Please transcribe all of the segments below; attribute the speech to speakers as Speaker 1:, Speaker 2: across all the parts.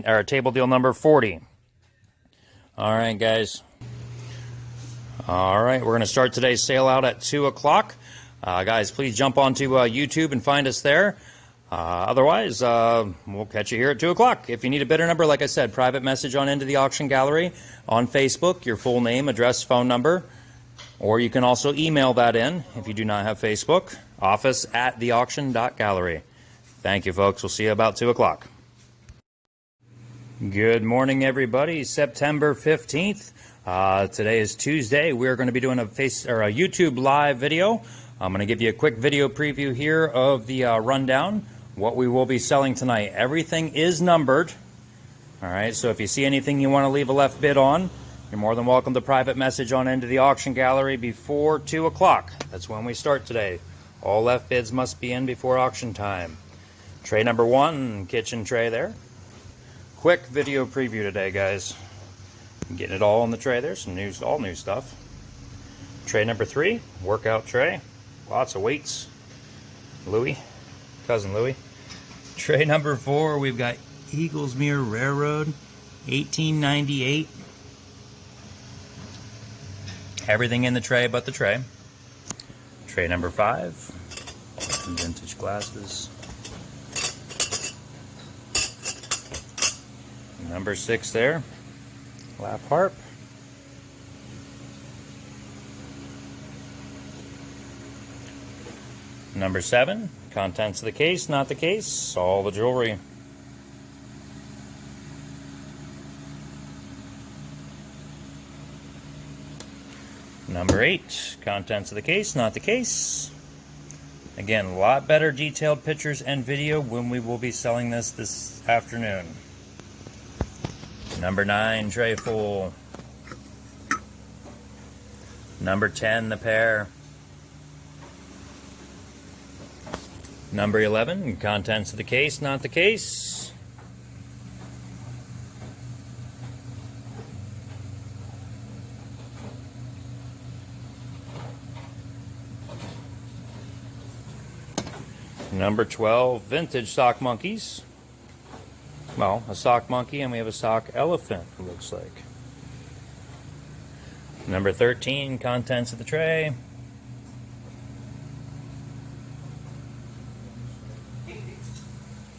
Speaker 1: or table deal number 40. All right, guys. All right, we're going to start today's sale out at 2 o'clock. Guys, please jump onto YouTube and find us there. Otherwise, we'll catch you here at 2 o'clock. If you need a bidder number, like I said, private message on Into the Auction Gallery on Facebook, your full name, address, phone number, or you can also email that in if you do not have Facebook, office@theauction.gallery. Thank you, folks. We'll see you about 2 o'clock. Good morning, everybody. September 15th. Today is Tuesday. We're going to be doing a YouTube live video. I'm going to give you a quick video preview here of the rundown, what we will be selling tonight. Everything is numbered. All right, so if you see anything you want to leave a left bid on, you're more than welcome to private message on Into the Auction Gallery before 2 o'clock. That's when we start today. All left bids must be in before auction time. Tray number 1, kitchen tray there. Quick video preview today, guys. I'm getting it all on the tray there. Some new, all new stuff. Tray number 3, workout tray. Lots of weights. Louie, cousin Louie. Tray number 4, we've got Eaglesmere Railroad, 1898. Everything in the tray but the tray. Tray number 5, some vintage glasses. Number 6 there, lap harp. Number 7, contents of the case, not the case, all the jewelry. Number 8, contents of the case, not the case. Again, a lot better detailed pictures and video when we will be selling this afternoon. Number 9, tray full. Number 10, the pair. Number 11, contents of the case, not the case. Number 12, vintage sock monkeys. Well, a sock monkey, and we have a sock elephant, it looks like. Number 13, contents of the tray.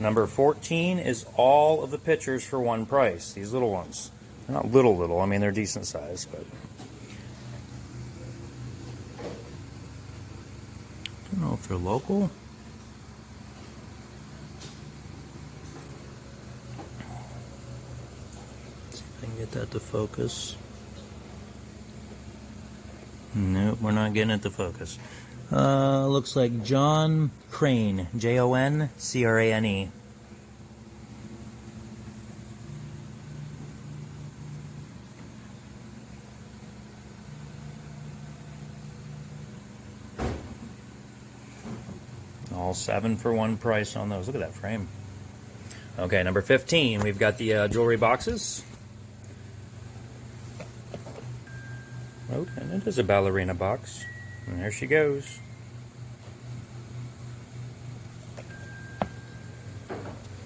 Speaker 1: Number 14 is all of the pictures for one price. These little ones. They're not little, I mean they're decent size, but I don't know if they're local. See if I can get that to focus. Nope, we're not getting it to focus. Looks like John Crane, Johncrane. All 7 for one price on those. Look at that frame. Okay, number 15, we've got the jewelry boxes. Oh, and it is a ballerina box. And there she goes.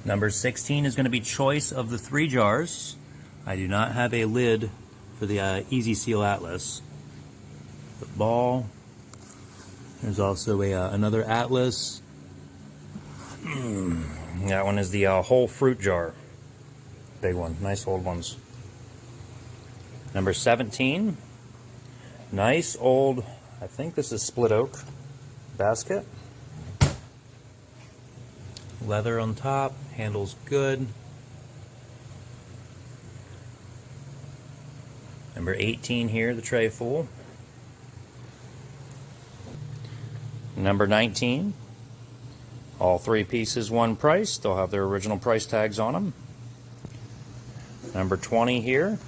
Speaker 1: Number 16 is going to be choice of the 3 jars. I do not have a lid for the Easy Seal Atlas. The ball. There's also another Atlas. That one is the whole fruit jar. Big one. Nice old ones. Number 17. Nice old, I think this is split oak basket. Leather on top, handles good. Number 18 here, the tray full. Number 19, all 3 pieces, one price. They'll have their original price tags on them. Number 20 here,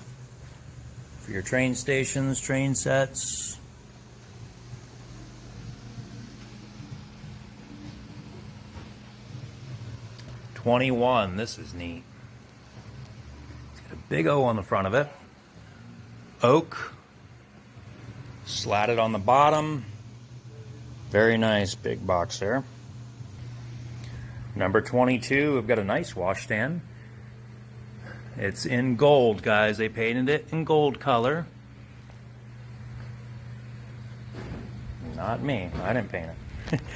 Speaker 1: for your train stations, train sets. $21, this is neat. It's got a big O on the front of it. Oak. Slatted on the bottom. Very nice big box there. Number 22, we've got a nice washstand. It's in gold, guys. They painted it in gold color. Not me. I didn't paint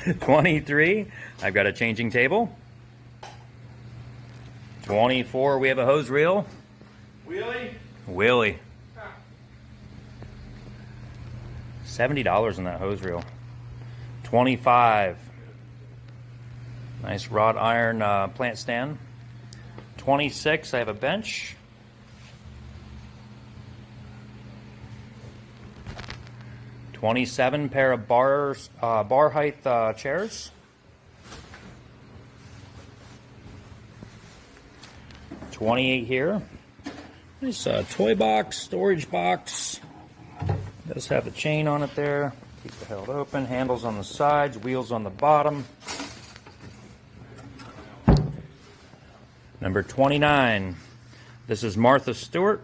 Speaker 1: it. 23, I've got a changing table. 24, we have a hose reel. Wheelie. $70 in that hose reel. 25. Nice wrought iron plant stand. 26, I have a bench. 27, pair of bar height chairs. 28 here. Nice toy box, storage box. Does have the chain on it there. Keeps it held open. Handles on the sides, wheels on the bottom. Number 29. This is Martha Stewart.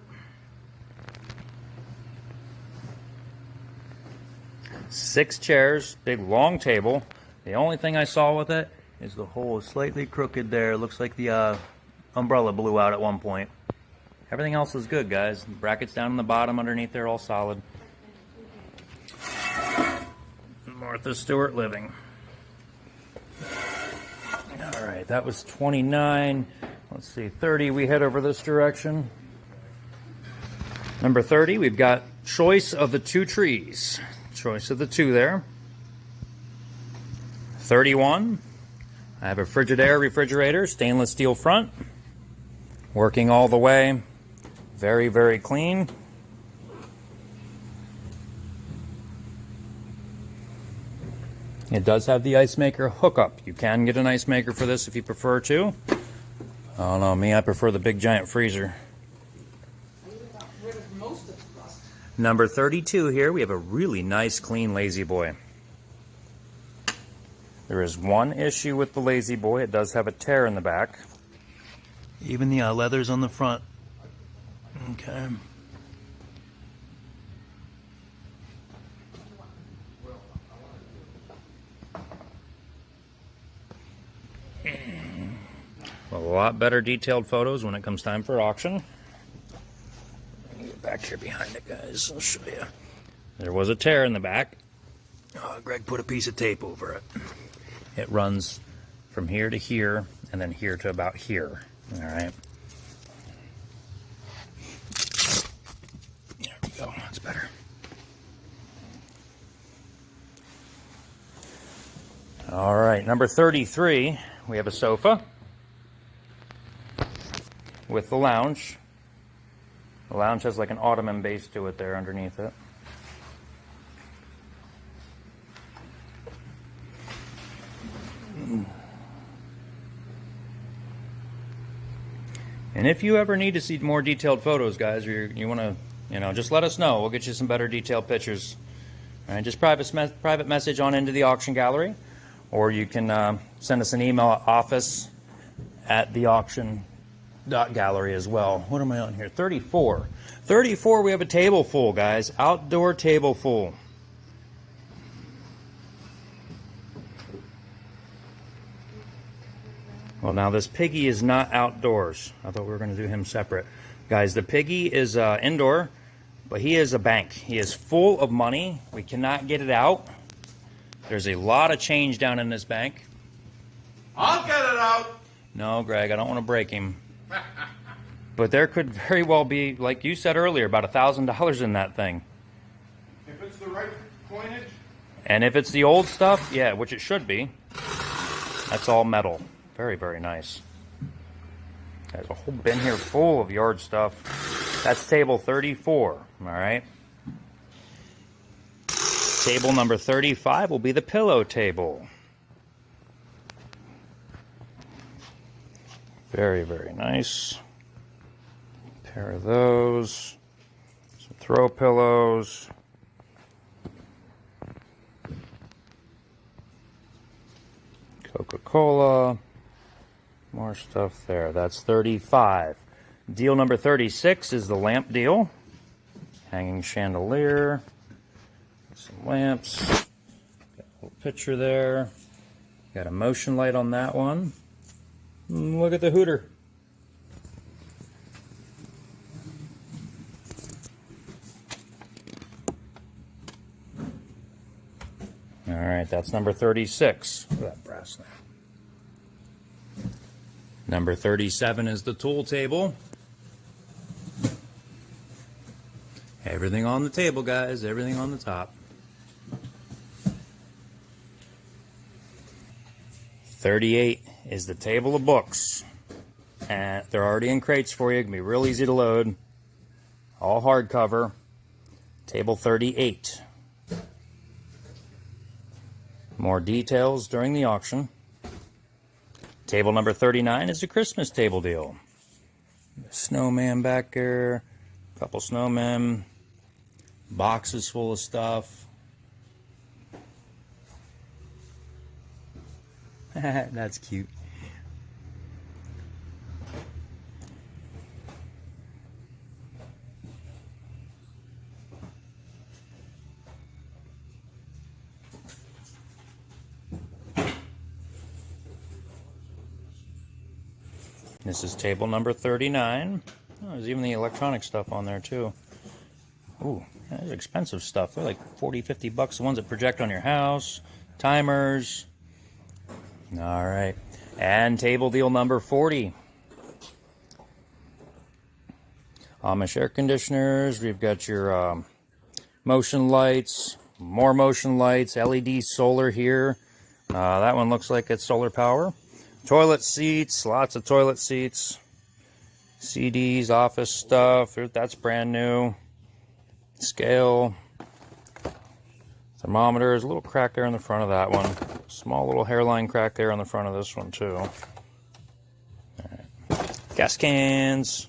Speaker 1: 6 chairs, big long table. The only thing I saw with it is the hole is slightly crooked there. It looks like the umbrella blew out at one point. Everything else is good, guys. The brackets down in the bottom underneath there all solid. Martha Stewart living. All right, that was 29. Let's see, 30, we head over this direction. Number 30, we've got choice of the 2 trees. Choice of the 2 there. 31, I have a Frigidaire refrigerator, stainless steel front. Working all the way. Very, very clean. It does have the ice maker hookup. You can get an ice maker for this if you prefer to. I don't know, me, I prefer the big giant freezer. Number 32 here, we have a really nice clean Lazy Boy. There is one issue with the Lazy Boy. It does have a tear in the back. Even the leather's on the front. Okay. A lot better detailed photos when it comes time for auction. Let me get back here behind it, guys. I'll show you. There was a tear in the back. Greg put a piece of tape over it. It runs from here to here, and then here to about here. All right. There we go. That's better. All right. Number 33, we have a sofa with the lounge. The lounge has like an ottoman base to it there underneath it. And if you ever need to see more detailed photos, guys, or you want to, just let us know. We'll get you some better detailed pictures. All right, just private message on into the auction gallery, or you can send us an email at office@theauction.gallery as well. What am I on here? 34. 34, we have a table full, guys. Outdoor table full. Well, now this piggy is not outdoors. I thought we were going to do him separate. Guys, the piggy is indoor, but he is a bank. He is full of money. We cannot get it out. There's a lot of change down in this bank.
Speaker 2: I'll get it out.
Speaker 1: No, Greg, I don't want to break him. But there could very well be, like you said earlier, about $1,000 in that thing.
Speaker 2: If it's the right coinage.
Speaker 1: And if it's the old stuff, yeah, which it should be, that's all metal. Very, very nice. There's a whole bin here full of yard stuff. That's table 34, all right? Table number 35 will be the pillow table. Very, very nice. Pair of those. Some throw pillows. Coca-Cola. More stuff there. That's 35. Deal number 36 is the lamp deal. Hanging chandelier. Some lamps. Got a little picture there. Got a motion light on that one. Look at the hooter. right, that's number 36. Look at that brass there. Number 37 is the tool table. Everything on the table, guys. Everything on the top. 38 is the table of books. And they're already in crates for you. It can be real easy to load. All hardcover. Table 38. More details during the auction. Table number 39 is a Christmas table deal. Snowman back there. Couple snowmen. Boxes full of stuff. That's cute. This is table number 39. Oh, there's even the electronic stuff on there too. Ooh, that's expensive stuff. They're like 40, 50 bucks. The ones that project on your house. Timers. All right. And table deal number 40. Amish air conditioners. We've got your motion lights. More motion lights. LED solar here. That one looks like it's solar power. Toilet seats. Lots of toilet seats. CDs, office stuff. That's brand new. Scale. Thermometers. A little crack there in the front of that one. Small little hairline crack there on the front of this one too. All right. Gas cans.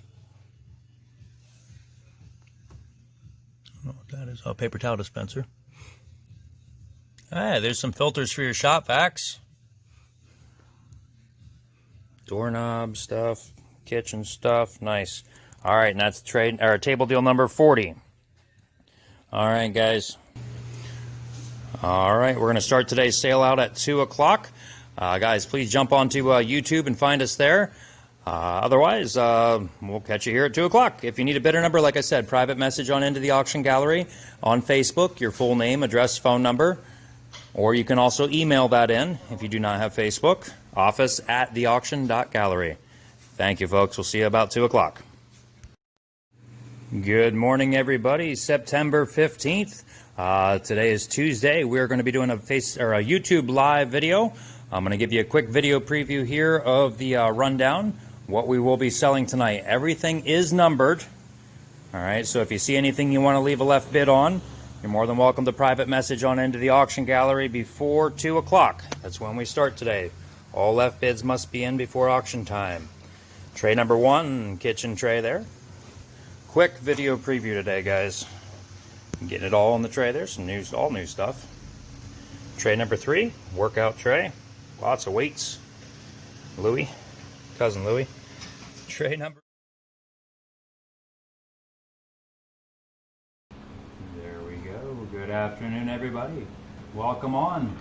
Speaker 1: I don't know what that is. Oh, paper towel dispenser. Ah, there's some filters for your shop vacs. Doorknob stuff, kitchen stuff, nice. All right, and that's table deal number 40. All right, guys. All right, we're going to start today's sale out at 2 o'clock. Guys, please jump onto YouTube and find us there. Otherwise, we'll catch you here at 2 o'clock. If you need a bidder number, like I said, private message on into the auction gallery on Facebook, your full name, address, phone number, or you can also email that in if you do not have Facebook, office@theauction.gallery. Thank you, folks. We'll see you about 2 o'clock. Good morning, everybody. September 15th. Today is Tuesday. We're going to be doing a YouTube live video. I'm going to give you a quick video preview here of the rundown, what we will be selling tonight. Everything is numbered. All right, so if you see anything you want to leave a left bid on, you're more than welcome to private message on into the auction gallery before 2 o'clock. That's when we start today. All left bids must be in before auction time. Tray number 1, kitchen tray there. Quick video preview today, guys. Getting it all on the tray there, some new, all new stuff. Tray number 3, workout tray. Lots of weights. Louie, cousin Louie. Tray number. There we go. Good afternoon, everybody. Welcome on.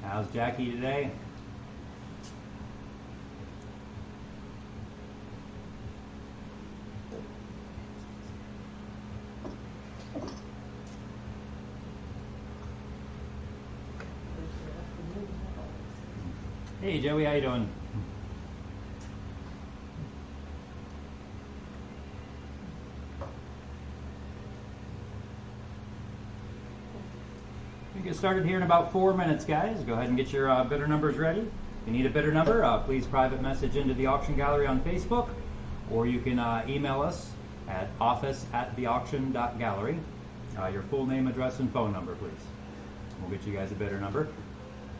Speaker 1: How's Jackie today? Hey Joey, how you doing? We get started here in about 4 minutes, guys. Go ahead and get your bidder numbers ready. If you need a bidder number, please private message into the auction gallery on Facebook, or you can email us at office@theauction.gallery. Your full name, address, and phone number, please. We'll get you guys a bidder number.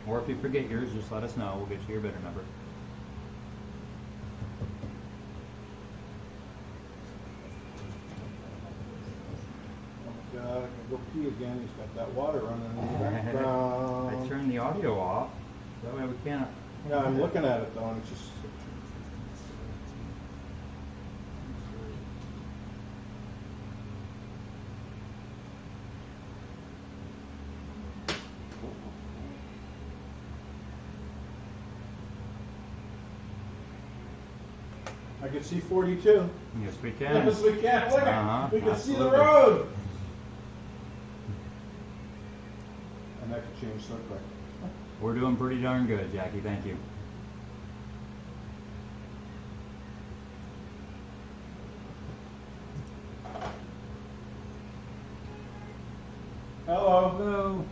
Speaker 1: Or if you forget yours, just let us know. We'll get you your bidder number.
Speaker 2: I can go pee again. He's got that water running in the background.
Speaker 1: I turned the audio off. That way we can't.
Speaker 2: Yeah, I'm looking at it though, and it's just. I can see 42.
Speaker 1: Yes, we can.
Speaker 2: Yes, we can. Look, we can see the
Speaker 1: absolutely.
Speaker 2: road. And that could change so quick.
Speaker 1: We're doing pretty darn good, Jackie. Thank you.
Speaker 2: Hello.
Speaker 1: Hello.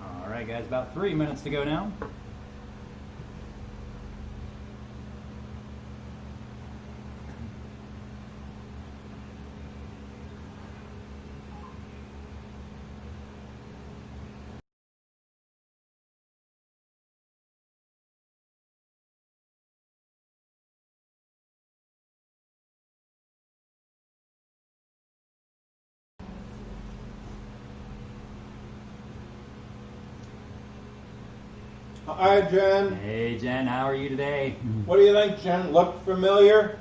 Speaker 1: All right, guys, about 3 minutes to go now.
Speaker 2: Hi, Jen.
Speaker 1: Hey, Jen, how are you today?
Speaker 2: What do you think, Jen? Look familiar?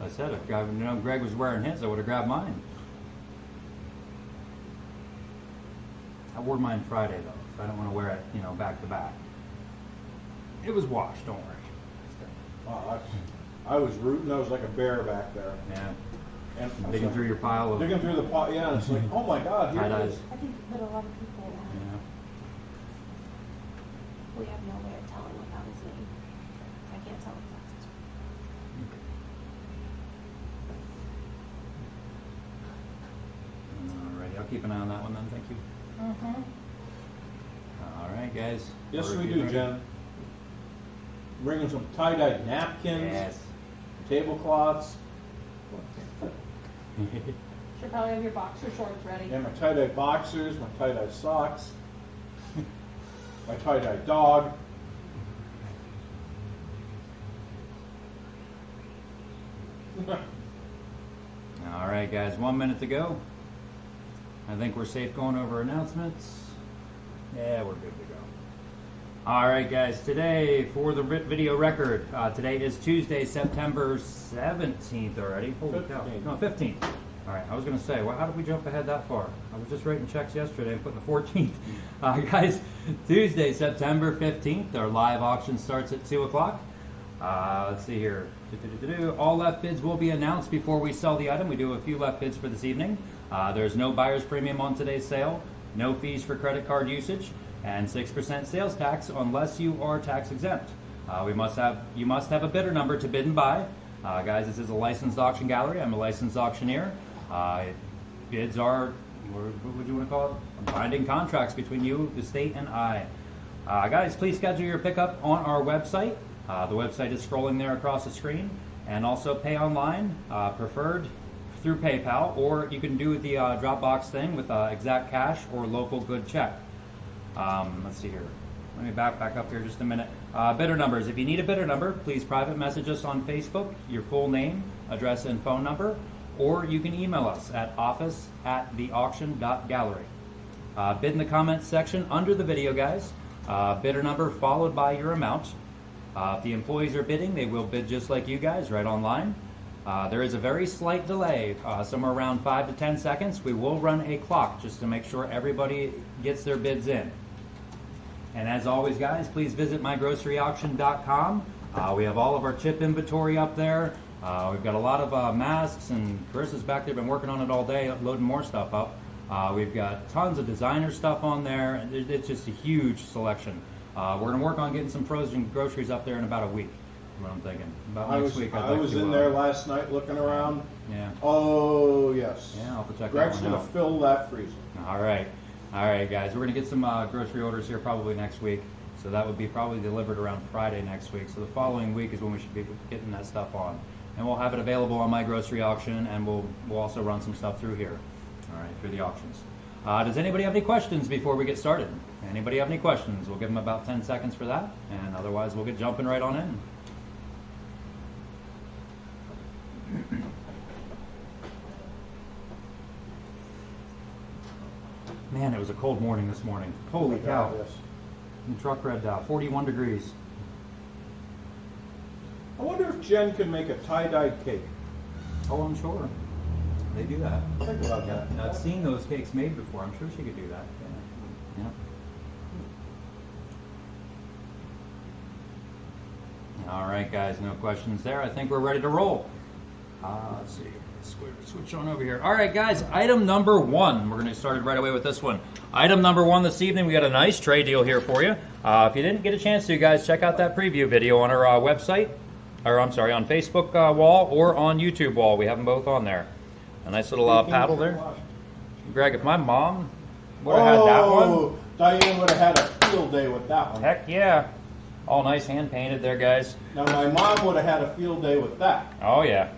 Speaker 1: I said if Greg was wearing his, I would have grabbed mine. I wore mine Friday though, so I don't want to wear it, back to back. It was washed, don't worry.
Speaker 2: Oh, I was rooting. I was like a bear back there.
Speaker 1: Yeah.
Speaker 2: And I was
Speaker 1: Digging
Speaker 2: like,
Speaker 1: through your pile of
Speaker 2: digging through the pot. Yeah, and it's like, oh my God, here it
Speaker 1: tie-dyes.
Speaker 2: is.
Speaker 3: I think that a lot of people,
Speaker 1: Yeah.
Speaker 3: we have no way of telling without his name. I can't tell if that's.
Speaker 1: Alrighty, I'll keep an eye on that one then, thank you.
Speaker 3: Mm-hmm.
Speaker 1: Alright, guys.
Speaker 2: Yes,
Speaker 1: We're
Speaker 2: we
Speaker 1: getting
Speaker 2: do,
Speaker 1: ready.
Speaker 2: Jen. Bringing some tie-dyed napkins,
Speaker 1: Yes.
Speaker 2: tablecloths,
Speaker 3: Should probably have your boxer shorts ready.
Speaker 2: and my tie-dye boxers, my tie-dye socks, my tie-dye dog.
Speaker 1: Alright, guys, 1 minute to go. I think we're safe going over announcements. Yeah, we're good to go. Alright, guys, today for the video record, today is Tuesday, September 17th already. Holy cow.
Speaker 2: 15th.
Speaker 1: No, 15th. Alright, I was going to say, well, how did we jump ahead that far? I was just writing checks yesterday and putting the 14th. Guys, Tuesday, September 15th, our live auction starts at 2 o'clock. Let's see here. All left bids will be announced before we sell the item. We do a few left bids for this evening. There's no buyer's premium on today's sale, no fees for credit card usage, and 6% sales tax unless you are tax exempt. You must have a bidder number to bid and buy. Guys, this is a licensed auction gallery. I'm a licensed auctioneer. Bids are, what would you want to call it? Binding contracts between you, the state, and I. Guys, please schedule your pickup on our website. The website is scrolling there across the screen, and also pay online, preferred through PayPal, or you can do the Dropbox thing with exact cash or local good check. Let's see here. Let me back up here just a minute. Bidder numbers. If you need a bidder number, please private message us on Facebook, your full name, address, and phone number, or you can email us at office@theauction.gallery. Bid in the comments section under the video, guys. Bidder number followed by your amount. If the employees are bidding, they will bid just like you guys, right online. There is a very slight delay, somewhere around 5 to 10 seconds. We will run a clock just to make sure everybody gets their bids in. And as always, guys, please visit mygroceryauction.com. We have all of our chip inventory up there. We've got a lot of masks, and Chris is back there, been working on it all day, loading more stuff up. We've got tons of designer stuff on there, and it's just a huge selection. We're going to work on getting some frozen groceries up there in about a week. What I'm thinking. About next week.
Speaker 2: I was in there last night looking around.
Speaker 1: Yeah.
Speaker 2: Oh, yes.
Speaker 1: Yeah, I'll have to check
Speaker 2: Greg's
Speaker 1: that one
Speaker 2: going
Speaker 1: out.
Speaker 2: to fill that freezer.
Speaker 1: All right, guys. We're going to get some grocery orders here probably next week. So that would be probably delivered around Friday next week. So the following week is when we should be getting that stuff on, and we'll have it available on My Grocery Auction, and we'll also run some stuff through here. All right, through the auctions. Does anybody have any questions before we get started? Anybody have any questions? We'll give them about 10 seconds for that, and otherwise we'll get jumping right on in. Man, it was a cold morning this morning. Holy cow.
Speaker 2: Yes.
Speaker 1: The truck read 41 degrees.
Speaker 2: I wonder if Jen can make a tie-dyed cake.
Speaker 1: Oh, I'm sure. They do that.
Speaker 2: Think about that.
Speaker 1: Yeah, I've seen those cakes made before. I'm sure she could do that. Yeah. All right, guys, no questions there. I think we're ready to roll. Let's see. Switch on over here. All right, guys, item number one. We're going to get started right away with this one. Item number one this evening, we got a nice tray deal here for you. If you didn't get a chance to, guys, check out that preview video on our website, or I'm sorry, on Facebook wall or on YouTube wall. We have them both on there. A nice little paddle there. Greg, if my mom would have had that one.
Speaker 2: Diane would have had a field day with that one.
Speaker 1: Heck yeah. All nice hand painted there, guys.
Speaker 2: Now my mom would have had a field day with that.
Speaker 1: Oh, yeah.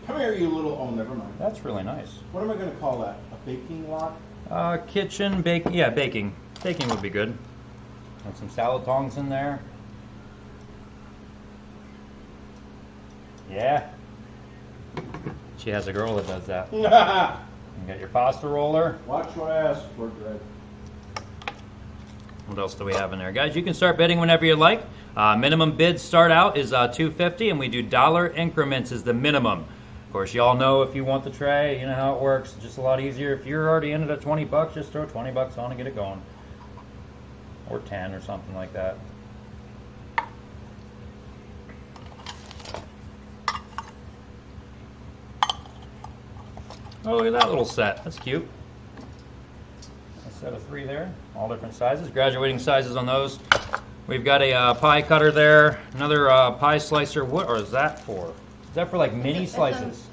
Speaker 2: Come here, you little, oh, never mind.
Speaker 1: That's really nice.
Speaker 2: What am I going to call that? A baking lot?
Speaker 1: Kitchen, yeah, baking. Baking would be good. And some salad tongs in there. Yeah. She has a girl that does that. You got your pasta roller.
Speaker 2: Watch what I ask for, Greg.
Speaker 1: What else do we have in there, guys? You can start bidding whenever you like. Minimum bid start out is $2.50, and we do dollar increments is the minimum. Of course, you all know if you want the tray, you know how it works. It's just a lot easier. If you're already in it at 20 bucks, just throw 20 bucks on and get it going, or 10 or something like that. Oh, look at that little set. That's cute. A set of 3 there, all different sizes. Graduating sizes on those. We've got a pie cutter there, another pie slicer. What or is that for? Is that for like mini slices?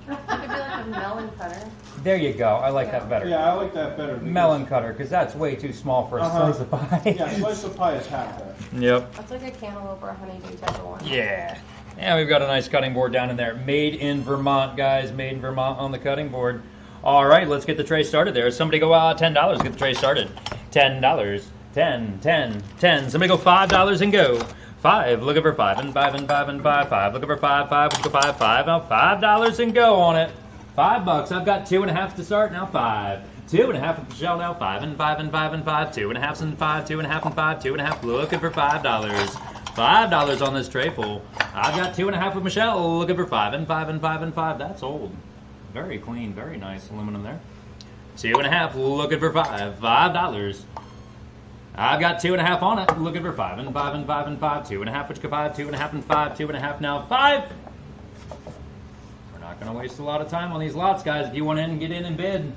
Speaker 3: It could be like a melon cutter.
Speaker 1: There you go. I like that better.
Speaker 2: Yeah, I like that better.
Speaker 1: Melon cutter, because that's way too small for a slice of pie.
Speaker 2: Yeah, slice of pie is half that.
Speaker 1: Yep.
Speaker 3: That's like a cantaloupe or a honeydew type of one.
Speaker 1: Yeah. Yeah, we've got a nice cutting board down in there. Made in Vermont, guys. Made in Vermont on the cutting board. All right, let's get the tray started there. Somebody go $10. Get the tray started. $10. 10, 10, 10. Somebody go $5 and go. 5. Looking for 5 and 5 and 5 and 5. 5. Looking for 5. 5. Looking for 5. 5. Now $5 and go on it. $5. I've got 2.5 to start. Now 5. 2.5 with Michelle. Now 5 and 5 and 5 and 5. 2.5 and 5. 2.5 and 5. 2.5. Looking for $5. $5 on this tray full. I've got 2.5 with Michelle. Looking for 5 and 5 and 5 and 5. That's old. Very clean. Very nice aluminum there. 2.5. Looking for 5. $5. I've got 2.5 on it. Looking for 5 and 5 and 5 and 5. 2.5, which 5, 2.5 and 5, 2.5 now 5. We're not going to waste a lot of time on these lots, guys. If you want in, get in and bid.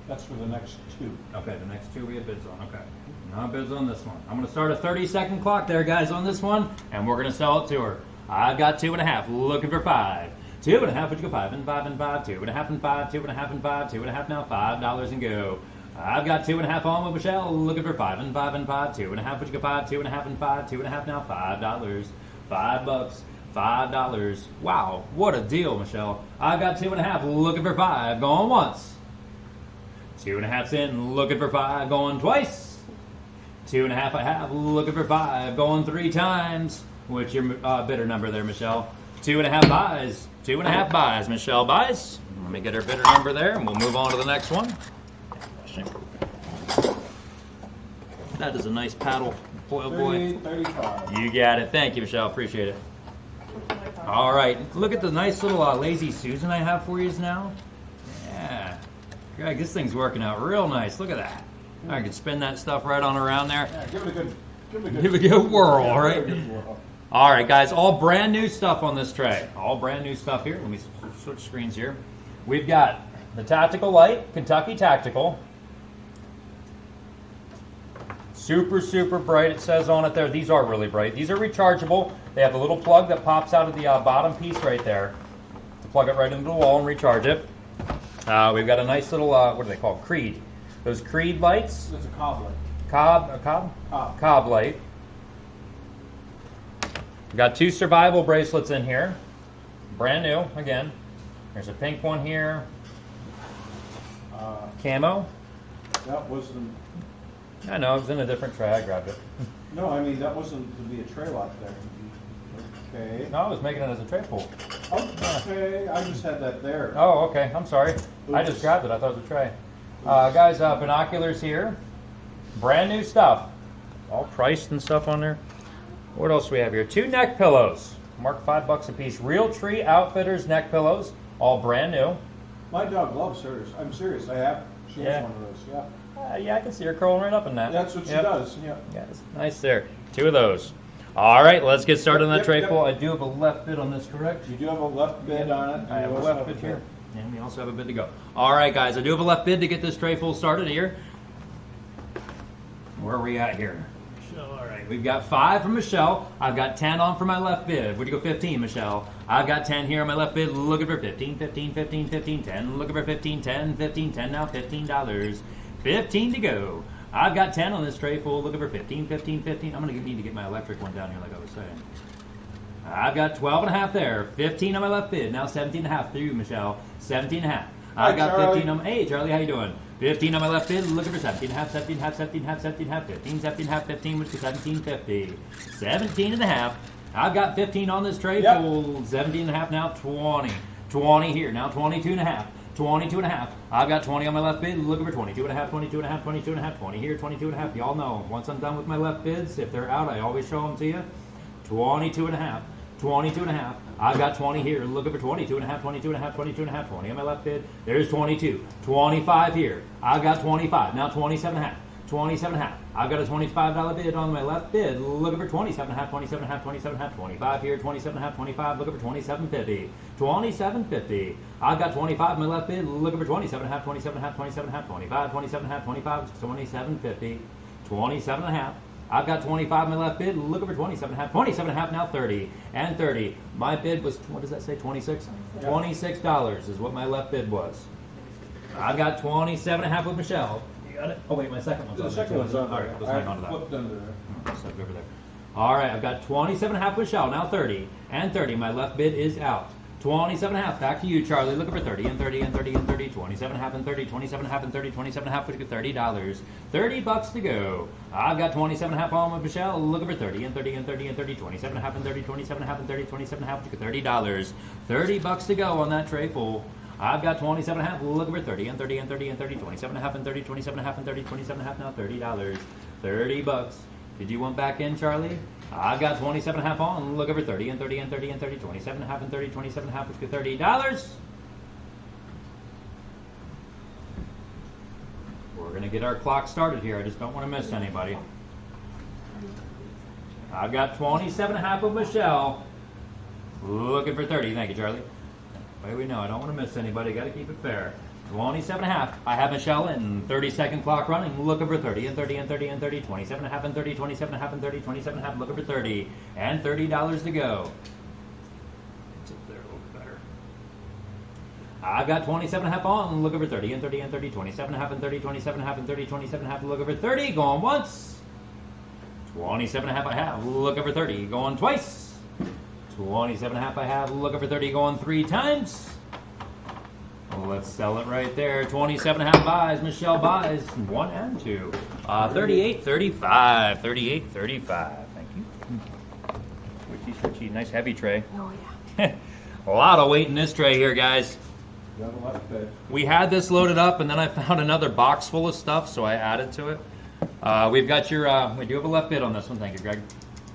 Speaker 2: That's for the next 2.
Speaker 1: Okay, the next 2 we have bids on. Okay. No bids on this one. I'm going to start a 30-second clock there, guys, on this one, and we're going to sell it to her. I've got 2.5. Looking for 5. 2.5, which 5 and 5 and 5. 2.5 and 5, 2.5 and 5, 2.5 now $5 and go. I've got 2.5 on with Michelle, looking for 5 and 5 and 5, 2.5, which 5, 2.5 and 5, 2.5 now $5, $5, $5. Wow, what a deal, Michelle. I've got 2.5, looking for 5, going once. 2.5's in, looking for 5, going twice. 2.5 I have, looking for 5, going 3 times. What's your bidder number there, Michelle? 2.5 buys. 2.5 buys. Michelle buys. Let me get her bidder number there, and we'll move on to the next one. That is a nice paddle, boy.
Speaker 2: 35.
Speaker 1: You got it. Thank you, Michelle. Appreciate it. All right. Look at the nice little Lazy Susan I have for you now. Yeah. Greg, this thing's working out real nice. Look at that. I can spin that stuff right on around there.
Speaker 2: Yeah, give it a
Speaker 1: good whirl,
Speaker 2: yeah,
Speaker 1: right?
Speaker 2: Good whirl.
Speaker 1: All right, guys. All brand new stuff on this tray. All brand new stuff here. Let me switch screens here. We've got the Tactical Light, Kentucky Tactical. Super, super bright, it says on it there. These are really bright. These are rechargeable. They have a little plug that pops out of the bottom piece right there to plug it right into the wall and recharge it. We've got a nice little, what are they called? Creed. Those Creed lights.
Speaker 2: It's a cob light.
Speaker 1: Cob light. We've got 2 survival bracelets in here. Brand new, again. There's a pink one here. Camo.
Speaker 2: That wasn't.
Speaker 1: I know, it was in a different tray. I grabbed it.
Speaker 2: No, I mean, that wasn't to be a tray lot there. Okay.
Speaker 1: No, I was making it as a tray pull.
Speaker 2: Okay, I just had that there.
Speaker 1: Oh, okay. I'm sorry. I just grabbed it. I thought it was a tray. Guys, binoculars here. Brand new stuff. All priced and stuff on there. What else do we have here? 2 neck pillows. Marked $5 a piece. Real Tree Outfitters neck pillows. All brand new.
Speaker 2: My dog loves hers. I'm serious. I have. She
Speaker 1: Yeah.
Speaker 2: has one of those. Yeah.
Speaker 1: Yeah, I can see her curling right up in that.
Speaker 2: That's what she
Speaker 1: Yep.
Speaker 2: does. Yeah.
Speaker 1: Yes, nice there. 2 of those. All right, let's get started on that
Speaker 2: Yep,
Speaker 1: tray
Speaker 2: yep.
Speaker 1: full. I do have a left bid on this, correct?
Speaker 2: You do have a left bid on it. and
Speaker 1: I have
Speaker 2: you
Speaker 1: a
Speaker 2: also
Speaker 1: left bid
Speaker 2: a
Speaker 1: here. And we also have a bid to go. All right, guys, I do have a left bid to get this tray full started here. Where are we at here? All right, we've got 5 from Michelle. I've got 10 on for my left bid. Where'd you go? 15, Michelle. I've got 10 here on my left bid. Looking for 15, 15, 15, 15, 10. Looking for 15, 10, 15, 10. Now $15. 15 to go. I've got 10 on this tray full. Looking for 15, 15, 15. I'm going to need to get my electric one down here like I was saying. I've got 12 and a half there. 15 on my left bid. Now 17 and a half through, Michelle. 17 and a half. I've
Speaker 2: Hi,
Speaker 1: got
Speaker 2: Charlie.
Speaker 1: 15 on. Hey, Charlie, how you doing? 15 on my left bid. Looking for 17 and a half, 17 and a half, 17 and a half, 17 and a half, 15, 17 and a half, 15, which is 17.50. 17 and a half. I've got 15 on this tray
Speaker 2: Yep.
Speaker 1: full. 17 and a half now. 20. 20 here. Now 22 and a half. 22 and a half. I've got 20 on my left bid. Looking for 22 and a half, 22 and a half, 22 and a half, 20 here, 22 and a half. Y'all know, once I'm done with my left bids, if they're out, I always show them to you. 22 and a half. 22 and a half. I've got 20 here. Looking for 22 and a half, 22 and a half, 22 and a half, 20 on my left bid. There's 22. 25 here. I've got 25. Now 27 and a half. 27 and a half. I've got a $25 bid on my left bid. Looking for 27 and a half, 27 and a half, 27 and a half, 25 here, 27 and a half, 25. Looking for 27.50. 27.50. I've got 25 on my left bid. Looking for 27 and a half, 27 and a half, 27 and a half, 25, 27 and a half, 25, 27.50. 27 and a half. I've got 25 on my left bid. Looking for 27 and a half, 27 and a half, now 30 and 30. My bid was, what does that say, 26? $26 is what my left bid was. I've got 27 and a half with Michelle. You got it? Oh wait, my second one's on
Speaker 2: The
Speaker 1: there.
Speaker 2: second one's on
Speaker 1: All
Speaker 2: there.
Speaker 1: right, let's hang on to that.
Speaker 2: Flipped under there.
Speaker 1: So go over there. All right, I've got 27 and a half with Michelle, now 30 and 30. My left bid is out. 27 and a half, back to you, Charlie. Looking for 30 and 30 and 30 and 30. 27 and a half and 30, 27 and a half and 30, 27 and a half, which is $30. $30 to go. I've got 27 and a half on with Michelle. Looking for 30 and 30 and 30 and 30. 27 and a half and 30, 27 and a half and 30, 27 and a half, which is $30. $30 to go on that tray full. I've got 27 and a half. Looking for 30 and 30 and 30 and 30. 27 and a half and 30, 27 and a half and 30, 27 and a half, now $30. $30. Did you want back in, Charlie? I've got 27 and a half on. Look over 30 and 30 and 30 and 30. 27 and a half and 30, 27 and a half, which is $30. We're going to get our clock started here. I just don't want to miss anybody. I've got 27 and a half with Michelle. Looking for 30. Thank you, Charlie. Way we know, I don't want to miss anybody. Got to keep it fair. 27 and a half. I have Michelle in 30-second clock running. Looking for 30 and 30 and 30 and 30. 27 and a half and 30. 27 and a half and 30. 27 and a half. Looking for 30 and $30 to go. It's up there a little bit better. I've got 27 and a half on. Looking for 30 and 30 and 30. 27 and a half and 30. 27 and a half and 30. 27 and a half. Looking for 30. Going once. 27 and a half I have. Looking for 30. Going twice. 27 and a half I have. Looking for 30. Going 3 times. Let's sell it right there. 27 and a half buys. Michelle buys 1 and 2. 38, 35. 38, 35. Thank you. Switchy. Nice heavy tray.
Speaker 3: Oh, yeah.
Speaker 1: A lot of weight in this tray here, guys.
Speaker 2: You have a left bid.
Speaker 1: We had this loaded up, and then I found another box full of stuff, so I added to it. We've got your, we do have a left bid on this one. Thank you, Greg.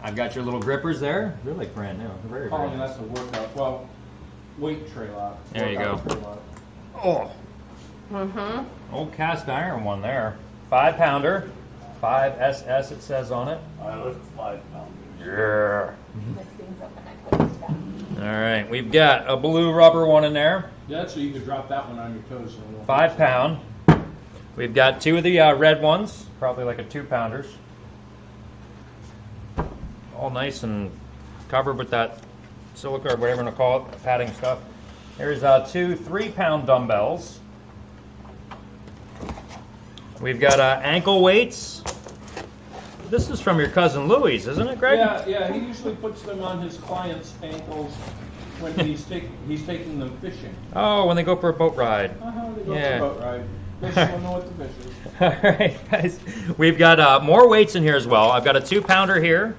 Speaker 1: I've got your little grippers there. They're like brand new. They're very, very
Speaker 2: Calling
Speaker 1: nice.
Speaker 2: that's a workout. Well, weight tray lot.
Speaker 1: There you
Speaker 2: Workout
Speaker 1: go.
Speaker 2: tray lot.
Speaker 1: Oh, old cast iron one there. 5-pounder. 5SS it says on it.
Speaker 2: I lift 5 pounds.
Speaker 1: Yeah.
Speaker 3: Mix things up and I put this down.
Speaker 1: All right, we've got a blue rubber one in there.
Speaker 2: Yeah, so you can drop that one on your toes. So it won't-
Speaker 1: 5 pound. We've got 2 of the red ones, probably like a 2-pounders. All nice and covered with that silica or whatever you want to call it, padding stuff. Here's 2 3-pound dumbbells. We've got ankle weights. This is from your cousin Louis, isn't it, Greg?
Speaker 2: Yeah, he usually puts them on his clients' ankles when he's taking them fishing.
Speaker 1: Oh, when they go for a boat ride.
Speaker 2: They go
Speaker 1: Yeah.
Speaker 2: for a boat ride. They just don't know what the fish is.
Speaker 1: All right, guys. We've got more weights in here as well. I've got a 2-pounder here.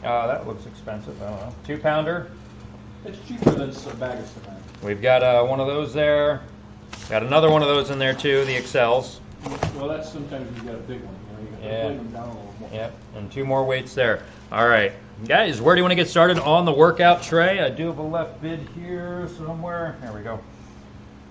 Speaker 1: That looks expensive. I don't know. 2-pounder.
Speaker 2: It's cheaper than a bag of cement.
Speaker 1: We've got one of those there. Got another one of those in there too, the Excels.
Speaker 2: Well, that's sometimes you get a big one. You got to
Speaker 1: Yeah.
Speaker 2: weight them down a little more.
Speaker 1: Yep, and 2 more weights there. All right, guys, where do you want to get started on the workout tray? I do have a left bid here somewhere. There we go.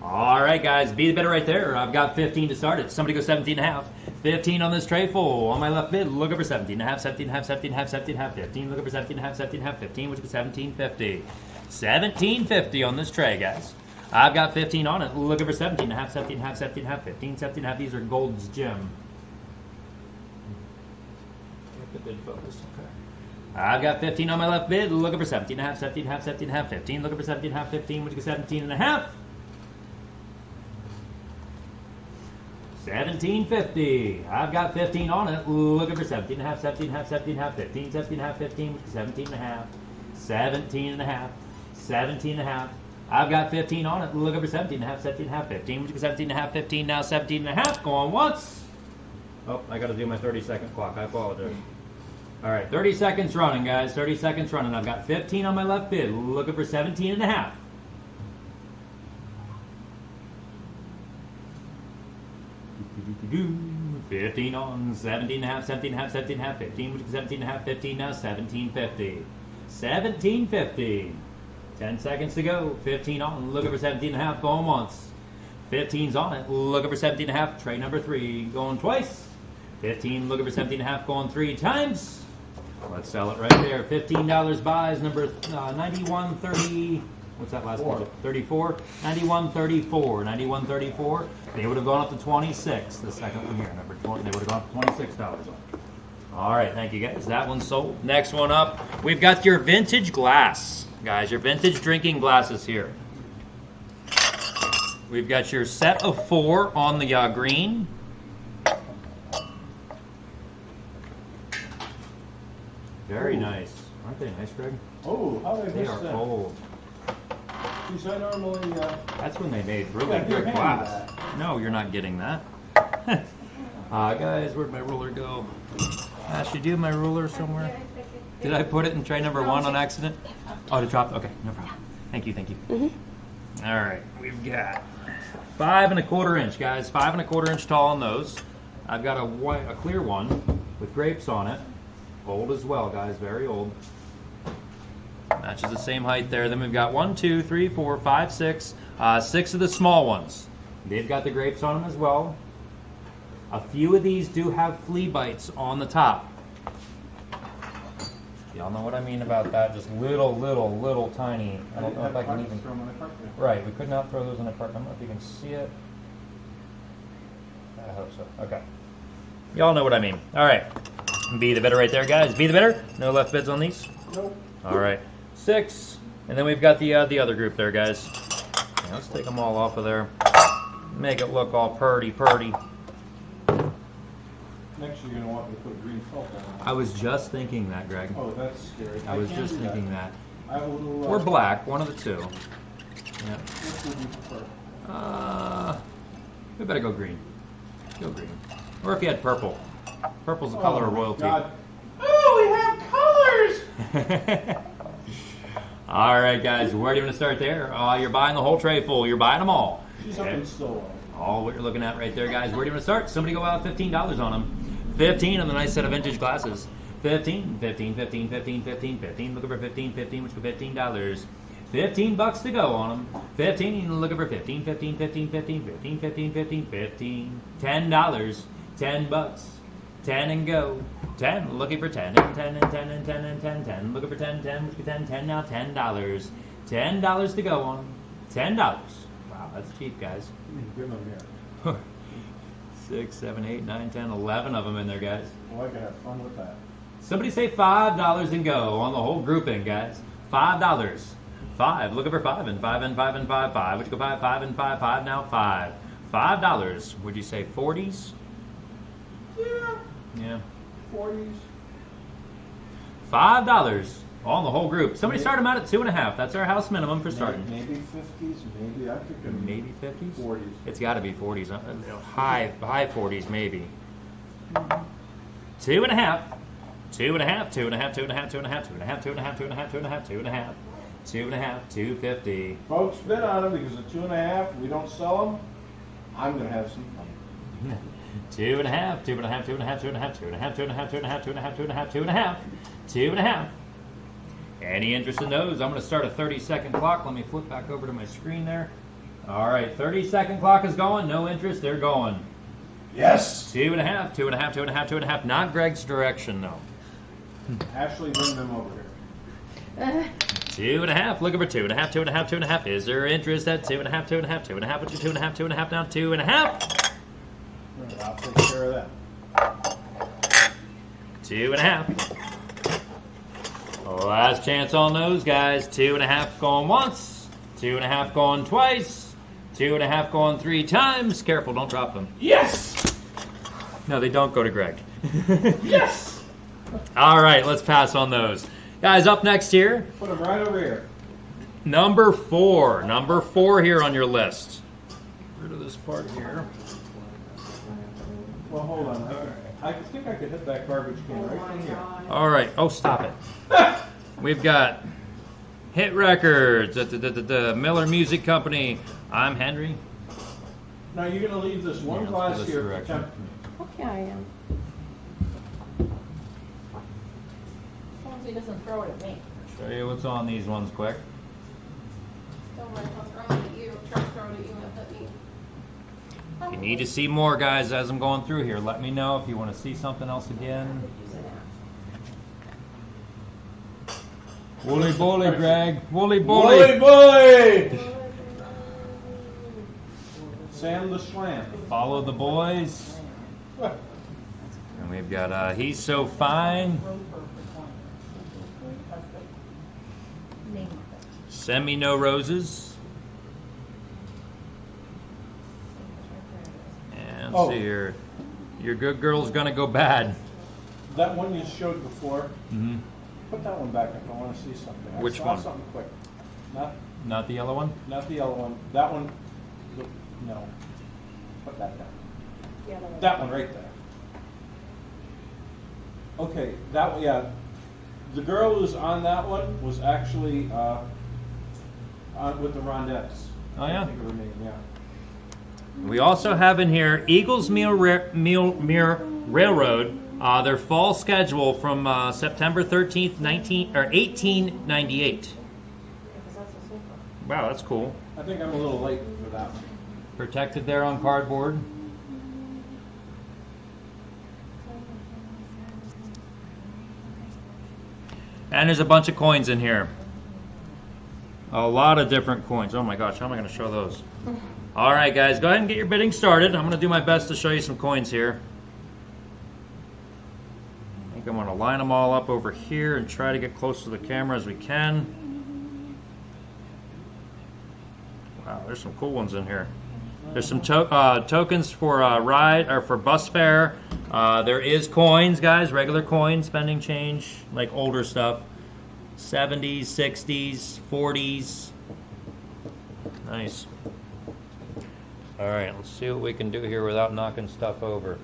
Speaker 1: All right, guys, be the better right there. I've got 15 to start it. Somebody go 17 and a half. 15 on this tray full. On my left bid, look over 17 and a half, 17 and a half, 17 and a half, 17 and a half, 15. Look over 17 and a half, 17 and a half, 15, which is 17.50. 17.50 on this tray, guys. I've got 15 on it. Look over 17 and a half, 17 and a half, 17 and a half, 15, 17 and a half. These are Gold's Gem. Get the bid focus, okay. I've got 15 on my left bid. Look over 17 and a half, 17 and a half, 17 and a half, 15. Look over 17 and a half, 15, which is 17 and a half. 17.50. I've got 15 on it. Look over 17 and a half, 17 and a half, 17 and a half, 15, 17 and a half, 15, which is 17 and a half. 17 and a half. 17 and a half. I've got 15 on it. Look over 17 and a half, 17 and a half, 15, which is 17 and a half, 15, now 17 and a half. Going once. Oh, I got to do my 30-second clock. I apologize. All right, 30 seconds running, guys. 30 seconds running. I've got 15 on my left bid. Looking for 17 and a half. Do 15 on, 17 and a half, 17 and a half, 17 and a half, 15, which is 17 and a half, 15, now 17.50. 17.50. 10 seconds to go. 15 on, looking for 17 and a half, going once. 15's on it, looking for 17 and a half, tray number 3, going twice. 15, looking for 17 and a half, going 3 times. Let's sell it right there. $15 buys, number 9130. What's that last digit? 34? 9134. 9134. They would have gone up to 26. The second one here, number 20. They would have gone up to $26 on. All right, thank you guys. That one's sold. Next one up, we've got your vintage glass. Guys, your vintage drinking glasses here. We've got your set of 4 on the green. Very nice. Aren't they nice, Greg?
Speaker 2: Oh, how did I
Speaker 1: They
Speaker 2: miss
Speaker 1: are
Speaker 2: that?
Speaker 1: old.
Speaker 2: Geez, I normally,
Speaker 1: That's when they made really
Speaker 2: Yeah,
Speaker 1: good
Speaker 2: give
Speaker 1: glass.
Speaker 2: me
Speaker 1: No, you're not getting that. Guys, where'd my ruler go? Should you have my ruler somewhere? Did I put it in tray number 1 on accident? Oh, it dropped. Okay, no problem. Thank you, thank you. All right, we've got 5 1/4 inch, guys. 5 1/4 inch tall on those. I've got a clear one with grapes on it. Old as well, guys. Very old. Matches the same height there. Then we've got 1, 2, 3, 4, 5, 6. 6 of the small ones. They've got the grapes on them as well. A few of these do have flea bites on the top. Y'all know what I mean about that? Just little tiny. I don't know if I can even. Right, we could not throw those in a cart. I don't know if you can see it. I hope so. Okay. Y'all know what I mean. All right. Be the bidder right there, guys. Be the bidder. No left bids on these.
Speaker 2: nope.
Speaker 1: All right. 6, and then we've got the other group there, guys. Yeah, let's take them all off of there. Make it look all purty.
Speaker 2: Next you're going to want me to put green salt on it.
Speaker 1: I was just thinking that, Greg.
Speaker 2: Oh, that's scary.
Speaker 1: I was
Speaker 2: can't
Speaker 1: just
Speaker 2: do
Speaker 1: thinking that.
Speaker 2: I have a little...
Speaker 1: Or black, one of the two. Yeah.
Speaker 2: Which would you prefer?
Speaker 1: We better go green. Go green. Or if you had purple. Purple's the color of royalty.
Speaker 2: God. Oh, we have colors!
Speaker 1: All right, guys. Where do you want to start there? You're buying the whole tray full. You're buying them all.
Speaker 2: She's up in Stowell.
Speaker 1: All what you're looking at right there, guys. Where do you want to start? Somebody go out $15 on them. 15 on the nice set of vintage glasses. 15. Looking for 15, which for $15. $15 to go on them. 15, looking for 15. $10. $10. 10 and go. 10, looking for 10 and 10 and 10 and 10 and 10, 10. Looking for 10, 10, which for 10, 10 now, $10. $10 to go on them. $10. Wow, that's cheap, guys.
Speaker 2: Give them here.
Speaker 1: 6, 7, 8, 9, 10, 11 of them in there, guys.
Speaker 2: Well, I can have fun with that.
Speaker 1: Somebody say $5 and go on the whole grouping, guys. $5. 5. Looking for 5 and 5 and 5 and 5, 5. Would you go 5, 5 and 5, 5 now? 5. $5. Would you say 40s? Yeah.
Speaker 2: 40s.
Speaker 1: $5 on the whole group. Somebody start them out at 2.5. That's our house minimum for starting.
Speaker 2: Maybe 50s. Maybe I could.
Speaker 1: Maybe 50s?
Speaker 2: 40s.
Speaker 1: It's got to be 40s. High 40s maybe. 2.5. 2.5. 2.50.
Speaker 2: Folks, bid on them because at 2.5, we don't sell them. I'm gonna have some fun.
Speaker 1: 2.5. 2.5. Any interest in those? I'm going to start a 30-second clock. Let me flip back over to my screen there. All right, 30-second clock is going. No interest. They're going.
Speaker 2: Yes.
Speaker 1: 2.5, 2.5, 2.5, 2.5. Not Greg's direction, though.
Speaker 2: Ashley, bring them over here.
Speaker 1: 2.5. Looking for 2.5, 2.5, 2.5. Is there interest at 2.5, 2.5, 2.5? What's your 2.5, 2.5 now? 2.5.
Speaker 2: Right, I'll take care of that.
Speaker 1: 2.5. Last chance on those guys. 2.5 going once. 2.5 going twice. 2.5 going 3 times. Careful, don't drop them.
Speaker 2: Yes.
Speaker 1: No, they don't go to Greg.
Speaker 2: Yes.
Speaker 1: All right, let's pass on those. Guys, up next here,
Speaker 2: Put them right over here.
Speaker 1: number 4. Number 4 here on your list. Get rid of this part here.
Speaker 2: Well, hold on. I think I could hit that garbage can right from here.
Speaker 1: All right. Oh, stop it. We've got Hit Records, the Miller Music Company. I'm Henry.
Speaker 2: Now you're gonna leave this one
Speaker 1: Yeah, let's go
Speaker 2: glass
Speaker 1: this
Speaker 2: here.
Speaker 1: direction.
Speaker 3: Okay, I am. As long as he doesn't throw it at me.
Speaker 1: Show you what's on these ones quick.
Speaker 3: Don't worry, I'll throw it at you. Try to throw it at you and hit me.
Speaker 1: If you need to see more, guys, as I'm going through here, let me know if you want to see something else again. Wooly bully, Greg. Wooly bully.
Speaker 2: Boy, boy! Sam the Slam.
Speaker 1: Follow the boys. And we've got He's So Fine. Send Me No Roses. And
Speaker 2: Oh.
Speaker 1: see here. Your good girl's gonna go bad.
Speaker 2: That one you showed before.
Speaker 1: Mm-hmm.
Speaker 2: Put that one back if I want to see something. I
Speaker 1: Which
Speaker 2: saw
Speaker 1: one?
Speaker 2: Something quick. Not
Speaker 1: Not the yellow one?
Speaker 2: not the yellow one. That one. No. Put that down.
Speaker 3: The other one.
Speaker 2: That one right there. Okay, that one, yeah. The girl who was on that one was actually on with the Rondettes.
Speaker 1: Oh, yeah?
Speaker 2: I think of her name, yeah.
Speaker 1: We also have in here Eagles Mill Railroad. Their fall schedule from September 13th, 1898.
Speaker 3: Because that's a super.
Speaker 1: Wow, that's cool.
Speaker 2: I think I'm a little late for that one.
Speaker 1: Protected there on cardboard. And there's a bunch of coins in here. A lot of different coins. Oh my gosh, how am I going to show those? All right, guys, go ahead and get your bidding started. I'm going to do my best to show you some coins here. I think I'm going to line them all up over here and try to get close to the camera as we can. Wow, there's some cool ones in here. There's some tokens for ride or for bus fare. There is coins, guys, regular coins, spending change, like older stuff. 70s, 60s, 40s. Nice. All right, let's see what we can do here without knocking stuff over.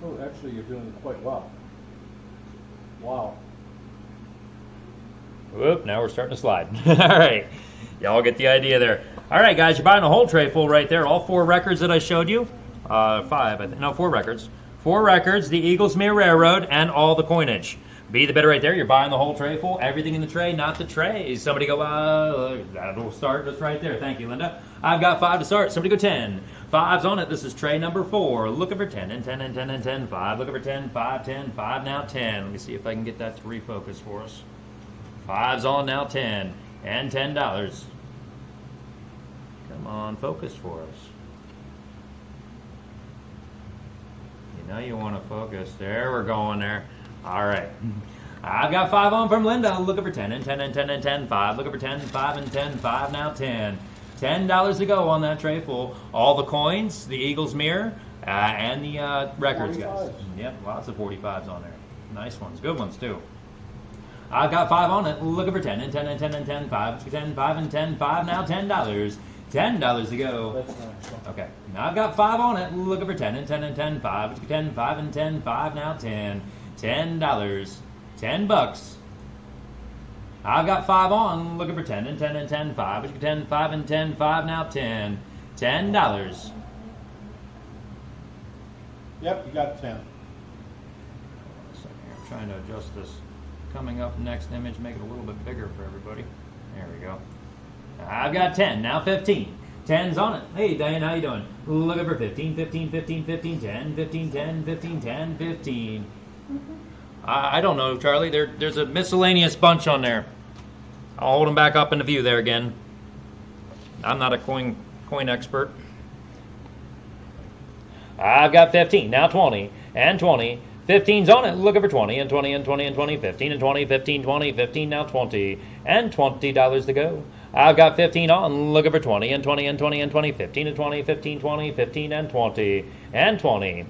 Speaker 2: Oh, actually, you're doing quite well. Wow.
Speaker 1: Whoop, now we're starting to slide. All right, y'all get the idea there. All right, guys, you're buying a whole tray full right there. All 4 records that I showed you. 5, I think. No, 4 records. 4 records, the Eagles Mere Railroad, and all the coinage. Be the bidder right there. You're buying the whole tray full. Everything in the tray, not the tray. Somebody go, that'll start just right there. Thank you, Linda. I've got 5 to start. Somebody go 10. 5's on it. This is tray number 4. Looking for 10 and 10 and 10 and 10. 5. Looking for 10, 5, 10, 5, now 10. Let me see if I can get that to refocus for us. 5's on now, 10. And $10. Come on, focus for us. You know you want to focus. There, we're going there. All right. I've got 5 on from Linda. Looking for 10 and 10 and 10 and 10. 5. Looking for 10, 5 and 10. 5 now 10. $10 to go on that tray full. All the coins, the Eagles mirror, and the records, guys.
Speaker 2: 45s.
Speaker 1: Yep, lots of 45s on there. Nice ones. Good ones, too. I've got 5 on it. Looking for 10 and 10 and 10 and 10. 5, 10, 5 and 10. 5 now $10. $10 to go.
Speaker 2: That's nice.
Speaker 1: Okay. Now I've got 5 on it. Looking for 10 and 10 and 10. 5, 10, 5 and 10. 5 now 10. $10. $10. I've got 5 on. Looking for 10 and 10 and 10. 5, 10, 5 and 10. 5 now 10. $10.
Speaker 2: Yep, you got 10.
Speaker 1: I'm trying to adjust this coming up next image, make it a little bit bigger for everybody. There we go. I've got 10, now 15. 10's on it. Hey, Diane, how you doing? Looking for 15, 15, 15, 15, 10, 15, 10, 15, 10, 15. I don't know, Charlie. There's a miscellaneous bunch on there. I'll hold them back up into view there again. I'm not a coin expert. I've got 15, now 20, and 20. 15's on it, looking for 20, and 20, and 20, and 20, 15, and 20, 15, 20, 15, now 20, and $20 to go. I've got 15 on, looking for 20, and 20, and 20, and 20, 15, and 20, 15, 20, 15, and 20, and 20.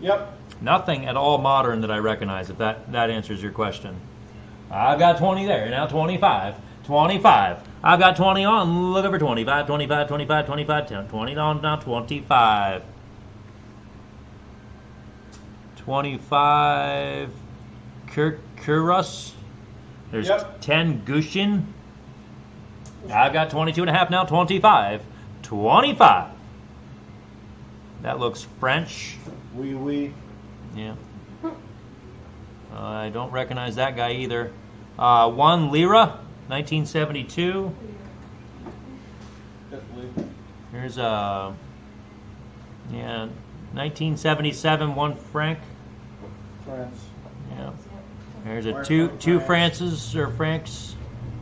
Speaker 2: Yep.
Speaker 1: Nothing at all modern that I recognize, if that answers your question. I've got 20 there, now 25. 25. I've got 20 on, looking for 25, 25, 25, 25, 10, 20 on, now 25. 25. Kuros. There's 10 Gushin. I've got 22 and a half, now 25. 25. That looks French.
Speaker 2: Oui, oui.
Speaker 1: Yeah. I don't recognize that guy either. 1 lira, 1972. Here's a 1977 1 franc.
Speaker 2: France.
Speaker 1: Yeah. There's a two Frances or francs.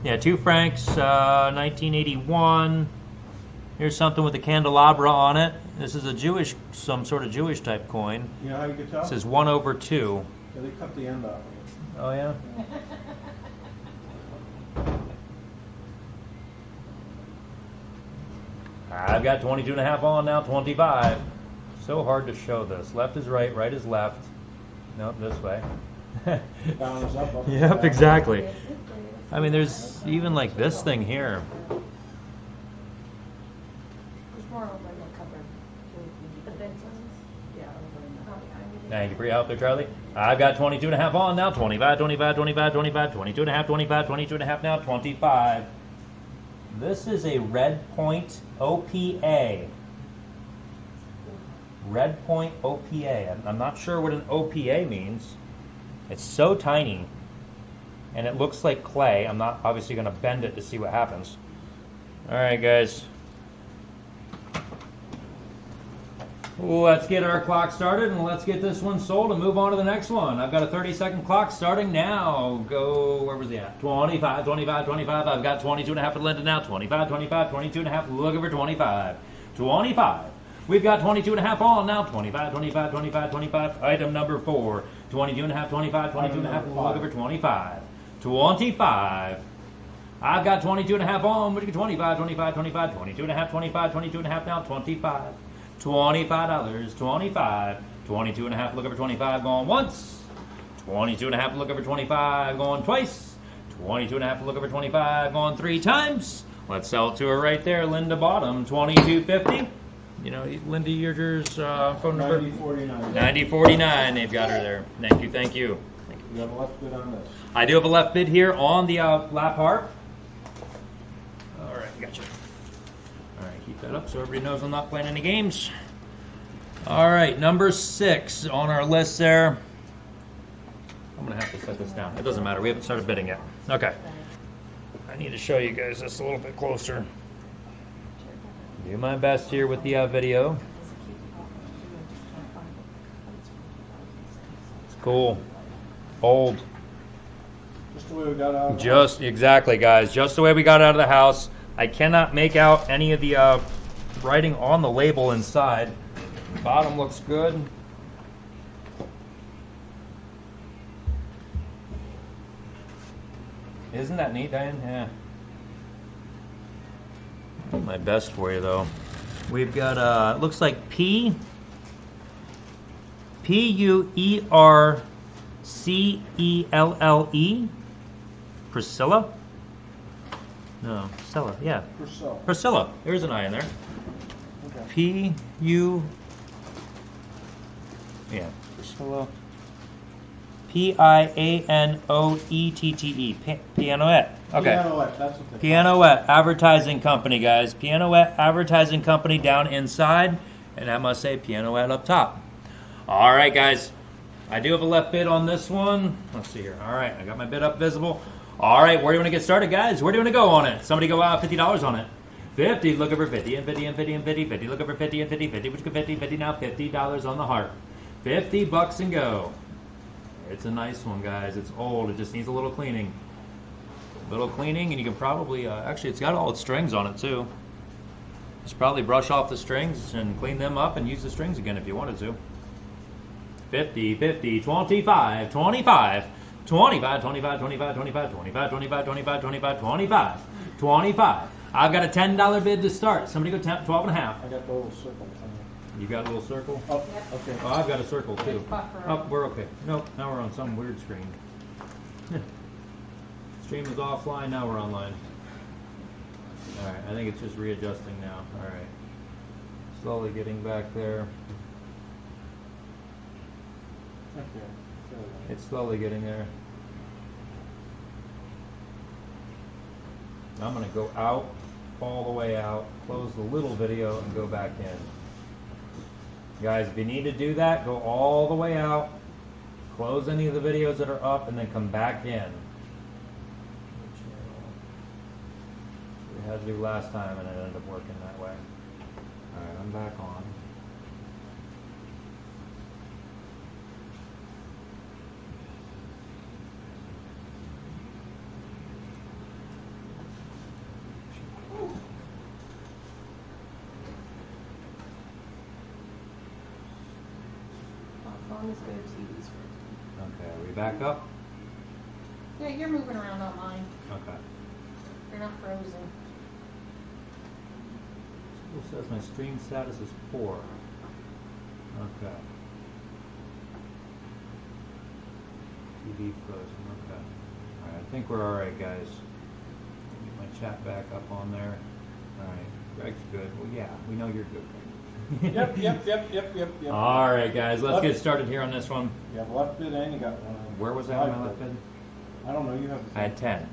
Speaker 1: Yeah, 2 francs. 1981. Here's something with a candelabra on it. This is a some sort of Jewish type coin.
Speaker 2: You know how you can tell?
Speaker 1: It says 1/2.
Speaker 2: Yeah, they cut the end off.
Speaker 1: Oh yeah. I've got 22 and a half on, now 25. So hard to show this. Left is right, right is left. Nope, this way.
Speaker 2: Down is up, up is
Speaker 1: Yep,
Speaker 2: down.
Speaker 1: exactly. I mean, there's even like this thing here.
Speaker 3: There's more over in the cupboard. The big ones? Yeah, over in the. Oh, yeah.
Speaker 1: Thank you for your help there, Charlie. I've got 22 and a half on, now 25, 25, 25, 25, 22 and a half, 25, 22 and a half, now 25. This is a Red Point OPA. Red Point OPA. I'm not sure what an OPA means. It's so tiny, and it looks like clay. I'm not obviously going to bend it to see what happens. All right, guys. Let's get our clock started, and let's get this one sold and move on to the next one. I've got a 30-second clock starting now. Go, where was he at? 25, 25, 25. I've got 22 and a half for Linda now. 25, 25, 22 and a half. Looking for 25. 25. We've got 22 and a half on now. 25, 25, 25, 25. Item number 4. 22 and a half, 25, 22 and a half. Looking for 25. 25. I've got 22 and a half on. We're 25, 25, 25, 22 and a half, 25, 22 and a half now. 25. $25, 25, 22 and a half, looking for 25, going once, 22 and a half, looking for 25, going twice, 22 and a half, looking for 25, going 3 times. Let's sell it to her right there, Linda Bottom, $22.50. You know, Linda, yours phone number?
Speaker 2: 9049.
Speaker 1: 9049, they've got her there. Thank you, thank you.
Speaker 2: You have a left bid on this.
Speaker 1: I do have a left bid here on the lap harp. All right, gotcha. All right, keep that up so everybody knows I'm not playing any games. All right, number 6 on our list there. I'm gonna have to set this down. It doesn't matter, we haven't started bidding yet. Okay. I need to show you guys this a little bit closer. Do my best here with the video. It's cool. Old.
Speaker 2: Just the way we got out.
Speaker 1: Just exactly, guys. Just the way we got out of the house. I cannot make out any of the writing on the label inside. The bottom looks good. Isn't that neat, Diane? Yeah. My best for you, though. We've got, it looks like P-U-E-R-C-E-L-L-E. Priscilla? No, Priscilla, yeah.
Speaker 2: Priscilla.
Speaker 1: Priscilla. There's an I in there.
Speaker 2: Okay.
Speaker 1: P-U... Yeah, Priscilla. P-I-A-N-O-E-T-T-E. Pianoette. Okay.
Speaker 2: Pianoette, that's what they
Speaker 1: Pianoette Advertising Company, guys. Pianoette Advertising Company down inside, and I must say Pianoette up top. All right, guys. I do have a left bid on this one. Let's see here. All right, I got my bid up visible. All right, where do you want to get started, guys? Where do you want to go on it? Somebody go out $50 on it. 50, looking for 50 and 50 and 50 and 50, 50, looking for 50 and 50, 50, which is 50, 50 now, $50 on the heart. 50 bucks and go. It's a nice one, guys. It's old. It just needs a little cleaning. Little cleaning, and you can probably, actually, it's got all its strings on it, too. Just probably brush off the strings and clean them up and use the strings again if you wanted to. 50, 50, 25, 25, 25, 25, 25, 25, 25, 25, 25, 25, 25, 25. I've got a $10 bid to start. Somebody go 10, 12 and a half.
Speaker 2: I got the little circle.
Speaker 1: You got a little circle?
Speaker 2: Oh,
Speaker 3: Yep.
Speaker 2: okay.
Speaker 1: Oh, I've got a circle too.
Speaker 3: Buffer.
Speaker 1: Oh, we're okay. Nope, now we're on some weird screen. Stream was offline, now we're online. Alright, I think it's just readjusting now. Alright. Slowly getting back there.
Speaker 2: Okay.
Speaker 1: It's slowly getting there. I'm going to go out, all the way out, close the little video, and go back in. Guys, if you need to do that, go all the way out, close any of the videos that are up, and then come back in. We had to do last time, and it ended up working that way. Alright, I'm back on.
Speaker 3: Phone is good, TV's good.
Speaker 1: Okay, are we back up?
Speaker 3: Yeah, you're moving around on mine.
Speaker 1: Okay.
Speaker 3: You're not frozen.
Speaker 1: Still says my stream status is poor. Okay. TV frozen, okay. Alright, I think we're alright, guys. Get my chat back up on there. Alright, Greg's good. Well, yeah, we know you're good, Greg.
Speaker 2: Yep.
Speaker 1: Alright, guys, let's get started here on this one.
Speaker 2: You have a left bid and you got one.
Speaker 1: Where was I on my left bid?
Speaker 2: I don't know, you have.
Speaker 1: I had 10.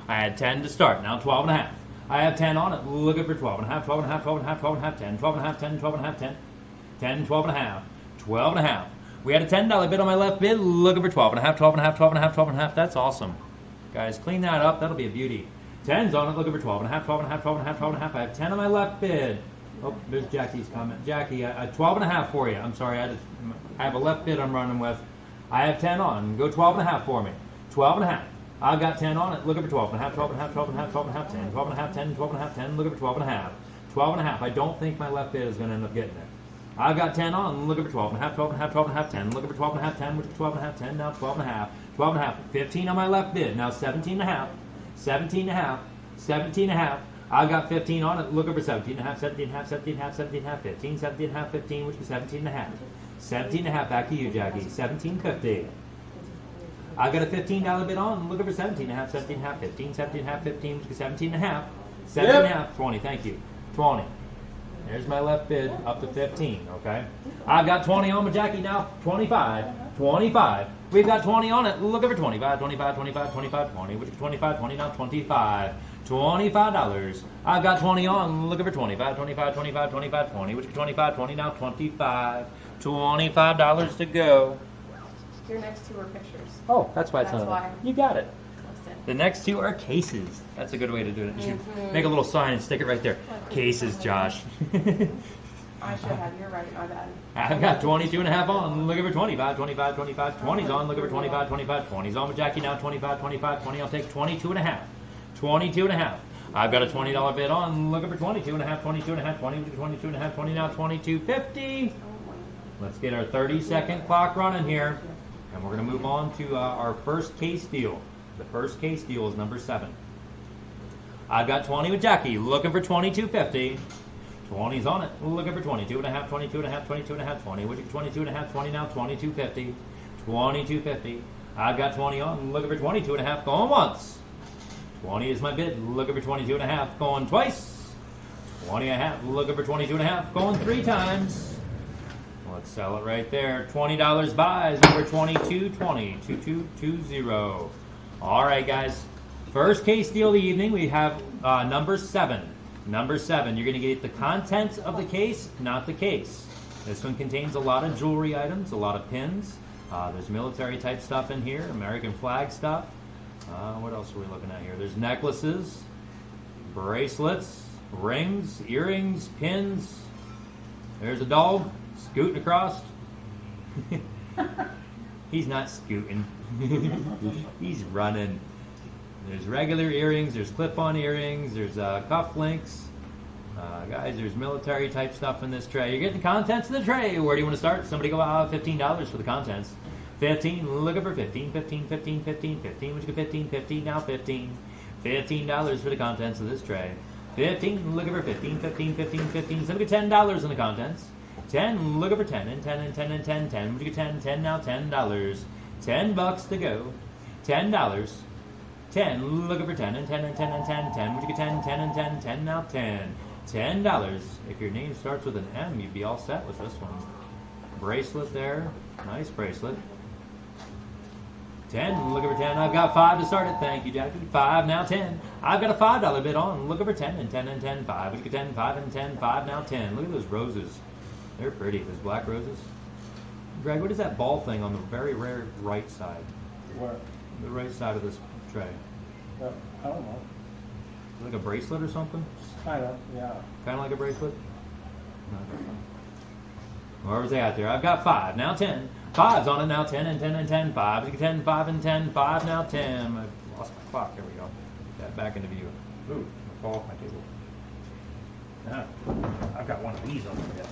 Speaker 1: I had 10 to start, now 12 and a half. I have 10 on it, looking for 12 and a half, 12 and a half, 12 and a half, 12 and a half, 10, 12 and a half, 10, 12 and a half, 10, 10, 12 and a half, 12 and a half. We had a $10 bid on my left bid, looking for 12 and a half, 12 and a half, 12 and a half, 12 and a half. That's awesome. Guys, clean that up, that'll be a beauty. 10's on it, looking for 12 and a half, 12 and a half, 12 and a half, 12 and a half. I have 10 on my left bid. Oh, there's Jackie's comment. Jackie, 12 and a half for you. I'm sorry, I have a left bid I'm running with. I have 10 on. Go 12 and a half for me. 12 and a half. I've got 10 on it. Looking for 12 and a half, 12 and a half, 12 and a half, 12 and a half, 10, 12 and a half, 10, 12 and a half, 10. Looking for 12 and a half. 12 and a half. I don't think my left bid is going to end up getting there. I've got 10 on. Looking for 12 and a half, 12 and a half, 12 and a half, 10. Looking for 12 and a half, 10, which is 12 and a half, 10. Now 12 and a half. 12 and a half. 15 on my left bid. Now 17 and a half. 17 and a half. 17 and a half. I've got 15 on it, looking for 17 and a half, 17 and a half, 17 and a half, 17 and a half, 15, 17 and a half, 15, which is 17 and a half. 17 and a half, back to you, Jackie. 17.50. I've got a $15 bid on, looking for 17 and a half, 17 and a half, 15, 17 and a half, 15, which is 17 and a half. 17 and a half, 20, thank you. 20. There's my left bid, up to 15, okay? I've got 20 on with Jackie now, 25, 25. We've got 20 on it, looking for 25, 25, 25, 25, 20, which is 25, 20, now 25. $25. I've got 20 on, looking for 25, 25, 25, 25, 20, which is 25, 20, now 25. $25 to go.
Speaker 3: Your next two are pictures.
Speaker 1: Oh, that's why it's
Speaker 3: That's
Speaker 1: not.
Speaker 3: why.
Speaker 1: You got it.
Speaker 3: That's it.
Speaker 1: The next two are cases. That's a good way to do it. You should make a little sign and stick it right there. Cases, Josh.
Speaker 3: I should have. You're right. My bad.
Speaker 1: I've got 22 and a half on, looking for 25, 25, 25, 20's on, looking for 25, 25, 20's on with Jackie now, 25, 25, 20. I'll take 22 and a half. 22 and a half. I've got a $20 bid on, looking for 22 and a half, 22 and a half, 20, 22 and a half, 20, now 22.50. Let's get our 30-second clock running here, and we're going to move on to our first case deal. The first case deal is number 7. I've got 20 with Jackie, looking for 22.50. 20's on it, looking for 22 and a half, 22 and a half, 22 and a half, 20, which is 22 and a half, 20, now 22.50. 22.50. I've got 20 on, looking for 22 and a half, going once. 20 is my bid, looking for 22 and a half, going twice. 20 and a half, looking for 22 and a half, going 3 times. Let's sell it right there. $20 buys, number 2220, 2220. All right, guys. First case deal of the evening, we have number 7. Number 7, you're going to get the contents of the case, not the case. This one contains a lot of jewelry items, a lot of pins, There's military type stuff in here, American flag stuff. What else are we looking at here? There's necklaces, bracelets, rings, earrings, pins. There's a dog scooting across. He's not scooting. He's running. There's regular earrings, there's clip-on earrings, there's cuff links. Guys, there's military type stuff in this tray. You're getting the contents of the tray. Where do you want to start? Somebody go out $15 for the contents. 15, looking for 15, 15, 15, 15, 15, which is 15, 15, now 15. $15 for the contents of this tray. 15, looking for 15, 15, 15, 15. Somebody get $10 in the contents. 10, looking for 10, and 10, and 10, and 10, 10. Would you get 10, 10, now $10. $10 to go. $10. 10, looking for 10, and 10, and 10, and 10, 10. Would you get 10, 10, and 10, 10, now 10. $10. If your name starts with an M, you'd be all set with this one. Bracelet there. Nice bracelet. 10, looking for 10. I've got 5 to start it. Thank you, Jackie. 5, now 10. I've got a $5 bid on. Looking for 10, and 10, and 10, 5. Would you get 10, 5, and 10, 5, now 10. Look at those roses. They're pretty. Those black roses. Greg, what is that ball thing on the very rare right side?
Speaker 2: Where?
Speaker 1: The right side of this tray.
Speaker 2: I don't know.
Speaker 1: Like a bracelet or something?
Speaker 2: Kind of, yeah.
Speaker 1: Kind of like a bracelet? Where's they out there? I've got 5, now 10. 5's on it, now 10, and 10, and 10, 5. 10, 5, and 10, 5, now 10. I lost my clock. There we go. Get that back into view. Ooh, I fall off my table. I've got one of these on my desk.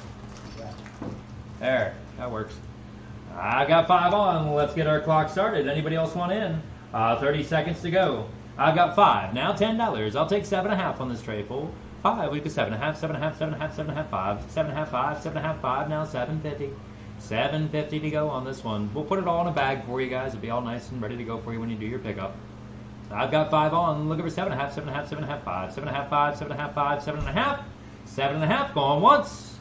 Speaker 1: There, that works. I got 5 on. Let's get our clock started. Anybody else want in? 30 seconds to go. I've got 5. Now $10. I'll take 7.5 on this tray full. 5. We get 7.5, 7.5, 7.5, 7.5, 5, 7.5, 5, 7.5, 5. Now 7.50. 7.50 to go on this one. We'll put it all in a bag for you guys. It'll be all nice and ready to go for you when you do your pickup. I've got 5 on. Looking for 7.5, 7.5, 7.5, 5, 7.5, 5, 7.5, 5, 7.5, 7.5. Going once.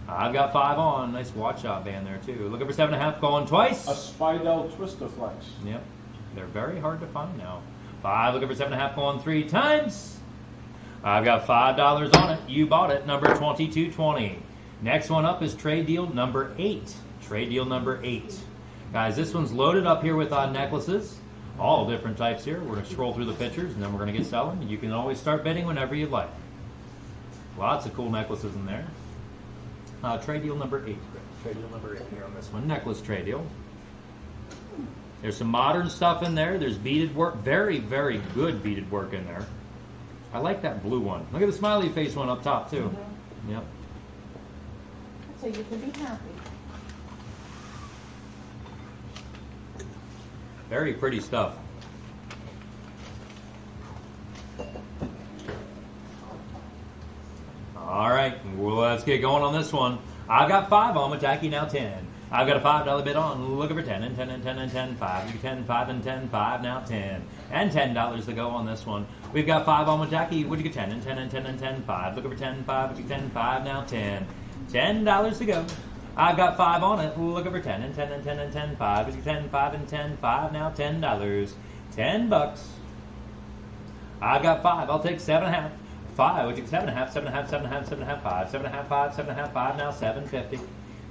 Speaker 1: I've got 5 on. Nice watch out band there too. Looking for 7.5. Going twice.
Speaker 2: A Spidel Twister Flex.
Speaker 1: Yep. They're very hard to find now. 5, looking for 7.5, going 3 times. I've got $5 on it. You bought it. Number 2220. Next one up is trade deal number 8. Trade deal number 8. Guys, this one's loaded up here with necklaces. All different types here. We're going to scroll through the pictures and then we're going to get selling. You can always start bidding whenever you'd like. Lots of cool necklaces in there. Trade deal number 8. Trade deal number 8 here on this one. Necklace trade deal. There's some modern stuff in there. There's beaded work. Very, very good beaded work in there. I like that blue one. Look at the smiley face one up top, too. Mm-hmm. Yep.
Speaker 3: So you can be happy.
Speaker 1: Very pretty stuff. All right, well, let's get going on this one. I've got 5 on with Jackie, now 10. I've got a $5 bid on, looking for 10, and 10, and 10, and 10, 5. 10, 5, and 10, 5, now 10. And $10 to go on this one. We've got 5 on with Jackie. Would you get 10, and 10, and 10, and 10, 5. Looking for 10, 5, would you get 10, 5, now 10. $10 to go. I've got 5 on it, looking for 10, and 10, and 10, and 10, 5. Would you get 10, 5, and 10, 5, now $10. $10. I've got 5, I'll take 7.5. 5, would you get 7.5, 7.5, 7.5, 7.5, 5, 7.5, 5, 7.5, 5, now 7.50.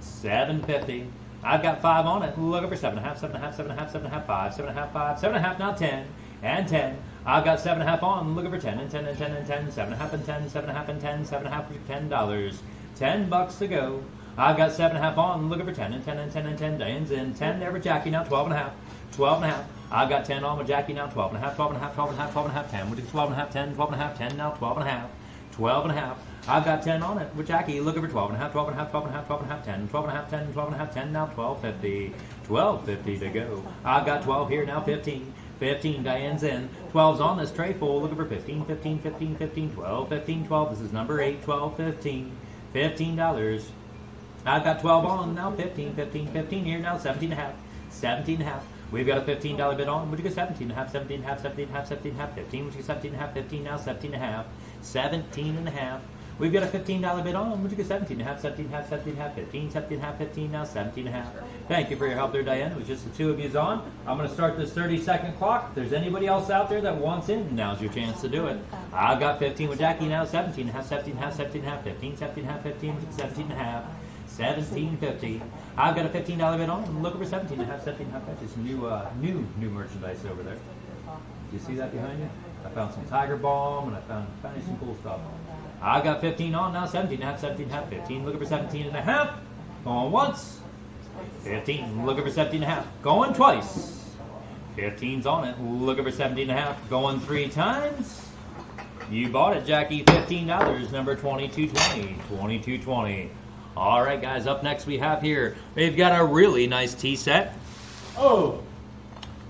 Speaker 1: 7.50. I've got 5 on it. Looking for 7.5, 7.5, 7.5, 7.5, 5, 7.5, 5, 7.5, now 10. And 10. I've got 7.5 on. Looking for 10 and 10 and 10 and 10. 7.5 and 10, 7.5 and 10, 7.5 for $10. $10 to go. I've got 7.5 on. Looking for 10 and 10 and 10 and 10. Diane's in. 10 there with Jackie, now 12.5. 12.5. I've got 10 on with Jackie, now 12.5, 12.5, 12.5, 12.5, 10. Which is 12.5, 10, 12.5, 10, now 12.5. 12.5. I've got 10 on it with Jackie, looking for 12.5, 12.5, 12.5, 12.5, 10, 12.5, 10, 12.5, 10, now 12.50. 12.50 to go. I've got 12 here, now 15. 15, Diane's in. 12's on this tray full, looking for 15, 15, 15, 15, 12, 15, 12. This is number 8, 12, 15. $15. I've got 12 on, now 15, 15, 15 here, now 17.5. 17.5. We've got a $15 bid on. Would you get 17.5, 17.5, 17.5, 17.5, 15? Would you get 17.5, 15, now 17.5. 17.5. We've got a $15 bid on. Would you get 17.5, 17.5, 17.5, 15, 17.5, 15, now 17.5. Thank you for your help there, Diane. It was just the two of yous on. I'm going to start this 30-second clock. If there's anybody else out there that wants in, now's your chance to do it. I've got 15 with Jackie, now 17.5, 17.5, 17.5, 15, 17.5, 15, 17.5. $17.50. I've got a $15 bid on. I'm looking for 17 and a half, 17 and a half. That's new merchandise over there. Do you see that behind you? I found some Tiger Balm and I found some cool stuff. I've got 15 on now, 17 and a half, 17 and a half, 15. Looking for 17 and a half. Going once. 15. Looking for 17 and a half. Going twice. 15's on it. Looking for 17 and a half. Going 3 times. You bought it, Jackie. $15. Number 2220. 2220. All right, guys. Up next we have here. We've got a really nice tea set.
Speaker 2: Oh.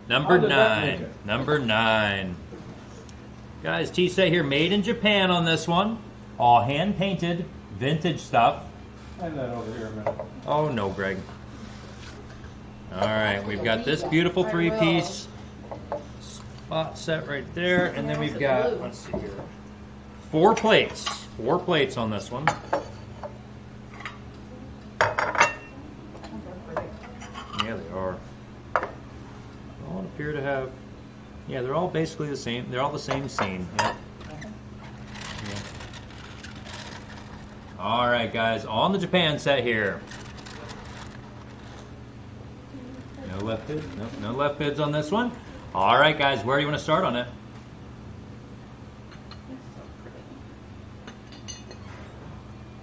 Speaker 1: Number 9. Number 9. Guys, tea set here, made in Japan on this one. All hand painted, vintage stuff.
Speaker 2: Hand that over here a minute.
Speaker 1: Oh no, Greg. All right, we've got this beautiful 3-piece spot set right there, and then we've got, let's see here, 4 plates. 4 plates on this one. Yeah, they are. All appear to have, yeah, they're all basically the same. They're all the same scene. Yeah. Yeah. All right, guys, on the Japan set here. No left bids. Nope, no left bids on this one. All right, guys, where do you want to start on it?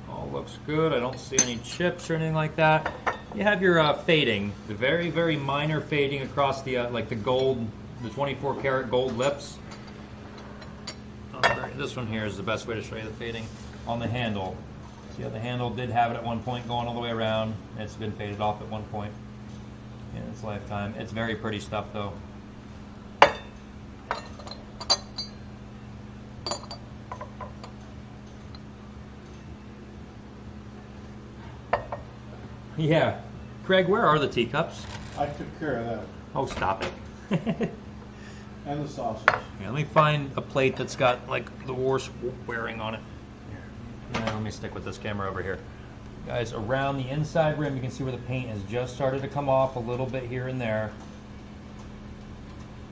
Speaker 1: All looks good. I don't see any chips or anything like that. You have your fading, the very, very minor fading across the like the gold, the 24 karat gold lips. This one here is the best way to show you the fading on the handle. See how the handle did have it at one point going all the way around. It's been faded off at one point in its lifetime. It's very pretty stuff though. Yeah. Craig, where are the teacups?
Speaker 2: I took care of that.
Speaker 1: Oh, stop it.
Speaker 2: And the sausage.
Speaker 1: Yeah, let me find a plate that's got like the worst wearing on it. Yeah, let me stick with this camera over here. Guys, around the inside rim, you can see where the paint has just started to come off a little bit here and there.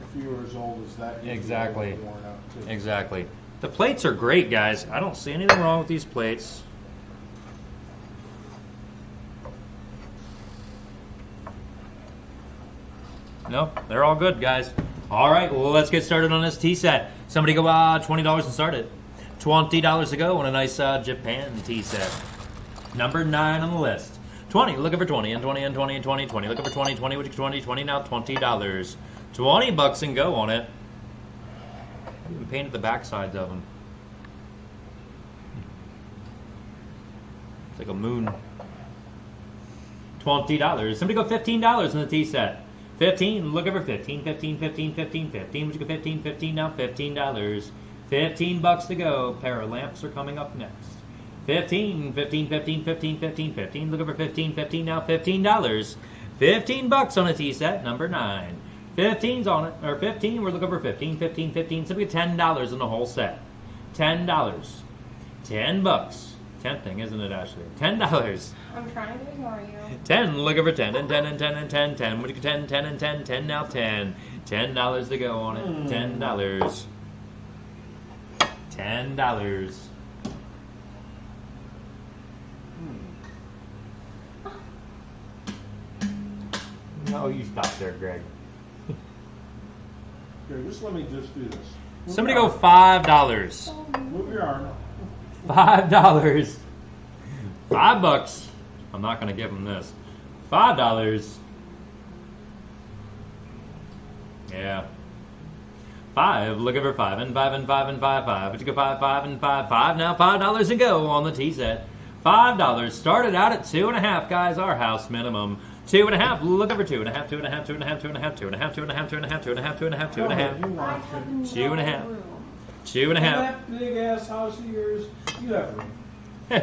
Speaker 2: If you were as old as that, you'd
Speaker 1: Exactly.
Speaker 2: be worn out too.
Speaker 1: Exactly. The plates are great, guys. I don't see anything wrong with these plates. Nope, they're all good, guys. All right, well, let's get started on this tea set. Somebody go $20 and start it. $20 to go on a nice Japan tea set. Number 9 on the list. 20, looking for 20, and 20, and 20, and 20, 20. Looking for 20, 20, which is 20, 20, now $20. $20 and go on it. I even painted the back sides of them. It's like a moon. $20. Somebody go $15 in the tea set. 15, looking for 15, 15, 15, 15, 15. Would you go 15, 15, now $15. $15 to go. Pair of lamps are coming up next. 15, 15, 15, 15, 15, 15. Looking for 15, 15, now $15. $15 on a tea set, number 9. 15's on it, or 15, we're looking for 15, 15, 15. So we get $10 in the whole set. $10. $10. Tempting, isn't it, Ashley? $10.
Speaker 3: I'm trying to ignore you.
Speaker 1: 10, looking for 10, and 10, and 10, and 10, 10. Would you get 10, 10, and 10, 10, now 10. $10 to go on it. $10. $10. No, you stop there, Greg.
Speaker 2: Here, just let me just do this.
Speaker 1: Somebody go $5.
Speaker 2: Move your arm.
Speaker 1: $5. $5. I'm not going to give them this. $5. Yeah. 5. Looking for 5 and 5 and 5 and 5 5. But you go 5 5 and 5 5. Now $5 to go on the tea set. $5. Started out at 2.5, guys. Our house minimum. 2.5. Looking for 2.5. 2.5. 2.5. 2.5. 2.5. 2.5. 2.5. 2.5. 2.5. 2.5. 2.5. 2.5. 2.5.
Speaker 2: That big ass house of yours, you have room.
Speaker 3: I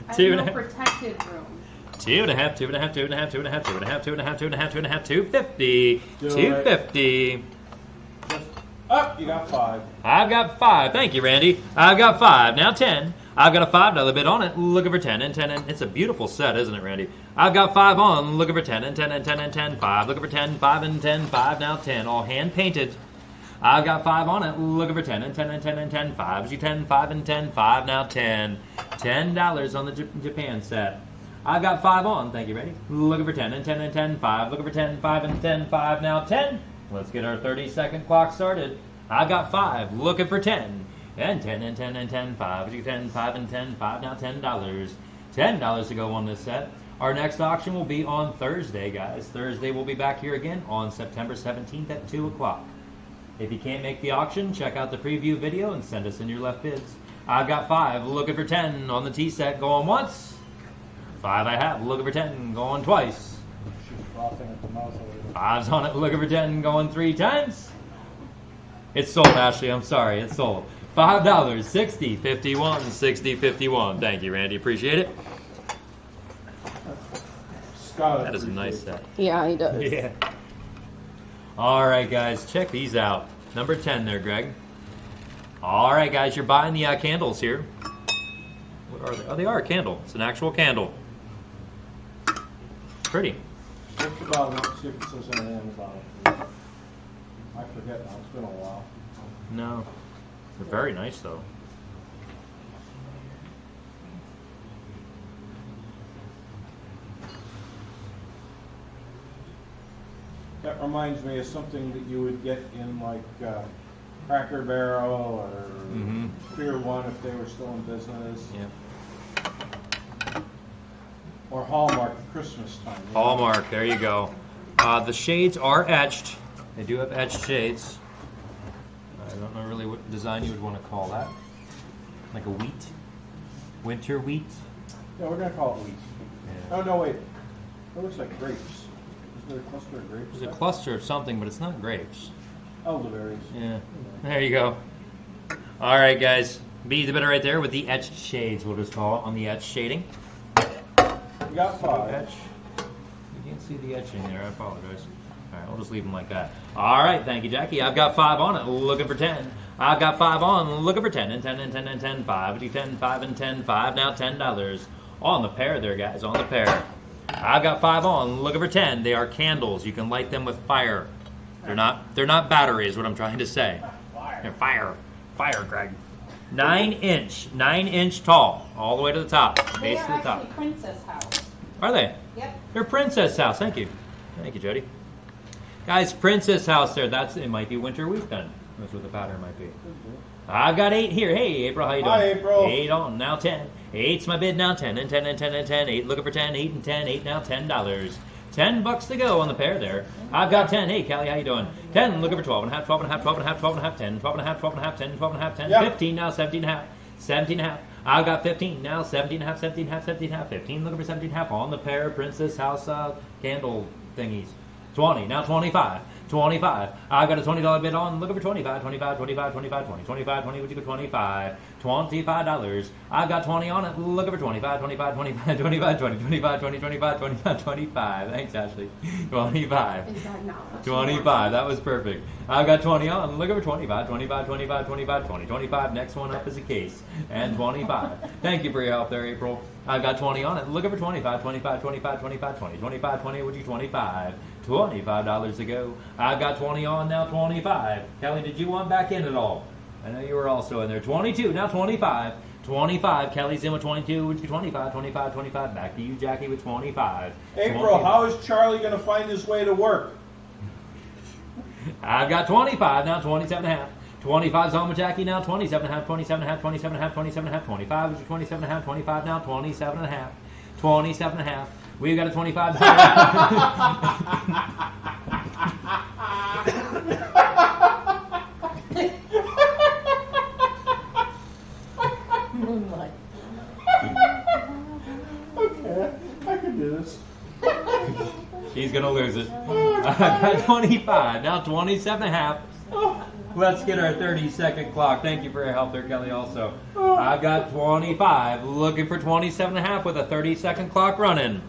Speaker 3: have no protected room.
Speaker 1: 2.5. 2.5. 2.5. 2.5. 2.5. 2.5. 2.5. 2.5. 250.
Speaker 2: Do it.
Speaker 1: 250.
Speaker 2: Up, you got 5.
Speaker 1: I've got 5. Thank you, Randy. I've got 5. Now 10. I've got a $5 bid on it. Looking for 10 and 10 and it's a beautiful set, isn't it, Randy? I've got 5 on. Looking for 10 and 10 and 10 and 10. 5. Looking for 10. 5 and 10. 5 now 10. All hand painted. I've got 5 on it. Looking for 10 and 10 and 10 and 10. 5. 10. 5 and 10. 5 now 10. $10 on the Japan set. I've got 5 on. Thank you. Ready? Looking for 10 and 10 and 10, 5. Looking for 10, 5 and 10, 5. Now 10. Let's get our 30-second clock started. I've got 5. Looking for 10 and 10 and 10 and 10, 5. 10, 5 and 10, 5. Now $10. $10 to go on this set. Our next auction will be on Thursday, guys. Thursday we'll be back here again on September 17th at 2 o'clock. If you can't make the auction, check out the preview video and send us in your left bids. I've got 5, looking for 10 on the T set, going once. 5 I have, looking for 10, going twice.
Speaker 2: She's frothing at the mouth over
Speaker 1: 5's on it, looking for 10, going 3 times. It's sold, Ashley, I'm sorry, it's sold. $5, 60, 51, 60, 51. Thank you, Randy, appreciate it.
Speaker 2: Scott,
Speaker 1: That is a nice set.
Speaker 3: Yeah, he does.
Speaker 1: Yeah. All right, guys, check these out. Number 10 there, Greg. All right, guys, you're buying the candles here. What are they? Oh, they are a candle. It's an actual candle. Pretty.
Speaker 2: Look about it, see if it says anything about it. I forget now, it's been a while.
Speaker 1: No. They're very nice, though.
Speaker 2: That reminds me of something that you would get in like Cracker Barrel or Pier 1 if they were still in business.
Speaker 1: Yeah.
Speaker 2: Or Hallmark at Christmas time. you know?
Speaker 1: Hallmark, there you go. The shades are etched. They do have etched shades. I don't know really what design you would want to call that. Like a wheat? Winter wheat?
Speaker 2: Yeah, we're going to call it wheat.
Speaker 1: Yeah.
Speaker 2: Oh, no, wait. It looks like grapes. Is there a cluster of grapes?
Speaker 1: There's a
Speaker 2: there?
Speaker 1: cluster of something, but it's not grapes.
Speaker 2: Elderberries.
Speaker 1: Yeah. There you go. All right, guys. Be the bidder right there with the etched shades, we'll just call it, on the etched shading.
Speaker 2: You got 5.
Speaker 1: Etch. You can't see the etching there. I apologize. All right, we'll just leave them like that. All right, thank you, Jackie. I've got 5 on it, looking for 10. I've got 5 on, looking for 10 and 10 and 10 and 10, 5. 10, 5 and 10, 5. Now $10 on the pair there, guys. On the pair. I've got 5 on, looking for 10. They are candles. You can light them with fire. They're not batteries. What I'm trying to say. They're fire. Fire, Greg. 9-inch tall, all the way to the top,
Speaker 4: They
Speaker 1: base
Speaker 4: are
Speaker 1: to the top.
Speaker 4: actually Princess House.
Speaker 1: Are they?
Speaker 4: Yep.
Speaker 1: They're Princess House. Thank you. Thank you, Jody. Guys, Princess House there. It might be winter wheat then. That's what the pattern might be. I've got 8 here. Hey, April, how you doing?
Speaker 2: Hi, April.
Speaker 1: 8 on, now 10. 8's my bid, now 10 and 10 and 10 and 10. 8 looking for 10, 8 and 10, 8 now $10. $10 to go on the pair there. I've got 10. Hey, Callie, how you doing? 10 looking for 12 and a half, 12 and a half, 12 and a half, 12 and a half, 10, 12 and a half, 12 and a half, 10, 12 and a half, 10,
Speaker 2: Yep.
Speaker 1: 15 now, 17 and a half, 17 and a half. I've got 15 now, 17 and a half, 17 and a half, 17 and a half, 15 looking for 17 and a half on the pair Princess House candle thingies. 20, now 25. 25. I've got a $20 bid on, looking for 25, 25, 25, 25, 20, 25, 20, would you go 25? $25. I've got 20 on it, looking for 25, 25, 25, 25, 20, 25, 20, 25, 25, 25. Thanks, Ashley. 25.
Speaker 4: Is that not?
Speaker 1: 25, that was perfect. I've got 20 on, looking for 25, 25, 25, 25, 20, 25. Next one up is a case. And 25. Thank you for your help there, April. I've got 20 on it, looking for 25, 25, 25, 25, 20, 25, 20, would you 25? $25 to go. I've got 20 on, now 25. Kelly, did you want back in at all? I know you were also in there. 22, now 25. 25, Kelly's in with 22, would you 25, 25, 25. Back to you, Jackie, with 25.
Speaker 2: April,
Speaker 1: 25.
Speaker 2: how is Charlie going to find his way to work?
Speaker 1: I've got 25, now 27 and a half. 25's on with Jackie, now 27 and a half, 27 and a half, 27 and a half, 27 and a half, 25, which is 27 and a half, 25 now, 27 and a half. 27 and a half. We've got a 25.
Speaker 3: Moonlight.
Speaker 2: Okay, I can do this.
Speaker 1: She's going to lose it. I've got 25, now 27 and a half. Let's get our 30-second clock. Thank you for your help there, Kelly, also. I've got 25, looking for 27 and a half with a 30-second clock running.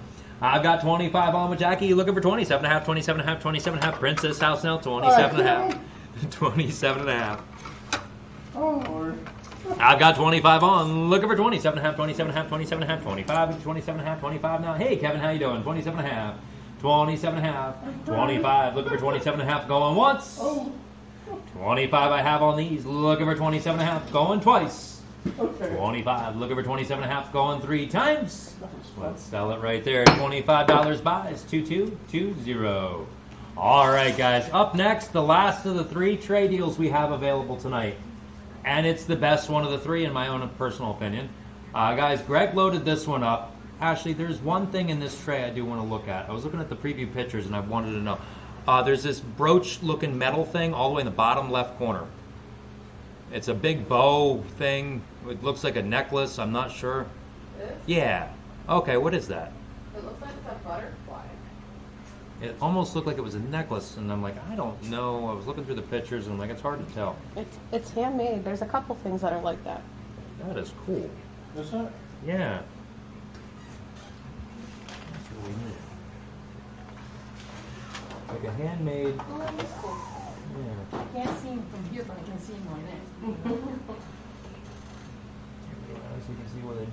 Speaker 1: I've got 25 on with Jackie, looking for 27 and a half, 27 and a half, 27 and a half. Princess House now, 27 and a half. 27 and a half.
Speaker 2: Oh, Lord.
Speaker 1: I've got 25 on, looking for 27 and a half, 27 and a half, 27 and a half, 25, 27 and a half, 25 now. Hey, Kevin, how you doing? 27 and a half, 27 and a half, 25, looking for 27 and a half, going once. 25 I have on these, looking for 27 and a half, going twice.
Speaker 2: Okay.
Speaker 1: 25, looking for 27 and a half, going 3 times. Let's sell it right there. $25 buys, 2220. All right, guys. Up next, the last of the 3 tray deals we have available tonight. And it's the best one of the 3 in my own personal opinion. Guys, Greg loaded this one up. Ashley, there's one thing in this tray I do want to look at. I was looking at the preview pictures and I wanted to know. There's this brooch-looking metal thing all the way in the bottom left corner. It's a big bow thing. It looks like a necklace. I'm not sure.
Speaker 4: This?
Speaker 1: Yeah. Okay, what is that?
Speaker 4: It looks like it's a butterfly.
Speaker 1: It almost looked like it was a necklace, and I'm like, I don't know. I was looking through the pictures, and I'm like, it's hard to tell.
Speaker 5: It's handmade. There's a couple things that are like that.
Speaker 1: That is cool.
Speaker 2: Is that?
Speaker 1: Yeah. That's really neat. Like a handmade.
Speaker 3: Oh, that's cool.
Speaker 1: Yeah.
Speaker 3: I can't see him from here, but I can see him on that.
Speaker 1: As you can see where they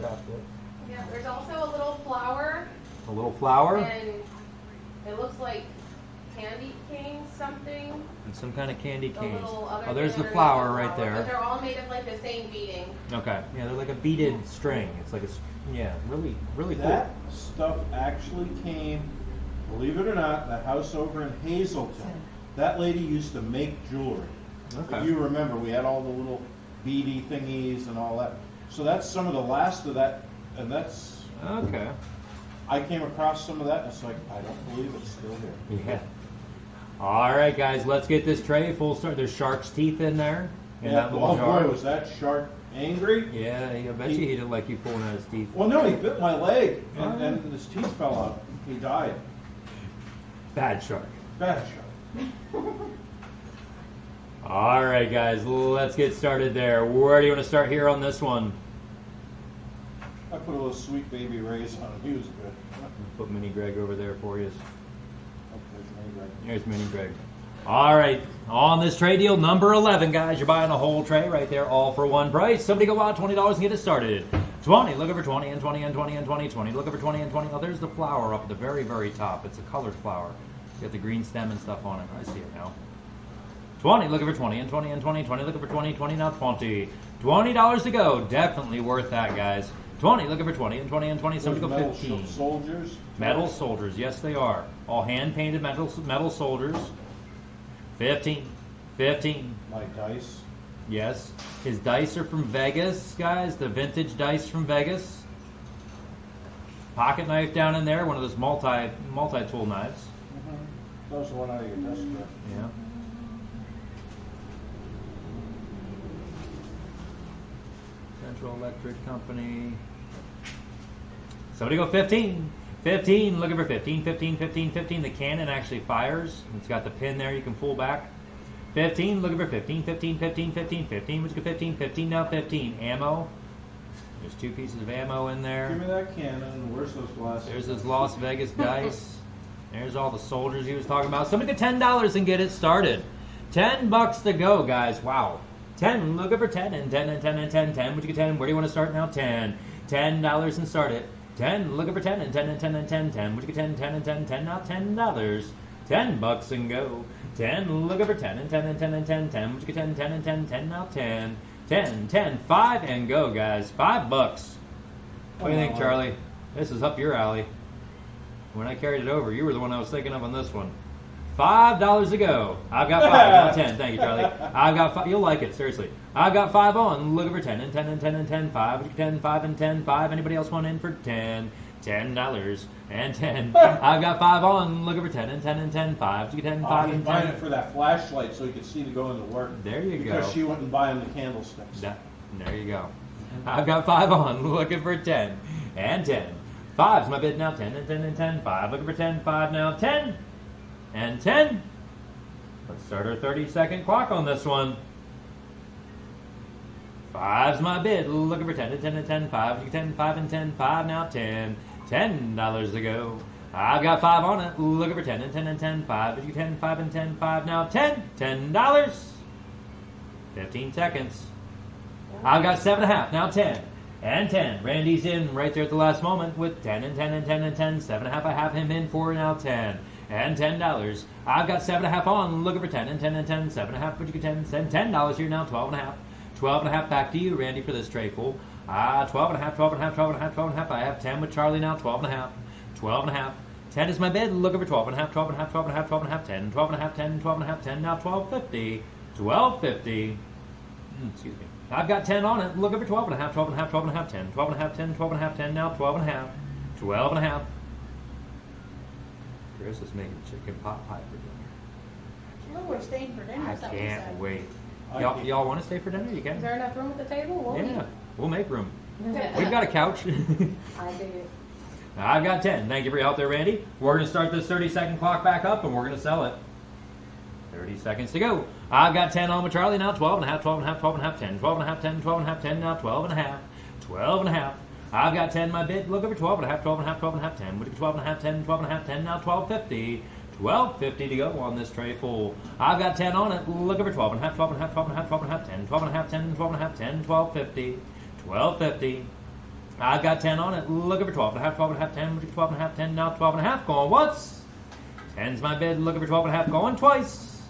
Speaker 1: wrapped it.
Speaker 4: Yeah, there's also a little flower,
Speaker 1: A little flower
Speaker 4: and it looks like candy cane something.
Speaker 1: and some kind of candy
Speaker 4: The
Speaker 1: cane.
Speaker 4: little other
Speaker 1: Oh, there's
Speaker 4: thing
Speaker 1: the
Speaker 4: underneath
Speaker 1: flower right
Speaker 4: But
Speaker 1: there.
Speaker 4: they're all made of like the same beading.
Speaker 1: Okay. Yeah, they're like a beaded string. It's like a, yeah, really, really cool.
Speaker 2: That stuff actually came, believe it or not, the house over in Hazelton. That lady used to make jewelry.
Speaker 1: Okay.
Speaker 2: If you remember, we had all the little beady thingies and all that. So that's some of the last of that, and that's,
Speaker 1: Okay.
Speaker 2: I came across some of that, and it's like, I don't believe it's still here.
Speaker 1: Yeah. All right, guys, let's get this tray full start. There's shark's teeth in there. In
Speaker 2: Yeah,
Speaker 1: that little
Speaker 2: oh
Speaker 1: jar.
Speaker 2: boy, was that shark angry.
Speaker 1: Yeah, I bet you he didn't like you pulling out his teeth.
Speaker 2: Well, no, he bit my leg,
Speaker 1: Oh.
Speaker 2: and his teeth fell out. He died.
Speaker 1: Bad shark.
Speaker 2: Bad shark.
Speaker 1: All right, guys, let's get started there. Where do you want to start here on this one?
Speaker 2: I put a little sweet baby Ray's on him. He was good.
Speaker 1: Put Mini Greg over there for you.
Speaker 2: Okay,
Speaker 1: Here's Mini Greg. All right, on this tray deal, number 11, guys. You're buying a whole tray right there, all for one price. Somebody go out $20 and get it started. 20, looking for 20 and 20 and 20 and 20, 20, looking for 20 and 20. Oh, there's the flower up at the very, very top. It's a colored flower. You got the green stem and stuff on it. I see it now. 20, looking for 20 and 20 and 20, 20, looking for 20, 20, now 20. $20 to go. Definitely worth that, guys. 20, looking for 20 and 20 and 20. Somebody go 15.
Speaker 2: Soldiers.
Speaker 1: Metal soldiers, yes they are. All hand-painted metal soldiers. 15. 15.
Speaker 2: My dice.
Speaker 1: Yes. His dice are from Vegas, guys. The vintage dice from Vegas. Pocket knife down in there. One of those multi-tool knives.
Speaker 2: Mm-hmm. That was the one out of your desk there.
Speaker 1: Yeah. Central Electric Company. Somebody go 15. 15, looking for 15, 15, 15, 15. The cannon actually fires. It's got the pin there you can pull back. 15, looking for 15, 15, 15, 15, 15. Let's go 15, 15, now 15. Ammo. There's 2 pieces of ammo in there.
Speaker 2: Give me that cannon. Where's those glasses?
Speaker 1: There's his Las Vegas dice. There's all the soldiers he was talking about. Somebody get $10 and get it started. $10 to go, guys. Wow. 10, looking for 10 and 10 and 10 and 10. 10, would you get 10? Where do you want to start now? 10. $10 and start it. 10, looking for 10 and 10 and 10 and 10. 10, would you get 10? 10 and 10, 10, now $10. $10 and go. 10, looking for 10 and 10 and 10 and 10. 10, would you get 10? 10 and 10, 10, now 10. 10, 10, 5 and go, guys. $5. What do you think, Charlie? This is up your alley. When I carried it over, you were the one I was thinking of on this one. $5 to go. I've got 5. Not 10. Thank you, Charlie. I've got 5. You'll like it, seriously. I've got 5 on. Looking for 10 and 10 and 10 and 10. 5. 10, 5 and 10. 5. Anybody else want in for 10? $10 and 10. I've got 5 on. Looking for 10 and 10 and 10. 5. 10, 5
Speaker 2: He's
Speaker 1: and
Speaker 2: buying
Speaker 1: 10.
Speaker 2: it for that flashlight so he could see to go into work.
Speaker 1: There you go.
Speaker 2: Because she wouldn't buy him the candlesticks.
Speaker 1: There you go. I've got 5 on. Looking for 10 and 10. 5's my bid now. 10 and 10 and 10. 5. Looking for 10. 5 now. 10 and 10. Let's start our 30-second clock on this one. 5's my bid. Looking for 10 and 10 and 10. 5, 10, 5 and 10. 5 now 10. $10 to go. I've got 5 on it. Looking for 10 and 10 and 10. 5, 10, 5 and 10. 5 now 10. $10. 15 seconds. I've got 7.5. Now 10 and 10. Randy's in right there at the last moment with 10 and 10 and 10 and 10. 7.5. I have him in for now 10 and $10. I've got 7.5 on. Looking for 10 and 10 and 10. 7.5. Would you get 10? $10 here now. 12.5. 12 and a half back to you, Randy, for this tray full. 12 and a half, 12 and a half, 12 and a half, 12 and a half. I have 10 with Charlie now, 12 and a half, 12 and a half. 10 is my bid, look over 12 and a half, 12 and a half, 12 and a half, 12 and a half, 10, 12 and a half, 10, 12 and a half, 10, now 12.50, 12.50. Excuse me. I've got 10 on it, look over 12 and a half, 12 and a half, 12 and a half, 10, 12 and a half, 10, 12 and a half, 10, now 12 and a half, 12 and a half. Chris is making chicken pot pie for dinner.
Speaker 3: Well, we're staying for dinner.
Speaker 1: I
Speaker 3: is that what you
Speaker 1: can't
Speaker 3: said?
Speaker 1: wait. Y'all want to stay for dinner? You
Speaker 5: Is
Speaker 1: can.
Speaker 5: there enough room at the table? We'll
Speaker 1: Yeah, we'll make room.
Speaker 5: eat.
Speaker 1: We've got a couch.
Speaker 5: I do.
Speaker 1: I've got 10. Thank you for your help there, Randy. We're going to start this 30-second clock back up, and we're going to sell it. 30 seconds to go. I've got 10 on with Charlie now. 12 and a half, 12 and a half, 12 and a half, 10, 12 and a half, 10, 12 and a half, 10, now 12 and a half, 12 and a half. I've got 10 my bid. Look over 12 and a half, 12 and a half, 12 and a half, 10. Look at 12 and a half, 10, 12 and a half, 10, now 12.50. 12.50 to go on this tray full. I've got 10 on it. Look over 12 and a half, 12 and a half, 12 and a half, 12 and a half, 10, 12 and a half, 10, 12 and a half, 10, 12.50. 12.50. I've got 10 on it. Look over 12 and a half, 12 and a half, 10, 12 and a half, 10, now 12 and a half. Going once. 10's my bid. Look over 12 and a half. Going twice.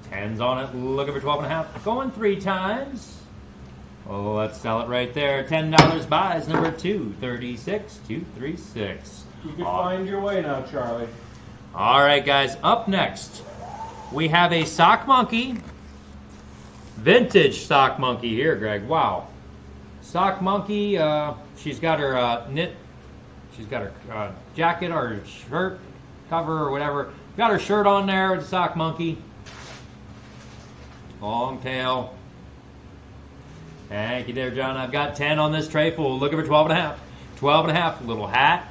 Speaker 1: 10's on it. Look over 12 and a half. Going 3 times. Oh, let's sell it right there. $10 buys number 236, 236.
Speaker 2: You can find your way now, Charlie.
Speaker 1: All right, guys. Up next, we have a sock monkey. Vintage sock monkey here, Greg. Wow. Sock monkey. She's got her knit. She's got her jacket or her shirt cover or whatever. Got her shirt on there with the sock monkey. Long tail. Thank you there, John. I've got 10 on this tray full. Look over 12 and a half. 12 and a half. Little hat.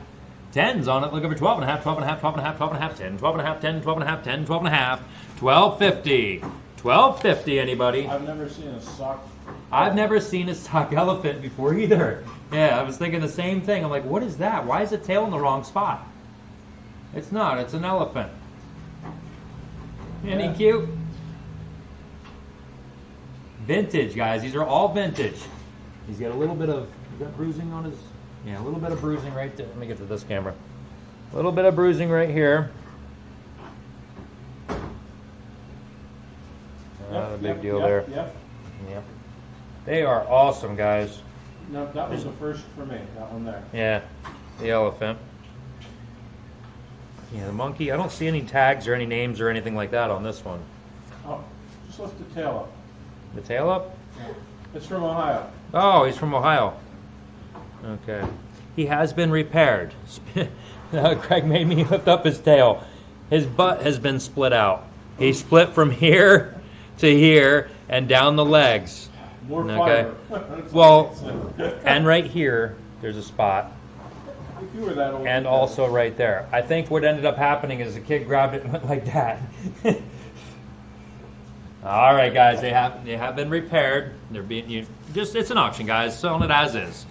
Speaker 1: 10's on it. Look over 12 and a half, 12 and a half, 12 and a half, 12 and a half, 10, 12 and a half, 10, 12 and a half, 10, 12 and a half, 12.50. 12.50, anybody?
Speaker 2: I've never seen a sock.
Speaker 1: I've never seen a sock elephant before either. Yeah, I was thinking the same thing. I'm like, what is that? Why is the tail in the wrong spot? It's not. It's an elephant. Isn't he cute? Vintage, guys. These are all vintage. He's got a little bit of bruising on his... Yeah, a little bit of bruising right there. Let me get to this camera. A little bit of bruising right here. Not a big deal there.
Speaker 2: Yep.
Speaker 1: Yep. They are awesome, guys.
Speaker 2: No, that was the first for me, that one there.
Speaker 1: Yeah, the elephant. Yeah, the monkey. I don't see any tags or any names or anything like that on this one.
Speaker 2: Oh, just lift the tail up.
Speaker 1: The tail up?
Speaker 2: It's from Ohio.
Speaker 1: Oh, he's from Ohio. Okay. He has been repaired. Craig made me lift up his tail. His butt has been split out. He split from here to here and down the legs.
Speaker 2: More
Speaker 1: Okay.
Speaker 2: fiber.
Speaker 1: Well, and right here, there's a spot.
Speaker 2: If you were that old.
Speaker 1: And also right there. I think what ended up happening is the kid grabbed it and went like that. All right, guys, they have been repaired. They're being it's an auction, guys. Selling it as is.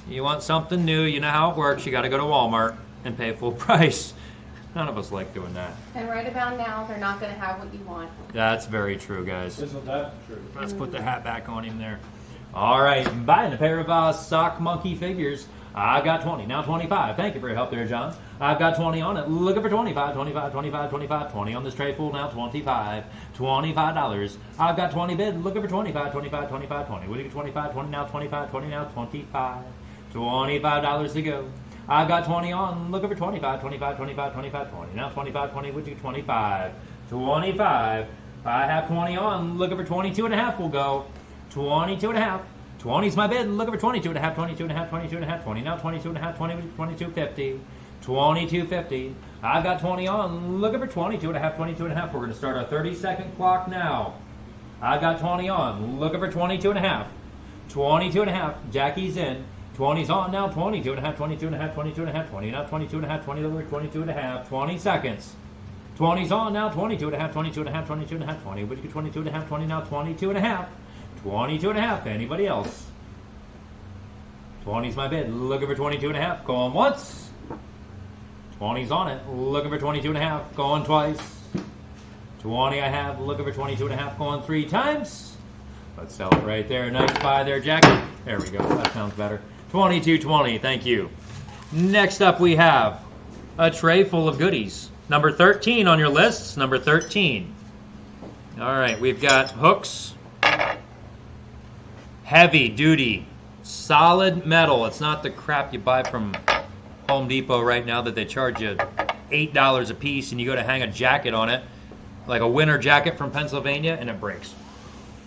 Speaker 1: You want something new, you know how it works. You got to go to Walmart and pay full price. None of us like doing that.
Speaker 5: And right about now, they're not going to have what you want.
Speaker 1: That's very true, guys.
Speaker 2: Isn't that true?
Speaker 1: Let's put the hat back on him there. All right, I'm buying a pair of sock monkey figures. I've got 20, now 25. Thank you for your help there, John. I've got 20 on it. Looking for 25, 25, 25, 25, 20 on this tray full, now 25. $25. I've got 20 bid. Looking for 25, 25, 25, 20. What do you get? 25, 20 now, 25, 20 now, 25. $25 to go. I've got 20 on. Looking for 25, 25, 25, 25, 20. Now 25, 20. Would you 25? 25. I have 20 on. Looking for 22 and a half will go. 22 and a half. 20's my bid. Looking for 22 and a half, 22 and a half, 22 and a half, 20. Now 22 and a half, 20, 22.50. 22.50. I've got 20 on. Looking for 22 and a half, 22 and a half. We're going to start our 30-second clock now. I've got 20 on. Looking for 22 and a half. 22 and a half. Jackie's in. 20's on now. 22 and a half, 22 and a half, 22 and a half, 20. Now 22 and a half, 20, 22 and a half. 20 seconds. 20's on now. 22 and a half, 22 and a half, 22 and a half, 20. Would you get 22 and a half, 20 now? 22 and a half. 22 and a half. Anybody else? 20's my bid. Looking for 22 and a half. Going once. 20's on it. Looking for 22 and a half. Going twice. 20 I have. Looking for 22 and a half. Going 3 times. Let's sell it right there. Nice buy there, Jackie. There we go. That sounds better. 22.20. Thank you. Next up we have a tray full of goodies. Number 13 on your lists. Number 13. All right. We've got hooks. heavy duty, solid metal. It's not the crap you buy from Home Depot right now that they charge you $8 a piece and you go to hang a jacket on it, like a winter jacket from Pennsylvania, and it breaks.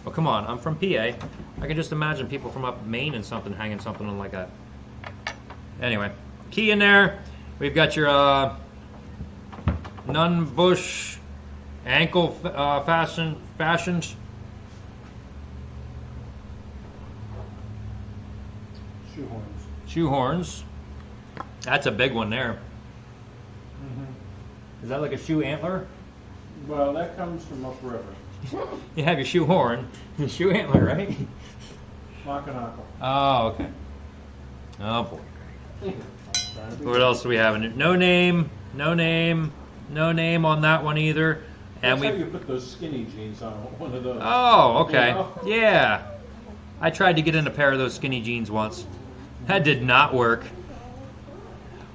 Speaker 1: Well, come on, I'm from PA. I can just imagine people from up Maine and something hanging something on like that. Anyway, key in there. We've got your Nun Bush ankle fashions. Shoe horns. That's a big one there. Is that like a shoe antler?
Speaker 2: Well, that comes from upriver.
Speaker 1: You have your shoe horn, your shoe antler, right?
Speaker 2: Makanaka.
Speaker 1: Oh, okay. Oh boy. What else do we have in it? No name on that one either. And
Speaker 2: That's how you put those skinny jeans on one of those.
Speaker 1: Oh, okay.
Speaker 2: You know?
Speaker 1: Yeah. I tried to get in a pair of those skinny jeans once. That did not work.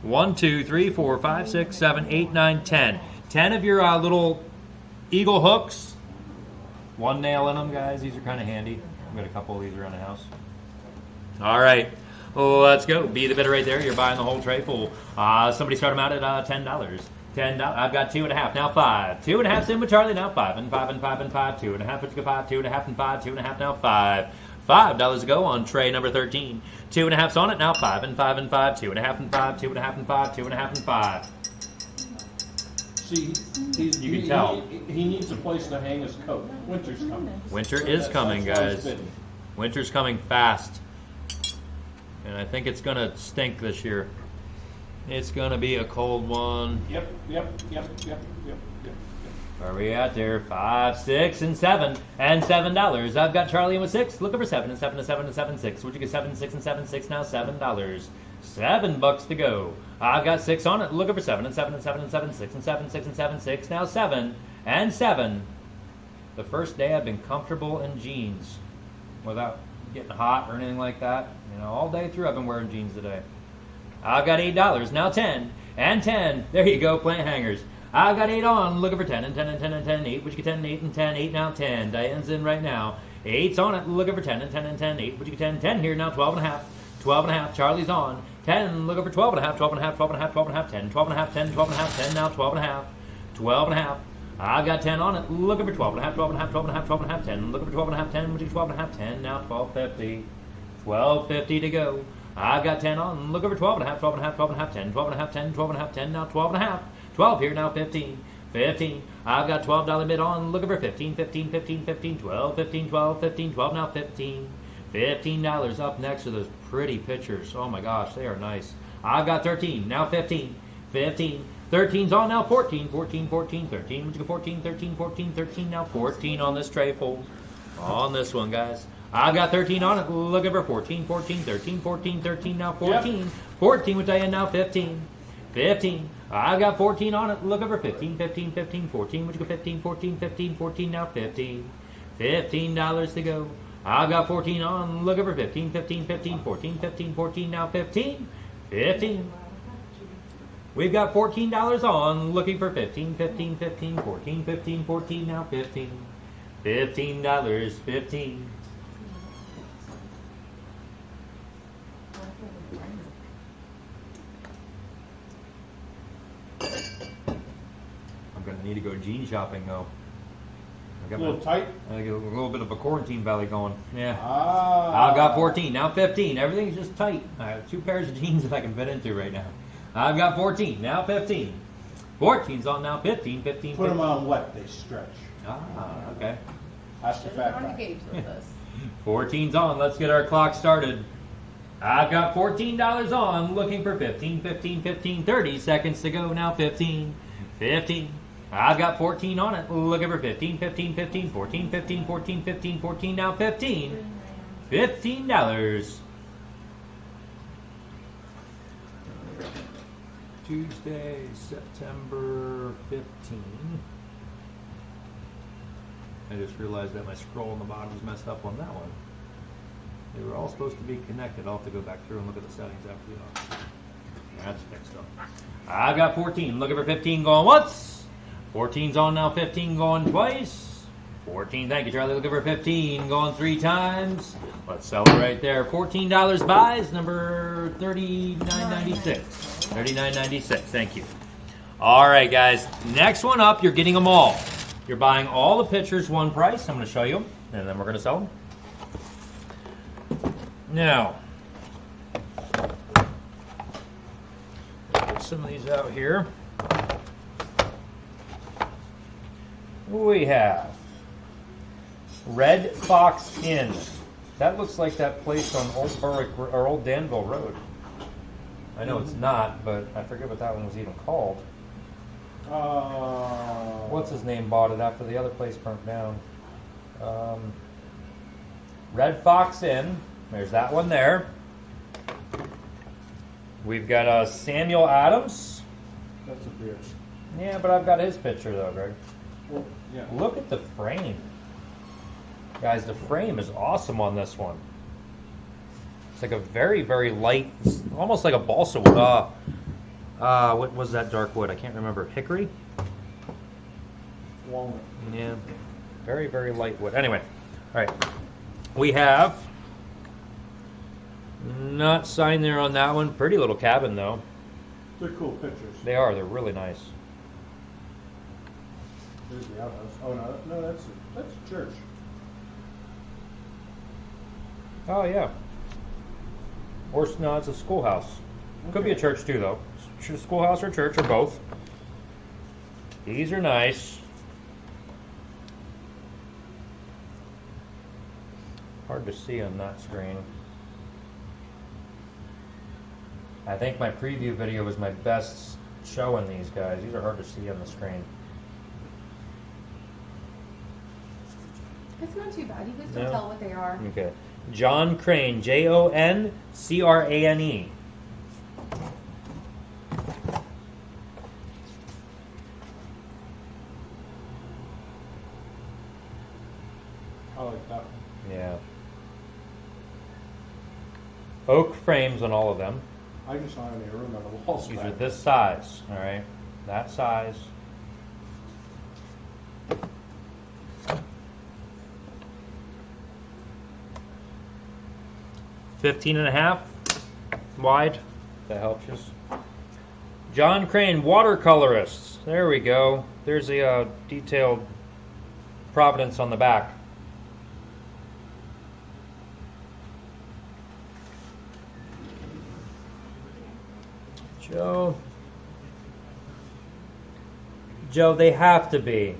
Speaker 1: 1, 2, 3, 4, 5, 6, 7, 8, 9, 10. 10 of your little eagle hooks. One nail in them, guys. These are kind of handy. I've got a couple of these around the house. All right. Let's go. Be the bidder right there. You're buying the whole tray full. Somebody start them out at $10. $10. I've got 2.5. Now 5. 2.5's in with Charlie. Now 5 and 5 and 5 and 5. 2.5. Let's go 5. 2.5 and 5. 2.5. Now 5. $5 to go on tray number 13. 2.5's on it. Now 5 and 5 and 5. 2.5 and 5. 2.5 and 5. 2.5 and 5.
Speaker 2: See,
Speaker 1: You can tell.
Speaker 2: He needs a place to hang his coat. Winter's coming.
Speaker 1: Winter is coming,
Speaker 2: That's why
Speaker 1: guys.
Speaker 2: it's bidding.
Speaker 1: Winter's coming fast. And I think it's going to stink this year. It's going to be a cold one.
Speaker 2: Yep.
Speaker 1: Where are we at there? 5, 6, and 7. And $7. I've got Charlie in with 6. Looking for 7 and 7 and 7 and 7, 6. Would you get 7, 6, and 7, 6? Now $7. $7 to go. I've got 6 on it. Looking for 7 and 7 and 7 and 7, 6 and 7, 6 and 7, 6. Now 7 and 7. The first day I've been comfortable in jeans without getting hot or anything like that. You know, all day through I've been wearing jeans today. I've got $8. Now 10 and 10. There you go, plant hangers. I've got 8 on, looking for 10 and 10 and 10 and 10 and 8. Would you get 10 and 8 and 10? 8 now 10. Diane's in right now. 8's on it, looking for 10 and 10 and 10 and 8. Would you get 10 and 10 here now? 12 and a half. 12 and a half. Charlie's on. 10, looking for 12 and a half. 12 and a half. 12 and a half. 12 and a half. 10. 12 and a half. 10. 12 and a half. 10 now. 12 and a half. 12 and a half. I've got 10 on it, looking for 12 and a half. 12 and a half. 12 and a half. 12 and a half. 10. Looking for 12 and a half. 10. Would you get 12 and a half? 10 now. 12.50. 12.50 to go. I've got 10 on, looking for 12 and a half. 12 and a half. 12 and a half. 10. 12 and a half. 10. 12 and a half. 10 now. 12 and a half. 12 here now. 15. 15. I've got $12 bid on, looking for 15, 15, 15, 15, 12, 15, 12, 15, 12 now 15. $15 up next to those pretty pictures. Oh my gosh, they are nice. I've got 13, now 15, 15. 13's on now 14, 14, 14, 13. Would you go 14, 13, 14, 13 now 14 on this tray full. On this one, guys. I've got 13 on it, looking for 14, 14, 13, 14, 13 now 14. Yep. 14 with Diane now 15. 15. I've got 14 on it, looking for 15, 15, 15, 14. Would you go 15, 14, 15, 14 now 15. $15 to go. I've got 14 on, looking for 15, 15, 15, 14, 15, 14 now 15. 15. We've got $14 on, looking for 15, 15, 15, 14, 15, 14 now 15. $15, 15. I'm gonna need to go jean shopping though.
Speaker 2: A little tight?
Speaker 1: I get a little bit of a quarantine valley going. Yeah.
Speaker 2: Ah.
Speaker 1: I've got 14, now 15. Everything's just tight. I have 2 pairs of jeans that I can fit into right now. I've got 14, now 15. 14's on now 15, 15, 15.
Speaker 2: Put them on wet, they stretch.
Speaker 1: Ah, okay.
Speaker 2: That's the fact.
Speaker 5: On a gauge with this.
Speaker 1: 14's on. Let's get our clock started. I've got $14 on, looking for 15, 15, 15, 30 seconds to go now. 15, 15. I've got 14 on it, looking for 15, 15, 15, 14, 15, 14, 15, 14 now. 15, $15. Tuesday, September 15. I just realized that my scroll on the bottom is messed up on that one. They were all supposed to be connected. I'll have to go back through and look at the settings after the auction. That's fixed up. I've got 14. Looking for 15 going once. 14's on now. 15 going twice. 14. Thank you, Charlie. Looking for 15. Going 3 times. Let's sell it right there. $14 buys, number 39.96. 39.96. Thank you. All right, guys. Next one up, you're getting them all. You're buying all the pictures one price. I'm going to show you them, and then we're going to sell them. Now, get some of these out here. We have Red Fox Inn. That looks like that place on Old Berwick or Old Danville Road. I know it's not, but I forget what that one was even called. What's his name bought it after the other place burnt down? Red Fox Inn. There's that one there. We've got Samuel Adams.
Speaker 2: That's a beer.
Speaker 1: Yeah, but I've got his picture though, Greg.
Speaker 2: Well, yeah.
Speaker 1: Look at the frame. Guys, the frame is awesome on this one. It's like a very, very light, almost like a balsa wood. What was that dark wood? I can't remember. Hickory?
Speaker 2: Walnut.
Speaker 1: Yeah. Very, very light wood. Anyway, all right. We have, not signed there on that one. Pretty little cabin, though.
Speaker 2: They're cool pictures.
Speaker 1: They are. They're really nice.
Speaker 2: There's the outhouse. Oh, no, that's a church.
Speaker 1: Oh, yeah. Or, no, it's a schoolhouse. Could be a church, too, though. Schoolhouse or church or both. These are nice. Hard to see on that screen. I think my preview video was my best showing these guys. These are hard to see on the screen.
Speaker 5: It's not too bad. You can still
Speaker 1: No?
Speaker 5: tell what they are.
Speaker 1: Okay. John Crane, Joncrane.
Speaker 2: I like that one.
Speaker 1: Yeah. Oak frames on all of them.
Speaker 2: I just saw it in the room on the walls.
Speaker 1: These
Speaker 2: back
Speaker 1: are
Speaker 2: there.
Speaker 1: this size, all right? That size. $15.5 wide. That helps us. John Crane, watercolorists. There we go. There's a detailed Providence on the back. Joe, they have to be.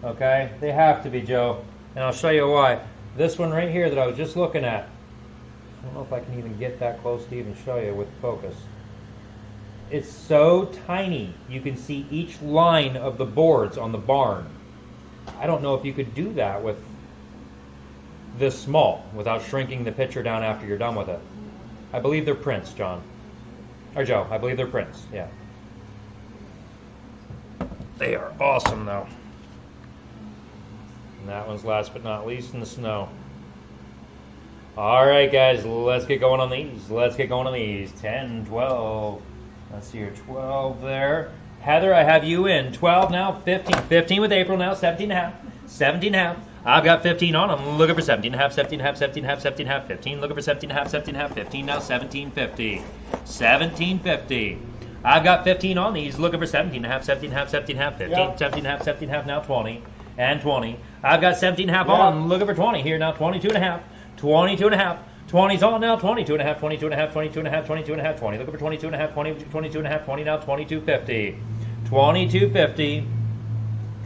Speaker 1: Okay? They have to be, Joe. And I'll show you why. This one right here that I was just looking at. I don't know if I can even get that close to even show you with focus. It's so tiny. You can see each line of the boards on the barn. I don't know if you could do that with this small without shrinking the picture down after you're done with it. I believe they're prints, John. Or Joe, I believe they're prints, yeah. They are awesome, though. And that one's last but not least in the snow. All right, guys, let's get going on these. Let's get going on these. 10, 12. Let's see here, 12 there. Heather, I have you in. 12 now, 15. 15 with April now, 17.5. 17.5. I've got 15 on. I'm looking for 17.5, 17.5, 17.5, 17.5, 15. Looking for 17.5, 17.5, 15 now, 17.50. 17.50. I've got 15 on these. Looking for 17.5, 17.5, 17.5, 15.
Speaker 2: Yep.
Speaker 1: 17.5, 17.5 now, 20. And 20. I've got 17.5
Speaker 2: Yep.
Speaker 1: on. Looking for 20 here now, 22.5. 22.5. 20's on now, 22.5, 22.5, 22.5, 22.5, 20. Looking for 22.5, 20, 22.5, 20 now, 22.50. 22.50.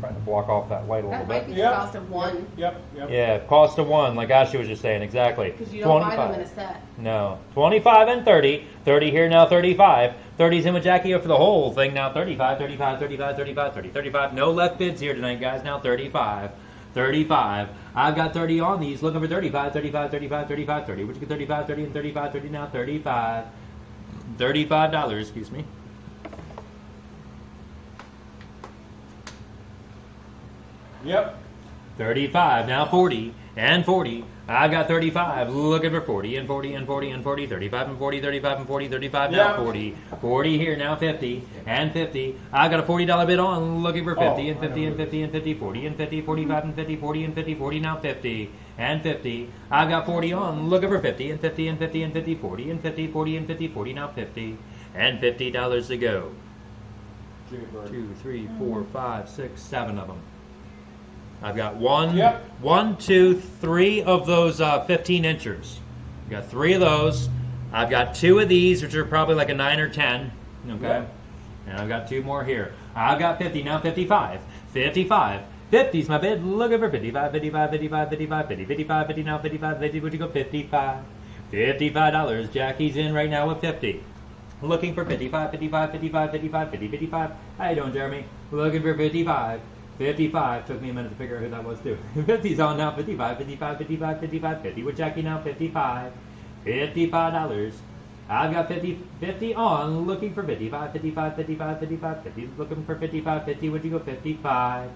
Speaker 1: Trying to block off that light a little
Speaker 5: That might
Speaker 1: bit.
Speaker 5: be the
Speaker 2: Yep.
Speaker 5: cost of one.
Speaker 2: Yep.
Speaker 1: Yeah, cost of one, like Ashley was just saying, exactly.
Speaker 5: Because you don't buy them in a set.
Speaker 1: No. 25 and 30. 30 here now, 35. 30's in with Jackie for the whole thing now, 35, 35, 35, 35, 30, 35. No left bids here tonight, guys, now 35. 35. I've got 30 on these, looking for 35, 35, 35, 35, 30. Would you get 35, 30, and 35, 30 now, 35. $35, excuse me.
Speaker 2: Yep.
Speaker 1: 35, now 40, and 40. I got 35, looking for 40, and 40, and 40, and 40, 35, and 40, 35, and 40, 35, now
Speaker 2: Yeah.
Speaker 1: 40. 40 here, now 50, and 50. I got a $40 bid on, looking for 50, and 50, and 50, and 50, 40, and 50, 45, and 50, 40, and 50, 40, now 50, and 50. I got 40 on, looking for 50, and 50, and 50, and 50, 40, and 50, 40, and 50, 40, now 50, and $50 to go.
Speaker 2: Jitterbug.
Speaker 1: 2, 3, 4, 5, 6, 7 of them. I've got one,
Speaker 2: Yep.
Speaker 1: 1, 2, 3 of those 15 inchers. I've got 3 of those. I've got 2 of these, which are probably like a 9 or 10. Okay.
Speaker 2: Yep.
Speaker 1: And I've got 2 more here. I've got 50, now 55. 55. 50's my bid. Looking for 55, 55, 55, 55, 50, 55, 50, now 55, 50. Would you go 55? $55. Jackie's in right now with 50. Looking for 55, 55, 55, 55, 50, 55. How you doing, Jeremy? Looking for 55. 55. Took me a minute to figure out who that was, too. 50's on now. 55, 55, 55, 55, 50. With Jackie now. 55. $55. I've got 50 on. Looking for 55, 55, 55, 55, 50. Looking for 55, 50. Would you go 55?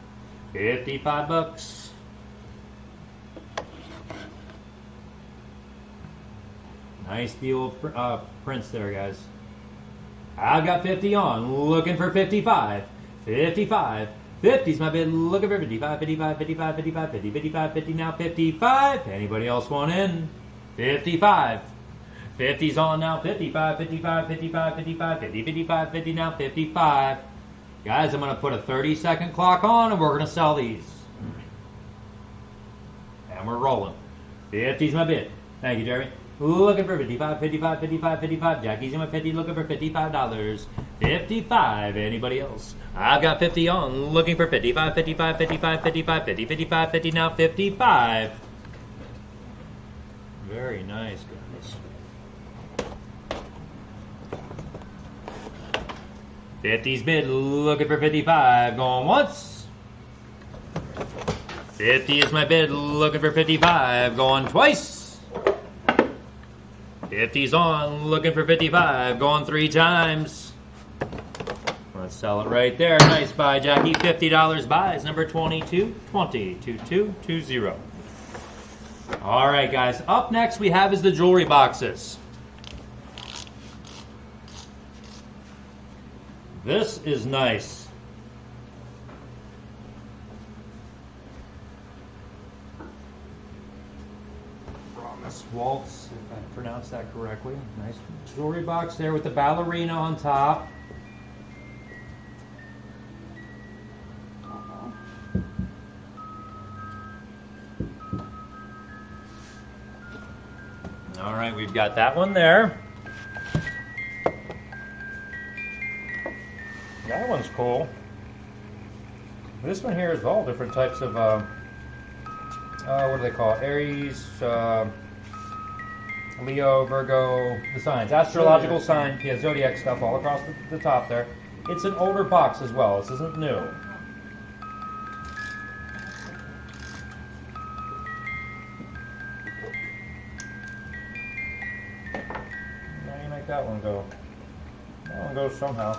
Speaker 1: 55 bucks. Nice deal prints there, guys. I've got 50 on, looking for 55. 55. 50's my bid, looking for 55, 55, 55, 55, 50, 55, 50, now 55. Anybody else want in? 55. 50's on now, 55, 55, 55, 55, 50, 55, 50, now 55. Guys, I'm going to put a 30-second clock on and we're going to sell these. And we're rolling. 50's my bid. Thank you, Jeremy. Looking for 55, 55, 55, 55. Jackie's in with 50, looking for $55. 55. Anybody else? I've got 50 on, looking for 55, 55, 55, 55, 50, 55, 50, now 55. Very nice, guys. 50's bid, looking for 55. Going once. 50 is my bid, looking for 55. Going twice. 50's on, looking for 55, going 3 times. Let's sell it right there. Nice buy, Jackie. $50 buys, number 2220, 2220. All right, guys. Up next we have is the jewelry boxes. This is nice. Promise Waltz, if I pronounced that correctly. Nice jewelry box there with the ballerina on top. All right, we've got that one there. That one's cool. This one here is all different types of, what do they call it? Aries, Leo, Virgo, the signs. Astrological sign, yeah, zodiac stuff all across the top there. It's an older box as well. This isn't new. Now you make that one go. That one goes somehow.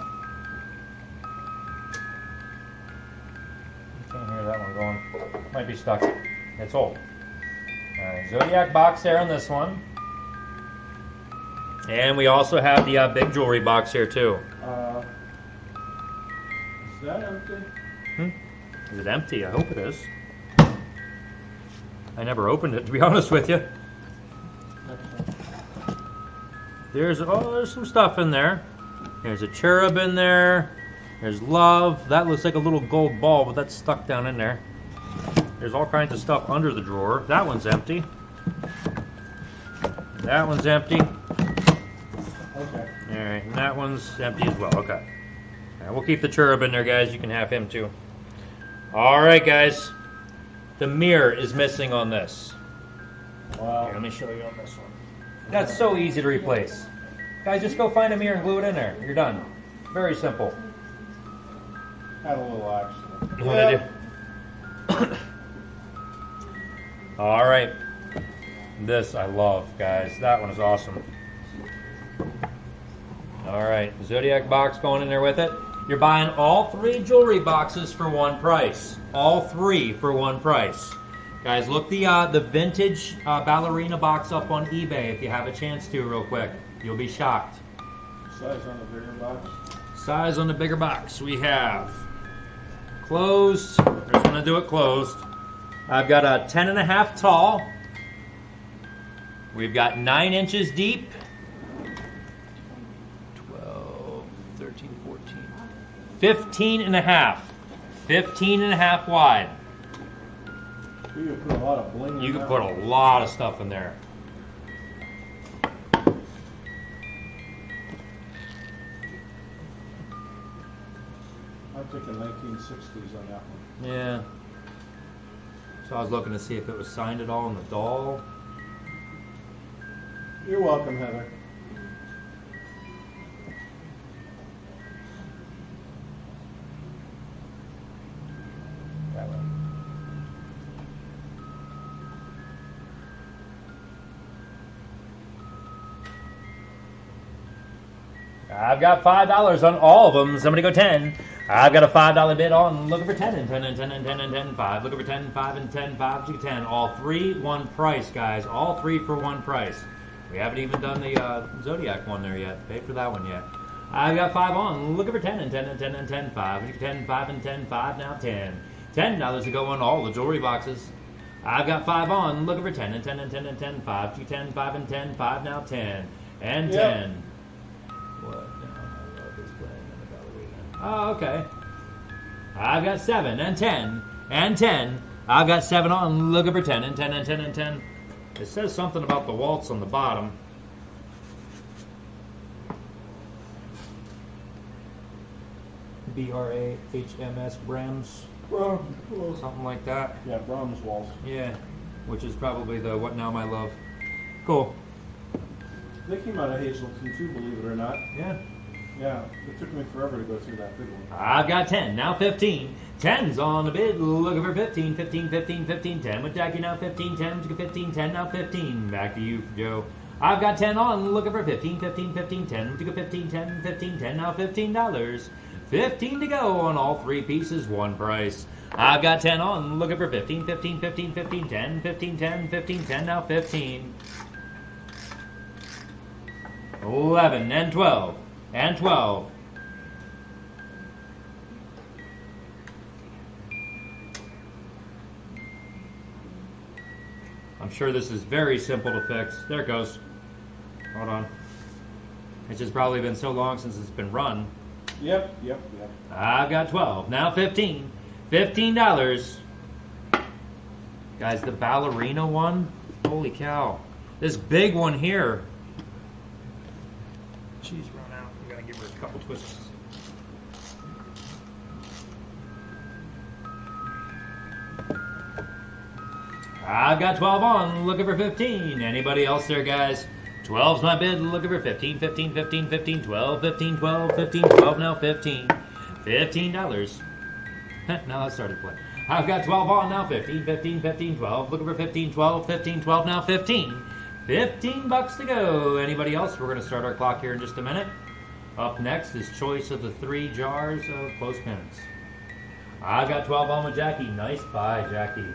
Speaker 1: You can't hear that one going. Might be stuck. It's old. Alright, zodiac box there on this one. And we also have the big jewelry box here too.
Speaker 2: Is that empty?
Speaker 1: Is it empty? I hope it is. I never opened it, to be honest with you. There's some stuff in there. There's a cherub in there. There's love. That looks like a little gold ball, but that's stuck down in there. There's all kinds of stuff under the drawer. That one's empty. That one's empty.
Speaker 2: Okay.
Speaker 1: Alright, and that one's empty as well. Okay. Alright, we'll keep the cherub in there, guys. You can have him too. Alright, guys. The mirror is missing on this.
Speaker 2: Wow.
Speaker 1: Here, let me show you on this one. That's so easy to replace. Guys, just go find a mirror and glue it in there. You're done. Very simple.
Speaker 2: Had a little accident.
Speaker 1: What did you? All right. This I love, guys. That one is awesome. All right, Zodiac box going in there with it. You're buying all 3 jewelry boxes for one price. All 3 for one price. Guys, look the vintage ballerina box up on eBay if you have a chance to real quick. You'll be shocked.
Speaker 2: Size on the bigger box?
Speaker 1: Size on the bigger box. We have closed. I just want to do it closed. I've got a 10.5 tall. We've got 9 inches deep. 12, 13, 14. 15.5. 15.5 wide.
Speaker 2: You can put a lot of bling in
Speaker 1: You can
Speaker 2: that
Speaker 1: put a
Speaker 2: one.
Speaker 1: lot of stuff in there.
Speaker 2: I'm thinking 1960s on that one.
Speaker 1: Yeah. So I was looking to see if it was signed at all on the doll.
Speaker 2: You're welcome, Heather.
Speaker 1: That way. I've got $5 on all of them. Somebody go 10. I've got a $5 bid on. Looking for 10 and 10 and 10 and 10 and 10 and 5. Looking for 10, 5 and 10, 5 to 10. All 3, one price, guys. All 3 for one price. We haven't even done the Zodiac one there yet. Paid for that one yet. I've got 5 on. Looking for 10 and 10 and 10 and 10, 5. Looking for 10, 5 and 10, 5. Now 10. $10 to go on all the jewelry boxes. I've got 5 on. Looking for 10 and 10 and 10 and 10, 5 to 10, 5 and 10, 5. Now 10 and 10.
Speaker 2: Yep.
Speaker 1: What now? My love is playing in the ballerina. Oh, okay. I've got 7 and 10 and 10. I've got 7 on. Looking for 10 and 10 and 10 and 10. It says something about the waltz on the bottom. BRAHMS Brahms. Something like that.
Speaker 2: Yeah, Brahms waltz.
Speaker 1: Yeah. Which is probably the What Now My Love. Cool.
Speaker 2: They came out of Hazleton too, believe it or not.
Speaker 1: Yeah.
Speaker 2: Yeah, it took me forever to go through that big one.
Speaker 1: I've got 10, now 15. 10's on the bid, looking for 15, 15, 15, 15, 10. With Jackie now 15, 10, 15, 10, now 15. Back to you, Joe. I've got 10 on, looking for 15, 15, 15, 10. To go 15, 10, 15, 10, now $15. 15 to go on all 3 pieces, one price. I've got 10 on, looking for 15, 15, 15, 15, 10, 15, 10, 15, 10, now 15. 11 and 12 and 12. I'm sure this is very simple to fix. There it goes. Hold on. It's just probably been so long since it's been run.
Speaker 2: Yep.
Speaker 1: I've got 12. Now 15. $15. Guys, the ballerina one. Holy cow. This big one here. She's run out. We gotta give her a couple twists. I've got 12 on, looking for 15. Anybody else there, guys? 12's my bid, looking for 15, 15, 15, 15, 12, 15, 12, 15, 12, now 15. $15. Now that started playing. I've got 12 on, now 15, 15, 15, 12, looking for 15, 12, 15, 12, now 15. $15 to go. Anybody else? We're going to start our clock here in just a minute. Up next is choice of the 3 jars of clothespins. I've got 12 on with Jackie. Nice buy, Jackie.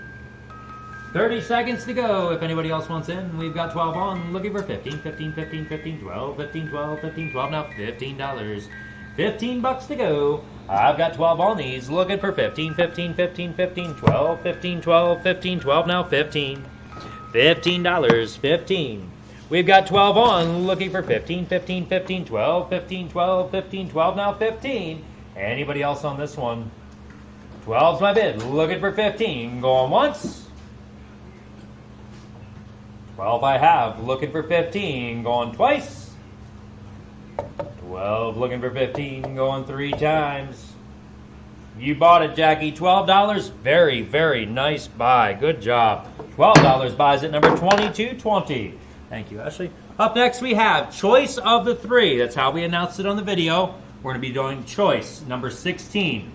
Speaker 1: 30 seconds to go. If anybody else wants in, we've got 12 on. Looking for 15, 15, 15, 15, 12, 15, 12, 15, 12. Now $15. $15 to go. I've got 12 on these. Looking for 15, 15, 15, 15, 12, 15, 12, 15, 12. Now 15. $15. 15. We've got 12 on. Looking for 15, 15, 15, 12, 15, 12, 15, 12. Now 15. Anybody else on this one? 12's my bid. Looking for 15. Going once. 12 I have, looking for 15, going twice. 12 looking for 15, going 3 times. You bought it, Jackie. $12. Very, very nice buy. Good job. $12 buys at number 2220. Thank you, Ashley. Up next we have choice of the 3. That's how we announced it on the video. We're going to be doing choice number 16.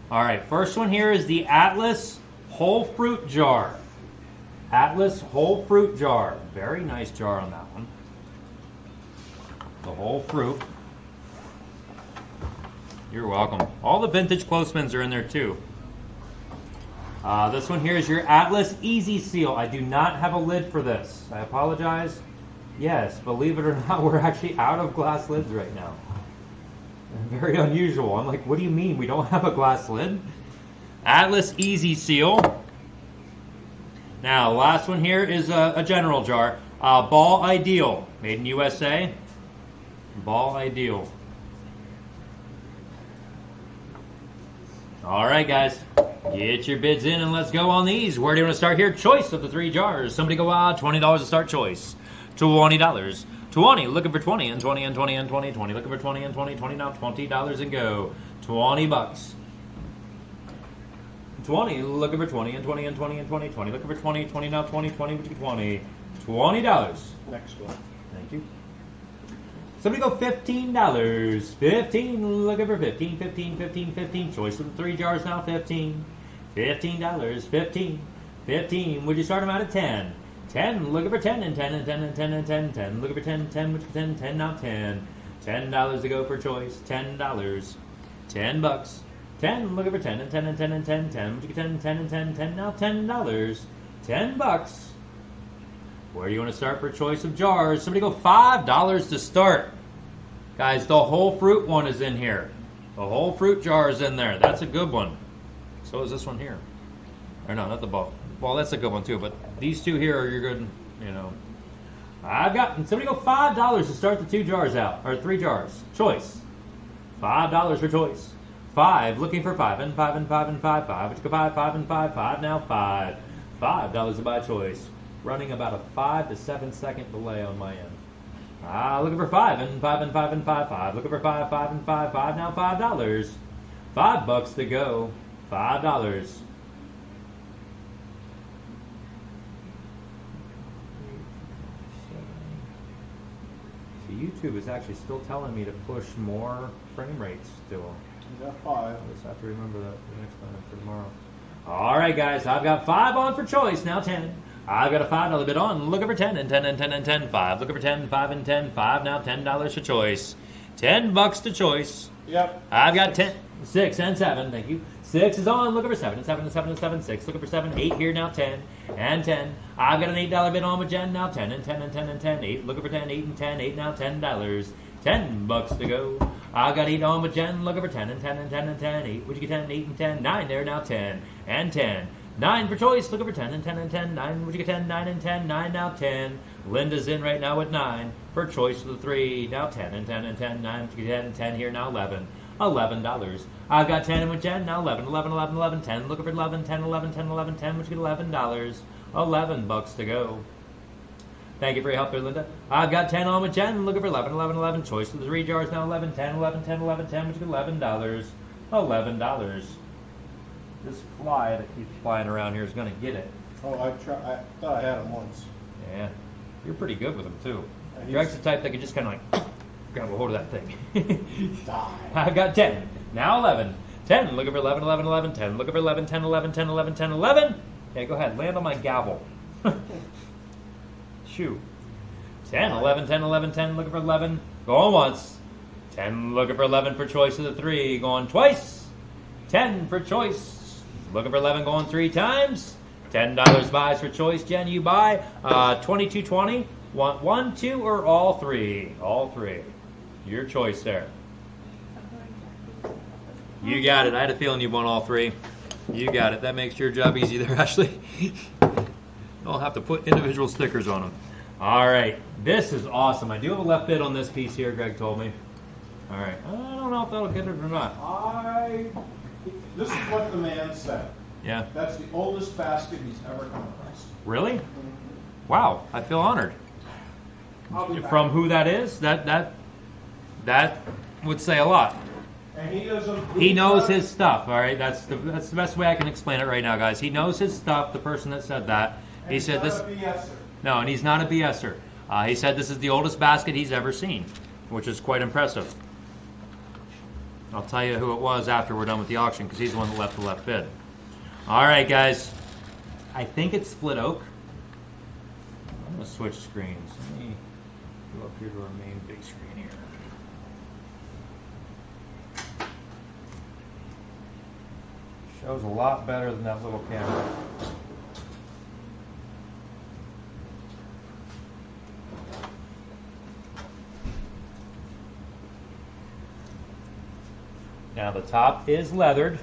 Speaker 1: All right, first one here is the Atlas Whole Fruit Jar. Atlas Whole Fruit Jar. Very nice jar on that one. The whole fruit. You're welcome. All the vintage clothespins are in there too. This one here is your Atlas Easy Seal. I do not have a lid for this. I apologize. Yes, believe it or not, we're actually out of glass lids right now. Very unusual. I'm like, what do you mean we don't have a glass lid? Atlas Easy Seal. Now, last one here is a general jar. Ball Ideal, made in USA. Ball Ideal. All right, guys. Get your bids in and let's go on these. Where do you want to start here? Choice of the 3 jars. Somebody go out. $20 to start choice. $20. 20. Looking for 20 and 20 and 20 and 20. 20. Looking for 20 and 20. 20 now. $20 and go. 20 bucks. 20. Looking for 20 and 20 and 20 and 20. 20. Looking for 20. 20 now. 20. 20. 20. $20.
Speaker 2: Next one.
Speaker 1: Thank you. Somebody go $15. 15. Looking for 15. 15. 15. 15. Choice of the 3 jars now. 15. $15. 15. 15. Would you start them out at 10? 10. Looking for 10 and 10 and 10 and 10 and 10 and 10. Looking for 10. 10. Would you 10? 10 now. 10. $10 to go for choice. $10. 10 bucks. 10. Looking for 10 and 10 and 10 and 10. 10. Would you 10? 10 and 10. 10 now. $10. 10 bucks. Where do you want to start for choice of jars? Somebody go $5 to start. Guys, the whole fruit one is in here. The whole fruit jar is in there. That's a good one. So is this one here. Or no, not the ball. Well, that's a good one too, but these 2 here are your good, you know. I've got, somebody go $5 to start the 2 jars out, or 3 jars. Choice. $5 for choice. 5, looking for 5, and 5, and 5, and 5, 5. Would you go 5, 5, and 5, 5, now 5. $5 to buy choice. Running about a 5 to 7 second delay on my end. Looking for 5 and 5 and 5 and 5, 5. Looking for 5, 5 and 5, 5. Now $5. 5 bucks to go. $5. So YouTube is actually still telling me to push more frame rates still.
Speaker 2: You got 5.
Speaker 1: I just have to remember that for the next time for tomorrow. All right, guys, I've got 5 on for choice. Now 10. I've got a $5 bid on. Looking for 10 and 10 and 10 and 10. 5. Looking for 10, 5 and 10. 5 now. $10 for choice. 10 bucks to choice.
Speaker 2: Yep.
Speaker 1: I've got 10, 6 and 7. Thank you. 6 is on. Looking for 7 and 7 and 7 and 7. 6. Looking for 7. 8 here now. 10 and 10. I've got an $8 bid on with Jen now. 10 and 10 and 10 and 10. 8. Looking for 10. 8 and 10. 8 now. $10. 10 bucks to go. I've got 8 on with Jen. Looking for 10 and 10 and 10 and 10. 8. Would you get 10? 8 and 10. 9 there now. 10 and 10. 9 for choice. Looking for 10 and 10 and 10. 9. Would you get 10? 9 and 10. 9 now. 10. Linda's in right now with 9 for choice of the 3. Now 10 and 10 and 10. 9. Would you get 10? 10 here now. 11. $11. I've got 10 in with Jen. Now 11. 11. 11. 11. 10. Looking for 11. 10. 11. 10. 11. 10. Would you get $11? 11 bucks to go. Thank you for your help there, Linda. I've got 10 on with Jen. Looking for 11. 11. 11. Choice of the 3 jars now. 11. 10. 11. 10. 11. 10. Would you get $11? $11. This fly that keeps flying around here is going to get it.
Speaker 2: Oh, I thought I had him once.
Speaker 1: Yeah. You're pretty good with them, too.
Speaker 2: And
Speaker 1: Greg's
Speaker 2: he's-
Speaker 1: the type that can just kind of like grab a hold of that thing.
Speaker 2: Die.
Speaker 1: I've got 10. Now 11. 10. Looking for 11, 11, 11, 10. Looking for 11, 10, 11, 10, 11, 10, 11. Okay, go ahead. Land on my gavel. Shoo. 10, 11, 10, 11, 10. Looking for 11. Going once. 10. Looking for 11 for choice of the 3. Going twice. 10 for choice. Looking for 11. Going 3 times. $10 buys for choice. Jen, you buy 22.20. Want 1, 2, or all 3? All 3. Your choice there. You got it. I had a feeling you want all 3. You got it. That makes your job easy there, Ashley. I'll have to put individual stickers on them. All right. This is awesome. I do have a left bid on this piece here, Greg told me. All right. I don't know if that'll get it or not.
Speaker 2: This is what the man said.
Speaker 1: Yeah.
Speaker 2: That's the oldest basket he's ever come across.
Speaker 1: Really? Wow. I feel honored.
Speaker 2: I'll be back.
Speaker 1: From who that is, that would say a lot.
Speaker 2: And he doesn't.
Speaker 1: He knows his stuff, all right? That's the best way I can explain it right now, guys. He knows his stuff, the person that said that. He said this. No, and he's not a BSer. He said this is the oldest basket he's ever seen, which is quite impressive. I'll tell you who it was after we're done with the auction, because he's the one that left the left bid. All right, guys. I think it's split oak. I'm going to switch screens. Let me go up here to our main big screen here. Shows a lot better than that little camera. Now the top is leathered.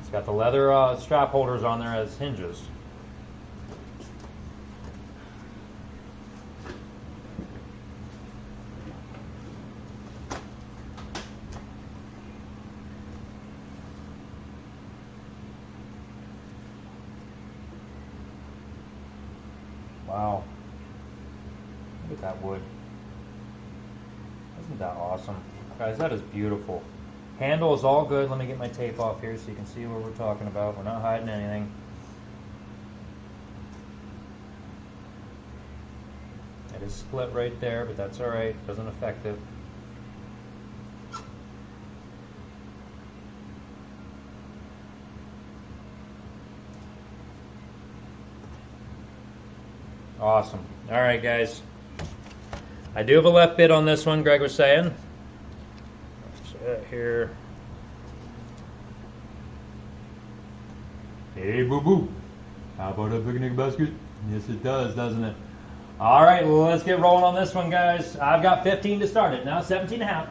Speaker 1: It's got the leather strap holders on there as hinges. Wow. Look at that wood. Isn't that awesome? Guys, that is beautiful. Handle is all good. Let me get my tape off here so you can see what we're talking about. We're not hiding anything. It is split right there, but that's alright. Doesn't affect it. Awesome. Alright, guys. I do have a left bid on this one, Greg was saying. Here. Hey, boo boo. How about a picnic basket? Yes, it does, doesn't it? All right, well, let's get rolling on this one, guys. I've got 15 to start it. Now 17 and a half.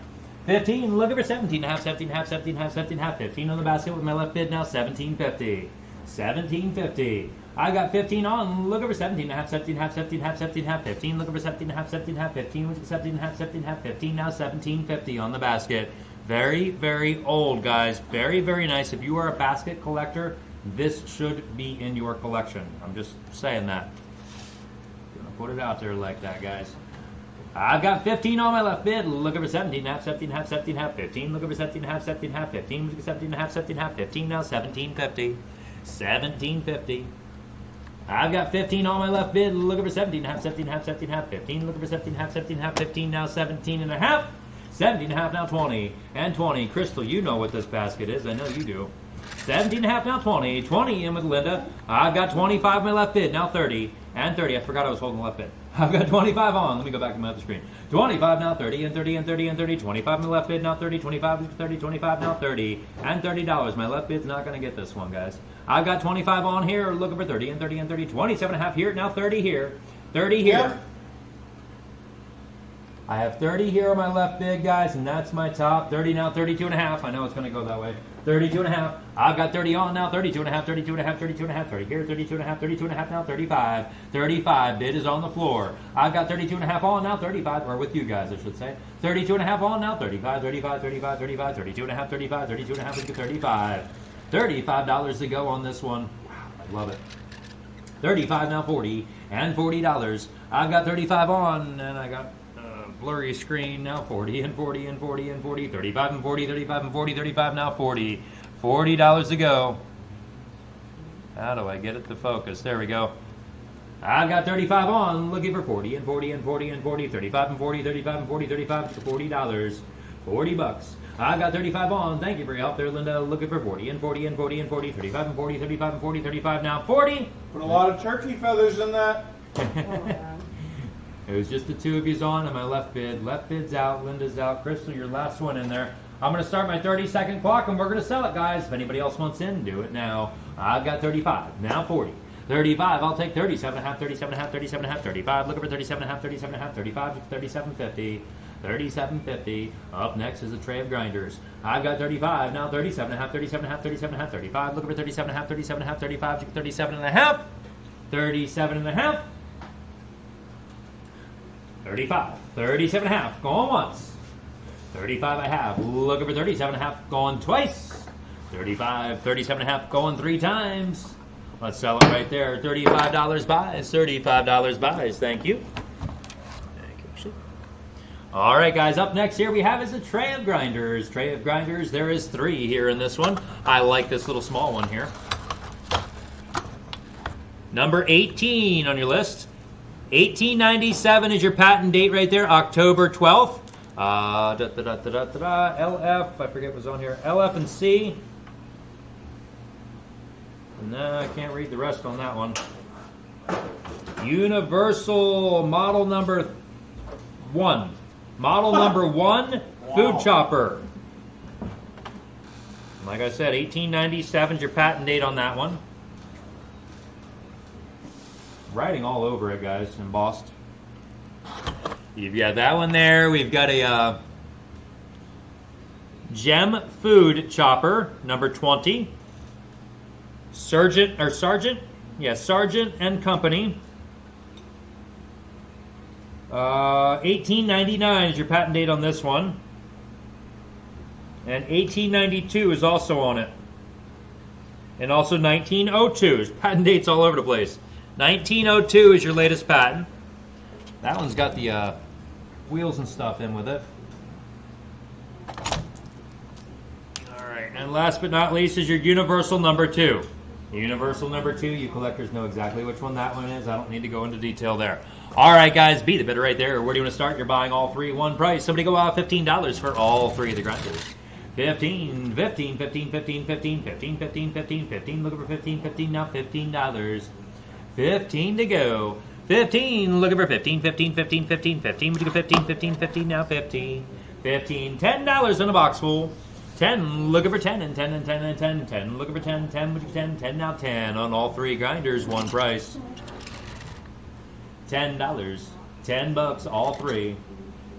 Speaker 1: 15, looking for 17 and a half, 17 and a half, 17 and a half, 17 and a half. 15 on the basket with my left bid. Now 17.50. 17.50. I got 15 on, looking for 17 and a half, 17 and a half, 17 and a half, 17 and a half, 15, looking for 17 and a half, 17 and a half, 15, which is 17 and a half, 17 and a half, 15, now 17.50 on the basket. Very, very old, guys. Very, very nice. If you are a basket collector, this should be in your collection. I'm just saying that. Gonna put it out there like that, guys. I've got 15 on my left bid. Looking for 17 and a half, 17 and a half, 17 and a half, 15. Looking for 17 and a half, 17 and a half, 15. 17 and a half, 17 and a half, 15. Now 17.50. 17.50. I've got 15 on my left bid. Looking for 17 and a half, 17 and a half, 17 and a half, 15. Looking for 17 and a half, 17 and a half, 15. Now 17 and a half. 17 and a half, now 20. And 20. Crystal, you know what this basket is. I know you do. 17 and a half, now 20. 20 in with Linda. I've got 25 on my left bid. Now 30. And 30. I forgot I was holding the left bid. I've got 25 on. Let me go back to my other screen. 25, now 30, and 30, and 30, and 30. 25 on the left bid, now 30. 25, 30, 25, now 30. And $30. My left bid's not going to get this one, guys. I've got 25 on here. Looking for 30, and 30, and 30. 27 and a half here. Now 30 here. 30 here.
Speaker 2: Yep.
Speaker 1: I have 30 here on my left bid, guys, and that's my top. 30 now, 32 and a half. I know it's going to go that way. 32 and a half. I've got 30 on now. 32 and a half, 32 and a half, 32 and a half, 30 here, 32 and a half, 32 and a half now, 35. 35. Bid is on the floor. I've got 32 and a half on now, 35, or with you guys, I should say. 32 and a half on now, 35, 35, 35, 35, 32 and a half, 35, 32 and a half, 35. $35 to go on this one. Wow, I love it. 35 now, 40, and $40. I've got 35 on, and I got blurry screen now. 40 and 40 and 40 and 40, 35 and 40, 35 and 40, 35 now 40. $40 to go. How do I get it to focus? There we go. I've got 35 on, looking for 40 and 40 and 40 and 40, 35 and 40, 35 and 40, 35 to $40. $40. I've got 35 on. Thank you for your help there, Linda. Looking for 40 and 40 and 40 and 40, 35 and 40, 35 and 40, 35 now 40.
Speaker 2: Put a lot of turkey feathers in that.
Speaker 1: It was just the two of yous on and my left bid. Left bid's out, Linda's out. Crystal, your last one in there. I'm going to start my 30-second clock and we're going to sell it, guys. If anybody else wants in, do it now. I've got 35, now 40. 35, I'll take 37 and a half, 37 and a half, 37 and a half, 35. Looking for 37 and a half, 37 and a half, 35, 37.50. 37.50. Up next is a tray of grinders. I've got 35, now 37 and a half, 37 and a half, 37 and a half, 35. Looking for 37 and a half, 37 and a half, 35, 37 and a half. 37 and a half. 35, 37 and a half, going once. 35 and a half, looking for 37 and a half, going twice. 35, 37 and a half, going 3 times. Let's sell it right there. $35 buys, $35 buys. Thank you. Thank you. All right, guys, up next here we have is a tray of grinders. Tray of grinders, there is 3 here in this one. I like this little small one here. Number 18 on your list. 1897 is your patent date right there, October 12th. LF, I forget what's on here. LF and C. No, I can't read the rest on that one. Universal model number 1. Model number 1, food chopper. Like I said, 1897 is your patent date on that one. Writing all over it, guys, embossed. You've got that one there. We've got a Gem Food Chopper, number 20. Sergeant and Company. 1899 is your patent date on this one. And 1892 is also on it. And also 1902. There's patent dates all over the place. 1902 is your latest patent. That one's got the wheels and stuff in with it. Alright, and last but not least is your Universal number 2. Universal number 2, you collectors know exactly which one that one is. I don't need to go into detail there. Alright guys, be the bidder right there. Where do you want to start? You're buying all three one price. Somebody go out $15 for all three of the grinders. 15, 15, 15, 15, 15, 15, 15, 15, 15. Looking for 15, 15, now $15. 15 to go. 15, looking for 15, 15, 15, 15, 15. Would you go 15, 15, 15, now 15. 15, $10 in a box full. 10, looking for 10, and 10, and 10, and 10, 10. Looking for 10, 10, would you 10, 10, now 10 on all three grinders, one price. $10, 10 bucks, all three.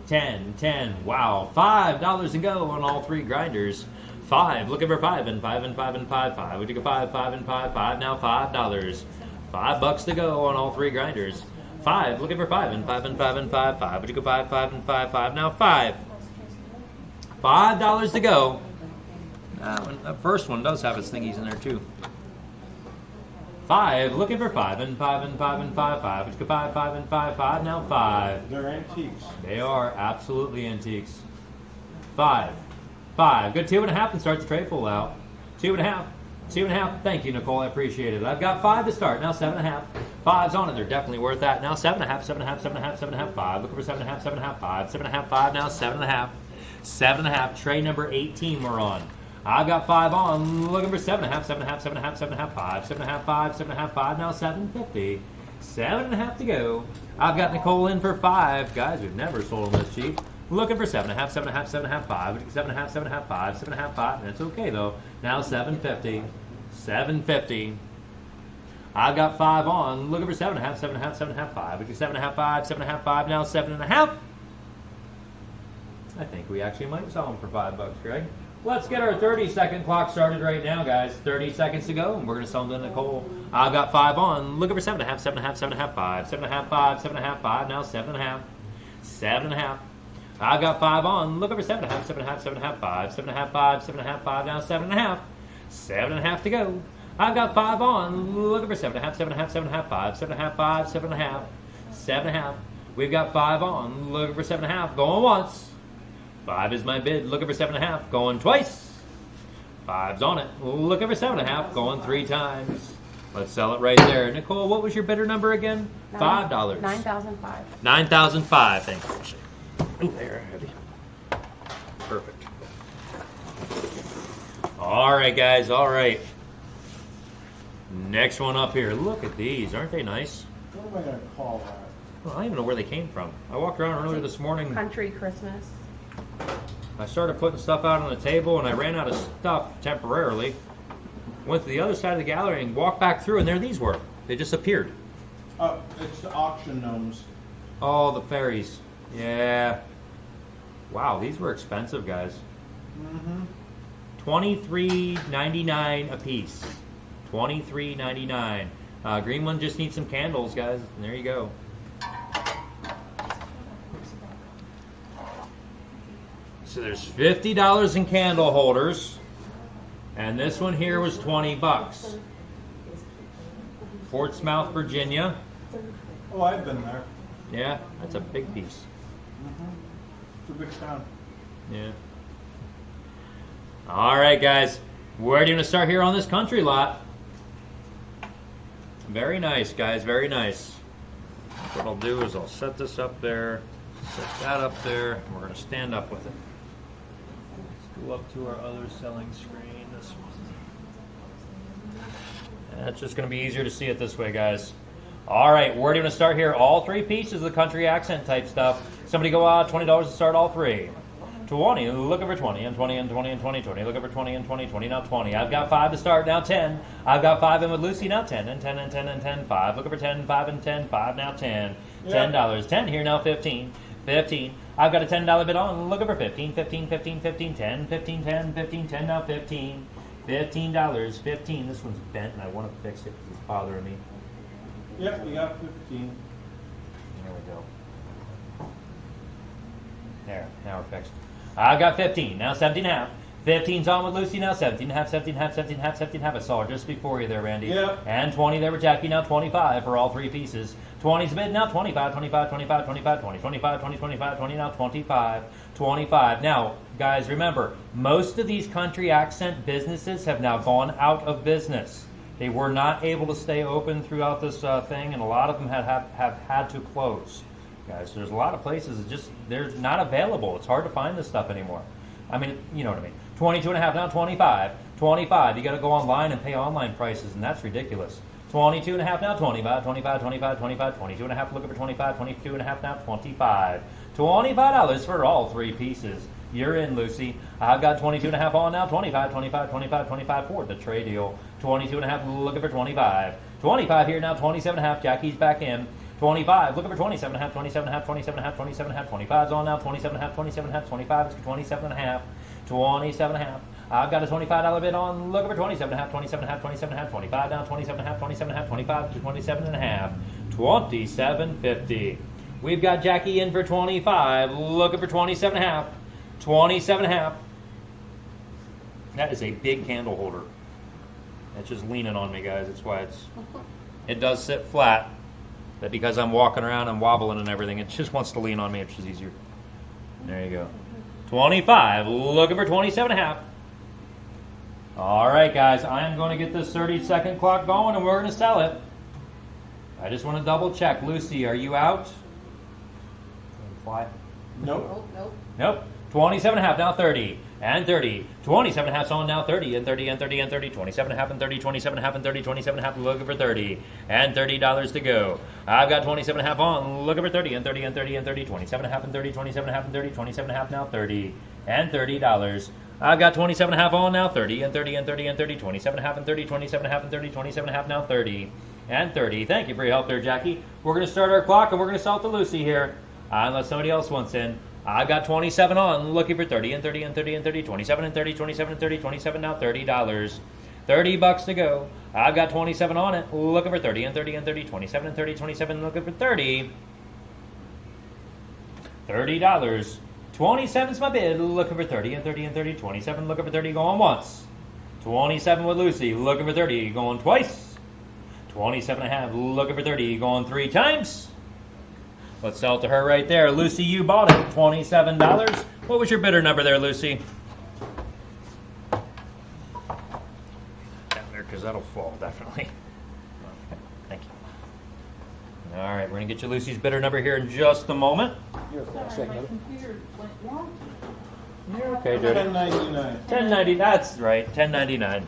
Speaker 1: 10, 10, wow, $5 to go on all three grinders. 5, looking for 5, and 5, and 5, and 5, 5. Would you go 5, 5, and 5, 5, now $5. $5 to go on all three grinders. 5, looking for 5, and 5, and 5, and 5, 5. Would you go 5, 5, and 5, 5, now 5. $5 to go. That first one does have its thingies in there too. 5, looking for 5, and 5, and 5, and 5, 5. Would you go 5, 5, and 5, 5, now 5.
Speaker 2: They're antiques.
Speaker 1: They are absolutely antiques. 5, 5. Good 2.5 and start the tray full out. 2.5. 2.5. Thank you, Nicole. I appreciate it. I've got 5 to start. Now 7.5. 5's on it. They're definitely worth that. Now 7.5. 7.5. 7.5. 7.5. 5. Looking for 7.5. 7.5. 5. 7.5. 5. Now 7.5. 7.5. Tray number 18 we're on. I've got 5 on. Looking for 7.5. 7.5. 7.5. 7.5. 5. 7.5. 5. 7.5. 5. Now 7.50. 7.5 to go. I've got Nicole in for 5. Guys, we've never sold them this cheap. Looking for 7.5, 7.5, 7.5, 5. 7.5, 7.5, 5, 7.5, 5. That's okay though. Now 7.50. 7.50. I've got 5 on. Looking for 7.5, 7.5, 7.5, 5. 7.5, 5, 7.5, 5. Now 7.5. I think we actually might sell them for $5, Greg. Let's get our 30-second clock started right now, guys. 30 seconds to go, and we're going to sell them to Nicole. I've got 5 on. Looking for 7.5, 7.5, 7.5, 5. 7.5, 5, 7.5, 5. Now 7.5. 7.5. I've got 5 on. Looking for 7.5, 7.5, 7.5, 5. 7.5, 5, 7.5, 5. Now 7.5. 7.5 to go. I've got 5 on. Looking for 7.5, 7.5, 7.5, 5. 7.5, 5, 7.5. 7.5. We've got 5 on. Looking for 7.5. Going once. 5 is my bid. Looking for 7.5. Going twice. 5's on it. Looking for 7.5. Going 3 times. Let's sell it right there. Nicole, what was your bidder number again? $5.
Speaker 5: $9,005.
Speaker 1: $9,005. Thank you. Ooh, they're heavy. Perfect. All right, guys. All right. Next one up here. Look at these. Aren't they nice?
Speaker 2: What am I going to call that?
Speaker 1: Well, I don't even know where they came from. I walked around earlier this morning.
Speaker 5: Country Christmas.
Speaker 1: I started putting stuff out on the table, and I ran out of stuff temporarily. Went to the other side of the gallery and walked back through, and there these were. They just appeared.
Speaker 2: It's the auction gnomes.
Speaker 1: Oh, the fairies. Yeah. Wow, these were expensive, guys.
Speaker 2: Mm-hmm.
Speaker 1: $23.99 a piece. $23.99. Green one just needs some candles, guys. And there you go. So there's $50 in candle holders, and this one here was $20. Portsmouth, Virginia.
Speaker 2: Oh, I've been there.
Speaker 1: Yeah, that's a big piece.
Speaker 2: Mm-hmm. It's a big town.
Speaker 1: Yeah. All right, guys. Where do you want to start here on this country lot? Very nice, guys. Very nice. What I'll do is I'll set this up there, set that up there, and we're going to stand up with it. Let's go up to our other selling screen. This one. That's just going to be easier to see it this way, guys. All right, where do you want to start here? All 3 pieces of the country accent type stuff. Somebody go out, $20 to start all 3. 20, looking for 20, and 20, and 20, and 20, 20, looking for 20, and 20, 20, now 20. I've got 5 to start, now 10. I've got 5 in with Lucy, now 10, and 10, and 10, and 10, 5. Looking for 10, 5, and 10, 5, now 10. $10, 10 here, now 15. 15. I've got a $10 bid on, looking for 15, 15, 15, 15, 10, 15, 10, 15, 10, now 15. $15, 15. This one's bent, and I want to fix it because it's bothering me.
Speaker 2: Yep, we got 15.
Speaker 1: There we go. There, now we're fixed. I've got 15, now 17 and a half. 15's on with Lucy, now 17 and a half, 17 and a half, 17 and a half, 17 and a half. I saw her just before you there, Randy.
Speaker 2: Yep.
Speaker 1: And 20 there with Jackie, now 25 for all 3 pieces. 20's a bid, now 25, 25, 25, 25, 20, 25, 20, 25, 20, now 25, 25. Now, guys, remember, most of these country accent businesses have now gone out of business. They were not able to stay open throughout this thing, and a lot of them have had to close. Guys, there's a lot of places that just, they're not available. It's hard to find this stuff anymore. I mean, you know what I mean. 22 and a half, now 25. 25, you got to go online and pay online prices, and that's ridiculous. 22 and a half, now 25, 25, 25, 25, 22 and a half, looking for 25, 22 and a half, now 25. $25 for all 3 pieces. You're in, Lucy. I've got 22 and a half on now, 25, 25, 25, 25 for the trade deal. 22 and a half, looking for 25. 25 here now, 27 and a half, Jackie's back in. 25, looking for 27 and a half, 27 and a half, 27 and a half, 27 and a half, 25's on now, 27 and a half, 27 and a half, 25, it's 27 and a half, 27 and a half. I've got a $25 bid on, looking for 27 and a half, 27 and a half, 27 and a half, 25 down, 27 and a half, 27 and a half, 25 to 27 and a half, 27.50. We've got Jackie in for 25, looking for 27 and a half, 27 and a half. That is a big candle holder. It's just leaning on me, guys. That's why it does sit flat. But because I'm walking around and wobbling and everything, it just wants to lean on me. It's just easier. There you go. 25, looking for 27 and a half. All right, guys, I am going to get this 30-second clock going, and we're going to sell it. I just want to double check. Lucy, are you out? Fly?
Speaker 2: Nope.
Speaker 4: Nope.
Speaker 1: Nope. 27 and a half, now 30. And 30. 27 and a half's on now, 30. And 30, and 30, and 30. 27 and a half, and 30. 27 and a half, and 30. 27 and a half, looking for 30. And $30 to go. I've got 27 and a half on, looking for 30. And 30, and 30, and 30. 27 and a half, and 30. 27 and a half, and 30. 27 and a half, now 30. And $30. I've got 27 and a half on now, 30. And 30, and 30, and 30. 27 and a half, and 30. 27 and a half, and 30. 27 and a half, now 30. And 30. Thank you for your help there, Jackie. We're going to start our clock, and we're going to sell it to Lucy here. Unless somebody else wants in. I've got 27 on, looking for 30, and 30, and 30, and 30, 27 and 30, 27 and 30, 27, now $30. $30 to go. I've got 27 on it, looking for 30, and 30, and 30, 27 and 30, 27, looking for 30. $30. 27's my bid, looking for 30, and 30, and 30, 27, looking for 30, going once. 27 with Lucy, looking for 30, going twice. 27 and a half, looking for 30, going 3 times. Let's sell it to her right there. Lucy, you bought it. $27. What was your bidder number there, Lucy? Down there, because that'll fall, definitely. Okay, thank you. All right, we're going to get you Lucy's bidder number here in just a moment.
Speaker 2: Here for a
Speaker 3: Sorry, my
Speaker 2: second.
Speaker 3: computer went wonky.
Speaker 1: You're okay, Jody.
Speaker 2: $10.99.
Speaker 1: $10.90, that's right, $10.99.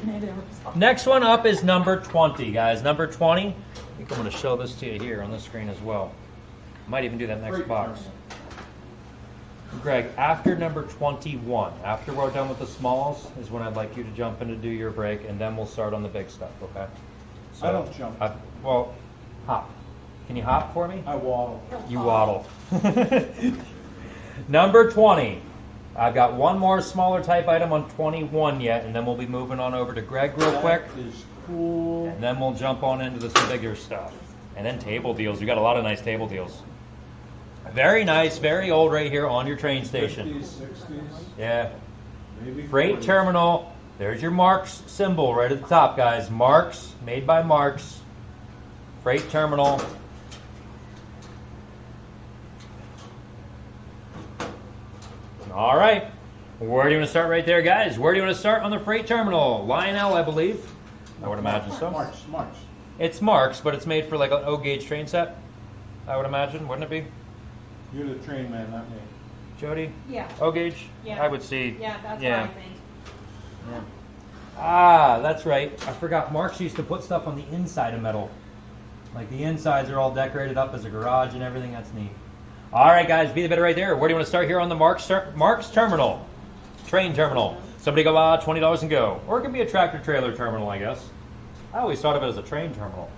Speaker 3: Made it was-
Speaker 1: Next one up is number 20, guys. Number 20. I think I'm going to show this to you here on the screen as well. Might even do that next
Speaker 2: Great
Speaker 1: box.
Speaker 2: terminal.
Speaker 1: Greg, after number 21, after we're done with the smalls, is when I'd like you to jump in to do your break, and then we'll start on the big stuff, okay?
Speaker 2: I don't jump.
Speaker 1: Well, hop. Can you hop for me?
Speaker 2: I waddle.
Speaker 1: You waddle. Number 20. I've got one more smaller type item on 21 yet, and then we'll be moving on over to Greg real quick.
Speaker 2: That is cool.
Speaker 1: And then we'll jump on into some bigger stuff. And then table deals. We got a lot of nice table deals. Very nice, very old right here on your train station.
Speaker 2: 50s, 60s,
Speaker 1: Yeah.
Speaker 2: maybe
Speaker 1: Freight
Speaker 2: 40s.
Speaker 1: terminal. There's your Marks symbol right at the top, guys. Marks, made by Marks. Freight terminal. All right. Where do you want to start right there, guys? Where do you want to start on the freight terminal? Lionel, I believe. I would imagine so.
Speaker 2: March.
Speaker 1: It's Marks, but it's made for like an O-gauge train set. I would imagine, wouldn't it be?
Speaker 2: You're the train man, not me.
Speaker 1: Jody?
Speaker 3: Yeah,
Speaker 1: O-gauge?
Speaker 3: Yeah.
Speaker 1: I would see.
Speaker 3: yeah, that's
Speaker 1: Yeah.
Speaker 3: what I think.
Speaker 1: Yeah. Ah, that's right. I forgot. Marks used to put stuff on the inside of metal. Like the insides are all decorated up as a garage and everything. That's neat. All right, guys, be the bid right there. Where do you want to start here on the Mark's terminal? Train terminal. Somebody go, $20 and go. Or it could be a tractor trailer terminal, I guess. I always thought of it as a train terminal.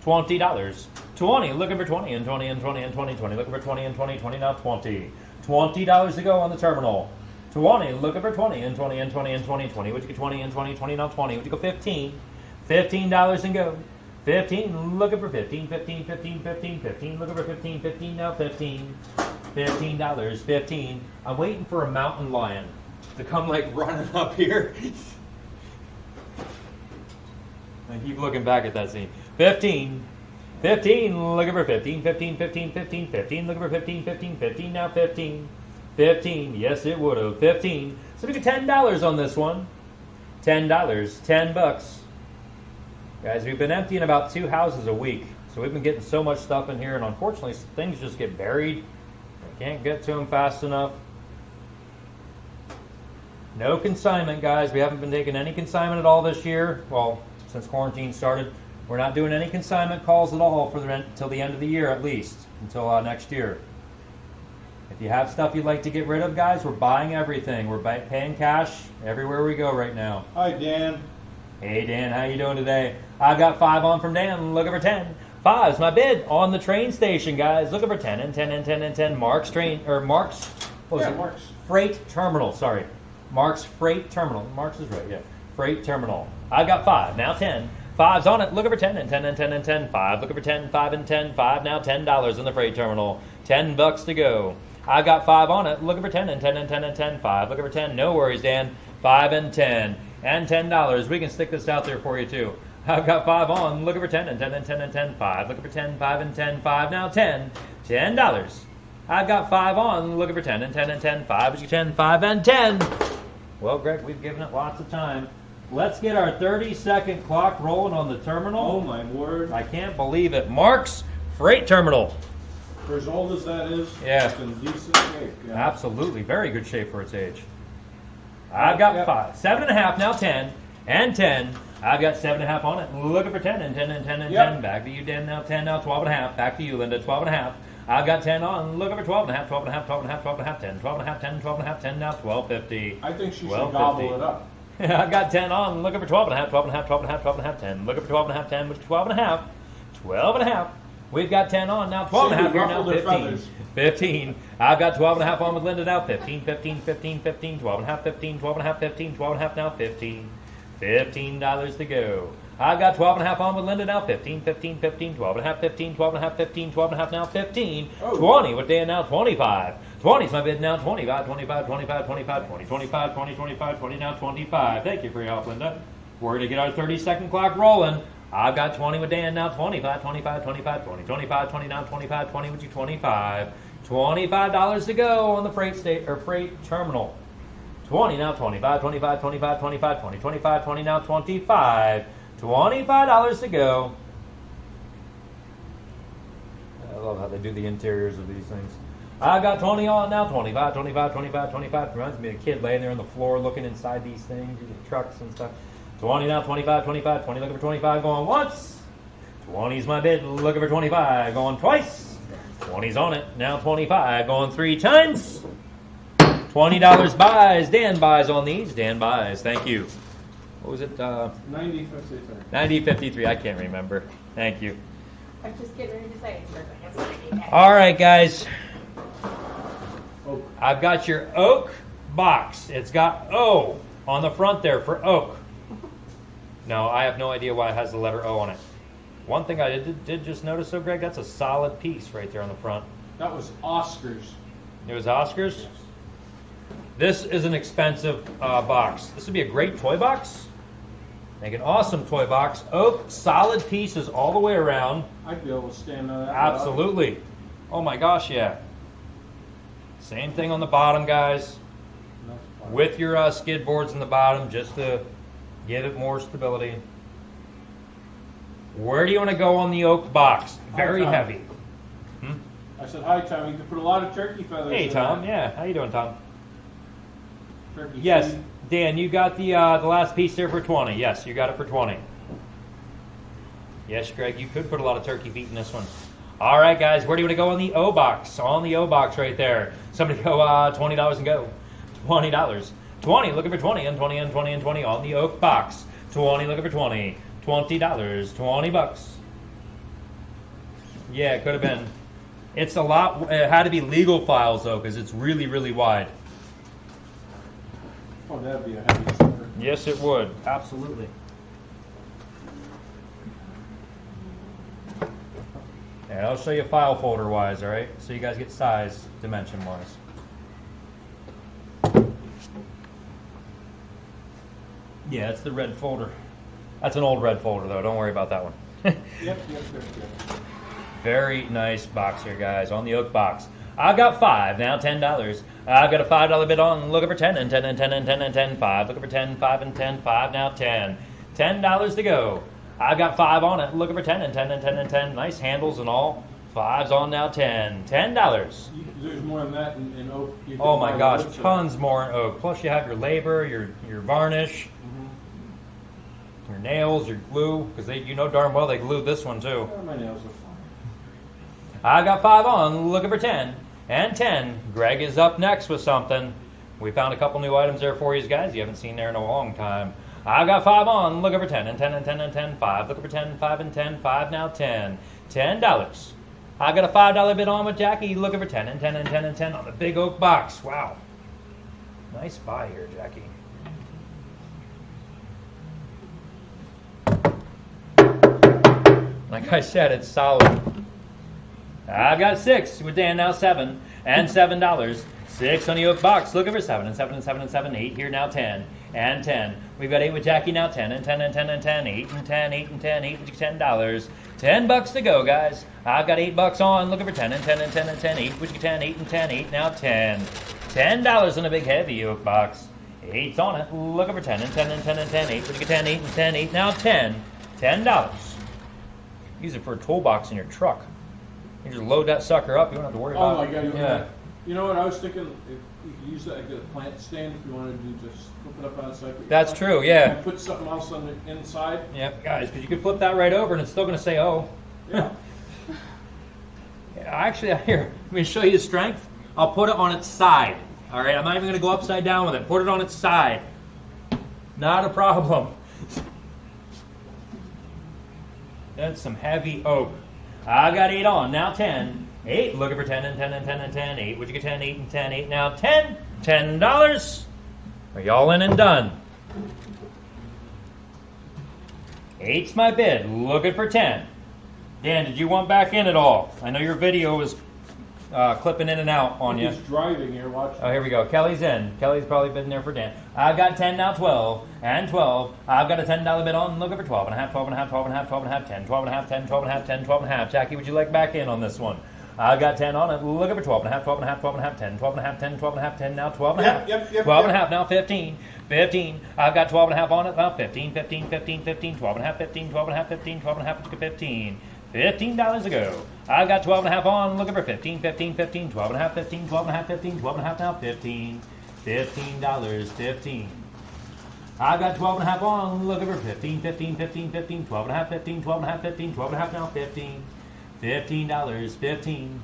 Speaker 1: $20. 20, looking for 20 and 20 and 20 and 20, 20. Looking for 20 and 20, 20, now 20. $20 to go on the terminal. 20, looking for 20 and 20 and 20 and 20, 20. Would you get 20 and 20, 20, now 20. Would you go 15? $15 and go. 15, looking for 15, 15, 15, 15, 15. Looking for 15, 15, now 15. $15, 15. I'm waiting for a mountain lion to come like running up here. I keep looking back at that scene. 15. 15, looking for 15, 15, 15, 15, 15, looking for 15, 15, 15, now 15. 15, yes it would have. 15. So we get $10 on this one. $10, $10. Guys, we've been emptying about 2 houses a week. So we've been getting so much stuff in here, and unfortunately things just get buried. We can't get to them fast enough. No consignment, guys. We haven't been taking any consignment at all this year. Well, since quarantine started. We're not doing any consignment calls at all for till the end of the year, at least, until next year. If you have stuff you'd like to get rid of, guys, we're buying everything. We're paying cash everywhere we go right now.
Speaker 2: Hi, Dan.
Speaker 1: Hey, Dan, how you doing today? I've got 5 on from Dan, looking for 10. 5's my bid on the train station, guys. Looking for 10 and 10 and 10 and 10. Mark's, what was it?
Speaker 2: Mark's.
Speaker 1: Freight terminal, sorry. Mark's freight terminal. Mark's is right, yeah. Freight terminal. I got 5, now 10. 5's on it, looking for 10 and 10 and 10 and 10. 5, looking for 10, 5 and 10. 5, now $10 in the freight terminal. $10 to go. I've got 5 on it, looking for 10 and 10 and 10 and 10. 5, looking for 10. No worries, Dan. 5 and 10. And $10. We can stick this out there for you, too. I've got 5 on, looking for 10 and 10 and 10 and 10. 5, looking for 10, 5 and 10. 5, now 10. $10. I've got 5 on, looking for 10 and 10 and 10. 5 is your 10, 5 and 10. Well, Greg, we've given it lots of time. Let's get our 30-second clock rolling on the terminal.
Speaker 2: Oh, my word.
Speaker 1: I can't believe it. Mark's Freight Terminal.
Speaker 2: For as old as that is,
Speaker 1: Yeah.
Speaker 2: it's in decent shape. Yeah.
Speaker 1: Absolutely. Very good shape for its age. I've got 5. 7.5, now 10. And 10. I've got 7.5 on it. Looking for 10 and 10 and 10 and
Speaker 2: Yep.
Speaker 1: 10. Back to you, Dan. Now 10, now 12.5. Back to you, Linda. 12.5. I've got 10 on. Looking for 12.5, 12.5, 12.5, 12.5, 10. 12.5, 10, 12.5, 10. Now 12.50.
Speaker 2: I think she should
Speaker 1: 12.50.
Speaker 2: gobble it up.
Speaker 1: I've got 10 on, looking for 12.5, 12.5, 12.5, 12.5, 10. Looking for 12.5, 10, which is 12.5. 12.5. We've got 10 on, now 12.5 here, now
Speaker 2: ruffled their
Speaker 1: 15.
Speaker 2: feathers.
Speaker 1: 15. I've got 12.5 on with Linda now. 15, 15, 15, 15, 12.5, 15, 12.5, 15, 12.5 now 15. $15 to go. I've got 12.5 on with Linda now. 15, 15, 15, 12.5, 15, 12.5, 15, 12.5 now 15.
Speaker 2: Oh.
Speaker 1: 20 with Dan now 25. 20's my bid now. 25, 25, 25, 25, 20, 25, 20, 25, 20 now 25. Thank you for your help, Linda. We're going to get our 30-second clock rolling. I've got 20 with Dan now. 25, 25, 25, 20, 25, 20 now 25, 20 with you 25. $25 to go on the freight terminal. 20 now 25, 25, 25, 25, 20, 25, 20 now 25. $25 to go. I love how they do the interiors of these things. I got 20 on now, 25, 25, 25, 25. Reminds me of a kid laying there on the floor looking inside these things, the trucks and stuff. 20 now, 25, 25, 20 looking for 25, going once. 20's my bid, looking for 25, going twice. 20's on it, now 25, going 3 times. $20 buys. Dan buys on these. Dan buys. Thank you. What was it?
Speaker 2: 90.53.
Speaker 1: 90.53. I can't remember. Thank you.
Speaker 3: I'm just getting ready to say it.
Speaker 1: All right, guys.
Speaker 2: Oak.
Speaker 1: I've got your oak box. It's got O on the front there for oak. No, I have no idea why it has the letter O on it. One thing I did just notice, though, Greg, that's a solid piece right there on the front.
Speaker 2: That was Oscars.
Speaker 1: It was Oscars?
Speaker 2: Yes.
Speaker 1: This is an expensive box. This would be a great toy box. Make an awesome toy box. Oak, solid pieces all the way around.
Speaker 2: I'd be able to stand on that.
Speaker 1: Absolutely. Oh my gosh, yeah. Same thing on the bottom, guys. With your skid boards in the bottom, just to give it more stability. Where do you want to go on the oak box? Very heavy.
Speaker 2: I said, hi, Tom. You can put a lot of turkey feathers
Speaker 1: Hey,
Speaker 2: in
Speaker 1: Tom.
Speaker 2: that.
Speaker 1: Yeah, how you doing, Tom?
Speaker 2: Turkey
Speaker 1: Yes,
Speaker 2: feed.
Speaker 1: Dan, you got the last piece there for 20. Yes, you got it for 20. Yes, Greg, you could put a lot of turkey feet in this one. All right, guys, where do you want to go on the O box? On the O box right there. Somebody go $20 and go. $20. 20, looking for 20 and 20 and 20 and 20 on the oak box. 20, looking for 20. $20, 20 bucks. Yeah, it could have been. It's a lot. It had to be legal files though, because it's really, really wide.
Speaker 2: Oh, that'd be a heavy sucker.
Speaker 1: Yes, it would. Absolutely. And I'll show you file folder wise, all right? So you guys get size, dimension wise. Yeah, it's the red folder. That's an old red folder though. Don't worry about that one.
Speaker 2: Yep.
Speaker 1: Very nice box here, guys. On the oak box. I've got 5 now, $10. I've got a $5 bid on. Looking for 10 and 10 and 10 and 10 and 10. 5. Looking for 10, 5 and 10. 5 now, 10. $10 to go. I've got 5 on it. Looking for 10 and 10 and 10 and 10. Nice handles and all. 5's on now, 10. $10.
Speaker 2: There's more than that in oak. You can
Speaker 1: Oh my
Speaker 2: buy
Speaker 1: gosh,
Speaker 2: wood, so-
Speaker 1: tons more in oak. Plus you have your labor, your varnish, your nails, your glue, because you know darn well they glued this one too.
Speaker 2: Oh, my nails are fine.
Speaker 1: I got 5 on, looking for 10 and 10. Greg is up next with something. We found a couple new items there for you guys you haven't seen there in a long time. I got 5 on, looking for 10 and 10 and 10 and 10. 5, looking for 10, 5 and 10. 5 now, 10. $10. I got a $5 bid on with Jackie, looking for 10 and 10 and 10 and 10 on the big oak box. Wow. Nice buy here, Jackie. Like I said, it's solid. I've got 6 with Dan now, 7 and $7. 6 on the oak box, looking for 7 and 7 and 7 and 7. 8 here now, 10 and 10. We've got 8 with Jackie now, 10 and 10 and 10 and 10. 8 and 10, 8 and 10, 8 with $10. $10 to go, guys. I've got $8 on, looking for 10 and 10 and 10 and 10. 8 with 10, 8 and 10, 8 now, 10. $10 on a big heavy oak box. 8's on it, looking for 10 and 10 and 10 and 10. 8 with 10, 8 and 10, 8 now, 10. $10. Use it for a toolbox in your truck. You just load that sucker up. You don't have to worry
Speaker 2: Oh
Speaker 1: about
Speaker 2: my God!
Speaker 1: it. Yeah.
Speaker 2: You know what I was thinking? If you could use that like a plant stand, if you wanted to just flip it up on its side.
Speaker 1: That's true, yeah.
Speaker 2: And put something else on the inside.
Speaker 1: Yep, guys, because you could flip that right over and it's still going to say, oh.
Speaker 2: Yeah.
Speaker 1: Yeah, actually, here, let me show you the strength. I'll put it on its side. All right, I'm not even going to go upside down with it. Put it on its side. Not a problem. That's some heavy oak. I got 8 on, now 10. 8, looking for 10 and 10 and 10 and 10. 8, would you get 10, 8 and 10, 8 now, 10. $10. Are y'all in and done? 8's my bid, looking for 10. Dan, did you want back in at all? I know your video is clipping in and out on you.
Speaker 2: He's driving here. Watch.
Speaker 1: Oh, here we go. Kelly's in. Kelly's probably been there for Dan. I've got 10 now, 12 and 12. I've got a $10 bid on, looking for 12 and a half, 12 and a half, 12 and a half, 12 and a half, 10, 12 and a half, 10, 12 and a half, 10, 12 and a half. Jackie, would you like back in on this one? I've got 10 on it, looking for 12 and a half, 12 and a half, 12 and a half, 10, 12 and a half, 10, 12 and a half, 10, now 12 and a half.
Speaker 2: Yep,
Speaker 1: 12 and a half, now 15. 15. I've got 12 and a half on it, now 15, 15, 15, 15, 12 and a half, 15, 12 and a half, 15, 12 and a half, 15. $15 to go. I've got 12 and a half on, looking for 15, 15, 15, 12 and a half, 15, 12 and a half, 15, 12 and a half now, 15. $15, 15. I've got 12 and a half on, looking for 15, 15, 15, 15, 12 and a half, 15, 12 and a half, 15, 12 and a half now, 15. $15, 15.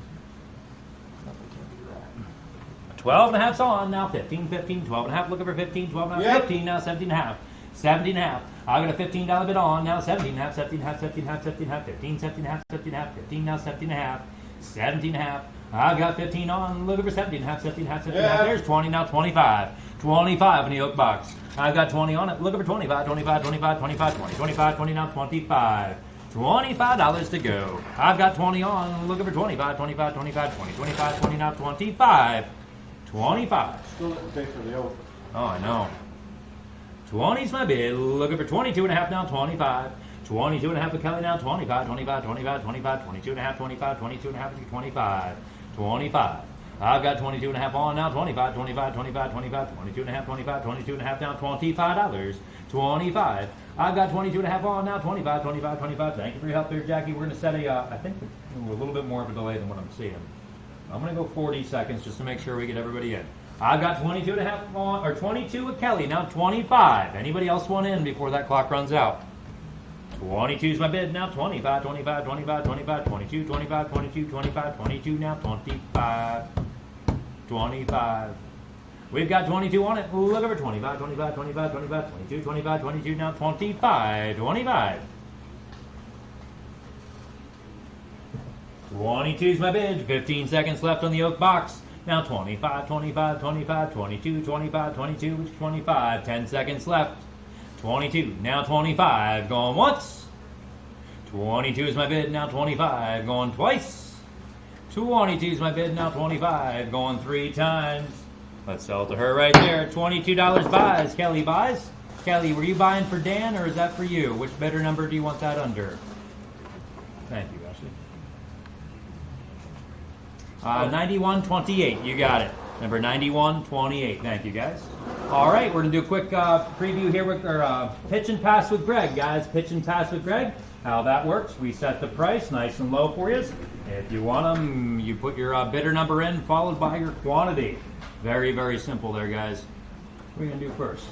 Speaker 1: 12 and a half's on, now 15, 15, 12 and a half, looking for 15, 12 and a half,
Speaker 2: Yep.
Speaker 1: 15, now 17 and a half. 17 and a half. I got a $15 bid on, now 17 and a half, 17 and a half, 17 and a half, 17 and a half, 15, 17 and a half, 17 and a half, 15, now 17 and a half. 17 and a half. I got 15 on, looking for 17 and a half, 17 and a half, 17 and a half. There's 20, now 25. 25 in the oak box. I've got 20 on it, looking for 25, 25, 25, 25, 20, 25, 20, now 25. $25 to go. I've got 20 on, looking for 25, 25, 25, 20, 25, 20, now 25. 25.
Speaker 2: Still didn't pay for the oak.
Speaker 1: Oh, I know. 20's my bid, looking for 22 and a half, now 25. 22 and a half with Kelly now, 25, 25, 25, 25, 22 and a half, 25, 22 and a half, 25, 25. I've got 22 and a half on now, 25, 25, 25, 25, 22 and a half, 25, 22 and a half now, $25. 25. I've got 22 and a half on now, 25, 25, 25. Thank you for your help there, Jackie. We're going to set I think a little bit more of a delay than what I'm seeing. I'm going to go 40 seconds just to make sure we get everybody in. I've got 22 and a half on, or 22 with Kelly, now 25. Anybody else want in before that clock runs out? 22 is my bid now. 25, 25, 25, 25, 22, 25, 22, 25, 22 now. 25, 25. We've got 22 on it. Look over 25, 25, 25, 25, 22, 25, 22 now. 25, 25. 22 is my bid. 15 seconds left on the oak box. Now 25, 25, 25, 22, 25, 22, 25. 10 seconds left. 22, now 25. Going once. 22 is my bid. Now 25. Going twice. 22 is my bid. Now 25. Going 3 times. Let's sell it to her right there. $22 buys. Kelly buys. Kelly, were you buying for Dan or is that for you? Which bidder number do you want that under? Thank you, Ashley. 9128, you got it. Number 9128. Thank you, guys. All right, we're gonna do a quick preview here with our pitch and pass with Greg, guys. Pitch and pass with Greg. How that works? We set the price nice and low for you. If you want them, you put your bidder number in, followed by your quantity. Very, very simple there, guys. What are you gonna do first?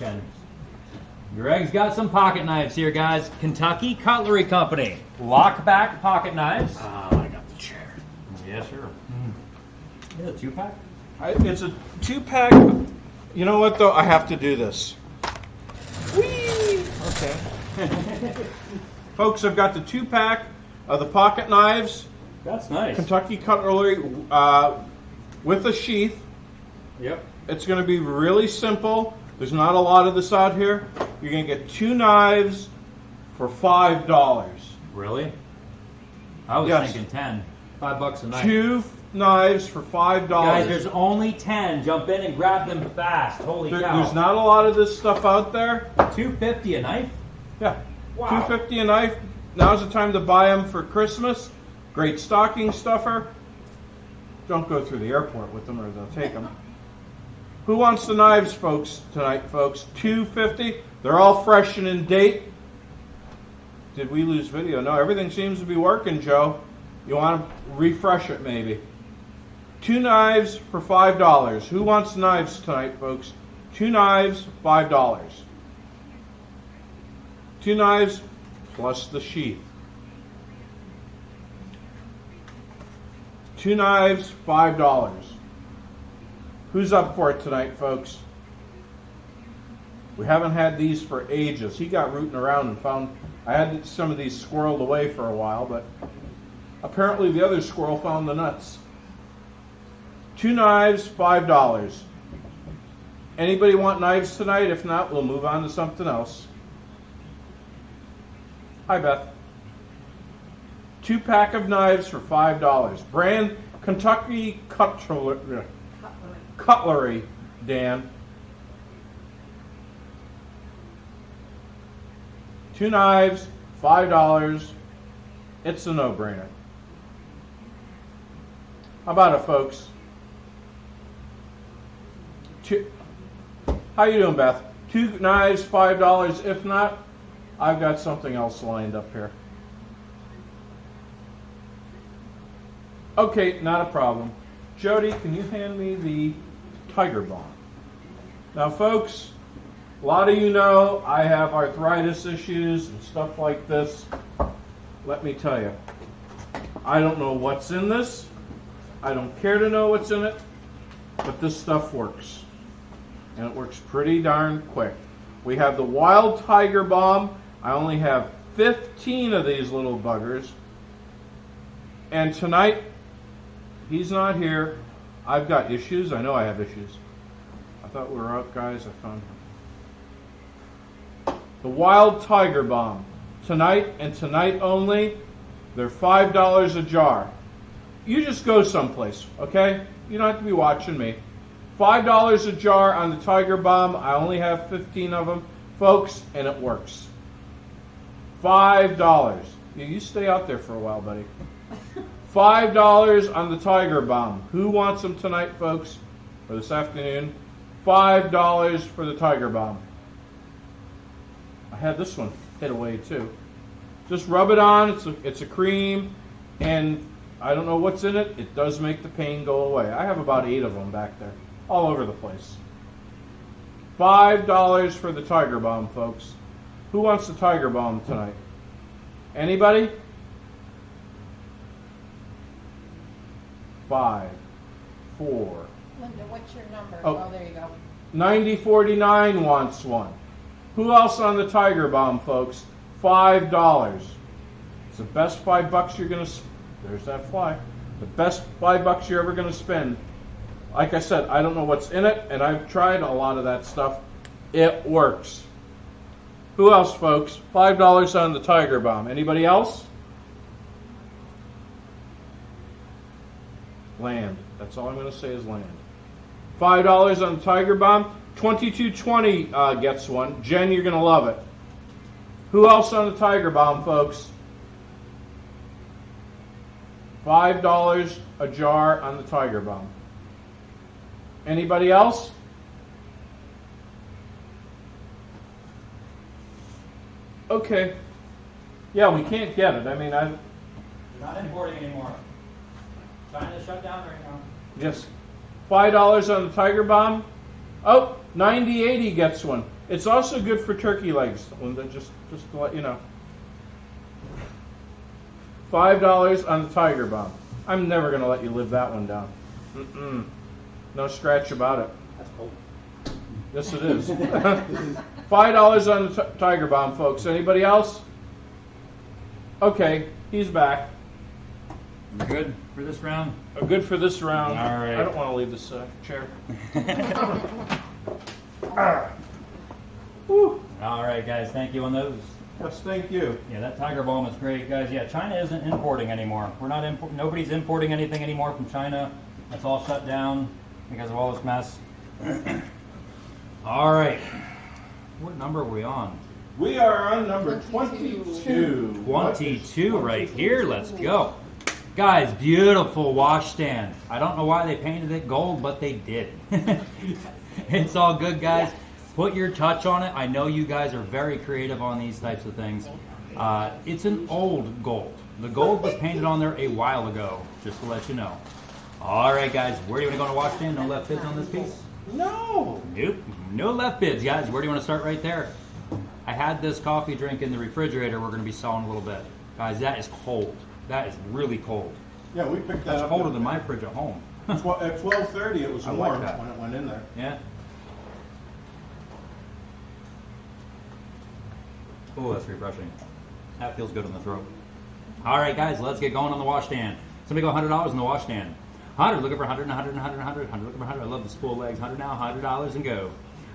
Speaker 1: Ken. Greg's got some pocket knives here, guys. Kentucky Cutlery Company. Lockback pocket knives.
Speaker 2: I got the chair.
Speaker 1: Yes, sir. Yeah, 2-pack?
Speaker 2: It's a 2-pack. You know what, though? I have to do this. Whee! Okay. Folks, I've got the 2-pack of the pocket knives.
Speaker 1: That's nice.
Speaker 2: Kentucky Cutlery with a sheath.
Speaker 1: Yep.
Speaker 2: It's going to be really simple. There's not a lot of this out here. You're going to get 2 knives for $5.
Speaker 1: Really? I was
Speaker 2: Yes.
Speaker 1: thinking 10. $5 a night.
Speaker 2: 2 knives for $5.
Speaker 1: Guys, there's only 10. Jump in and grab them fast. Holy cow.
Speaker 2: There's not a lot of this stuff out there.
Speaker 1: $2.50 a knife?
Speaker 2: Yeah.
Speaker 1: Wow.
Speaker 2: $2.50 a knife. Now's the time to buy them for Christmas. Great stocking stuffer. Don't go through the airport with them or they'll take them. Who wants the knives, folks, tonight, folks? $2.50. They're all fresh and in date. Did we lose video? No, everything seems to be working, Joe. You want to refresh it, maybe. 2 knives for $5. Who wants knives tonight, folks? 2 knives, $5. 2 knives plus the sheath. 2 knives, $5. Who's up for it tonight, folks? We haven't had these for ages. He got rooting around and found, I had some of these squirreled away for a while, but apparently the other squirrel found the nuts. 2 knives, $5. Anybody want knives tonight? If not, we'll move on to something else. Hi, Beth. 2-pack of knives for $5. Brand Kentucky Cutlery, Dan. 2 knives, $5. It's a no-brainer. How about it, folks? How you doing, Beth? 2 knives, $5. If not, I've got something else lined up here. Okay, not a problem. Jody, can you hand me the Tiger Balm? Now, folks, a lot of you know I have arthritis issues and stuff like this. Let me tell you, I don't know what's in this. I don't care to know what's in it, but this stuff works. And it works pretty darn quick. We have the Wild Tiger Balm. I only have 15 of these little buggers. And tonight, he's not here. I've got issues. I know I have issues. I thought we were out, guys. I found him. The Wild Tiger Balm. Tonight and tonight only, they're $5 a jar. You just go someplace, okay? You don't have to be watching me. $5 a jar on the Tiger Balm. I only have 15 of them, folks, and it works. $5. You stay out there for a while, buddy. $5 on the Tiger Balm. Who wants them tonight, folks, or this afternoon? $5 for the Tiger Balm. I had this one hit away too. Just rub it on. It's a cream, and I don't know what's in it. It does make the pain go away. I have about 8 of them back there, all over the place. $5 for the Tiger Balm, folks. Who wants the Tiger Balm tonight? Anybody? 5, 4.
Speaker 3: Linda, what's your number?
Speaker 2: Oh.
Speaker 3: Oh, there you go.
Speaker 2: 9049 wants one. Who else on the Tiger Balm, folks? $5. It's the best $5 you're gonna. There's that fly. The best $5 you're ever gonna spend. Like I said, I don't know what's in it, and I've tried a lot of that stuff. It works. Who else, folks? $5 on the Tiger Balm. Anybody else? Land. That's all I'm going to say is land. $5 on the Tiger Balm. 2220 gets one. Jen, you're going to love it. Who else on the Tiger Balm, folks? $5 a jar on the Tiger Balm. Anybody else? Okay. Yeah, we can't get it. I mean,
Speaker 1: Not importing anymore. China's shut down right now.
Speaker 2: Yes. $5 on the Tiger Balm. Oh, 9080 gets one. It's also good for turkey legs, Linda, just to let you know. $5 on the Tiger Balm. I'm never going to let you live that one down. Mm-mm. No scratch about it.
Speaker 6: That's cold.
Speaker 2: Yes, it is. $5 on the Tiger Balm, folks. Anybody else? Okay, he's back.
Speaker 1: We're good for this round?
Speaker 2: Good for this round.
Speaker 1: All right.
Speaker 2: I don't want to leave this chair. Woo.
Speaker 1: All right, guys. Thank you on those.
Speaker 2: Yes, thank you.
Speaker 1: Yeah, that Tiger Balm is great, guys. Yeah, China isn't importing anymore. We're not nobody's importing anything anymore from China. That's all shut down because of all this mess. All right. What number are we on?
Speaker 2: We are on number 22.
Speaker 1: 22 right here. Let's go. Guys, beautiful washstand. I don't know why they painted it gold, but they did. It's all good, guys. Put your touch on it. I know you guys are very creative on these types of things. It's an old gold. The gold was painted on there a while ago, just to let you know. All right, guys, where do you want to go on the washstand? No left bids on this piece?
Speaker 2: No.
Speaker 1: Nope, no left bids, guys. Where do you want to start right there? I had this coffee drink in the refrigerator. We're going to be selling a little bit. Guys, that is cold. That is really cold.
Speaker 6: Yeah, we picked that
Speaker 1: That's
Speaker 6: up.
Speaker 1: colder than my fridge at home.
Speaker 6: At 12:30, it was
Speaker 1: I like
Speaker 6: warm
Speaker 1: that.
Speaker 6: when it went in there.
Speaker 1: Yeah. Oh, that's refreshing. That feels good on the throat. All right, guys, let's get going on the washstand. Somebody go $100 on the washstand. 100, looking for 100, 100, 100, 100, 100, looking for 100. I love the spool legs. 100 now, $100 and go.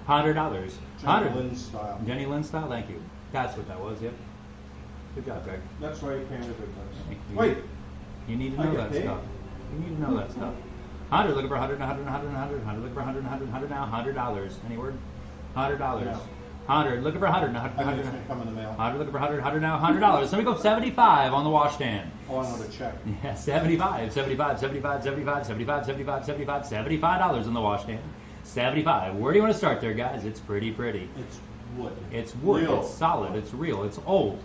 Speaker 1: $100. 100.
Speaker 6: Jenny Lynn style.
Speaker 1: Jenny Lynn style, thank you. That's what that was, yep. Good job, Greg.
Speaker 6: That's why you painted it.
Speaker 1: Thank you.
Speaker 6: Wait,
Speaker 1: You need to
Speaker 6: I
Speaker 1: know
Speaker 6: get
Speaker 1: that
Speaker 6: paid.
Speaker 1: stuff. You need to know that stuff. 100, looking for 100, 100, 100, 100, 100, looking for 100, 100, 100 now, $100. Any word? $100.
Speaker 6: No.
Speaker 1: 100, looking for 100, 100,
Speaker 6: I think
Speaker 1: 100,
Speaker 6: it's going to come in the mail.
Speaker 1: 100, looking for 100, 100 now, $100. Somebody go 75 on the washstand.
Speaker 6: Along with a check.
Speaker 1: Yeah, 75, 75, 75, 75, 75, 75, 75, $75 on the washstand. 75. Where do you want to start there, guys? It's pretty.
Speaker 6: It's wood.
Speaker 1: It's wood.
Speaker 6: Real.
Speaker 1: It's solid. It's real. It's old.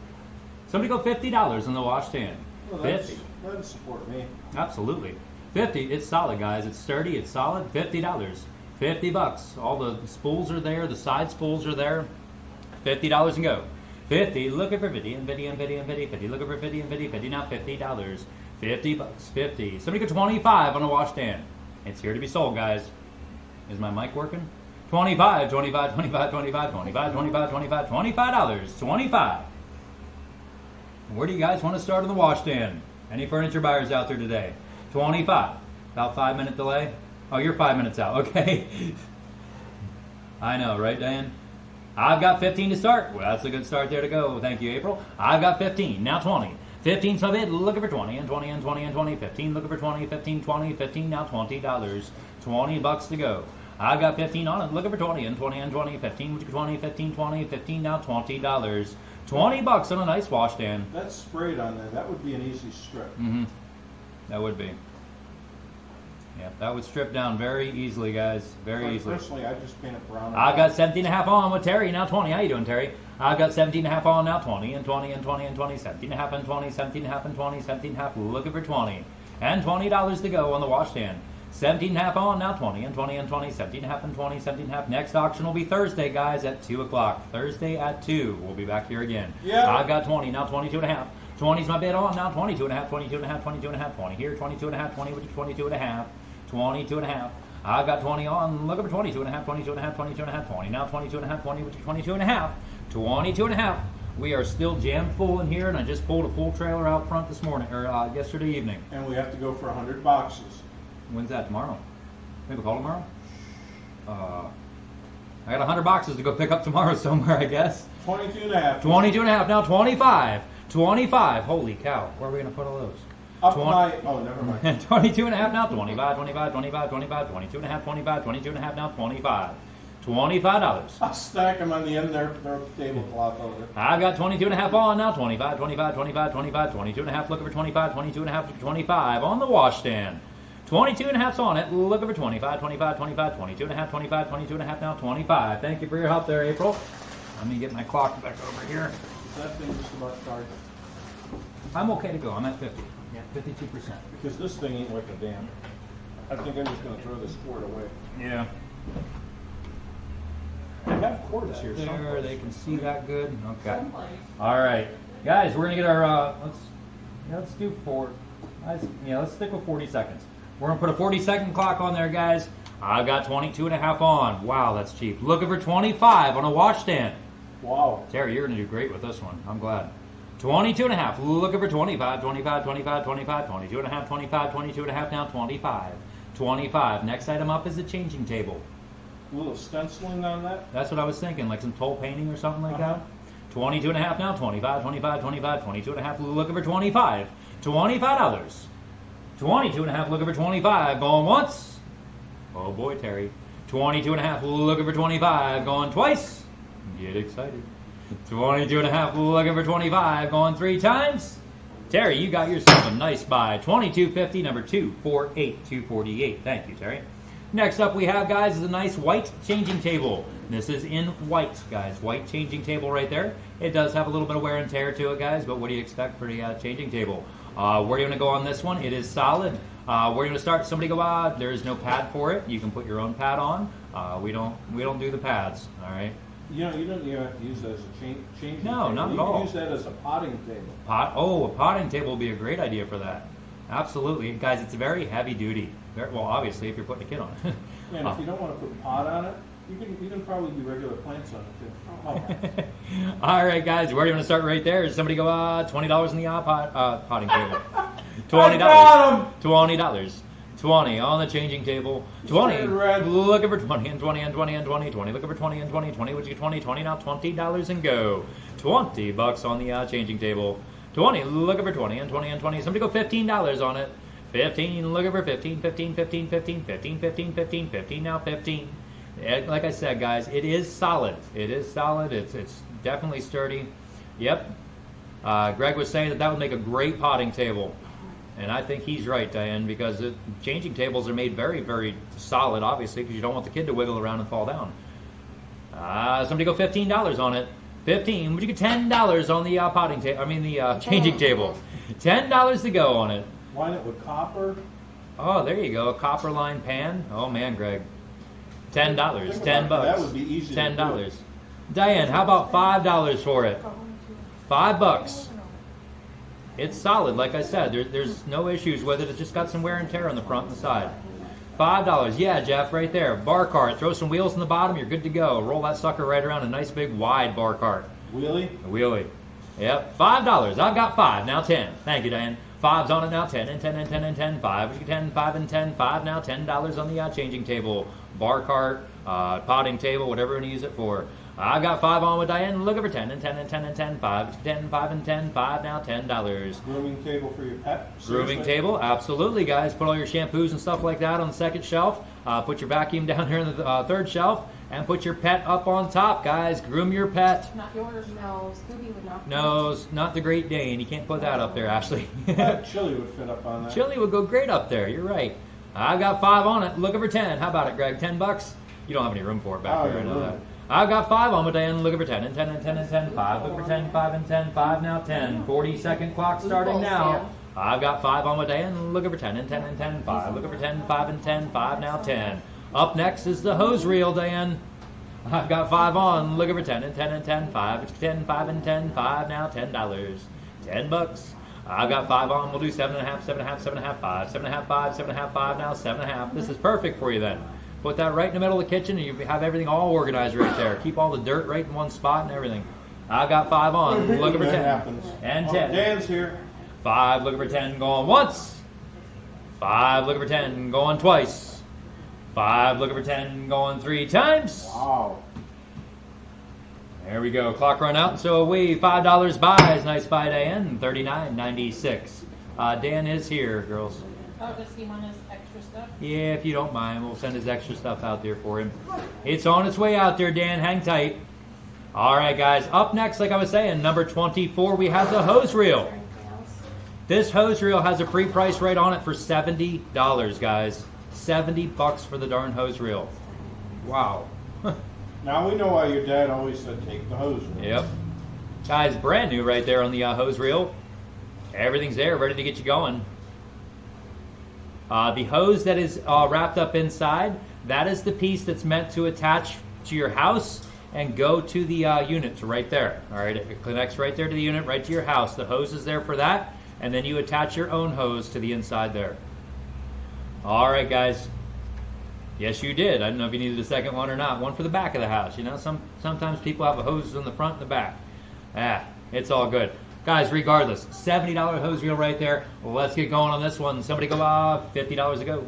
Speaker 1: Somebody go $50 on the washstand.
Speaker 6: Well,
Speaker 1: 50.
Speaker 6: that'd support me.
Speaker 1: Absolutely. 50. It's solid, guys. It's sturdy. It's solid. $50. 50 bucks. All the spools are there. The side spools are there. $50 and go. 50. Looking for 50 and 50 and 50 and 50. 50. Looking for 50 and 50. 50 now. $50. 50 bucks. 50. Somebody go 25 on the washstand. It's here to be sold, guys. Is my mic working? 25. 25. 25. 25. 25. 25. 25. $25. 25. Where do you guys want to start on the washstand? Any furniture buyers out there today? 25. About 5-minute delay? Oh, you're 5 minutes out. Okay. I know, right, Dan? I've got 15 to start. Well, that's a good start there to go. Thank you, April. I've got 15. Now 20. 15 so bid, looking for 20 and 20 and 20 and 20. 15 looking for 20, 15, 20, 15 now $20. 20 bucks to go. I've got 15 on it, looking for 20 and 20 and 20. 15 20, 15, 20, 15 now $20. 20 bucks on a nice washstand.
Speaker 6: That's sprayed on there. That would be an easy strip.
Speaker 1: Mm-hmm. That would be. Yeah, that would strip down very easily, guys. Very easily.
Speaker 6: Personally, I just paint it brown.
Speaker 1: I've got 17 and a half on with Terry, now 20. How you doing, Terry? I've got 17 and a half on, now 20, and 20, and 20, and 20, 17 and a half and 20, 17 and a half and 20, 17 and a half, looking for 20. And $20 to go on the washstand. 17 and a half on, now 20 and 20 and 20, 17 and a half and 20, 17 and a half. Next auction will be Thursday, guys, at 2 o'clock. Thursday at 2. We'll be back here again.
Speaker 6: Yeah.
Speaker 1: I've got 20, now 22 and a half. 20's my bid on, now 22 and a half, 22 and a half, 22 and a half, 20 here, 22 and a half, 20 with the 22 and a half, 22 and a half. I've got 20 on, look over 22 and a half, 22 and a half, 22 and a half, 20. Now 22 and a half, 20 with the 22 and a half, 22 and a half. We are still jam full in here, and I just pulled a full trailer out front this morning, or yesterday evening.
Speaker 6: And we have to go for 100 boxes.
Speaker 1: When's that, tomorrow? Maybe call tomorrow? I got 100 boxes to go pick up tomorrow somewhere, I guess.
Speaker 6: 22 and a half.
Speaker 1: 22 and a half, now 25. 25. Holy cow. Where are we going to put all those?
Speaker 6: Up my, oh, never mind.
Speaker 1: 22 and a half now, 25, 25, 25, 25, 22 and a half, 25, 22 and a half now, 25. $25.
Speaker 6: I'll stack them on the end there, their tablecloth over.
Speaker 1: I've got 22 and a half on now, 25, 25, 25, 25, 22 and a half, looking for 25, 22 and a half, 25 on the washstand. 22 and a half's on it, looking for 25, 25, 25, 22 and a half, 25, 22 and a half now, 25. Thank you for your help there, April. Let me get my clock back over here.
Speaker 6: Is that thing just about charged?
Speaker 1: I'm okay to go, I'm at 50. Yeah, 52%.
Speaker 6: Because this thing ain't like a damn. I think I'm just gonna throw this cord away.
Speaker 1: Yeah.
Speaker 6: I have cords here
Speaker 1: There,
Speaker 6: somewhere.
Speaker 1: they can see that good. Okay. All right, guys, we're gonna get our. Let's do four. Let's stick with 40 seconds. We're gonna put a 40-second clock on there, guys. I've got 22 and a half on. Wow, that's cheap. Looking for 25 on a washstand.
Speaker 6: Wow.
Speaker 1: Terry, you're gonna do great with this one. I'm glad. 22 and a half. Looking for 25, 25, 25, 25, 22 and a half, 25, 22 and a half now, 25. 25. Next item up is the changing table.
Speaker 6: A little stenciling on that.
Speaker 1: That's what I was thinking, like some toll painting or something like that. 22 and a half now, 25, 25, 25, 22 and a half, looking for 25. $25. 22 and a half, looking for 25. Going once. Oh boy, Terry. 22 and a half, looking for 25. Going twice. Get excited. 22 and a half, looking for 25. Going 3 times. Terry, you got yourself a nice buy. 22.50, number 248, 248. Thank you, Terry. Next up we have, guys, is a nice white changing table. This is in white, guys. White changing table right there. It does have a little bit of wear and tear to it, guys, but what do you expect for the changing table? Where are you going to go on this one? It is solid. Where are you going to start? Somebody go, there is no pad for it. You can put your own pad on. We don't do the pads, all right?
Speaker 6: You know, you don't even have to use that as a changing
Speaker 1: No,
Speaker 6: table.
Speaker 1: not at
Speaker 6: You
Speaker 1: all.
Speaker 6: can use that as a potting table.
Speaker 1: A potting table would be a great idea for that. Absolutely. Guys, it's very heavy duty. Well, obviously, if you're putting a kid on it.
Speaker 6: And if you don't want to put pot on it, you can probably do regular plants on it too. Oh.
Speaker 1: All right, guys, where are you going to start right there? Is somebody go, $20 in the potting table. $20.
Speaker 6: got
Speaker 1: $20. 20 on the changing table. 20.
Speaker 6: Turn red.
Speaker 1: Looking for 20 and 20 and 20 and 20. 20. Looking for 20 and 20. 20. Would you get 20? 20 now. $20 and go. $20 on the changing table. 20. Looking for 20 and 20 and 20. Somebody go $15 on it. 15. Looking for 15. 15. 15. 15. 15. 15. 15. 15 now. 15. Like I said, guys, it is solid. It is solid. It's definitely sturdy. Yep. Greg was saying that would make a great potting table. And I think he's right, Diane, because the changing tables are made very, very solid, obviously, because you don't want the kid to wiggle around and fall down. Somebody go $15 on it. 15. Would you get $10 on the potting table? I mean, the changing table. $10 to go on it.
Speaker 6: Line it with copper.
Speaker 1: Oh, there you go. A copper line pan. Oh man, Greg. $10.
Speaker 6: Think
Speaker 1: $10
Speaker 6: about
Speaker 1: bucks.
Speaker 6: that. That would be easy to
Speaker 1: $10.
Speaker 6: do.
Speaker 1: Diane, how about $5 for it? $5. It's solid, like I said. There's no issues with it. It's just got some wear and tear on the front and the side. $5. Yeah, Jeff, right there. Bar cart. Throw some wheels in the bottom. You're good to go. Roll that sucker right around a nice big wide bar cart.
Speaker 6: Wheelie.
Speaker 1: A wheelie. Yep. $5. I've got 5. Now 10. Thank you, Diane. 5's on it now. 10 and 10 and 10 and 10. 5. Would you get 10? 5 and 10. 5 now. $10 on the changing table. Bar cart. Potting table. Whatever you want to use it for. I've got 5 on with Diane. Looking for 10 and 10 and 10 and 10. 5. 10, 5 and 10. 5 now. $10.
Speaker 6: Grooming table for your pet.
Speaker 1: Grooming
Speaker 6: Seriously?
Speaker 1: table, absolutely, guys. Put all your shampoos and stuff like that on the second shelf. Put your vacuum down here on the third shelf, and put your pet up on top, guys. Groom your pet.
Speaker 5: Not yours. No, Scooby would not.
Speaker 1: No, not the Great Dane. You can't put that up there, Ashley.
Speaker 6: Chili would fit up on that.
Speaker 1: Chili would go great up there. You're right. I've got 5 on it. Looking for 10. How about it, Greg? $10? You don't have any room for it back there. I know that. I've got 5 on with Diane. Looking for 10 and 10 and 10 and 10. 5. Looking for 10. 5 and 10. 5 now. 10. 40-second clock starting now. I've got 5 on with Dan. Looking for 10 and 10 and 10, 5. Looking for 10, 5 and 10, 5 now 10. Up next is the hose reel, Dan. I've got 5 on. Looking for 10 and 10 and 10, 5. It's 10, 5 and 10, 5 now $10. $10. I've got 5 on. We'll do 7.5, 7.5, 7.5, 5, 7.5, 5, 7.5, 5 now 7.5. This is perfect for you then. Put that right in the middle of the kitchen and you have everything all organized right there. Keep all the dirt right in one spot and everything. I've got 5 on. Looking for 10
Speaker 2: happens.
Speaker 1: and
Speaker 2: Oh,
Speaker 1: 10.
Speaker 2: Dan's here.
Speaker 1: 5, looking for 10, going once. 5, looking for 10, going twice. 5, looking for 10, going 3 times.
Speaker 2: Wow.
Speaker 1: There we go. Clock run out, so we $5 buys. Nice buy, Dan. $39.96. Dan is here, girls.
Speaker 3: Oh, does he want his extra stuff?
Speaker 1: Yeah, if you don't mind, we'll send his extra stuff out there for him. It's on its way out there, Dan. Hang tight. All right, guys. Up next, like I was saying, number 24, we have the hose reel. This hose reel has a pre-price right on it for $70, guys. $70 for the darn hose reel. Wow.
Speaker 2: Now we know why your dad always said take the hose.
Speaker 1: Yep. Guys, brand new right there on the hose reel. Everything's there, ready to get you going. The hose that is wrapped up inside, that is the piece that's meant to attach to your house and go to the unit right there. All right, it connects right there to the unit, right to your house. The hose is there for that, and then you attach your own hose to the inside there. All right, guys. Yes, you did. I don't know if you needed a second one or not. One for the back of the house. You know, sometimes people have a hose in the front and the back. It's all good. Guys, regardless, $70 hose reel right there. Well, let's get going on this one. Somebody go, $50 to go.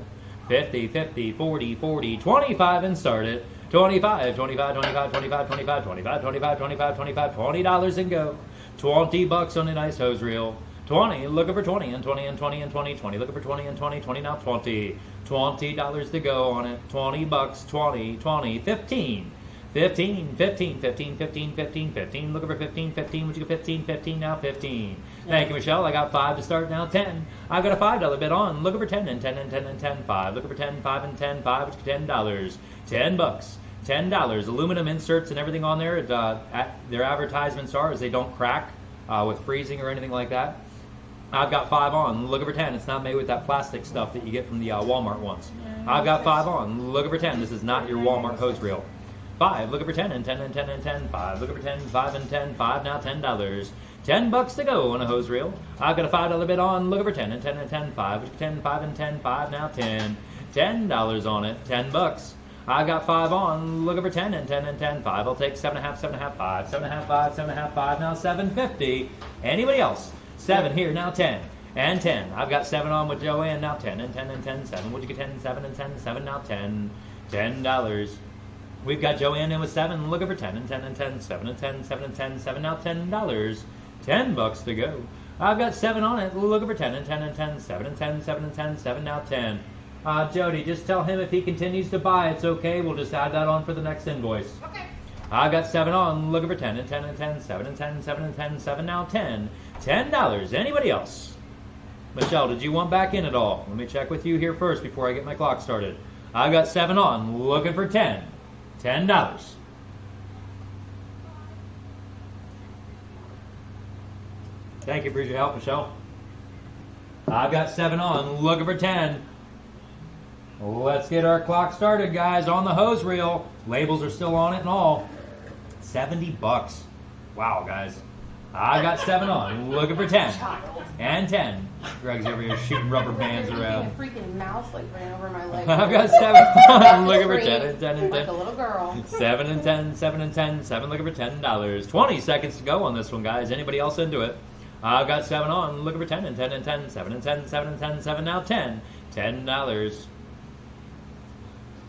Speaker 1: 50, 50, 40, 40, 25 and start it. 25, 25, 25, 25, 25, 25, 25, 25, 25, $20 and go. $20 on a nice hose reel. 20, looking for 20 and 20 and 20 and 20, 20, looking for 20 and 20, 20 now 20. $20 to go on it. $20, 20, 20, 15. 15, 15, 15, 15, 15, 15. Looking for 15, 15. Would you get 15, 15 now 15? Thank you, Michelle. I got 5 to start now 10. I've got a $5 bid on. Looking for 10 and 10 and 10 and 10, 5. Looking for 10, 5 and 10, 5. Would you get $10? $10. $10. Aluminum inserts and everything on there. Their advertisements are as they don't crack with freezing or anything like that. I've got 5 on. Looking for 10. It's not made with that plastic stuff that you get from the Walmart ones. I've got 5 on. Looking for 10. This is not your Walmart hose reel. 5. Looking for 10 and 10 and 10 and 10. 5. Looking for 10. 5 and 10. 5 now $10. $10 to go on a hose reel. I've got a $5 bid on. Looking for 10 and 10 and 10. 5. 10. 5 and 10. 5 now 10. $10 on it. $10. I've got 5 on. Looking for 10 and 10 and 10. 5. I'll take 7.5. 7.5. 5. 7.5. 5. 7.5. 5 now $7.50. Anybody else? 7 here, now 10, and 10. I've got 7 on with Joanne, now 10, and 10, and 10, 7. Would you get 10, 7, and 10, 7, now 10, $10. We've got Joanne in with 7, looking for 10, and 10, and 10, 7, and 10, 7, and 10, 7, now $10. $10 to go. I've got 7 on it, looking for 10, and 10, and 10, 7, and 10, 7, and 10, 7, now 10. Jody, just tell him if he continues to buy, it's okay. We'll just add that on for the next invoice.
Speaker 4: Okay.
Speaker 1: I've got 7 on, looking for 10 and 10 and 10, 7 and 10, 7 and 10, 7 now 10. $10. Anybody else? Michelle, did you want back in at all? Let me check with you here first before I get my clock started. I've got 7 on, looking for 10. $10. Thank you for your help, Michelle. I've got 7 on, looking for 10. Let's get our clock started, guys, on the hose reel. Labels are still on it and all. $70. Wow, guys. I got 7 on, looking for 10. And 10. Greg's over here shooting rubber bands around.
Speaker 5: A freaking mouse like ran over my leg.
Speaker 1: I've got 7 on, looking for 10 and 10 and 10.
Speaker 5: Like a little girl.
Speaker 1: 7 and 10, 7 and 10, 7 looking for $10. 20 seconds to go on this one, guys. Anybody else into it? I've got 7 on, looking for 10 and 10 and 10, 7 and 10, 7 and 10, 7 now 10. $10.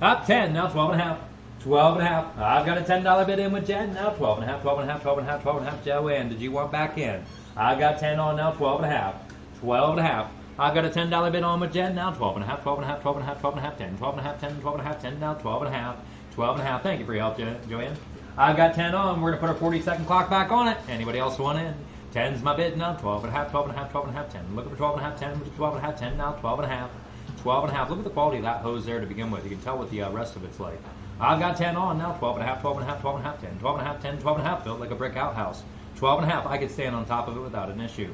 Speaker 1: Up 10, now 12 and a half. 12 and a half. I've got a $10 bid in with Jen. Now 12 and a half, 12 and a half, 12 and a half, 12 and a half. Joanne, did you want back in? I've got 10 on now, 12 and a half. 12 and a half. I've got a $10 bid on with Jen. Now 12 and a half, 12 and a half, 12 and a half, 12 and a half, 10, 12 and a half, 10, 12 and a half, 10, now 12 and a half. 12 and a half. Thank you for your help, Joanne. I've got 10 on. We're going to put our 40-second clock back on it. Anybody else want in? 10's my bid now. 12 and a half, 12 and a half, 12 and a half, 10. Looking for 12 and a half, 10, 12 and a half, 10, now 12 and a half. 12 and a half. Look at the quality of that hose there to begin with. You can tell what the rest of it's like. I've got 10 on now. 12 and a half, 12 and a half, 12 and a half, 10, 12 and a half, 10, 12 and a half. Built like a brick outhouse. 12 and a half. I could stand on top of it without an issue.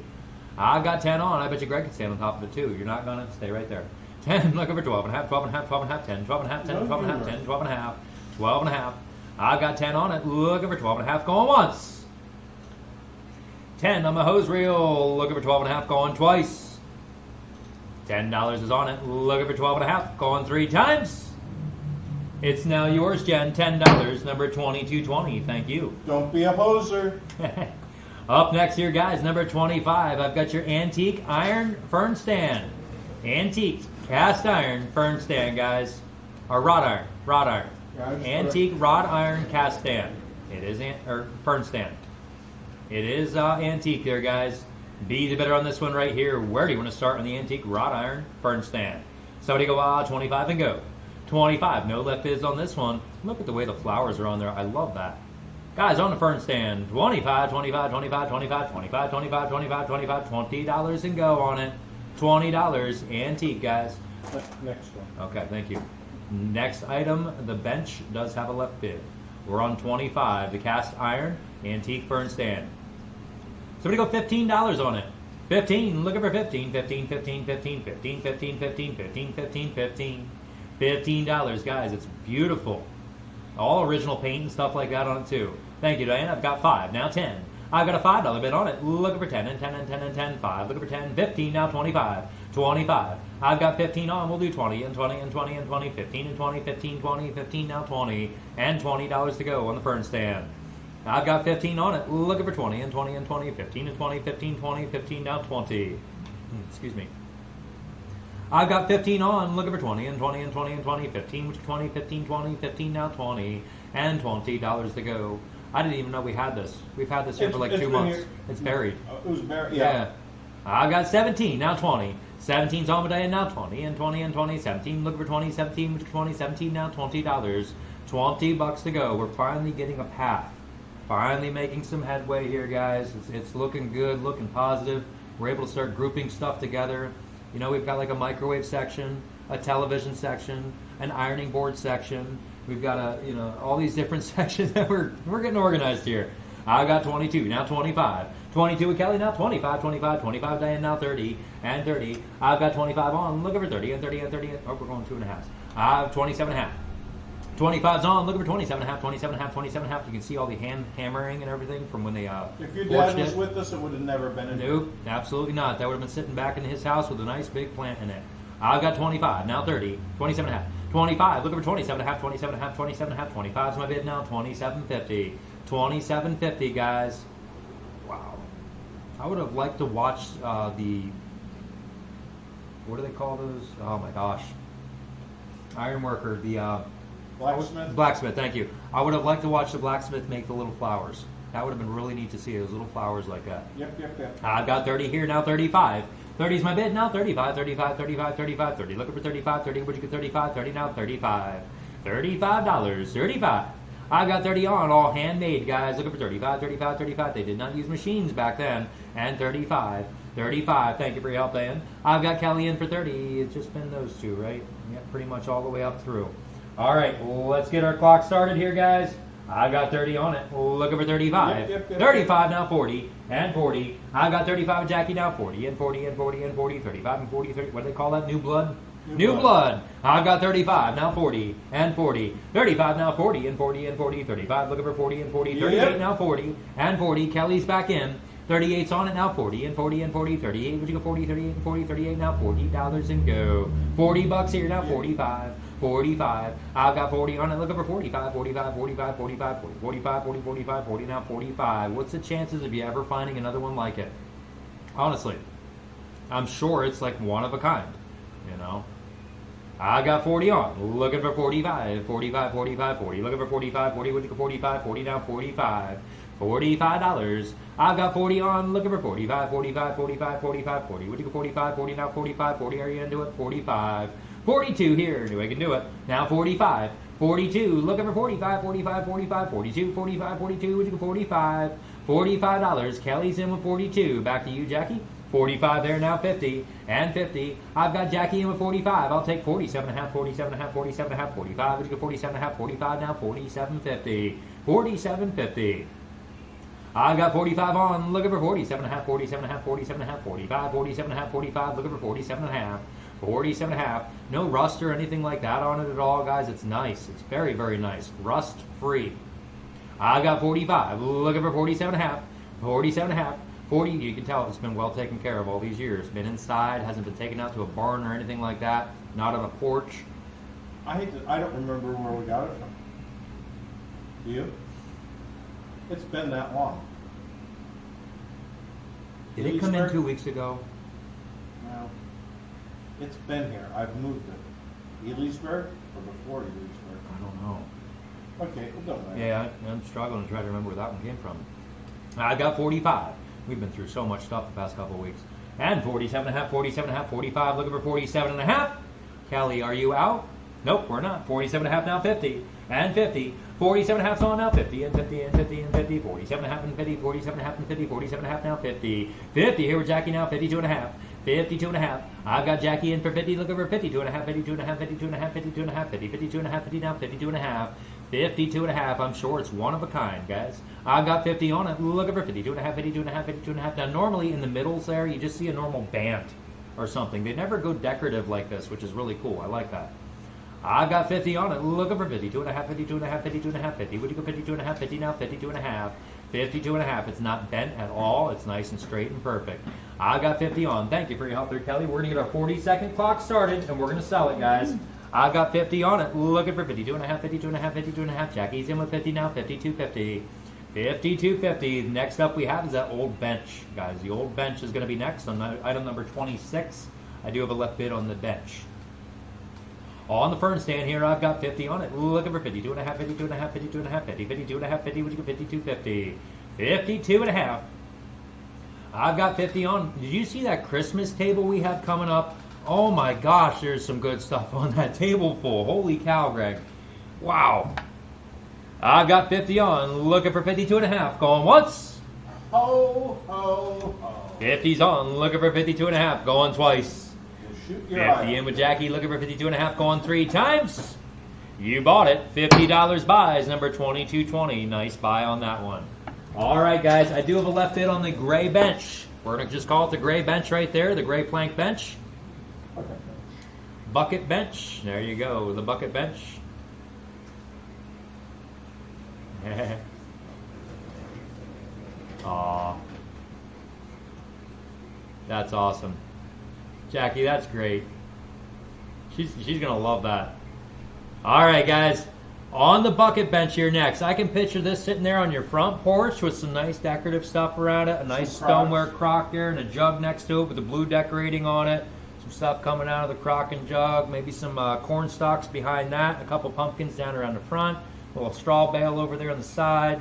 Speaker 1: I've got 10 on. I bet you Greg can stand on top of it too. You're not going to stay right there. 10, look over 12 and a half, 12 and a half, 12 and a half, 10, 12 and a half, 10, 12 and a half, 10, 12 and a half, 12 and a half. I've got 10 on it. Look over 12 and a half, going once. 10 on my hose reel. Look over 12 and a half, going twice. $10 is on it. Look over 12 and a half, going 3 times. It's now yours, Jen. $10, number 2220. Thank you.
Speaker 2: Don't be a poser.
Speaker 1: Up next here, guys, number 25. I've got your antique iron fern stand. Antique cast iron fern stand, guys. Or rod iron. Rod iron.
Speaker 2: Yeah,
Speaker 1: Antique rod iron cast stand. It is fern stand. It is antique there, guys. Be the better on this one right here. Where do you want to start on the antique rod iron fern stand? Somebody go 25 and go. 25. No left bids on this one. Look at the way the flowers are on there. I love that. Guys, on the fern stand, 25, 25, 25, 25, 25, 25, 25, 25, $20 and go on it. $20, antique, guys.
Speaker 2: Next one.
Speaker 1: Okay, thank you. Next item, the bench does have a left bid. We're on 25, the cast iron, antique fern stand. Somebody go $15 on it. 15, looking for 15, 15, 15, 15, 15, 15, 15, 15, 15, 15. $15, guys, it's beautiful. All original paint and stuff like that on it too. Thank you, Diane. I've got 5, now 10. I've got a $5 bid on it. Looking for 10 and 10 and 10 and 10, 5. Looking for 10, 15, now 25. 25. I've got 15 on. We'll do 20 and 20 and 20 and 20, 15 and 20, 15, 20, 15, now 20. And $20 to go on the fern stand. I've got 15 on it. Looking for 20 and 20 and 20, 15 and 20, 15, 20, 15, now 20. Excuse me. I've got 15 on, looking for 20 and 20 and 20 and 20, 15, 20, 15, 20, 15, now 20, and $20 to go. I didn't even know we had this. We've had this here for like 2 months.
Speaker 2: Here.
Speaker 1: It's buried.
Speaker 2: It was buried, yeah.
Speaker 1: I've got 17, now 20. 17's on today, and now 20, and 20, and 20, 17, looking for 20, 17, 20, 17, now $20. $20 to go. We're finally getting a path. Finally making some headway here, guys. It's looking good, looking positive. We're able to start grouping stuff together. You know, we've got like a microwave section, a television section, an ironing board section. We've got all these different sections that we're getting organized here. I've got 22, now 25. 22 with Kelly, now 25, 25, 25 Diane, now 30, and 30. I've got 25 on, looking for 30, and 30, and 30, oh, we're going 2 1/2. I have 27 1/2. 25's on, looking for 27 1/2, 27 1/2, 27 1/2. You can see all the hand hammering and everything from when they
Speaker 2: If your dad was with us, it would have never been in.
Speaker 1: Nope, absolutely not. That would have been sitting back in his house with a nice big plant in it. I've got 25, now 30, 27 1/2. 25, looking for 27 1/2, 27 1/2, 27 1/2, 25's my bid now, 27.50. 27.50, guys. Wow. I would have liked to watch what do they call those? Oh my gosh. Iron worker, the
Speaker 2: Blacksmith?
Speaker 1: Blacksmith, thank you. I would have liked to watch the blacksmith make the little flowers. That would have been really neat to see, those little flowers like that.
Speaker 2: Yep.
Speaker 1: I've got 30 here, now 35. 30's my bid, now 35, 35, 35, 35, 30. Looking for 35, 30. Would you get 35, 30, now 35. $35, 35. I've got 30 on, all handmade, guys. Looking for 35, 35, 35. They did not use machines back then. And 35, 35. Thank you for your help, Dan. I've got Kelly in for 30. It's just been those two, right? Yeah, pretty much all the way up through. All right, let's get our clock started here, guys. I've got 30 on it. Looking for 35.
Speaker 2: Yep.
Speaker 1: 35, now 40, and 40. I've got 35 with Jackie, now 40, and 40, and 40, and 40, 35, and 40, 30. What do they call that? New blood? New blood. I've got 35, now 40, and 40. 35, now 40, and 40, and 40, 35. Looking for 40, and 40, 38,
Speaker 2: Yep.
Speaker 1: now 40, and 40. Kelly's back in. 38's on it, now 40, and 40, and 40, 38. Would you go 40, 38, and 40, 38, now $40 and go. $40 here, now 45. 45. I've got 40 on it. Looking for 45, 45, 45, 45, 40, 45, 40, 45, 40, now 45. What's the chances of you ever finding another one like it? Honestly, I'm sure it's like one of a kind, you know. I got 40 on. Looking for 45, 45, 45, 40. Looking for 45, 40. Would you go 45, 40, now 45. $45. I've got 40 on. Looking for 45, 45, 45, 45, 40. Would you go 45, 40, now 45, 40. Are you into it? 45. 42 here. I can do it. Now 45. 42. Looking for 45, 45, 45, 42, 45, 42. Would you go 45? $45. Kelly's in with 42. Back to you, Jackie. 45 there, now 50, and 50. I've got Jackie in with 45. I'll take 47 1/2, 47 1/2, 47 1/2, 45. Would you go 47 1/2, 45 now, 47.50. 47.50. I got 45 on, looking for 47 and a half, 47 and a half, 47 and a half, 45, 47 and a half, 45, looking for 47 and a half, 47 and a half. No rust or anything like that on it at all, guys. It's nice. It's very, very nice. Rust free. I got 45, looking for 47 and a half, 47 and a half, 40. You can tell it's been well taken care of all these years. Been inside, hasn't been taken out to a barn or anything like that. Not on a porch.
Speaker 2: I don't remember where we got it from. Do you? It's been that long.
Speaker 1: Did it come in
Speaker 2: Leesburg?
Speaker 1: 2 weeks ago?
Speaker 2: No. It's been here. I've moved it. Leesburg or before Leesburg?
Speaker 1: I don't know.
Speaker 2: Okay, it don't matter.
Speaker 1: Yeah, I'm struggling to try to remember where that one came from. I got 45. We've been through so much stuff the past couple of weeks. And 47 and a half, 47 and a half, 45. Looking for 47 and a half. Kelly, are you out? Nope, we're not. 47 and a half now, 50. And 50. 47 and a half's on now, 50 and 50 and 50 and 50. 47 and a half and 50. 47 and a half and 50. 47 and a half now, 50. 50. Here with Jackie now, 52 and a half. 52 and a half. I've got Jackie in for 50. Looking for 52 and a half, 52 and a half, 52 and a half, 52 and a half, 50, 52 and a half, 50 now, 52 and a half. 52 and a half. I'm sure it's one of a kind, guys. I've got 50 on it. Looking for 52 and a half, 52 and a half, 52 and a half. Now, normally in the middles there, you just see a normal band or something. They never go decorative like this, which is really cool. I like that. I've got 50 on it. Looking for 52 and a half, 52 and a half, 52 and a half, 50. Would you go 52 and a half, 50 now, 52 and a half. 52 and a half. It's not bent at all. It's nice and straight and perfect. I've got 50 on. Thank you for your help there, Kelly. We're going to get our 40-second clock started, and we're going to sell it, guys. I've got 50 on it. Looking for 52 and a half, 52 and a half, 52 and a half. Jackie's in with 50 now, 52.50. 52.50. Next up we have is that old bench, guys. The old bench is going to be next on item number 26. I do have a left bid on the bench. On the fern stand here, I've got 50 on it. Looking for 52 and a half, 52 and a half, 52 and a half, 50, 52 and a half, 50. Would you go 52.50? 52 and a half. I've got 50 on. Did you see that Christmas table we have coming up? Oh my gosh, there's some good stuff on that table full. Holy cow, Greg. Wow. I've got 50 on. Looking for 52 and a half. Going once.
Speaker 2: Ho, ho, ho.
Speaker 1: 50's on. Looking for 52 and a half. Going twice.
Speaker 2: Shoot your
Speaker 1: 50
Speaker 2: eye.
Speaker 1: in with Jackie. Looking for 52 and a half. Going 3 times. You bought it. $50 buys. Number 2220. Nice buy on that one. All right, guys. I do have a left bid on the gray bench. We're going to just call it the gray bench right there. The gray plank bench. Bucket bench. There you go. The bucket bench. Aw. That's awesome. Jackie, that's great. She's going to love that. All right, guys. On the bucket bench here next. I can picture this sitting there on your front porch with some nice decorative stuff around it. A nice stoneware crock there and a jug next to it with the blue decorating on it. Some stuff coming out of the crock and jug. Maybe some corn stalks behind that. A couple pumpkins down around the front. A little straw bale over there on the side.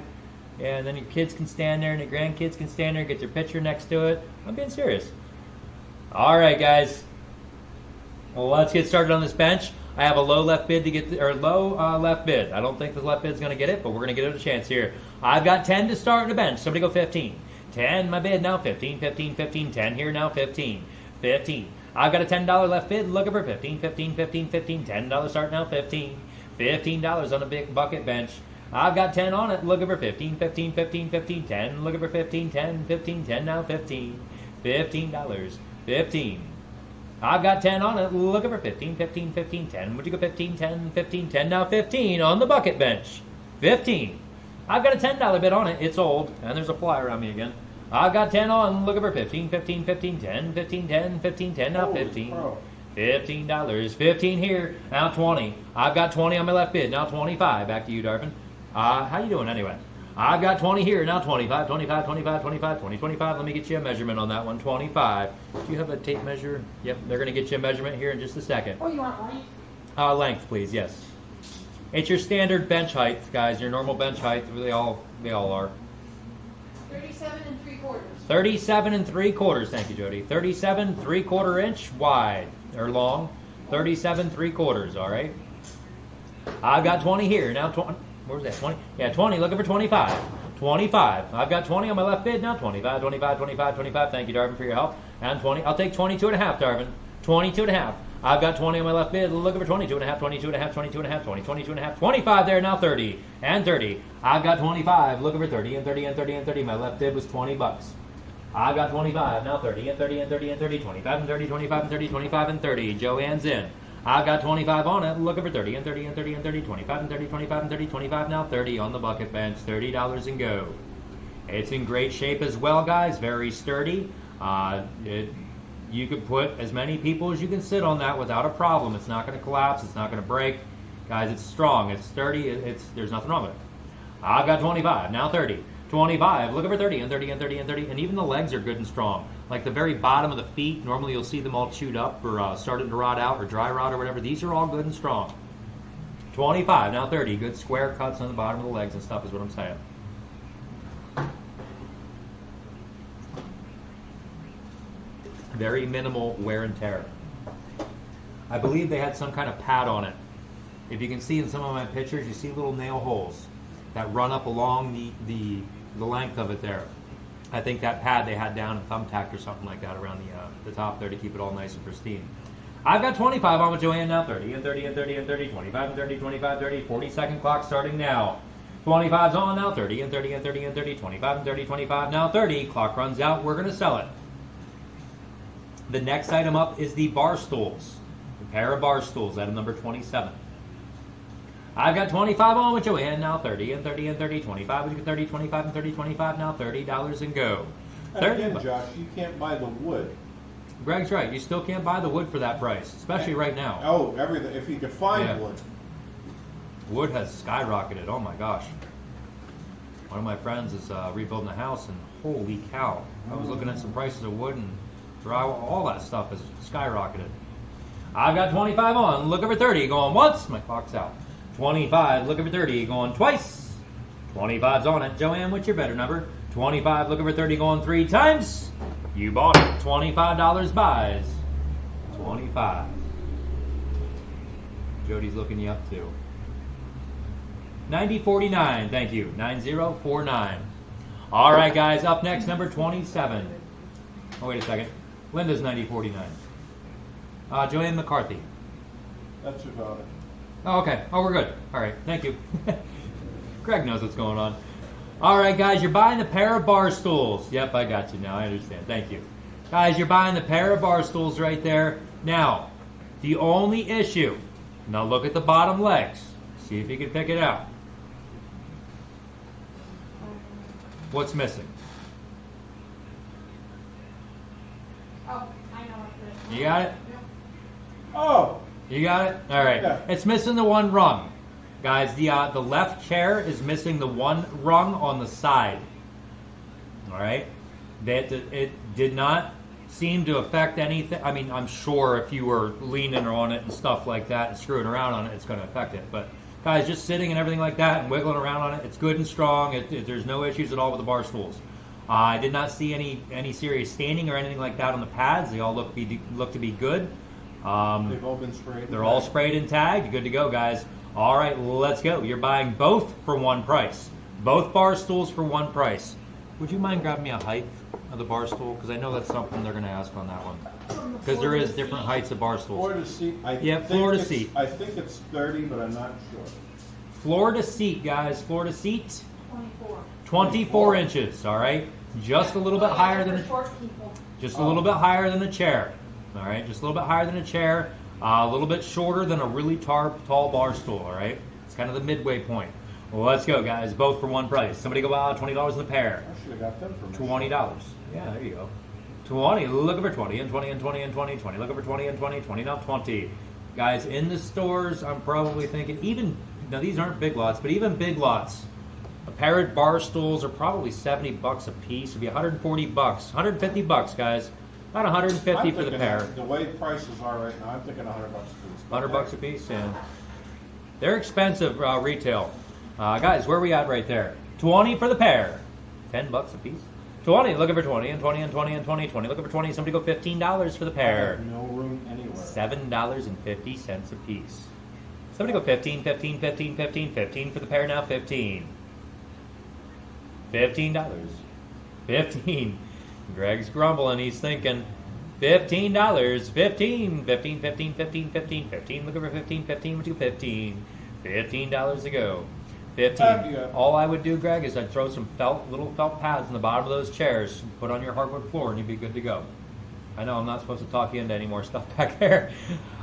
Speaker 1: And then your kids can stand there and your grandkids can stand there and get their picture next to it. I'm being serious. All right, guys. Well, let's get started on this bench. I have a low left bid to get, left bid. I don't think the left bid's going to get it, but we're going to give it a chance here. I've got 10 to start the bench. Somebody go 15. 10, my bid now. 15, 15, 15. 10 here now. 15, 15. I've got a $10 left bid. Looking for 15, 15, 15, 15. $10 start now. 15, $15 on a big bucket bench. I've got 10 on it. Looking for 15, 15, 15, 15. 10. Looking for 15, 10, 15, 10 now. 15, $15. 15. I've got 10 on it. Looking for 15, 15, 15, 10. Would you go 15, 10, 15, 10 now? 15 on the bucket bench. 15. I've got a $10 bid on it. It's old. And there's a fly around me again. I've got 10 on. Looking for 15, 15, 15, 10, 15, 10, 15, 10 now. 15. $15. 15 here. Now 20. I've got 20 on my left bid. Now 25. Back to you, Darvin. How you doing anyway? I've got 20 here. Now 25, 25, 25, 25, 20, 25. Let me get you a measurement on that one. 25. Do you have a tape measure? Yep, they're going to get you a measurement here in just a second.
Speaker 3: Oh, you want length?
Speaker 1: Length, please, yes. It's your standard bench height, guys. Your normal bench height. They all are.
Speaker 4: 37 3/4.
Speaker 1: 37 3/4. Thank you, Jody. 37 3/4 inch wide or long. 37 3/4. All right. I've got 20 here. Now 20. Where was that? 20? Yeah, 20. Looking for 25. 25. I've got 20 on my left bid now. 25, 25, 25, 25. Thank you, Darvin, for your help. And 20. I'll take 22 and a half, Darvin. 22 and a half. I've got 20 on my left bid. Looking for 22 and a half, 22 and a half, 22 and a half, 20, 22 and a half, 25 there, now 30 and 30. I've got 25, looking for 30 and 30 and 30 and 30. My left bid was 20 bucks. I've got 25, now 30 and 30 and 30 and 30, 25 and 30, 25 and 30, 25 and 30. Joanne's in. I've got 25 on it, looking for 30 and 30 and 30 and 30, 25 and 30, 25 and 30, 25 now 30 on the bucket bench, $30 and go. It's in great shape as well, guys, very sturdy. You could put as many people as you can sit on that without a problem. It's not going to collapse, it's not going to break. Guys, it's strong, it's sturdy, there's nothing wrong with it. I've got 25, now 30. 25, looking for 30 and 30 and 30 and 30, and even the legs are good and strong. Like the very bottom of the feet, normally you'll see them all chewed up or starting to rot out or dry rot or whatever. These are all good and strong. 25, now 30, good square cuts on the bottom of the legs and stuff is what I'm saying. Very minimal wear and tear. I believe they had some kind of pad on it. If you can see in some of my pictures, you see little nail holes that run up along the length of it there. I think that pad they had down and thumbtacked or something like that around the top there to keep it all nice and pristine. I've got 25 on with Joanne now, 30 and 30 and 30 and 30, 25 and 30, 25, 30, 40-second clock starting now. 25's on now, 30 and 30 and 30 and 30, 25 and 30, 25 now 30. Clock runs out, we're going to sell it. The next item up is the bar stools. A pair of bar stools, item number 27. I've got 25 on with Joanne, now 30 and 30 and 30, 25 and 30, 25 and 30, 25, now $30 and go.
Speaker 2: And again, Josh, you can't buy the wood.
Speaker 1: Greg's right, you still can't buy the wood for that price, especially right now.
Speaker 2: Oh, everything. If you could find wood.
Speaker 1: Wood has skyrocketed, oh my gosh. One of my friends is rebuilding a house, and holy cow. I was looking at some prices of wood and drywall, all that stuff has skyrocketed. I've got 25 on, looking for 30, going once, my clock's out. 25, looking for 30, going twice. 25's on it. Joanne, what's your better number? 25, looking for 30, going 3 times. You bought it. $25 buys. 25. Jody's looking you up too. 9049, thank you. 9049. All right, guys, up next, number 27. Oh, wait a second. Linda's 9049. Joanne McCarthy.
Speaker 2: That's about it.
Speaker 1: Oh, okay. Oh, we're good. All right. Thank you. Greg knows what's going on. All right, guys, you're buying the pair of bar stools. Yep, I got you now. I understand. Thank you. Guys, you're buying the pair of bar stools right there. Now, the only issue, now look at the bottom legs. See if you can pick it out. What's missing?
Speaker 3: Oh, I know what it is.
Speaker 1: You got it?
Speaker 2: Oh!
Speaker 1: You got it? All right.
Speaker 2: Yeah.
Speaker 1: It's missing the one rung. Guys, the left chair is missing the one rung on the side. All right? It did not seem to affect anything. I mean, I'm sure if you were leaning on it and stuff like that and screwing around on it, it's going to affect it. But, guys, just sitting and everything like that and wiggling around on it, it's good and strong. There's no issues at all with the bar stools. I did not see any serious staining or anything like that on the pads. They all look to be good.
Speaker 2: They've all been sprayed.
Speaker 1: They're all sprayed and tagged. Good to go, guys. All right, let's go. You're buying both for one price. Both bar stools for one price. Would you mind grabbing me a height of the bar stool? Because I know that's something they're going to ask on that one. Because there is different heights of bar stools.
Speaker 2: Floor to seat.
Speaker 1: Floor to seat.
Speaker 2: I think it's 30, but I'm not sure.
Speaker 1: Floor to seat, guys. Floor to seat.
Speaker 3: 24.
Speaker 1: 24 inches. All right. Just a little bit higher than
Speaker 3: short people.
Speaker 1: just a little bit higher than a chair. All right, just a little bit higher than a chair, a little bit shorter than a really tall bar stool. All right, it's kind of the midway point. Well, let's go, guys. Both for one price. Somebody go out $20 in the pair.
Speaker 2: I should have got them for me.
Speaker 1: $20. Yeah, there you go. 20. Looking for 20 and 20 and 20 and 20. 20. Looking for 20 and 20. 20 now 20. Guys, in the stores, I'm probably thinking now these aren't big lots, but even big lots, a pair of bar stools are probably $70 a piece. It'd be $140, $150, guys. About $150 for the pair.
Speaker 2: The way prices are right now, I'm thinking $100 a piece.
Speaker 1: $100 a piece, yeah. They're expensive retail. Guys, where are we at right there? 20 for the pair. $10 a piece. 20, looking for 20 and 20 and 20 and 20. 20, looking for 20. Somebody go $15 for the pair.
Speaker 2: No room anywhere.
Speaker 1: $7.50 a piece. Somebody go 15, 15, 15, 15, 15 for the pair now. 15. $15. 15. Greg's grumbling. He's thinking. $15. 15, 15, 15, 15, 15, 15. Looking for 15, 15, 15. $15 to go. 15. All I would do, Greg, is I'd throw some little felt pads in the bottom of those chairs, put on your hardwood floor, and you'd be good to go. I know I'm not supposed to talk you into any more stuff back there.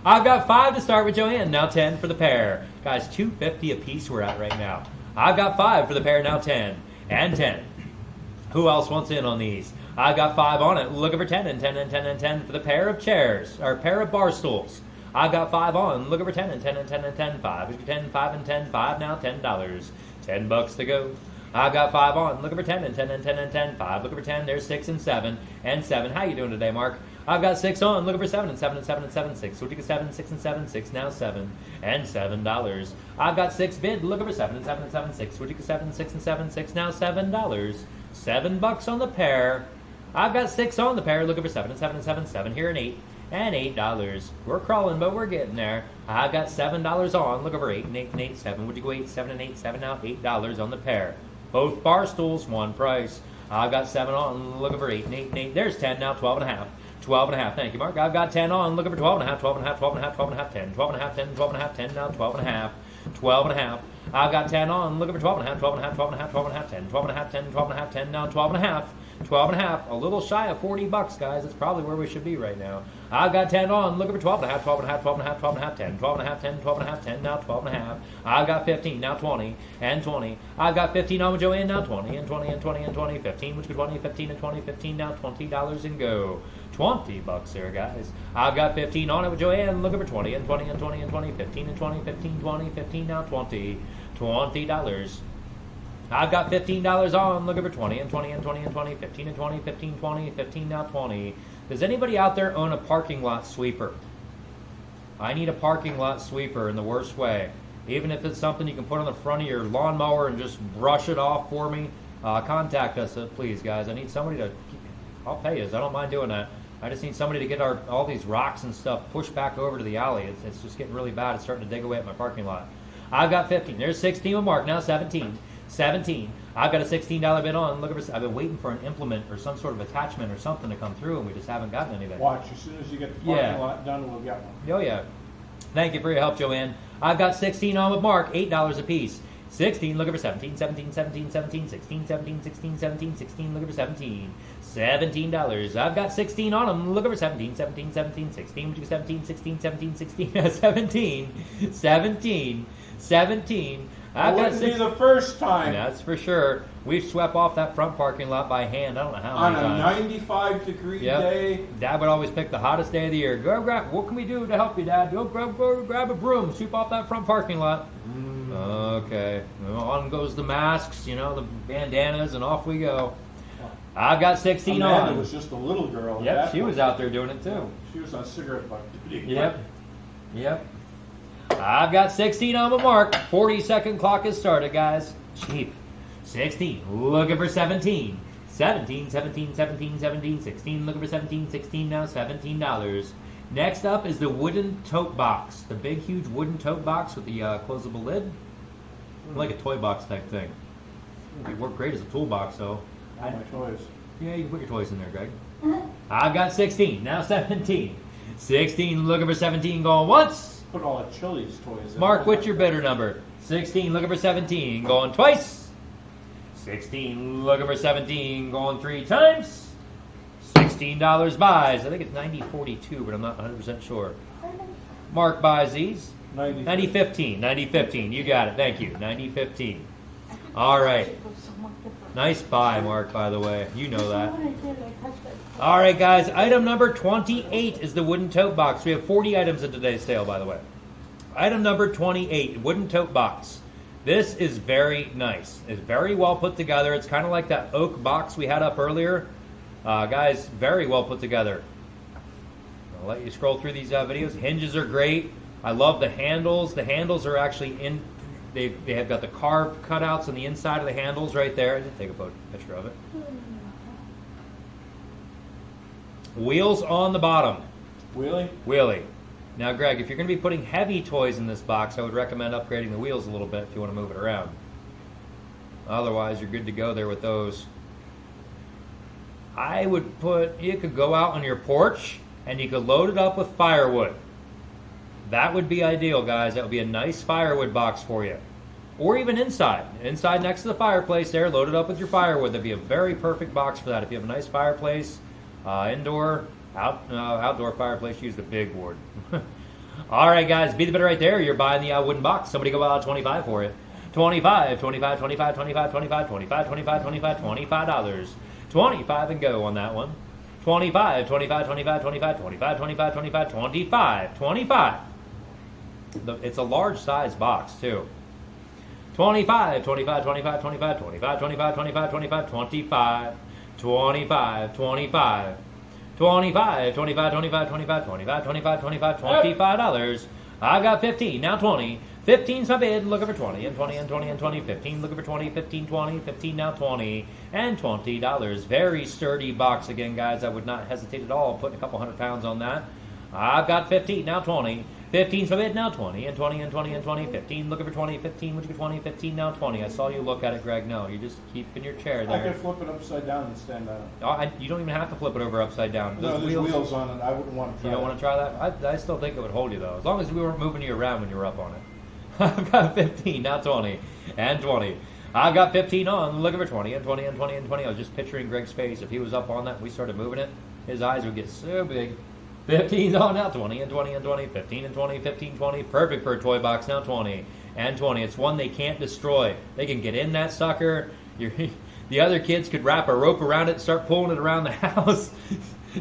Speaker 1: I've got 5 to start with Joanne. Now 10 for the pair. Guys, $2.50 a piece we're at right now. I've got 5 for the pair. Now 10 and 10. Who else wants in on these? I've got 5 on it. Looking for 10 and 10 and 10 and 10 for the pair of chairs, or pair of bar stools. I've got 5 on. Looking for 10 and 10 and 10 and 10. 5, 10, 5 and 10. 5 now, $10. $10 to go. I've got 5 on. Looking for 10 and 10 and 10 and 10. 5. Looking for 10. There's 6 and 7 and 7. How you doing today, Mark? I've got 6 on. Looking for 7 and 7 and 7 and 7. 6. So we get 7, 6 and 7. 6 now 7 and $7. I've got 6 bid. Looking for 7 and 7 and 7. 6. So we get 7, 6 and 7. 6 now $7. $7 on the pair. I've got 6 on the pair. Looking for 7 and 7 and 7. 7 here and 8. And $8. We're crawling, but we're getting there. I've got $7 on. Looking for 8 and 8 and 8, 7. Would you go 8, 7 and 8, 7 now? $8 on the pair. Both bar stools, one price. I've got 7 on. Looking for 8 and 8 and 8. There's 10 now. 12 and a half. 12 and a half. Thank you, Mark. I've got 10 on. Looking for 12 and a half. 12 and a half. 12 and a half. 12 and a half. 10. 12 and a half. 10. 12 and a half. 10 now. 12 and a half. 12 and a half. I've got 10 on. Looking for 12 and a half. 12 and a half. 12 and a half. 12 and a half. 10. 12 and a half. 10. 12 and a half. 10 now. 12 and a half. 12 and a half, a little shy of $40, guys. That's probably where we should be right now. I've got 10 on, looking for 12 and a half, 12 and a half, 12 and a half, 12 and a half, 10, 12 and a half, 10, 12 and a half, 10, now 12 and a half. I've got 15, now 20, and 20. I've got 15 on with Joanne, now 20, and 20, and 20, and 20, 15, which is 20, 15, and 20, 15, now $20 and go. $20 there, guys. I've got 15 on it with Joanne, looking for 20, and 20, and 20, and 20, 15, and 20, 15, 20, 15, now 20. $20. I've got $15 on, looking for 20 and 20 and 20 and 20, 15 and 20, 15, 20, 15 now 20. Does anybody out there own a parking lot sweeper? I need a parking lot sweeper in the worst way. Even if it's something you can put on the front of your lawnmower and just brush it off for me, contact us, please, guys. I need somebody to, I'll pay you. I don't mind doing that. I just need somebody to get all these rocks and stuff pushed back over to the alley. It's just getting really bad. It's starting to dig away at my parking lot. I've got 15. There's 16 with Mark. Now 17. 17. I've got a $16 bid on. Look at. I've been waiting for an implement or some sort of attachment or something to come through, and we just haven't gotten anything.
Speaker 2: Watch, as soon as you get the parking lot done, we'll get one.
Speaker 1: Oh yeah. Thank you for your help, Joanne. I've got 16 on with Mark. $8 a piece. 16. Looking for 17. 17. 17. 17. 16. 17. 16. 17. 16. Looking for 17. $17. I've got 16 on them. Looking for 17. 17. 17. 16. 17. 16. 17. 16. 17. 17. 17. I've got
Speaker 2: be the first time.
Speaker 1: That's for sure. We've swept off that front parking lot by hand. I don't know how many times.
Speaker 2: On a 95-degree day.
Speaker 1: Dad would always pick the hottest day of the year. Go grab. What can we do to help you, Dad? Go grab a broom. Sweep off that front parking lot. Okay. On goes the masks. You know, the bandanas, and off we go. I've got 16
Speaker 2: Amanda
Speaker 1: on.
Speaker 2: was just a little girl.
Speaker 1: Yep, she was out there doing it too.
Speaker 2: She was on cigarette butt duty.
Speaker 1: Yep. Yep. I've got 16 on the mark. 40-second clock has started, guys. Cheap. 16. Looking for 17. 17, 17, 17, 17, 16. Looking for 17, 16 now. $17. Next up is the wooden tote box. The big, huge wooden tote box with the closable lid. Like a toy box type thing. It'd work great as a toolbox, though.
Speaker 2: All my toys.
Speaker 1: Yeah, you can put your toys in there, Greg. I've got 16. Now 17. 16. Looking for 17. Going once.
Speaker 2: Put all the Chili's toys in.
Speaker 1: Mark, what's your bidder number? 16, looking for 17, going twice. 16, looking for 17, going 3 times. $16 buys. I think it's 90.42, but I'm not 100% sure. Mark buys these. 90.15. 90.15. You got it. Thank you. 90.15. All right. Nice buy, Mark, by the way. You know that. All right, guys. Item number 28 is the wooden tote box. We have 40 items in today's sale, by the way. Item number 28, wooden tote box. This is very nice. It's very well put together. It's kind of like that oak box we had up earlier. Guys, very well put together. I'll let you scroll through these videos. Hinges are great. I love the handles. The handles are actually in... They have got the carved cutouts on the inside of the handles right there. Just take a picture of it. Wheels on the bottom.
Speaker 2: Wheelie?
Speaker 1: Wheelie. Now, Greg, if you're going to be putting heavy toys in this box, I would recommend upgrading the wheels a little bit if you want to move it around. Otherwise, you're good to go there with those. I would put... You could go out on your porch and you could load it up with firewood. That would be ideal, guys. That would be a nice firewood box for you. Or even inside. Inside next to the fireplace there, load it up with your firewood. That'd be a very perfect box for that. If you have a nice fireplace, indoor, outdoor fireplace, use the big wood. All right, guys, be the bidder right there. You're buying the wooden box. Somebody go out 25 for it. 25, 25, 25, 25, 25, 25, 25, 25, $25. 25 and go on that one. 25, 25, 25, 25, 25, 25, 25, 25, 25. It's a large size box too. 25, 25, 25, 25, 25, 25, 25, 25, 25, 25, 25. 25, 25, 25, 25, 25, 25, 25, $25. I got 15, now 20. 15's my bid, looking for 20, and 20, and 20, and 20, 15, looking for 20, 15, 20, 15, now 20, and $20. Very sturdy box again, guys. I would not hesitate at all putting a couple 100 pounds on that. I've got 15, now 20. 15's my bid, now 20, and 20, and 20, and 20, 15, looking for 20, 15, would you get 20, 15, now 20. I saw you look at it, Greg. No, you just keep in your chair there.
Speaker 6: I could flip it upside down and stand on it.
Speaker 1: Oh, you don't even have to flip it over upside down.
Speaker 6: No, there's wheels on it. I wouldn't want to try
Speaker 1: You don't want to try that? I still think it would hold you, though. As long as we weren't moving you around when you were up on it. I've got 15, now 20, and 20. I've got 15 on, looking for 20, and 20, and 20, and 20. I was just picturing Greg's face. If he was up on that and we started moving it, his eyes would get so big. 15's on, now 20, and 20, and 20, 15, and 20, 15, 20. Perfect for a toy box, now 20, and 20. It's one they can't destroy. They can get in that sucker. The other kids could wrap a rope around it and start pulling it around the house.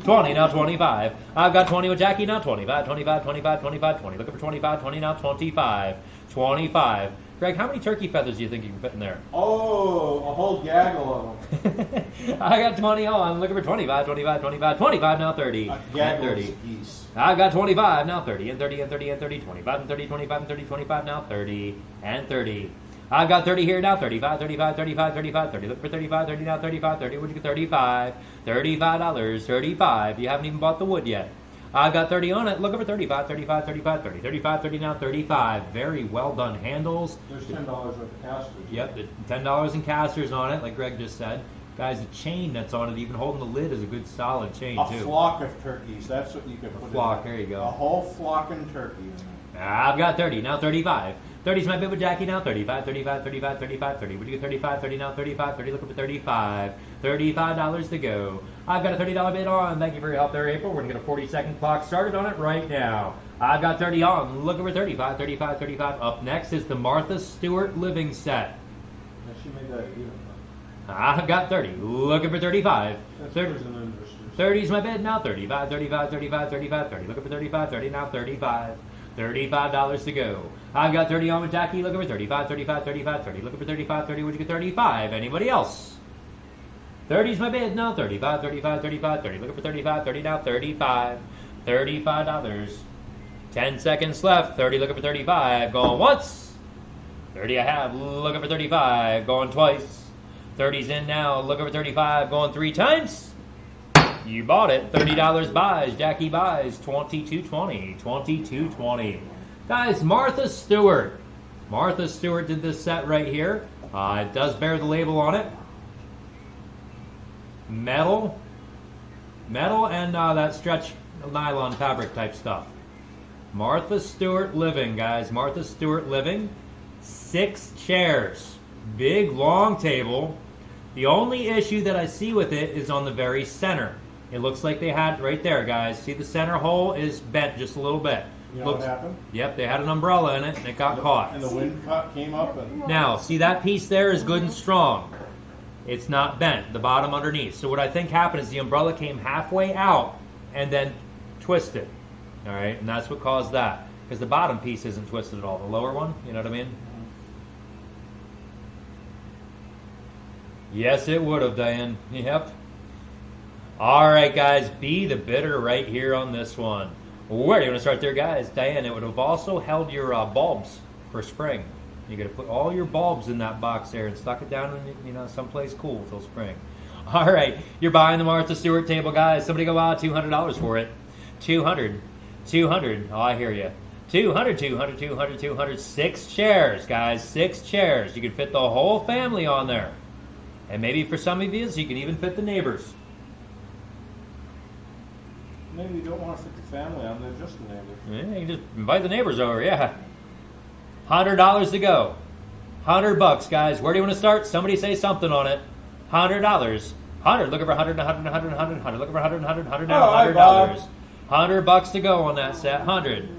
Speaker 1: 20, now 25. I've got 20 with Jackie, now 25, 25, 25, 25, 20. Looking for 25, 20, now 25, 25. Greg, how many turkey feathers do you think you can fit in there?
Speaker 6: Oh, a whole gaggle of them.
Speaker 1: I got 20 on. Looking for 25, 25, 25, 25, now 30.
Speaker 6: A
Speaker 1: And
Speaker 6: gaggle
Speaker 1: 30.
Speaker 6: of geese.
Speaker 1: I've got 25, now 30, and 30, and 30, and 30, 25, and 30, 25, and 30, 25, now 30, and 30. I've got 30 here, now 35, 35, 35, 35, 30. Look for 35, 30, now 35, 30. Would you get 35? $35, 35. You haven't even bought the wood yet. I've got 30 on it. Looking for 35, 35, 35, 30. 35, 30, now 35. Very well done handles.
Speaker 6: There's $10 worth of casters.
Speaker 1: Yep, $10 in casters on it, like Greg just said. Guys, the chain that's on it, even holding the lid, is a good solid chain,
Speaker 6: A
Speaker 1: too.
Speaker 6: flock of turkeys. That's what you can put
Speaker 1: Flock,
Speaker 6: in
Speaker 1: there you go.
Speaker 6: A whole flocking turkey in there.
Speaker 1: I've got 30, now 35. 30's my bid with Jackie, now 35, 35, 35, 35, 30. Would you get 35, 30, now 35, 30, looking for 35. $35 to go. I've got a $30 bid on. Thank you for your help there, April. We're going to get a 40-second clock started on it right now. I've got 30 on, looking for 35, 35, 35. Up next is the Martha Stewart living set.
Speaker 6: Now, she made that even.
Speaker 1: I've got 30, looking for 35.
Speaker 6: That's
Speaker 1: 30.
Speaker 6: prison industries.
Speaker 1: 30's my bid, now 35, 35, 35, 35, 30. Looking for 35, 30, now 35. $35 to go. I've got 30 on with Jackie, looking for 35, 35, 35, 30. Looking for 35, 30, would you get 35? Anybody else? 30's my bid, now 35, 35, 35, 30. Looking for 35, 30, now 35. $35. 10 seconds left, 30, looking for 35. Going once. 30 I have, looking for 35. Going twice. 30's in now, looking for 35. Going 3 times. You bought it. $30 buys. Jackie buys. $22.20. $22.20. Guys, Martha Stewart. Martha Stewart did this set right here. It does bear the label on it. Metal. Metal and that stretch nylon fabric type stuff. Martha Stewart Living, guys. Martha Stewart Living. 6 chairs. Big, long table. The only issue that I see with it is on the very center. It looks like they had right there, guys. See, the center hole is bent just a little bit.
Speaker 6: You know what happened?
Speaker 1: Yep, they had an umbrella in it and it got caught.
Speaker 6: And the wind came up and...
Speaker 1: Now, see, that piece there is good and strong. It's not bent, the bottom underneath. So what I think happened is the umbrella came halfway out and then twisted. All right, and that's what caused that. Because the bottom piece isn't twisted at all. The lower one, you know what I mean? Yes, it would have, Diane. Yep. All right, guys, be the bidder right here on this one. Where do you want to start there, guys? Diane, it would have also held your bulbs for spring. You got to put all your bulbs in that box there and stuck it down in someplace cool until spring. All right, you're buying the Martha Stewart table, guys. Somebody go out $200 for it. 200, 200. Oh, I hear you. 200, 200, 200, 200. 6 chairs, guys. 6 chairs. You can fit the whole family on there. And maybe for some of you, you can even fit the neighbors.
Speaker 6: Maybe you don't want to fit the family on there, just the neighbors.
Speaker 1: Yeah, you can just invite the neighbors over, yeah. $100 to go. $100, guys. Where do you want to start? Somebody say something on it. $100. 100. Looking for 100, 100, 100, 100, 100. Looking for 100, 100, 100 now.
Speaker 6: Oh, hi,
Speaker 1: $100.
Speaker 6: Bob.
Speaker 1: $100 to go on that set. 100.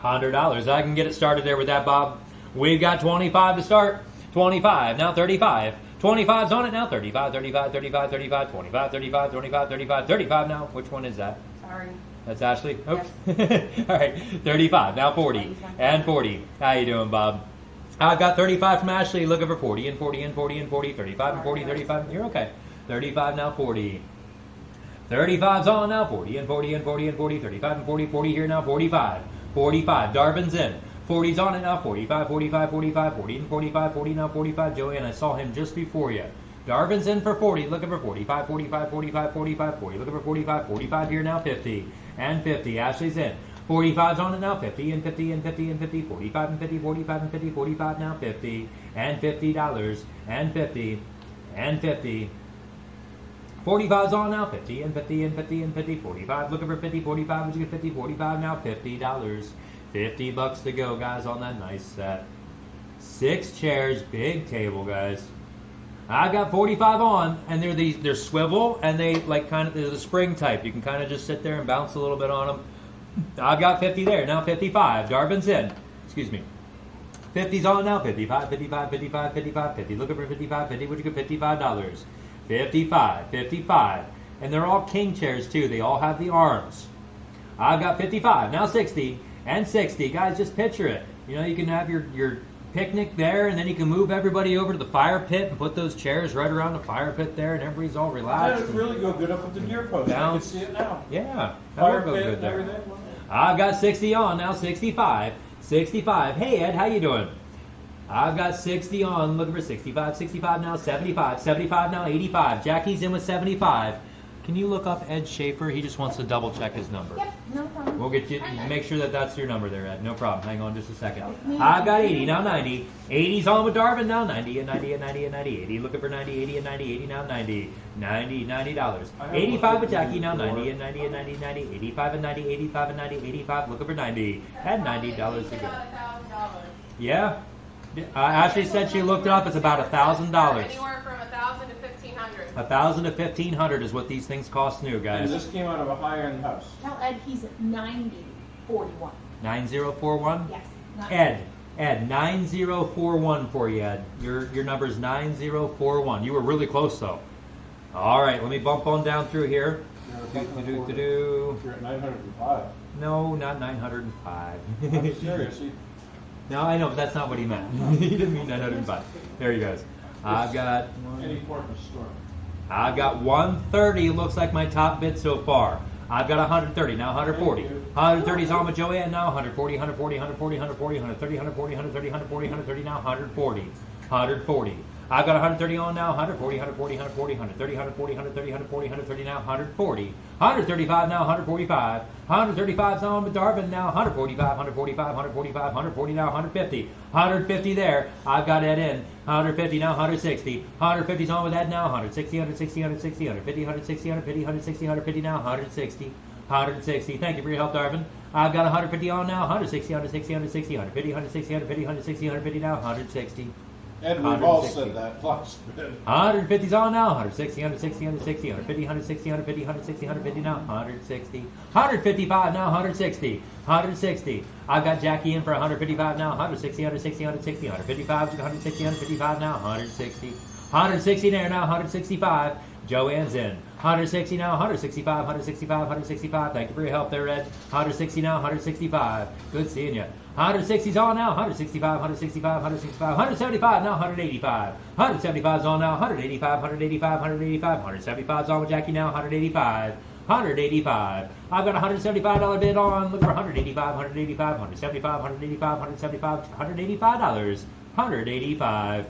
Speaker 1: $100. I can get it started there with that, Bob. We got 25 to start. 25. Now 35. 25's on it now. 35, 35, 35, 35, 25, 35, 25, 35, 35 now. Which one is that?
Speaker 5: Sorry.
Speaker 1: That's Ashley? Oops. All right. 35. Now 40. And 40. How you doing, Bob? I've got 35 from Ashley. Looking for 40 and 40 and 40 and 40. 35 and 40, 35. You're okay. 35 now 40. 35's on now. 40 and 40 and 40 and 40. 35 and 40. 40 here now. 45. 45. Darvin's in. 40's on it now. 45, 45, 45, 40 and 45, 40 now 45. Joanne, I saw him just before you. Darvin's in for 40, looking for 45, 45, 45, 45, 40, looking for 45, 45 here now 50, and 50. Ashley's in. 45's on it now, 50 and 50 and 50 and 50, 45 and 50, 45 and 50, 45 now 50, and $50, and 50, and 50. 45's on now, 50 and 50 and 50 and 50, 45, looking for 50, 45, would you get 50, 45 now, $50. $50 to go, guys, on that nice set. 6 chairs, big table, guys. I got 45 on, and they're swivel, and they like kind of they're the spring type. You can kind of just sit there and bounce a little bit on them. I've got 50 there. Now 55. Darvin's in. Excuse me. 50's on now. 55, 55, 55, 55, 50. Looking for 55, 50. Would you get $55? 55, 55. And they're all king chairs too. They all have the arms. I've got 55. Now 60 and 60. Guys, just picture it. You know, you can have your picnic there, and then you can move everybody over to the fire pit and put those chairs right around the fire pit there, and everybody's all relaxed.
Speaker 6: That would really go good up with the deer post. I can see it now.
Speaker 1: Yeah, that
Speaker 6: Fire
Speaker 1: would go
Speaker 6: pit
Speaker 1: good
Speaker 6: and
Speaker 1: there.
Speaker 6: everything.
Speaker 1: I've got 60 on now. 65, 65. Hey Ed, how you doing? I've got 60 on. Looking for 65, 65 now. 75, 75 now. 85. Jackie's in with 75. Can you look up Ed Schaefer? He just wants to double check his number.
Speaker 5: Yep, no problem.
Speaker 1: We'll get you, make sure that that's your number there, Ed. No problem. Hang on just a second. I've got 80, now 90. 80's on with Darvin, now 90 and 90 and 90 and 90. 80, looking for 90, 80 and 90, 80 now 90. $90. 85 with Jackie, now 90 and 90 and 90, 90. 85 and 90, 85 and 90, 85, looking for 90. And $90 to go. Yeah? Ashley said she looked it up. It's about $1,000.
Speaker 4: Anywhere from $1,000 to $1,500.
Speaker 1: $1,000 to $1,500 is what these things cost new,
Speaker 6: And
Speaker 1: guys.
Speaker 6: this came out of a high-end house.
Speaker 3: Tell Ed he's at 9041.
Speaker 1: 9041.
Speaker 3: Yes. Not
Speaker 1: Ed, 9041 for you, Ed. Your number's 9041. You were really close though. All right, let me bump on down through here.
Speaker 6: You're at 905.
Speaker 1: No, not 905.
Speaker 6: I'm serious.
Speaker 1: No, I know, but that's not what he meant. He didn't mean 905. There he goes. I've got
Speaker 6: Any port in the storm.
Speaker 1: I've got 130. Looks like my top bid so far. I've got 130, now 140. 130's on with Joanne, now 140, 140, 140, 140, 130, 140, 130, 140, 130, now 140. 140. I've got 130 on now, 140, 140, 140, 130, 140, 130, 140, 130, now 140. 135 now, 145. 135's on with Darvin now, 145, 145, 145, 140 now, 150. 150 there. I've got Ed in. 150 now, 160. 150's on with Ed now, 160, 160, 160, 150, 160, 150, 160, 150 now, 160. 160. Thank you for your help, Darvin. I've got 150 on now, 160, 160, 160, 150, 160, 150, 160, 150 now, 160.
Speaker 6: Ed, we've all said that plus.
Speaker 1: 150's on now, 160, 160, 160, 150, 160, 150, 160, 150 now, 160. 155 now, 160. 160. I've got Jackie in for 155 now, 160, 160, 160, 155, 160, 155 now, 160. 160 there now, 165. Joanne's in. 160 now, 165, 165, 165. Thank you for your help there, Ed. 160 now, 165. Good seeing you. 160's on now, 165, 165, 165, 175 now, 185. 175's on now, 185, 185, 185. 175's on with Jackie now, 185. 185. I've got a $175 bid on. Look for 185, 185, 175, 185, 175, $185. 185.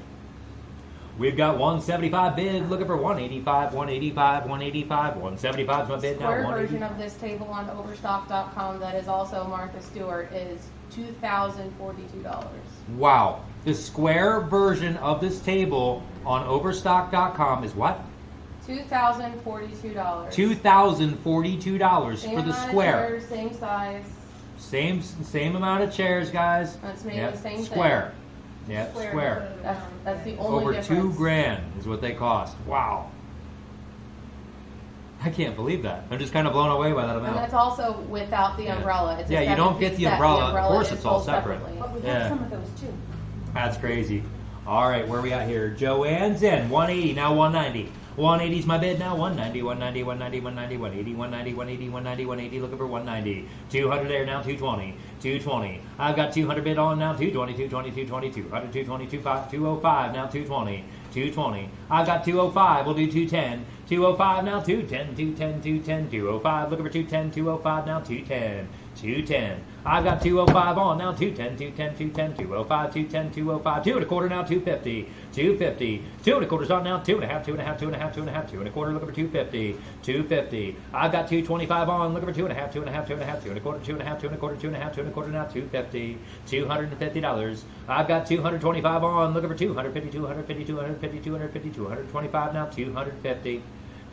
Speaker 1: We've got 175 bid, looking for 185, 185, 185, 175's my bid now.
Speaker 5: Square version of this table on overstock.com that is also Martha Stewart is $2,042.
Speaker 1: Wow. The square version of this table on Overstock.com is what?
Speaker 4: $2,042.
Speaker 1: $2,042
Speaker 4: Same
Speaker 1: for the
Speaker 4: amount of
Speaker 1: square.
Speaker 4: chairs, same size.
Speaker 1: Same amount of chairs, guys.
Speaker 4: That's made
Speaker 1: Yep,
Speaker 4: of the same
Speaker 1: square. Yep, square.
Speaker 4: That's the only
Speaker 1: Over
Speaker 4: difference.
Speaker 1: $2,000 is what they cost. Wow. I can't believe that. I'm just kind of blown away by that
Speaker 4: And
Speaker 1: amount.
Speaker 4: that's also without the
Speaker 1: Yeah.
Speaker 4: umbrella. It's a
Speaker 1: Yeah, you don't get
Speaker 4: 7-piece
Speaker 1: the
Speaker 4: set.
Speaker 1: umbrella. Of course
Speaker 4: is
Speaker 1: it's all
Speaker 4: sold
Speaker 1: separate.
Speaker 4: separately.
Speaker 3: But we
Speaker 1: Yeah.
Speaker 3: have some of those too.
Speaker 1: That's crazy. All right, where we at here? Joanne's in 180, now 190. 180's my bid now. 190, 190, 190, 190, 180, 190, 180, 190, 180. Looking for 190. 200 there now. 220, 220. I've got 200 bid on now. 220, 220, 220, 200, 220, 205 now. 220, 220. I've got 205. We'll do 210. 205 now. 210, 210, 210, 205. Looking for 210, 205 now. 210, 210. I've got 205 on now. 210, 210, 210, 205, 210, 205. 2 and a quarter now. 250, 250. 2 and a quarter's on now. 2 and a half, 2 and a half, 2 and a half, 2 and a half, 2 and a quarter. Looking for 250, 250. I've got 225 on. Looking for 2 and a half, 2 and a half, 2 and a half, 2 and a quarter, 2 and a half, 2 and a quarter, 2 and a half, 2 and a quarter now. 250, $250. I've got 225 on. Looking for 250, 250, 250, 250, 225 now. 250.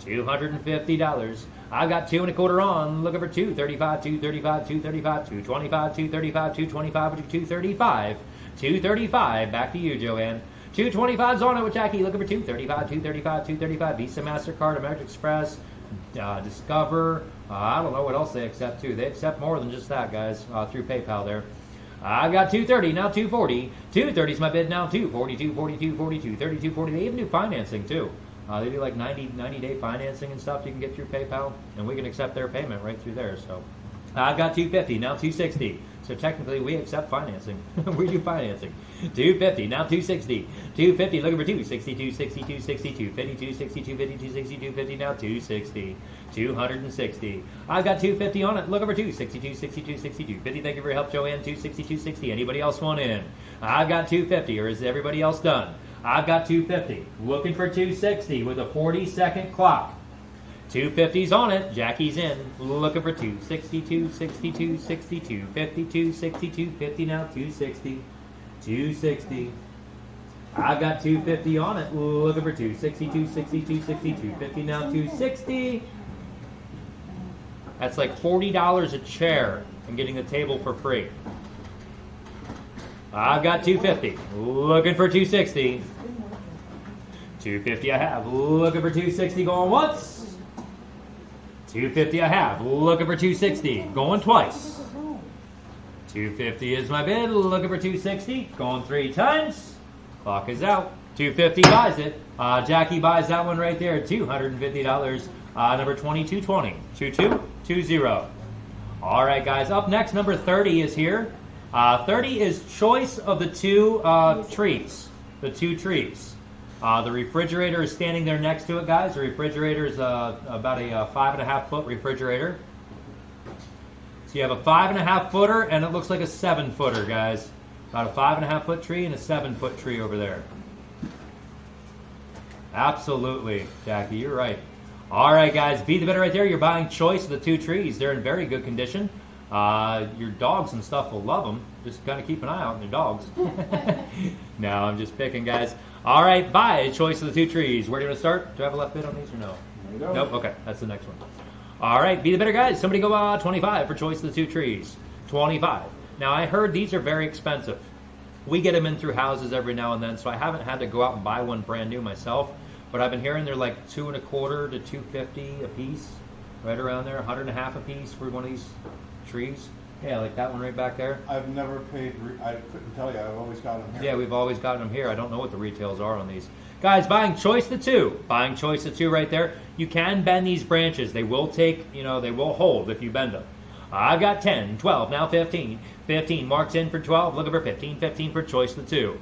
Speaker 1: $250. I've got 2 and a quarter on. Looking for 235, 235, 235, 225, 235, 225, 235, 235. Back to you, Joanne. 225's on it with Jackie. Looking for 235, 235, 235. Visa, MasterCard, American Express, Discover. I don't know what else they accept too. They accept more than just that, guys, through PayPal there. I've got 230, now 240. 230's my bid now. 240, 240, 240, 230, 240. They even do financing too. They do like 90-day financing and stuff you can get through PayPal, and we can accept their payment right through there. So I've got 250, now 260. So technically we accept financing. We do financing. 250, now 260. 250, looking for 262, 62, 62, 52, 62, 52, 62, 50, now 260. 260. I've got 250 on it. Looking for 262, 62, 62, 50. Thank you for your help, Joanne. 262, 60. Anybody else want in? I've got 250, or is everybody else done? I've got 250. Looking for 260 with a 40-second clock. 250's on it. Jackie's in. Looking for 262, 62, 62, 52, 62, 50. Now 260. 260. I've got 250 on it. Looking for 262, 62, 62, 50. Now 260. That's like $40 a chair and getting the table for free. I've got 250. Looking for 260. 250 I have. Looking for 260. Going once. 250 I have. Looking for 260. Going twice. 250 is my bid. Looking for 260. Going 3 times. Clock is out. 250 buys it. Jackie buys that one right there. $250. Number 2220. 2220. All right, guys. Up next, number 30 is here. 30 is choice of the two trees. The two trees. The refrigerator is standing there next to it, guys. The refrigerator is about a 5.5 foot refrigerator. So you have a 5.5 footer, and it looks like a 7 footer, guys. About a 5.5 foot tree and a 7 foot tree over there. Absolutely, Jackie, you're right. All right, guys, be the bidder right there. You're buying choice of the two trees. They're in very good condition. Your dogs and stuff will love them. Just kind of keep an eye out on your dogs. No, I'm just picking, guys. All right, buy choice of the two trees. Where do you want to start? Do I have a left bid on these or no?
Speaker 2: There you go.
Speaker 1: Nope. Okay, that's the next one. All right, be the bidder, guys. Somebody go 25 for choice of the two trees. 25. Now, I heard these are very expensive. We get them in through houses every now and then, so I haven't had to go out and buy one brand new myself. But I've been hearing they're like $2.25 to $2.50 a piece, right around there. $150 a piece for one of these trees. Yeah, like that one right back there.
Speaker 6: I've never paid, I couldn't tell you, I've always got them here.
Speaker 1: Yeah, we've always gotten them here. I don't know what the retails are on these. Guys, buying choice the two. Buying choice the two right there. You can bend these branches. They will take, they will hold if you bend them. I've got 10, 12, now 15. 15 marks in for 12, looking for 15, 15 for choice the two.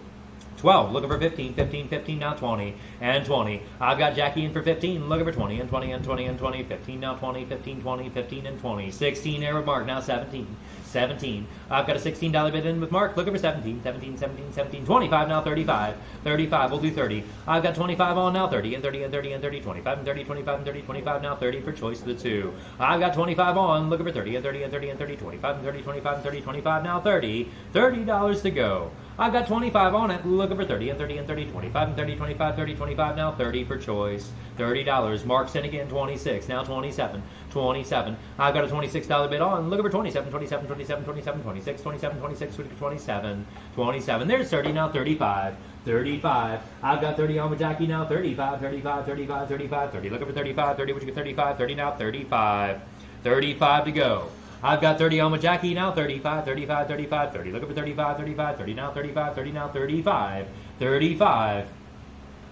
Speaker 1: 12, looking for 15, 15, 15, now 20, and 20. I've got Jackie in for 15, looking for 20, and 20, and 20, and 20, 15, now 20, 15, 20, 15, and 20. 16, Arrow mark, now 17.
Speaker 7: 17. I've got a $16 bid in with Mark. Looking for 17, 17, 17, 17, 25 now, 35. 35, we'll do 30. I've got 25 on now, 30 and 30 and 30 and 30, 25 and 30, 25 and 30, 25 now, 30 for choice of the 2. I've got 25 on, looking for 30 and 30 and 30 and 30, 25 and 30, 25 and 30, 25 now, 30. $30 to go. I've got 25 on it, looking for 30 and 30 and 30, 25 and 30, 25, 30, 25 now, 30 for choice. $30. Mark's in again, 26, now 27, 27. I've got a $26 bid on, looking for 27, 27, 27, 27, 26, 27, 26, 27, 27. There's 30 now, 35, 35. I've got 30 on with Jackie now, 35, 35, 35, 35, 30. Looking for 35, 30, would you get 35, 30 now, 35, 35 to go. I've got 30 on with Jackie now, 35, 35, 35, 30. Looking for 35, 35, 30 now, 35, 30 now, 35, 35.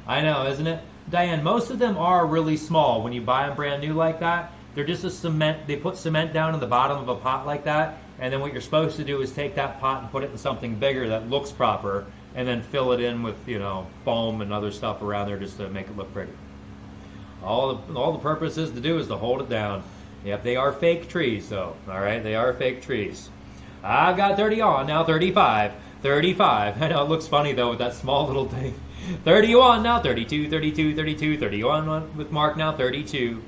Speaker 7: I know, isn't it? Diane, most of them are really small when you buy them brand new like that. They're just a cement, they put cement down in the bottom of a pot like that, and then what you're supposed to do is take that pot and put it in something bigger that looks proper, and then fill it in with, you know, foam and other stuff around there just to make it look pretty. All the purpose is to do is to hold it down. Yep, they are fake trees though, all right? They are fake trees. I've got 30 on, now 35, 35. I know it looks funny though with that small little thing. 31 now, 32, 32, 32, 31 with Mark now, 32,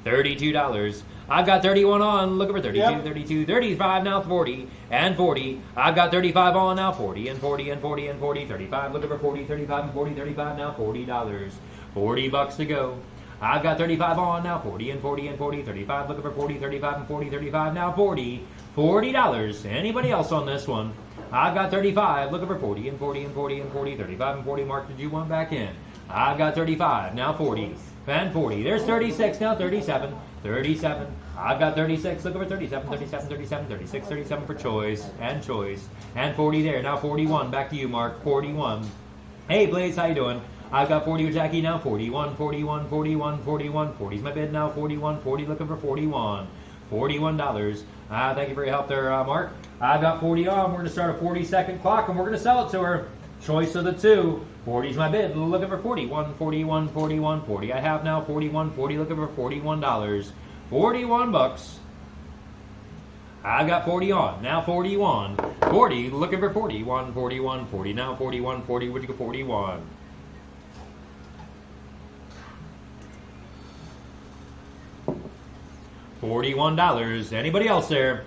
Speaker 7: $32. I've got 31 on, looking for 32,
Speaker 2: Yep.
Speaker 7: 32, 35 now, 40, and 40. I've got 35 on now, 40, and 40, and 40, and 40, 35, looking for 40, 35, and 40, 35 now, $40. $40 to go. I've got 35 on now, 40 and 40 and 40, 35, looking for 40, 35 and 40, 35 now, 40, $40. Anybody else on this one? I've got 35, looking for 40 and 40 and 40 and 40, 35 and 40. Mark, did you want back in? I've got 35, now 40, and 40. There's 36, now 37, 37. I've got 36, looking for 37, 37, 37, 36, 37 for choice, and 40 there. Now 41, back to you, Mark, 41. Hey, Blaze, how you doing? I've got 40 with Jackie now, 41, 41, 41, 41. 40's my bid now, 41, 40, looking for 41. $41. Thank you for your help there, Mark. I've got 40 on. We're going to start a 40-second clock, and we're going to sell it to her. Choice of the 2. 40's my bid, looking for 41, 41, 41, 40. I have now 41, 40, looking for $41. 41 bucks. I've got 40 on, now 41. 40, looking for 41, 41, 40. Now 41, 40, would you go 41? $41. Anybody else there?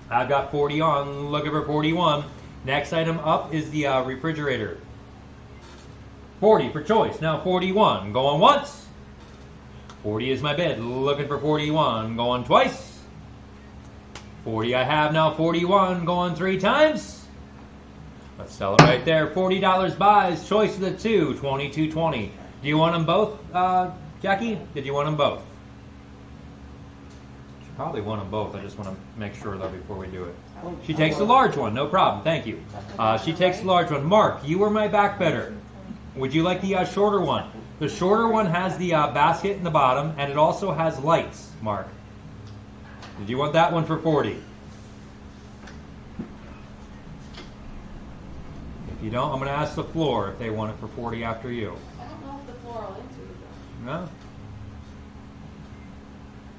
Speaker 7: I've got 40 on, looking for 41. Next item up is the refrigerator. 40 for choice, now 41. Going once. 40 is my bid, looking for 41. Going twice. 40 I have now, 41. Going 3 times. Let's sell it right there. $40 buys, choice of the 2, $22.20. Do you want them both, Jackie? Did you want them both? Probably want them both. I just want to make sure though before we do it. She takes the large one, no problem. Thank you. She takes the large one. Mark, you were my back bidder. Would you like the shorter one? The shorter one has the basket in the bottom, and it also has lights. Mark, did you want that one for 40? If you don't, I'm going to ask the floor if they want it for 40 after you.
Speaker 4: I don't know if the floor will answer you.
Speaker 7: No.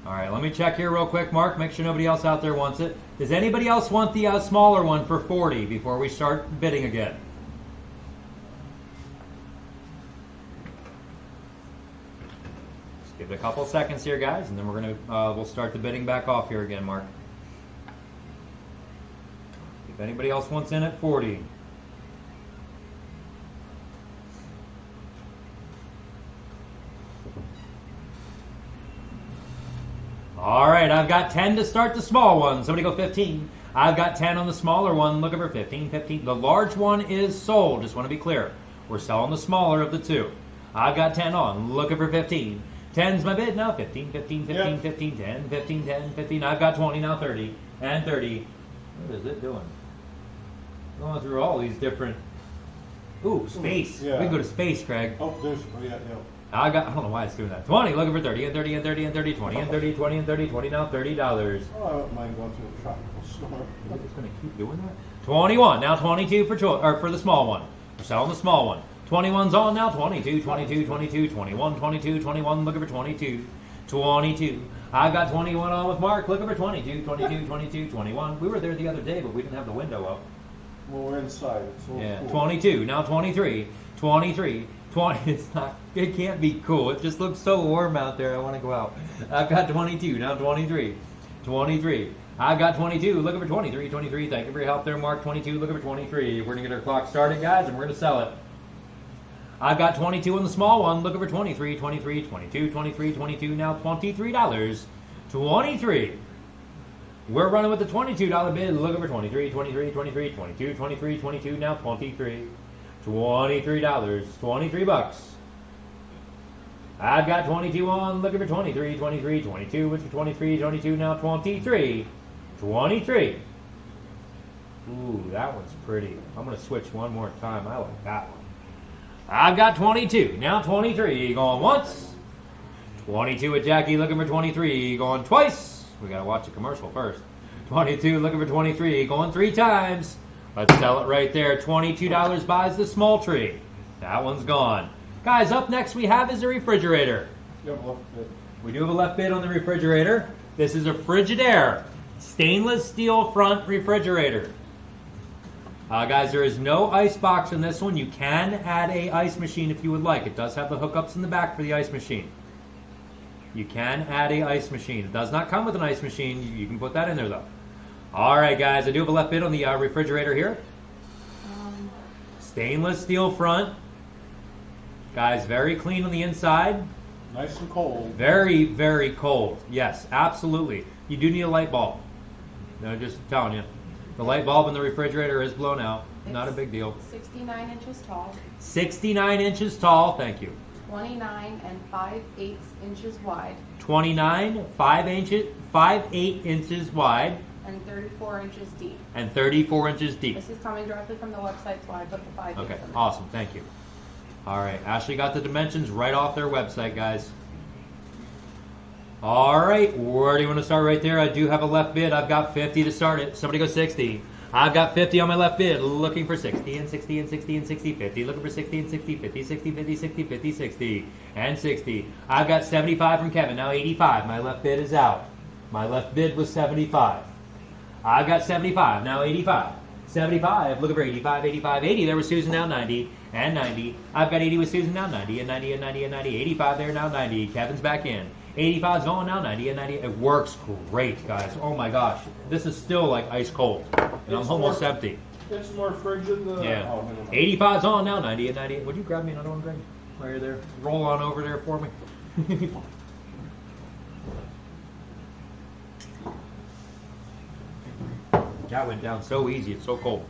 Speaker 7: All right, let me check here real quick, Mark. Make sure nobody else out there wants it. Does anybody else want the smaller one for 40 before we start bidding again? Just give it a couple seconds here, guys, and then we're gonna we'll start the bidding back off here again, Mark. If anybody else wants in at 40. All right, I've got 10 to start the small one. Somebody go 15. I've got 10 on the smaller one. Looking for 15, 15. The large one is sold. Just want to be clear. We're selling the smaller of the 2. I've got 10 on. Looking for 15. 10's my bid now. 15, 15, 15,
Speaker 2: Yep.
Speaker 7: 15, 10, 15, 10, 15. I've got 20 now. 30 and 30. What is it doing? Going through all these different. Ooh, space.
Speaker 2: Yeah.
Speaker 7: We can go to space, Craig.
Speaker 2: Oh, there's, yeah.
Speaker 7: I don't know why it's doing that. 20, looking for 30, and 30, and 30, and 30, 20, and 30, 20, and 30, 20, now $30.
Speaker 2: Oh, I don't mind going through a tropical storm.
Speaker 7: It's going to keep doing that? 21, now 22 for for the small one. We're selling the small one. 21's on now, 22, 22, 22, 21, 22, 21, looking for 22. 22. I've got 21 on with Mark. Looking for 22, 22, 22, 21. We were there the other day, but we didn't have the window up.
Speaker 2: Well, we're inside. It's a little
Speaker 7: Yeah,
Speaker 2: cool.
Speaker 7: 22. Now 23, 23, 20. It's not. It can't be cool. It just looks so warm out there. I want to go out. I've got 22. Now 23, 23. I've got 22. Looking for 23, 23. Thank you for your help there, Mark. 22. Looking for 23. We're gonna get our clock started, guys, and we're gonna sell it. I've got 22 on the small one. Looking for 23, 23, 22, 23, 22. Now $23. 23. We're running with the $22 bid. Looking for 23, 23, 23, 22, 23, 22. Now 23. $23. 23 bucks. I've got 22 on. Looking for 23, 23, 22. Which for 23, 22. Now 23. 23. Ooh, that one's pretty. I'm going to switch one more time. I like that one. I've got 22. Now 23. Going once. 22 with Jackie. Looking for 23. Going twice. We got to watch the commercial first. 22. Looking for 23. Going 3 times. Let's sell it right there. $22 buys the small tree. That one's gone. Guys, up next we have is the refrigerator.
Speaker 2: You have a left bid.
Speaker 7: We do have a left bid on the refrigerator. This is a Frigidaire stainless steel front refrigerator. Guys, there is no ice box in this one. You can add a ice machine if you would like. It does have the hookups in the back for the ice machine. You can add a ice machine. It does not come with an ice machine. You can put that in there though. All right, guys, I do have a left bid on the refrigerator here. Stainless steel front. Guys, very clean on the inside.
Speaker 2: Nice and cold.
Speaker 7: Very, very cold. Yes, absolutely. You do need a light bulb. No, just telling you. The light bulb in the refrigerator is blown out. Not a big deal.
Speaker 4: 69 inches tall,
Speaker 7: 69 inches tall. Thank you.
Speaker 4: 29 and 5/8 inches wide,
Speaker 7: 29, 5/8 inches wide,
Speaker 4: and 34 inches deep.
Speaker 7: and 34 inches deep.
Speaker 4: This is coming directly from the website, so I put the 5/8
Speaker 7: Okay,
Speaker 4: in there.
Speaker 7: awesome. Thank you. All right, Ashley got the dimensions right off their website, guys. All right, where do you want to start? Right there. I do have a left bid. I've got 50 to start it. Somebody go 60. I've got 50 on my left bid. Looking for 60 and 60 and 60 and 60, 50. Looking for 60 and 60, 50, 60, 50, 60, 50, 60, and 60. I've got 75 from Kevin. Now 85. My left bid is out. My left bid was 75. I've got 75. Now 85. 75. Looking for 85, 85, 80. There was Susan. Now 90 and 90. I've got 80 with Susan. Now 90 and 90 and 90 and 90. 85 there. Now 90. Kevin's back in. 85's going now, 90 and 90. It works great, guys. Oh my gosh. This is still like ice cold. And I'm almost empty.
Speaker 2: It's more frigid than.
Speaker 7: Yeah.
Speaker 2: Oh, never mind.
Speaker 7: 85's on now, 90 and 90. Would you grab me another one, Greg? While you're there. Roll on over there for me. That went down so easy. It's so cold.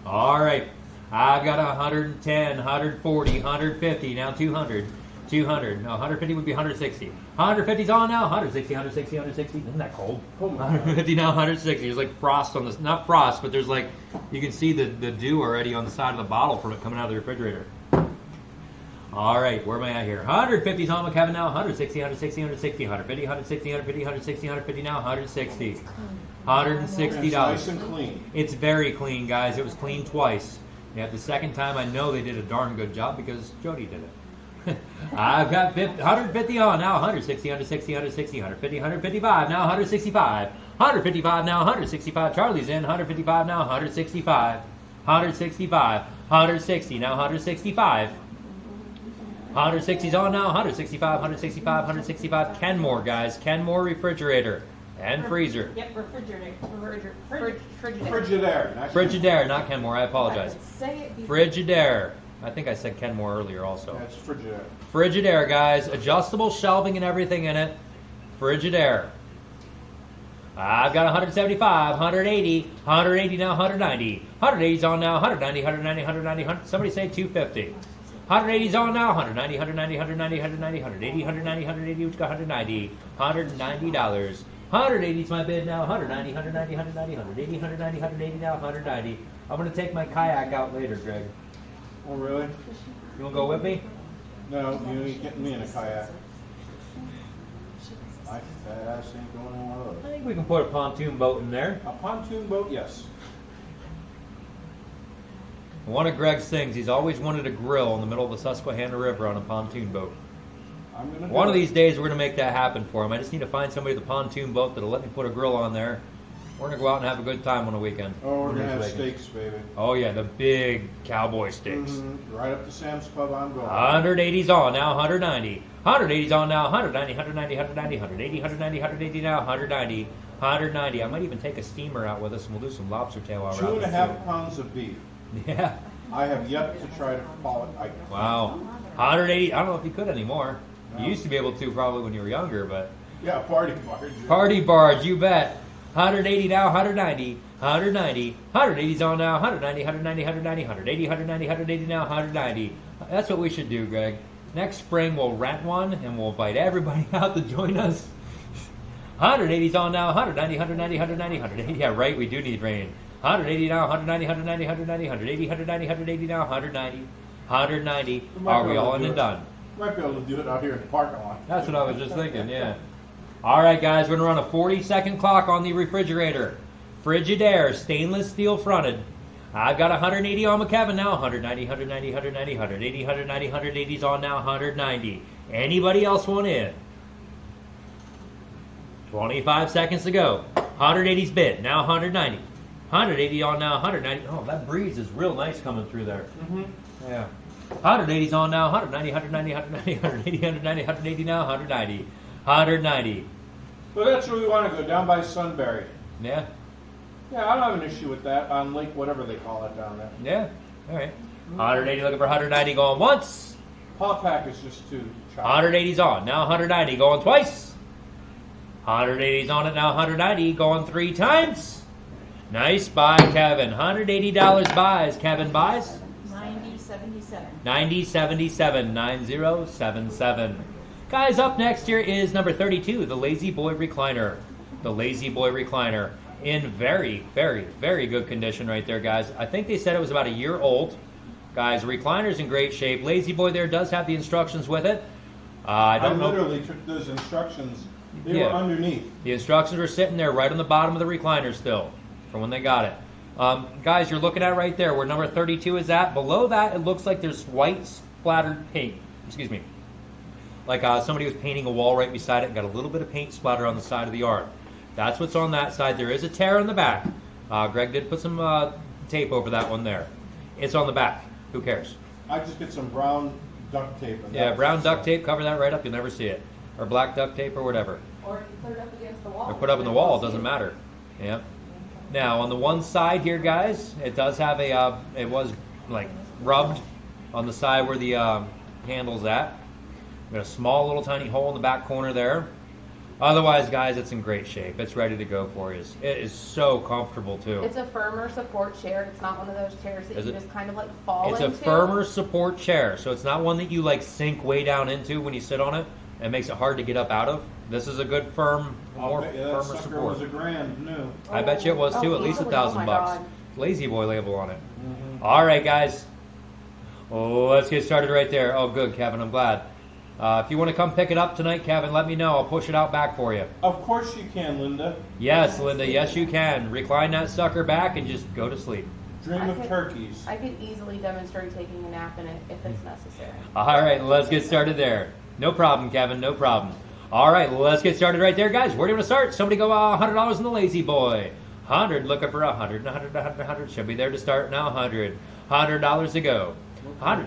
Speaker 7: All right. I've got 110, 140, 150, now 200. 200. No, 150 would be 160. 150's on now. 160, 160, 160. Isn't that cold?
Speaker 2: Oh my God.
Speaker 7: 150 now, 160. There's like frost on this. Not frost, but there's like, you can see the dew already on the side of the bottle from it coming out of the refrigerator. All right, where am I at here? 150's on with Kevin now. 160, 160, 160, 150, 160, 150, 160, 150 now. 160. $160.
Speaker 2: It's nice and clean.
Speaker 7: It's very clean, guys. It was clean twice. Yeah, the second time I know they did a darn good job because Jody did it. I've got 150 on now, 160, 160, 160, 150, 155 now, 165, 155 now, 165. Charlie's in, 155 now, 165, 165, 160 now, 165. 160's on now, 165, 165, 165. Kenmore, guys, Kenmore refrigerator and freezer.
Speaker 3: Yep, refrigerator.
Speaker 4: Frigidaire.
Speaker 2: Frigidaire. Nice.
Speaker 7: Frigidaire, not Kenmore. I apologize.
Speaker 3: Say it before.
Speaker 7: Frigidaire. I think I said Kenmore earlier also.
Speaker 2: That's Frigidaire.
Speaker 7: Frigidaire, guys. Adjustable shelving and everything in it. Frigidaire. I've got 175, 180, 180 now, 190. 180's on now, 190, 190, 190, 100. Somebody say 250. 180's on now, 190, 190, 190, 190, 180, 190, 180. Which got 190. $190. 180's my bid now. 190, 190, 190, 180, 190, 180 now, 190. I'm going to take my kayak out later, Greg.
Speaker 2: Oh, really?
Speaker 7: You want to go with me?
Speaker 2: No, you ain't getting me in a kayak. My fat ass ain't going in one of
Speaker 7: I
Speaker 2: those.
Speaker 7: think we can put a pontoon boat in there.
Speaker 2: A pontoon boat, yes.
Speaker 7: One of Greg's things, he's always wanted a grill in the middle of the Susquehanna River on a pontoon boat.
Speaker 2: I'm gonna do
Speaker 7: One of
Speaker 2: it.
Speaker 7: these days we're gonna make that happen for him. I just need to find somebody with a pontoon boat that'll let me put a grill on there. We're gonna go out and have a good time on the weekend.
Speaker 2: Oh, we're
Speaker 7: On
Speaker 2: gonna
Speaker 7: this
Speaker 2: have
Speaker 7: weekend.
Speaker 2: steaks, baby.
Speaker 7: Oh yeah, the big cowboy steaks.
Speaker 2: Right up to Sam's Club. I'm going.
Speaker 7: 180's on now, 190. 180's on now, 190, 190, 190, 180, 190, 180 now, 190, 190. I might even take a steamer out with us and we'll do some lobster tail while we're out
Speaker 2: 2.5 pounds of beef.
Speaker 7: there. Yeah.
Speaker 2: I have yet to try to call it.
Speaker 7: Wow. 180. I don't know if you could anymore. You used to be able to probably when you were younger, but
Speaker 2: Yeah, party barge.
Speaker 7: party barge, you bet. 180 now, 190, 190, 180's on now, 190, 190, 190, 180, 190, 180 now, 190. That's what we should do, Greg. Next spring we'll rent one and we'll invite everybody out to join us. 180's on now, 190, 190, 190, 180. Yeah, right, we do need rain. 180 now, 190, 190, 190, 180, 190, 180 now, 190, 190. Are we all in and done?
Speaker 2: Might be able to do it out here in the parking lot.
Speaker 7: That's what I was just thinking, yeah. All right, guys, we're going to run a 40-second clock on the refrigerator. Frigidaire, stainless steel fronted. I've got 180 on McKevin now. 190, 190, 190, 180, 190, 180's on now. 190. Anybody else want in? 25 seconds to go. 180's bid. Now 190. 180 on now. 190. Oh, that breeze is real nice coming through there. Yeah. 180's on now. 190, 190, 190, 180, 190, 180 now. 190. 190.
Speaker 2: But that's where we want to go, down by Sunbury.
Speaker 7: Yeah.
Speaker 2: Yeah, I don't have an issue with that on Lake, whatever they call it down there.
Speaker 7: Yeah. All right. 180 looking for 190 going once.
Speaker 2: Paw pack is just too choppy.
Speaker 7: 180's on. Now 190 going twice. 180's on it now. 190 going 3 times. Nice buy, Kevin. $180 buys. Kevin buys.
Speaker 3: 90.77.
Speaker 7: 9077 9077. Guys, up next here is number 32, the Lazy Boy Recliner. The Lazy Boy Recliner in very, very, very good condition right there, guys. I think they said it was about a year old. Guys, recliner's in great shape. Lazy Boy there does have the instructions with it. I don't know.
Speaker 2: literally took those instructions. They
Speaker 7: Yeah.
Speaker 2: were underneath.
Speaker 7: The instructions are sitting there right on the bottom of the recliner still from when they got it. Guys, you're looking at right there where number 32 is at. Below that, it looks like there's white splattered paint. Excuse me. Like somebody was painting a wall right beside it and got a little bit of paint splatter on the side of the yard. That's what's on that side. There is a tear in the back. Greg did put some tape over that one there. It's on the back. Who cares?
Speaker 2: I just get some brown duct tape. And
Speaker 7: Yeah,
Speaker 2: that's
Speaker 7: brown
Speaker 2: it.
Speaker 7: duct tape, cover that right up. You'll never see it. Or black duct tape or whatever.
Speaker 4: Or you put it up against the wall.
Speaker 7: Or put up in the wall. It doesn't matter. Yeah. Now, on the one side here, guys, it does have a, it was like rubbed on the side where the handle's at. Got a small little tiny hole in the back corner there. Otherwise, guys, it's in great shape. It's ready to go for you. It is so comfortable, too.
Speaker 4: It's a firmer support chair. It's not one of those chairs that
Speaker 7: Is
Speaker 4: you
Speaker 7: it?
Speaker 4: just kind of like fall
Speaker 7: It's
Speaker 4: into.
Speaker 7: a firmer support chair, so it's not one that you like sink way down into when you sit on it. It makes it hard to get up out of. This is a good firm, more
Speaker 2: Bet you that
Speaker 7: firmer
Speaker 2: sucker
Speaker 7: support.
Speaker 2: was $1,000 new.
Speaker 7: I bet you it was too,
Speaker 4: Oh,
Speaker 7: at least
Speaker 4: easily.
Speaker 7: $1,000
Speaker 4: Oh my
Speaker 7: bucks.
Speaker 4: God.
Speaker 7: Lazy Boy label on it. All right, guys. Oh, let's get started right there. Oh, good, Kevin. I'm glad. If you want to come pick it up tonight, Kevin, let me know. I'll push it out back for you.
Speaker 2: Of course you can, Linda.
Speaker 7: Yes, Linda. Yes, you can. Recline that sucker back and just go to sleep.
Speaker 2: Dream
Speaker 4: I
Speaker 2: of
Speaker 4: could-
Speaker 2: turkeys.
Speaker 4: I could easily demonstrate taking a nap in it if it's necessary.
Speaker 7: All right, let's get started there. No problem, Kevin. No problem. All right, let's get started right there, guys. Where do you want to start? Somebody go $100 in the Lazy Boy. 100, looking for 100, 100, 100, 100. Should be there to start now. 100, $100 to go. 100.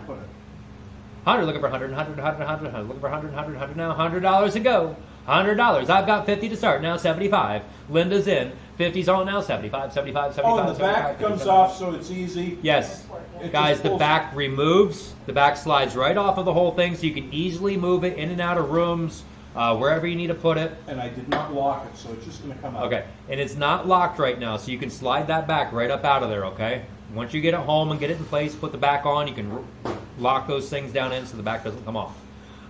Speaker 7: 100, looking for 100, 100, 100, 100, 100, looking for 100, 100, 100 now, $100 to go. $100. I've got 50 to start now, 75. Linda's in. 50's on now, 75, 75, 75.
Speaker 2: Oh, and the back
Speaker 7: 75,
Speaker 2: comes
Speaker 7: 75.
Speaker 2: off so it's easy.
Speaker 7: Yes.
Speaker 2: It
Speaker 7: Guys,
Speaker 2: just
Speaker 7: the
Speaker 2: pulls-
Speaker 7: back removes. The back slides right off of the whole thing, so you can easily move it in and out of rooms, wherever you need to put it.
Speaker 2: And I did not lock it, so it's just going to come out.
Speaker 7: Okay, and it's not locked right now, so you can slide that back right up out of there, okay? Once you get it home and get it in place, put the back on, you can lock those things down in so the back doesn't come off.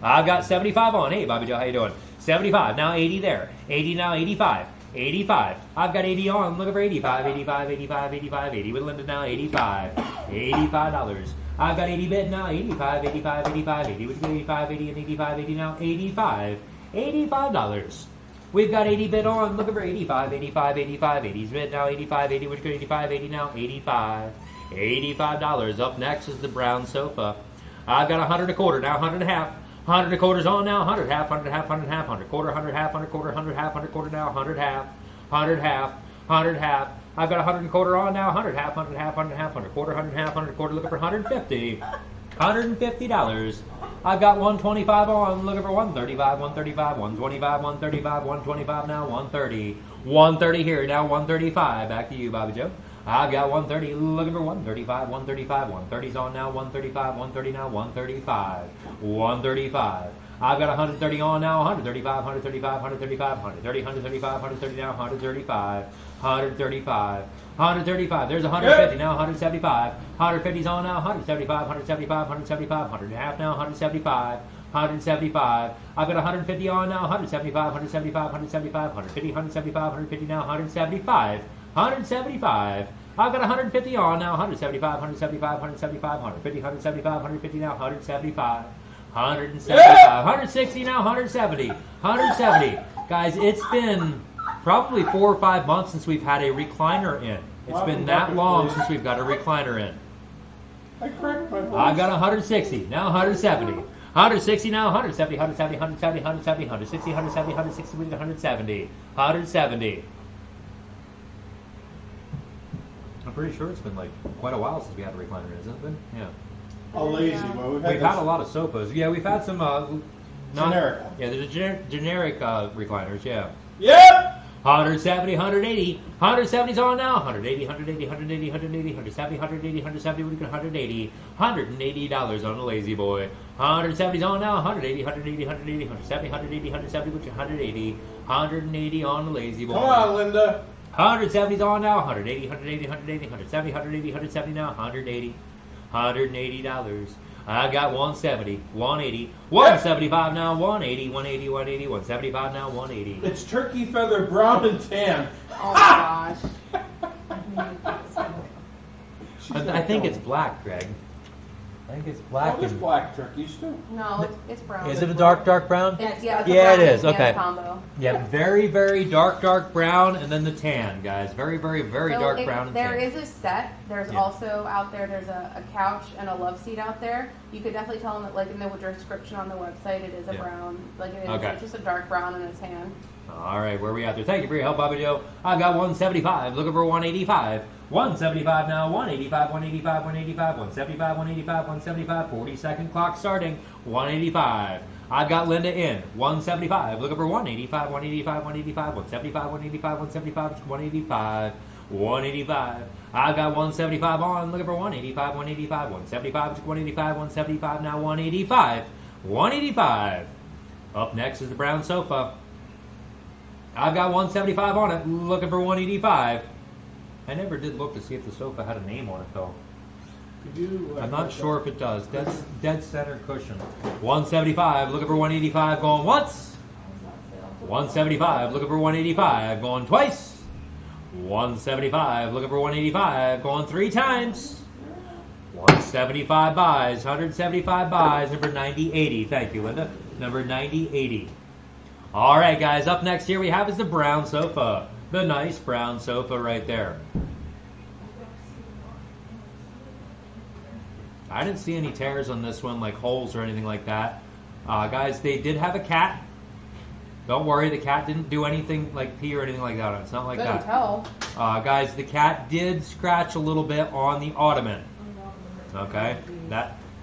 Speaker 7: I've got 75 on. Hey, Bobby Joe, how you doing? 75, now 80 there. 80 now, 85. 85. I've got 80 on. Looking for 85, 85, 85, 85, 80. With Linda now, 85. $85. I've got 80 bid now, 85, 85, 85, 80. With 85, 80, and 85, 80 now, 85. $85. We've got 80 bid on, looking for 85, 85, 85, 80's bid now, 85, 80, which good 85, 80 now, 85. $85. Up next is the brown sofa. I've got 100 a quarter, now 100 and a half. 100 quarters on now, 100 half, 100 half, 100 half, 100 quarter, 100 half, 100 quarter, 100 half, 100 quarter now, 100 half, 100 half, 100 half. I've got 100 quarter on now, 100 half, 100 half, 100 half, 100 quarter, 100 half, 100 quarter, looking for 150. $150. I've got 125 on, looking for 135, 135, 125, 135, 125 now, 130. 130 here, now 135. Back to you, Bobby Joe. I've got 130, looking for 135, 135, 130's on now, 135, 130 now, 135, 135. I've got 130 on now, 135, 135, 135, 130, 135, 130 now, 135, 135, 135. There's 150 now, 175. 150's on now, 175, 175, 175, 100 and a half now, 175. 175. I've got 150 on now, 175, 175, 175, 150, 175, 150 now, 175. 175. I've got 150 on now, 175, 175, 175, 150, 175, 150 now, 175. 175. 160 now, 170. 170. Guys, it's been probably 4 or 5 months since we've had a recliner in. It's been that long since we've got a recliner in.
Speaker 2: I cracked my voice.
Speaker 7: I've got 160, now 170. 160 now, 170, 170, 170, 170, 160, 170, 160, 170. 170. I'm pretty sure it's been like quite a while since we had a recliner, hasn't it been? Yeah.
Speaker 2: A lazy one.
Speaker 7: We've had a lot of sofas. Yeah, we've had some
Speaker 2: generic.
Speaker 7: Yeah, there's generic recliners. Yeah.
Speaker 2: Yep.
Speaker 7: 170, 180. 170's on now. 180, 180, 180, 180, 170, 180, 170. We got 180. $180 on a lazy boy. 170's on now. 180, 180, 180, 170, 180, 170. We got 180. 180 on the lazy boy.
Speaker 2: Come on, Linda.
Speaker 7: 170's on now. 180, 180, 180, 170, 180, 170 now. 180. $180. I got 170, 180, 175 now, 180, 180, 180, 175 now, 180.
Speaker 2: It's turkey feather brown and tan.
Speaker 5: Oh my gosh.
Speaker 7: I think it's black, Greg. I think it's black.
Speaker 2: Oh, there's black turkeys too.
Speaker 5: No, it's brown.
Speaker 7: Is it a dark brown?
Speaker 5: Yeah,
Speaker 7: Yeah,
Speaker 5: it's a
Speaker 7: it
Speaker 5: brown
Speaker 7: is.
Speaker 5: and tan
Speaker 7: Okay.
Speaker 5: combo.
Speaker 7: Yeah, very, very dark brown, and then the tan, guys. Very, very, very
Speaker 5: So
Speaker 7: dark brown and
Speaker 5: there
Speaker 7: tan.
Speaker 5: is a set. There's
Speaker 7: Yeah.
Speaker 5: also out there. There's a couch and a love seat out there. You could definitely tell them that, like in the description on the website, it is a
Speaker 7: Yeah.
Speaker 5: brown. Like it is
Speaker 7: Okay.
Speaker 5: it's just a dark brown and a tan.
Speaker 7: All right, where are we at there? Thank you for your help, Bobby Joe. I've got 175. Looking for 185. 175 now. 185, 185, 185, 175, 185, 175. 40-second clock starting. 185. I've got Linda in. 175. Looking for 185, 185, 185, 175, 185, 175, 185. 185. I've got 175 on. Looking for 185, 185, 175, 185, 175. Now 185. 185. Up next is the brown sofa. I've got 175 on it, looking for 185. I never did look to see if the sofa had a name on it, though.
Speaker 2: Could you?
Speaker 7: I'm not sure if it does. Dead center cushion. 175, looking for 185, going once. 175, looking for 185, going twice. 175, looking for 185, going 3 times. 175 buys, 175 buys, number 9080. Thank you, Linda. Number 9080. All right, guys, up next here we have is the brown sofa. The nice brown sofa right there. I didn't see any tears on this one, like holes or anything like that. Guys, they did have a cat. Don't worry, the cat didn't do anything like pee or anything like that. It's not like
Speaker 5: Couldn't
Speaker 7: that.
Speaker 5: tell.
Speaker 7: Guys, the cat did scratch a little bit on the ottoman. Okay?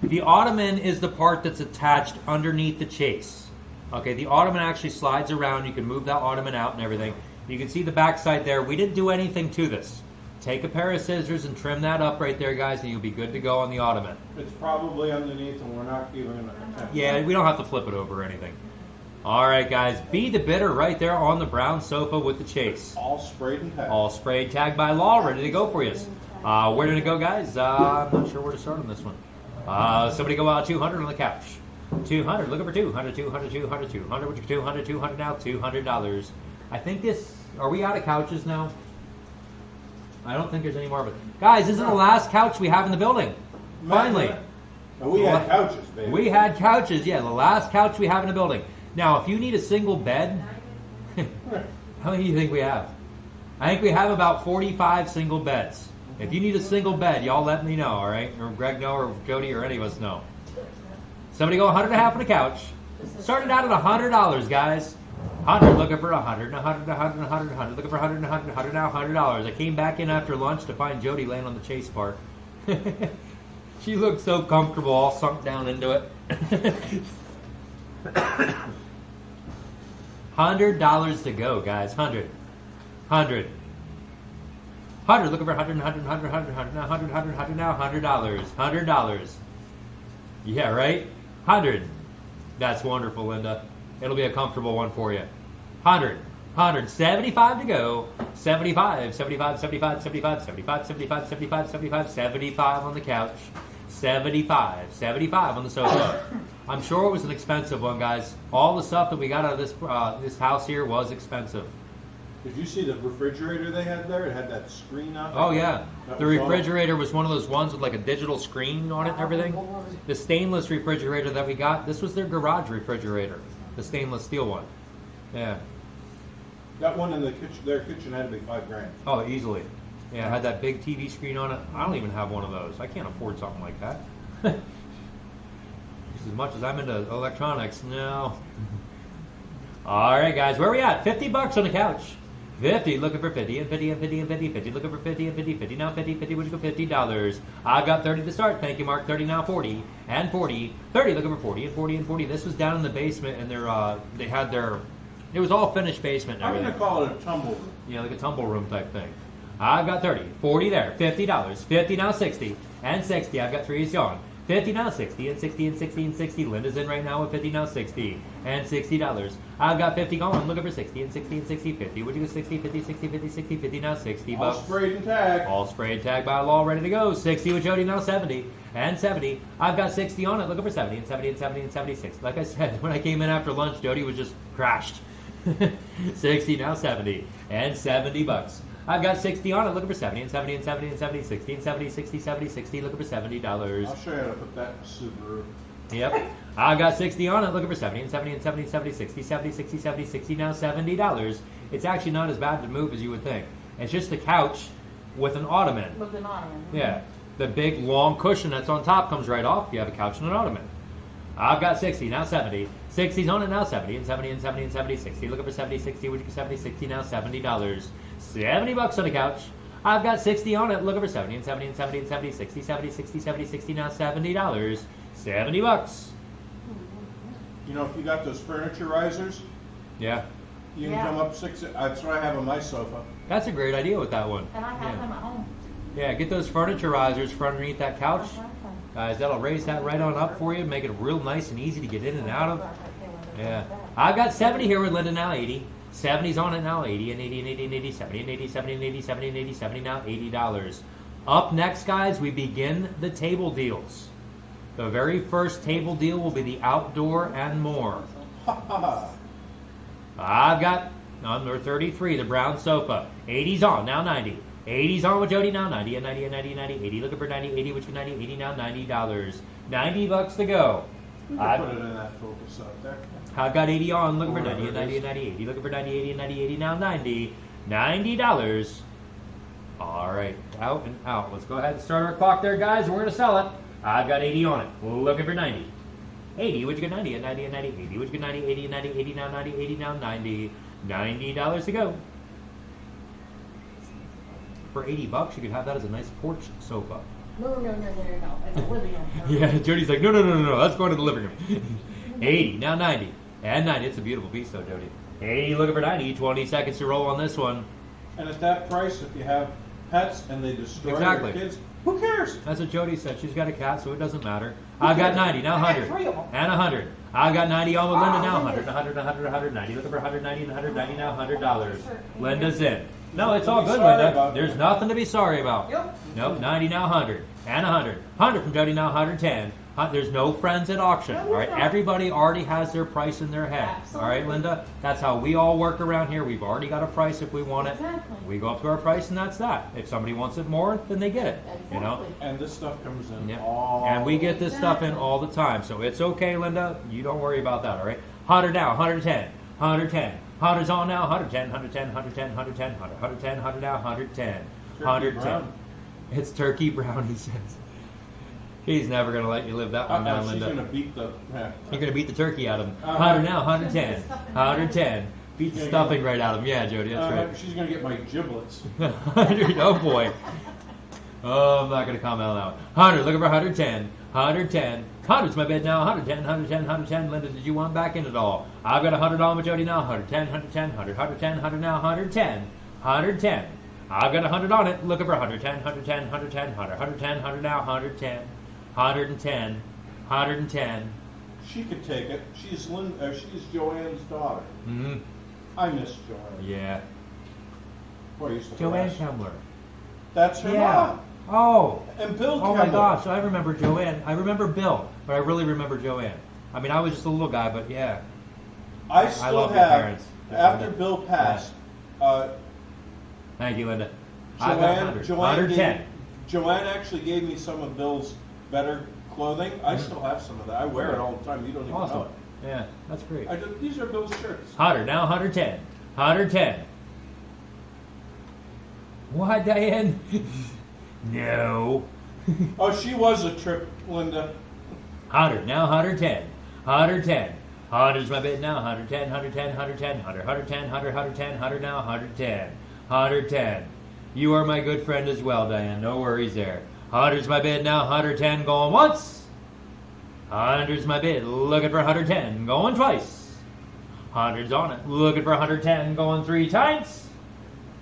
Speaker 7: The ottoman is the part that's attached underneath the chase. Okay, the ottoman actually slides around. You can move that ottoman out and everything. You can see the backside there. We didn't do anything to this. Take a pair of scissors and trim that up right there, guys, and you'll be good to go on the ottoman.
Speaker 2: It's probably underneath, and we're not even going to attempt.
Speaker 7: Yeah, we don't have to flip it over or anything. All right, guys, be the bidder right there on the brown sofa with the chase.
Speaker 2: All sprayed and tagged.
Speaker 7: All sprayed, tagged by law, ready to go for you. Where did it go, guys? I'm not sure where to start on this one. Somebody go out 200 on the couch. 200, looking for 200, 200, 200, 200, which is 200, 200 now, $200. I think this, are we out of couches now? I don't think there's any more of it. Guys, this is the last couch we have in the building. Finally.
Speaker 2: And we had couches, baby.
Speaker 7: We had couches, yeah, the last couch we have in the building. Now, if you need a single bed, how many do you think we have? I think we have about 45 single beds. If you need a single bed, y'all let me know, all right? Or Greg know, or Jody, or any of us know. Somebody go 100 and a half on the couch. Started out at $100, guys. 100, looking for 100, 100, 100, 100, 100, looking for 100, 100, 100, now $100. I came back in after lunch to find Jody laying on the chase part. She looked so comfortable, all sunk down into it. $100 to go, guys. 100, 100, 100. Looking for 100, 100, 100, 100, 100, now 100, 100, 100, now $100, $100. Yeah, right? 100. That's wonderful, Linda. It'll be a comfortable one for you. 100, 100, 75 to go. 75, 75, 75, 75, 75, 75, 75, 75, 75 on the couch. 75, 75 on the sofa. I'm sure it was an expensive one, guys. All the stuff that we got out of this house here was expensive.
Speaker 6: Did you see the refrigerator they had there? It had that screen on it.
Speaker 7: Oh yeah,
Speaker 6: That
Speaker 7: the
Speaker 6: was all-
Speaker 7: refrigerator was one of those ones with like a digital screen on it and everything. The stainless refrigerator that we got, this was their garage refrigerator, the stainless steel one. Yeah.
Speaker 6: That one in the kitchen, their kitchen had to be $5,000.
Speaker 7: Oh, easily. Yeah, it had that big TV screen on it. I don't even have one of those. I can't afford something like that. Just as much as I'm into electronics, no. All right, guys, where are we at? $50 on the couch. 50, looking for 50, and 50, and 50, and 50, 50, looking for 50, and 50, 50, now 50, 50, would you go $50? I got 30 to start, thank you, Mark. 30 now, 40, and 40, 30, looking for 40, and 40, and 40. This was down in the basement, and they had their, it was all finished basement and
Speaker 6: I'm going
Speaker 7: everything.
Speaker 6: to call it a tumble room.
Speaker 7: Yeah, like a tumble room type thing. I've got 30, 40 there, $50, 50 now 60, and 60. I've got 3 gone. 50 now 60, and 60, and 60, and 60. Linda's in right now with 50 now 60, and $60. I've got 50 gone, looking for 60, and 60, and 60, 50. Would you go 60, 50, 60, 50, 60, 50 now 60
Speaker 6: All
Speaker 7: bucks.
Speaker 6: sprayed and tagged.
Speaker 7: All sprayed, tagged by law, ready to go. 60 with Jody now 70, and 70. I've got 60 on it, looking for 70, and 70, and 70, and 76. Like I said, when I came in after lunch, Jody was just crashed. 60 now 70, and $70. I've got 60 on it, looking for 70, and 70, and 70, and 70, 60, and 70, 60, 70, 60, looking for $70.
Speaker 6: I'll show you how to put that in a Subaru.
Speaker 7: Yep. I've got 60 on it, looking for 70, and 70, and 70, 70, 60, 70, 60, 70, 60, now $70. It's actually not as bad to move as you would think. It's just a couch with an ottoman.
Speaker 3: With an ottoman.
Speaker 7: Yeah. The big long cushion that's on top comes right off. You have a couch and an ottoman. I've got 60, now 70. 60's on it, now 70, and 70, and 70, and 70, 60. Looking for 70, 60, would you go 70, 60, now $70. $70 on the couch. I've got 60 on it, looking for 70, and 70, and 70, and 70, 60, 70, 60, 70, 60, now $70. $70.
Speaker 6: You know, if you got those furniture risers,
Speaker 7: Yeah.
Speaker 6: you can
Speaker 3: Yeah.
Speaker 6: come up 6. That's what I have on my sofa.
Speaker 7: That's a great idea with that one.
Speaker 3: And I have
Speaker 7: Yeah.
Speaker 3: them at home.
Speaker 7: Yeah, get those furniture risers for underneath that couch.
Speaker 3: Okay.
Speaker 7: Guys, that'll raise that right on up for you, make it real nice and easy to get in and out of.
Speaker 3: Okay, well,
Speaker 7: Yeah.
Speaker 3: that's
Speaker 7: I've got 70 here with Linda now 80. 70's on it now 80, and 80, and 80, and 80, 70, and 80, 70, and 80, 70, and 80, 70, now $80. Up next, guys, we begin the table deals. The very first table deal will be the outdoor and more.
Speaker 6: Ha ha ha.
Speaker 7: I've got number 33, the brown sofa. 80's on, now 90. 80's on with Jody now 90, and 90, and 90, and 90, 80. Looking for 90, 80, which is 90, 80 now $90. $90 to go.
Speaker 6: You can put it in that focus up there.
Speaker 7: I've got 80 on, looking for 90, and 90, and 90, 80. Looking for 90, 80, and 90, 80, now 90. $90. All right, out and out. Let's go ahead and start our clock there, guys. We're going to sell it. I've got 80 on it, looking for 90. 80, would you get 90, and 90, and 90, 80. Would you get 90, 80, and 90, 80, now 90, 80, now 90. $90 to go. For $80, you could have that as a nice porch sofa.
Speaker 3: No. It's a living room.
Speaker 7: Yeah, Jody's like, no, that's going to the living room. 80, now 90, and 90. It's a beautiful piece, though, Jody. 80, looking for 90. 20 seconds to roll on this one.
Speaker 6: And at that price, if you have pets and they destroy
Speaker 7: Exactly.
Speaker 6: your kids, who cares?
Speaker 7: That's what Jody said. She's got a cat, so it doesn't matter. I've got 90, now
Speaker 3: I got
Speaker 7: 100,
Speaker 3: 3 of 'em.
Speaker 7: and 100. I've got 90 on with Linda, now
Speaker 3: Wow,
Speaker 7: 100, 100, 100, 190. Looking for 190 and 190, now $100. Linda's in. No, it's all good,
Speaker 6: Sorry
Speaker 7: Linda.
Speaker 6: about
Speaker 7: There's
Speaker 6: that.
Speaker 7: nothing to be sorry about.
Speaker 3: Yep.
Speaker 7: Nope, 90 now 100, and 100. 100 from Jody now 110. There's no friends at auction. All right, everybody already has their price in their head. All right,
Speaker 3: Absolutely.
Speaker 7: Linda. That's how we all work around here. We've already got a price if we want it.
Speaker 3: Exactly.
Speaker 7: We go up to our price, and that's that. If somebody wants it more, then they get it. You know.
Speaker 3: Exactly.
Speaker 6: And this stuff comes in
Speaker 7: Yep.
Speaker 6: all.
Speaker 7: And we get this stuff in all the time, so it's okay, Linda. You don't worry about that, all right? 100 now, 110, 110. 100's on now, 110, 110, 110, 110, 100, 110, 100 now, 110,
Speaker 6: Turkey
Speaker 7: 110.
Speaker 6: brown.
Speaker 7: It's turkey brown, he says. She's never gonna let you live that one down,
Speaker 2: She's
Speaker 7: Linda.
Speaker 2: gonna beat the.
Speaker 7: You're gonna beat the turkey out of him. 100 now, 110, 110. Beat the stuffing right out of him. Yeah, Jody, that's right.
Speaker 2: She's gonna get my giblets.
Speaker 7: 100. Oh boy. Oh, I'm not gonna comment on that one. 100. Looking for 110. 110. 100's my bid now. 110, 110, 110. Linda, did you want back in at all? I've got 100 on with Jody now. 110, 110, 100, 110, 100 now. 110, 110. I've got 100 on it. Looking for 110, 110, 110, 100, 110, 100 now. 110, 110, 110.
Speaker 2: She could take it. She's Joanne's daughter.
Speaker 7: Mm-hmm.
Speaker 2: I miss Joanne.
Speaker 7: Yeah.
Speaker 2: Boy, I used to
Speaker 7: Joanne
Speaker 2: harass-
Speaker 7: Kemmler.
Speaker 2: That's her
Speaker 7: Yeah.
Speaker 2: mom.
Speaker 7: Oh.
Speaker 2: And Bill
Speaker 7: Oh my
Speaker 2: Kemmler.
Speaker 7: gosh, I remember Joanne. I remember Bill, but I really remember Joanne. I mean, I was just a little guy, but yeah.
Speaker 2: I still
Speaker 7: love your
Speaker 2: have,
Speaker 7: parents.
Speaker 2: after Bill passed,
Speaker 7: Thank you, Linda. I've got 100. 110.
Speaker 2: Joanne actually gave me some of Bill's better clothing. I still have some of that. I wear it all the time. You don't even know
Speaker 7: Awesome.
Speaker 2: it.
Speaker 7: Yeah, that's great.
Speaker 2: These are Bill's shirts.
Speaker 7: 100, now 110. 110. What, Diane? No.
Speaker 2: Oh, she was a trip, Linda.
Speaker 7: 100, now 110. 110. 100's my bid now. 110, 110, 110, 100, 110, 100, 110, 100 now. 110. 110. You are my good friend as well, Diane. No worries there. 100's my bid now. 110 going once. 100's my bid. Looking for 110. Going twice. 100's on it. Looking for 110. Going 3 times.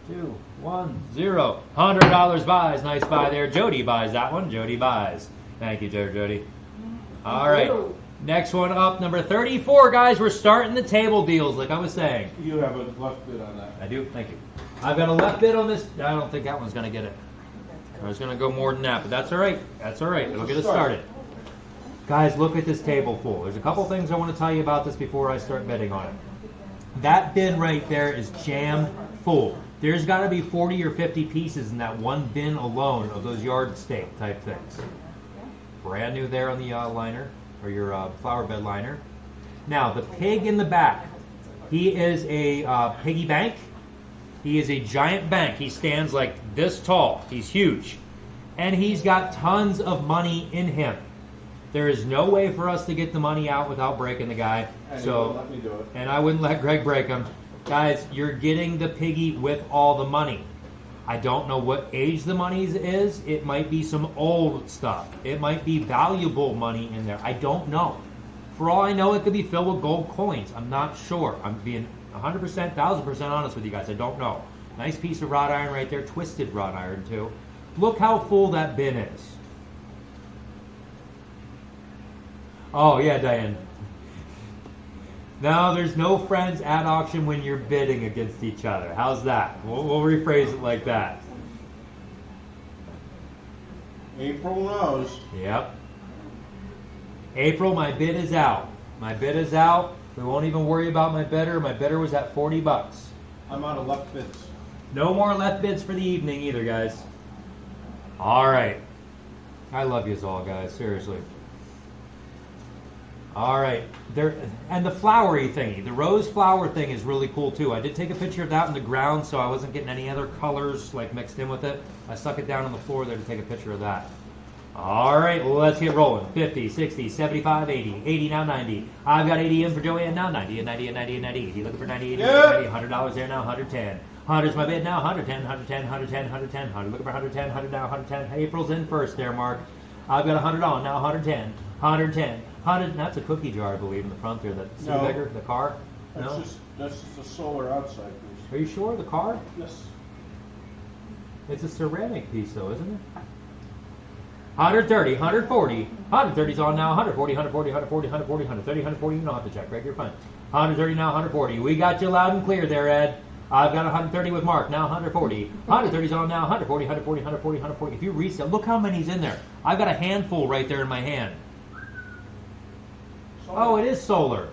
Speaker 7: 2, 1, 0. $100 buys. Nice buy there. Jody buys that one. Jody buys. Thank you, Jody. All right. Next one up, number 34, guys. We're starting the table deals, like I was saying.
Speaker 2: You have a left bid on that.
Speaker 7: I do. Thank you. I've got a left bid on this. I don't think that one's going to get it. I was going to go more than that, but that's all right. That's all right. It'll get us started. Guys, look at this table full. There's a couple things I want to tell you about this before I start bidding on it. That bin right there is jammed full. There's got to be 40 or 50 pieces in that one bin alone of those yardstick type things. Brand new there on the liner, or your flower bed liner. Now, the pig in the back, he is a piggy bank. He is a giant bank. He stands like this tall. He's huge. And he's got tons of money in him. There is no way for us to get the money out without breaking the guy.
Speaker 2: And you wouldn't let me do it.
Speaker 7: And I wouldn't let Greg break him. Guys, you're getting the piggy with all the money. I don't know what age the money is. It might be some old stuff. It might be valuable money in there. I don't know. For all I know, it could be filled with gold coins. I'm not sure. I'm being 100%, 1000% honest with you guys. I don't know. Nice piece of wrought iron right there. Twisted wrought iron, too. Look how full that bin is. Oh, yeah, Diane. No, there's no friends at auction when you're bidding against each other. How's that? We'll rephrase it like that.
Speaker 2: April knows.
Speaker 7: Yep. April, my bid is out. My bid is out. We won't even worry about my bidder. My bidder was at $40.
Speaker 2: I'm out of left bids.
Speaker 7: No more left bids for the evening either, guys. All right. I love yous all, guys. Seriously. All right. And the flowery thingy, the rose flower thing is really cool too. I did take a picture of that on the ground, so I wasn't getting any other colors like mixed in with it. I stuck it down on the floor there to take a picture of that. All right, let's get rolling. 50, 60, 75, 80. 80 now, 90. I've got 80 in for Joanne now. 90 and 90 and 90 and 90. 80 looking for 90, 80,
Speaker 2: Yeah.
Speaker 7: 90. $100 there now, 110. 100's my bid now, 110, 110, 110, 110, 100. Looking for 110, 100 now, 110. April's in first there, Mark. I've got 100 on now, 110, 110, 100. That's a cookie jar, I believe, in the front there. That
Speaker 2: No.
Speaker 7: bigger, the car? No?
Speaker 2: That's just a solar outside piece.
Speaker 7: Are you sure? The car?
Speaker 2: Yes.
Speaker 7: It's a ceramic piece, though, isn't it? 130, 140. 130's on now. 140, 140, 140, 140, 130, 140. You don't have to check, Greg. You're fine. 130 now, 140. We got you loud and clear there, Ed. I've got 130 with Mark. Now 140. 130's on now. 140, 140, 140, 140. If you reset, look how many's in there. I've got a handful right there in my hand. Oh, it is solar.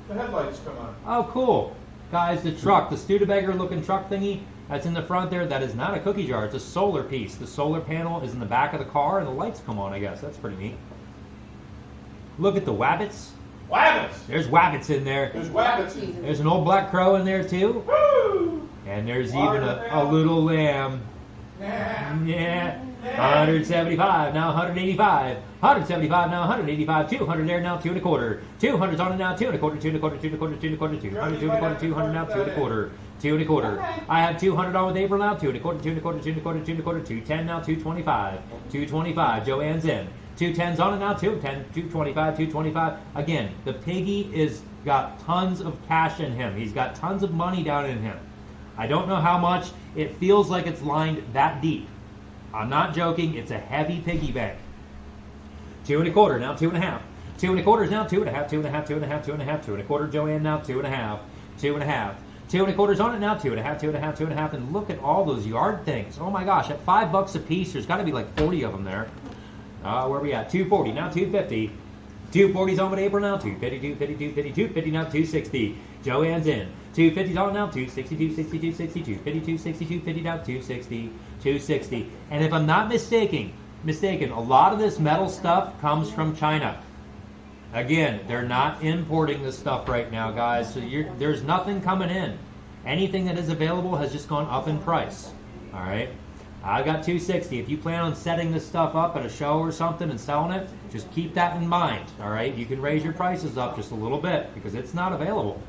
Speaker 2: The headlights come on.
Speaker 7: Oh, cool. Guys, the truck, the Studebaker looking truck thingy, that's in the front there. That is not a cookie jar. It's a solar piece. The solar panel is in the back of the car, and the lights come on, I guess. That's pretty neat. Look at the wabbits.
Speaker 2: Wabbits!
Speaker 7: There's wabbits in there.
Speaker 2: There's wabbits in
Speaker 7: There's an old black crow in there, too.
Speaker 2: Woo!
Speaker 7: And there's even a little lamb. Yeah. 175, now 185. 175, now 185. 200 there, now 2 1/4. 200's on it now, 2 1/4, 2 1/4, 2 1/4, 2 1/4, 200, 2 1/4, 200 now, 2 1/4. 2 1/4. I have 200 on with April now, 2 1/4, 2 1/4, 2 1/4, 2 1/4, 210 now, 225. 225, Joanne's in. 210's on it now, 210, 225, 225. Again, the piggy is got tons of cash in him. He's got tons of money down in him. I don't know how much. It feels like it's lined that deep. I'm not joking. It's a heavy piggy bank. 2 1/4, now 2 1/2. 2 1/4 now 2 1/2, 2 1/2, 2 1/2, 2 1/2, 2 1/4. Joanne now 2 1/2, 2 1/2. 2 1/4's on it now, 2 1/2, 2 1/2, 2 1/2. And look at all those yard things. Oh my gosh, at $5 a piece, there's got to be like 40 of them there. Where are we at? 240, now 250. 240's on with April now, 250, 250, 250, 250 now, 260. Joanne's in. 250's on now, 260, 260, 260, 250, 260, 250 now, 260, 260. And if I'm not mistaken, a lot of this metal stuff comes from China. Again, they're not importing this stuff right now, guys, so there's nothing coming in. Anything that is available has just gone up in price. All right? I got 260. If you plan on setting this stuff up at a show or something and selling it, just keep that in mind. All right? You can raise your prices up just a little bit because it's not available.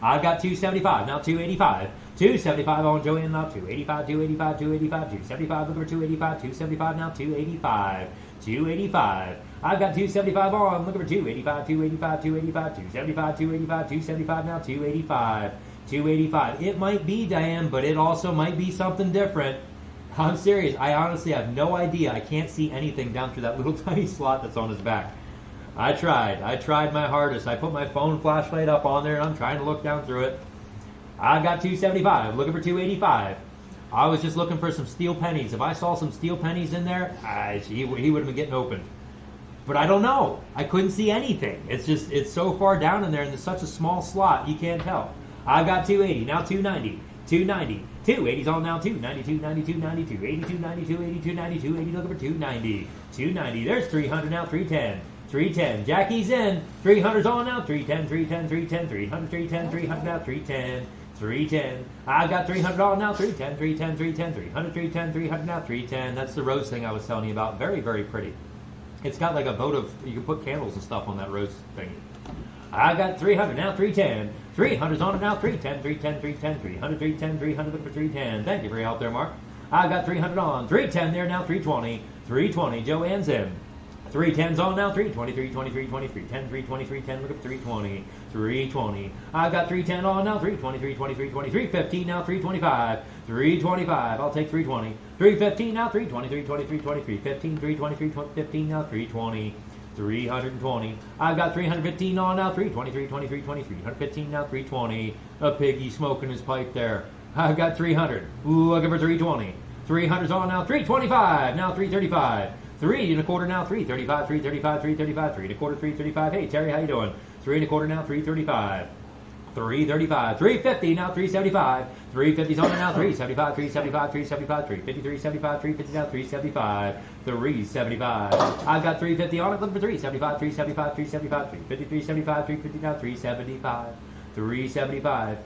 Speaker 7: I've got 275, now 285. 275 on Joanne now, 285, 285, 285, 275, look over 285, 275 now, 285, 285. I've got 275 on, look over 285, 285, 285, 275, 285, 275 now, 285, 285. It might be, Diane, but it also might be something different. I'm serious. I honestly have no idea. I can't see anything down through that little tiny slot that's on his back. I tried my hardest. I put my phone flashlight up on there and I'm trying to look down through it. I got 275, looking for 285. I was just looking for some steel pennies. If I saw some steel pennies in there, he would have been getting opened. But I don't know. I couldn't see anything. It's so far down in there and there's such a small slot, you can't tell. I've got 280, now 290, 290. 280's on now, 290, 290, 290, 280, 290, 280, 290, 280, looking for 290, 290. There's 300 now, 310. 310. Jackie's in. 300's on now. 310, 310, 310, 300, 310, 300 now. 310, 310. I've got 300 on now. 310, 310, 310, 300, 310, 300 now. 310. That's the rose thing I was telling you about. Very, very pretty. It's got like a votive, you can put candles and stuff on that rose thing. I've got 300 now. 310. 300's on it now. 310, 310, 310, 300, 310, 300, look for 310. Thank you for your help there, Mark. I've got 300 on. 310 there now. 320. 320. Joanne's in. 310's on now, 320, 320, 320, 310, 320, 310, look up 320, 320. I've got 310 on now, 320, 320, 320, 315 now, 325, 325, I'll take 320, 315 now, 320, 320, 320, 315, 320, 315 now, 320, 320. I've got 315 on now, 320, 320, 320, 315 now, 320. A piggy smoking his pipe there. I've got 300, looking for 320. 300's on now, 325, now 335. 3 1/4 now, 335, 335, 335, 3 1/4, 335. Hey Terry, how you doing? 3 1/4 now, 335. 335, 350 now, 375. 350's on it now, 375, 375, 375, 350, 375, 350 now, 375. 375. I've got 350 on it, looking for 375, 375, 375, 350, 375, 350 now, 375. 375.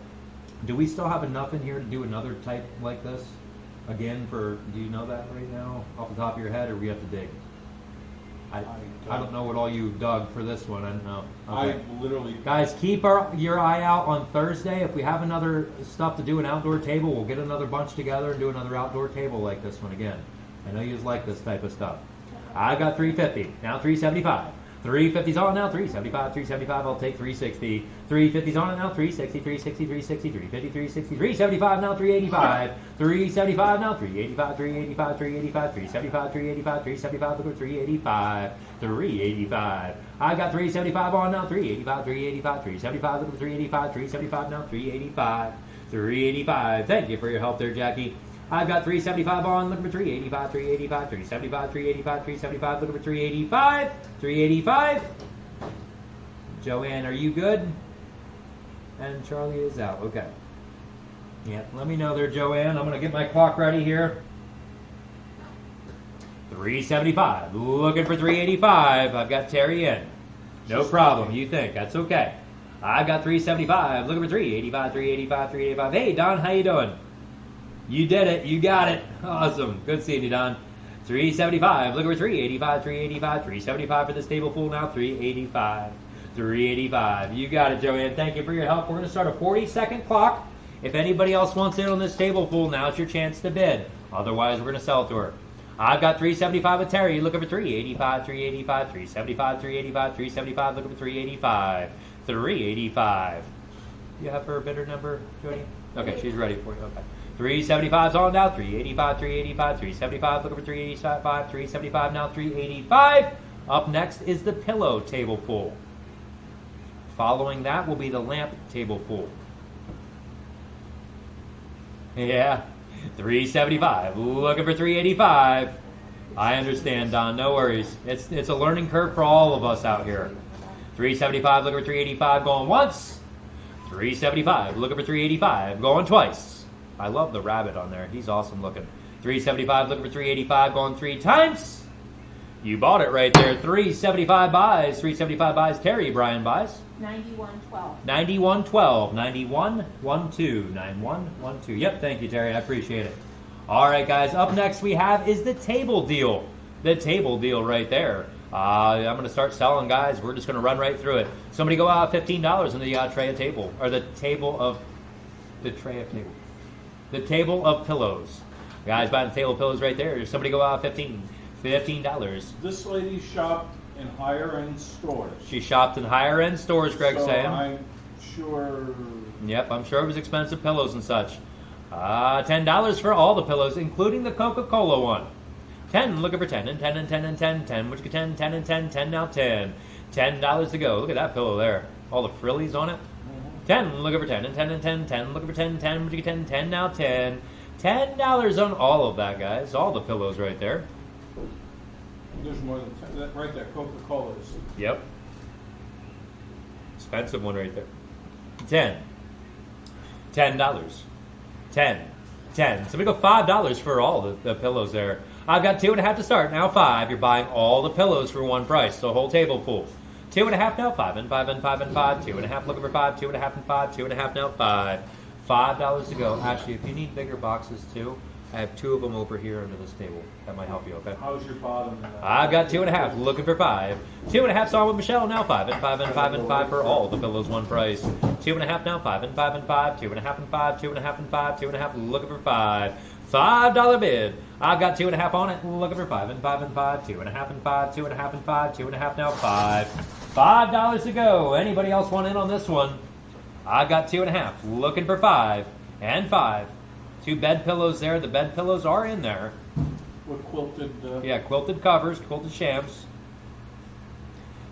Speaker 7: Do we still have enough in here to do another type like this? Again, do you know that right now off the top of your head, or we have to dig? I don't know what all you dug for this one. I don't know. Okay.
Speaker 6: I literally.
Speaker 7: Guys, keep your eye out on Thursday. If we have another stuff to do an outdoor table, we'll get another bunch together and do another outdoor table like this one again. I know you just like this type of stuff. I got 350, now 375. 350's on now, 375, 375, I'll take 360. 350's on it now, 360, 360, 360, 350, 360, 375 now, 385. 375 now, 385, 385, 385, 375, 385, 375, look at 385. 385. I got 375 on now, 385, 385, 375, look at 385, 375 now, 385. 385. Thank you for your help there, Jackie. I've got 375 on, looking for 385, 385, 375, 385, 375, looking for 385, 385. Joanne, are you good? And Charlie is out, okay. Yeah, let me know there, Joanne. I'm going to get my clock ready here. 375, looking for 385. I've got Terry in. No problem, you think, that's okay. I've got 375, looking for 385, 385, 385. Hey, Don, how you doing? You did it. You got it. Awesome. Good seeing you, Don. 375. Looking for 385, 385, 375 for this table full now. 385, 385. You got it, Joanne. Thank you for your help. We're going to start a 40-second clock. If anybody else wants in on this table full, now's your chance to bid. Otherwise, we're going to sell it to her. I've got 375 with Terry. Looking for 385, 385, 375, 385, 375. Looking for 385, 385. You have her bidder number, Jody? Okay, she's ready for you. Okay. 375's on now. 385, 385, 375. Looking for 385, 375 now. 385. Up next is the pillow table full. Following that will be the lamp table full. Yeah, 375. Looking for 385. I understand, Don. No worries. It's a learning curve for all of us out here. 375. Looking for 385. Going once. 375. Looking for 385. Going twice. I love the rabbit on there. He's awesome looking. 375. Looking for 385. Going 3 times. You bought it right there. 375 buys. 375 buys. Terry, Brian buys.
Speaker 3: 9112.
Speaker 7: 9112. 9112. 9112. Yep, thank you, Terry. I appreciate it. All right, guys. Up next we have is the table deal. The table deal right there. I'm going to start selling, guys. We're just going to run right through it. Somebody go out $15 in the tray of table, or the table of the tray of table, the table of pillows. Guys, buying the table of pillows right there. Somebody go out $15.
Speaker 6: This lady shopped in higher end stores.
Speaker 7: She shopped in higher end stores, Greg's
Speaker 6: so
Speaker 7: saying.
Speaker 6: I'm sure.
Speaker 7: Yep, I'm sure it was expensive pillows and such. $10 for all the pillows, including the Coca-Cola one. 10, looking for 10, and 10, and 10, and 10, 10. Would you get 10, 10, and 10, 10 now, 10. $10 to go. Look at that pillow there. All the frillies on it. 10, looking for 10, and 10, and 10, 10. Looking for 10, 10. Would you get 10, 10 now, 10. $10 on all of that, guys. All the pillows right there.
Speaker 6: There's more than 10. That right there, Coca-Cola is.
Speaker 7: Yep. Expensive one right there. 10. $10. 10. 10. So we go $5 for all the pillows there. I've got 2.5 to start. Now 5. You're buying all the pillows for one price. The whole table full. 2.5 now. 5 and 5 and 5 and 5. 2.5 looking for 5. 2.5 and 5. 2.5 now. 5. $5 to go. Actually, if you need bigger boxes too, I have 2 of them over here under this table. That might help you, okay?
Speaker 6: How's your bottom?
Speaker 7: I've got 2.5, looking for 5. 2.5's on with Michelle, now 5 and 5 and 5 and 5 for all the pillows, one price. 2.5 now, 5 and 5 and 5, 2.5 and 5, 2.5 and 5, 2.5, looking for 5. $5 bid. I've got 2.5 on it, looking for 5 and 5 and 5, 2.5 and 5, 2.5 and 5, 2.5 now, 5. $5 to go. Anybody else want in on this one? I've got 2.5, looking for 5 and 5. 2 bed pillows there. The bed pillows are in there.
Speaker 6: With quilted.
Speaker 7: Yeah, quilted covers, quilted shams.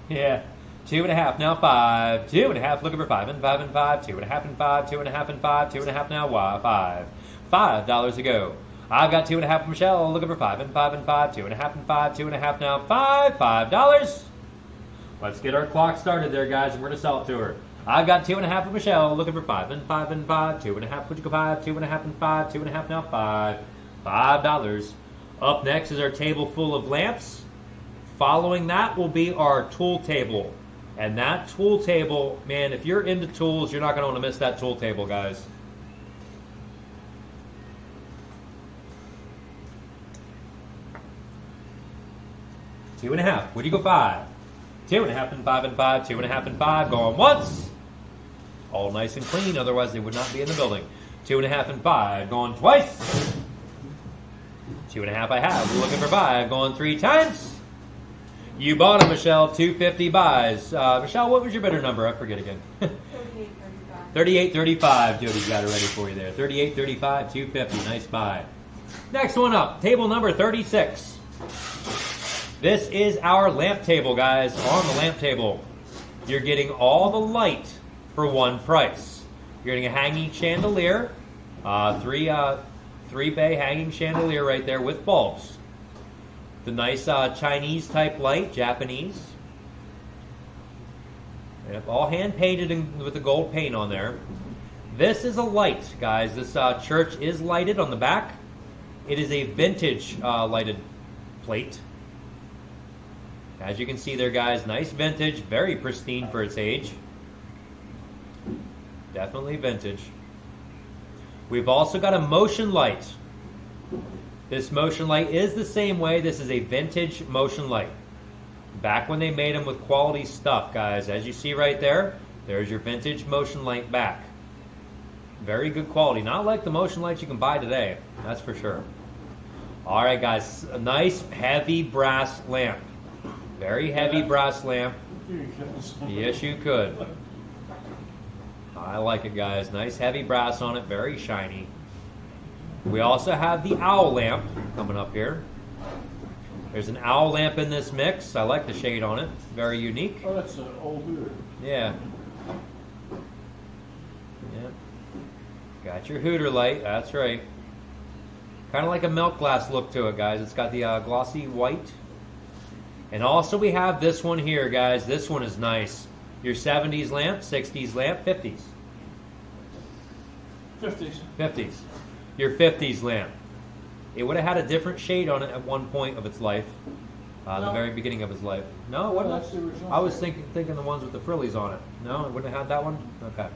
Speaker 7: Yeah. 2.5 now, 5. 2.5 looking for 5 and 5 and 5. 2.5 and 5. 2.5 and 5. 2.5 now, 5. $5 to go. I've got 2.5 for Michelle looking for 5 and 5 and 5. 2.5 and 5. 2.5 now, 5. $5. Let's get our clock started there, guys, and we're gonna sell it to her. I've got 2.5 for Michelle looking for 5 and 5 and 5. 2.5, would you go 5? 2.5 and 5. 2.5 now, 5. $5. Up next is our table full of lamps. Following that will be our tool table. And that tool table, man, if you're into tools, you're not going to want to miss that tool table, guys. $2.5. Would you go 5? 2.5 and 5 and 5. 2.5 and 5. Going once. All nice and clean, otherwise they would not be in the building. 2.5 and 5. Going twice. 2.5 I have. We're looking for 5. Going 3 times. You bought them, Michelle. 250 buys. Michelle, what was your bidder number? I forget again. 3835. Jody's got it ready for you there. 3835, 250. Nice buy. Next one up. Table number 36. This is our lamp table, guys. On the lamp table, you're getting all the light for one price. You're getting a hanging chandelier, three bay hanging chandelier right there with bulbs. The nice Chinese type light, Japanese. Yep, all hand painted with the gold paint on there. This is a light, guys. This church is lighted on the back. It is a vintage lighted plate. As you can see there, guys, nice vintage, very pristine for its age. Definitely vintage. We've also got a motion light. This motion light is the same way. This is a vintage motion light. Back when they made them with quality stuff, guys. As you see right there, there's your vintage motion light back. Very good quality. Not like the motion lights you can buy today. That's for sure. All right, guys. A nice heavy brass lamp. Very heavy brass lamp. Yes, you could. I like it, guys. Nice heavy brass on it. Very shiny. We also have the owl lamp coming up here. There's an owl lamp in this mix. I like the shade on it. Very unique.
Speaker 6: Oh, that's an old Hooter.
Speaker 7: Yeah. Yep. Got your Hooter light. That's right. Kind of like a milk glass look to it, guys. It's got the glossy white. And also we have this one here, guys. This one is nice. Your 70s lamp, 60s lamp, 50s.
Speaker 6: 50s.
Speaker 7: 50s. Your 50s lamp. It would have had a different shade on it at one point of its life. The
Speaker 6: No.
Speaker 7: very beginning of its life. No, it
Speaker 6: No,
Speaker 7: wouldn't.
Speaker 6: that's the original
Speaker 7: I was
Speaker 6: shade.
Speaker 7: thinking the ones with the frillies on it. No, it wouldn't have had that one? Okay.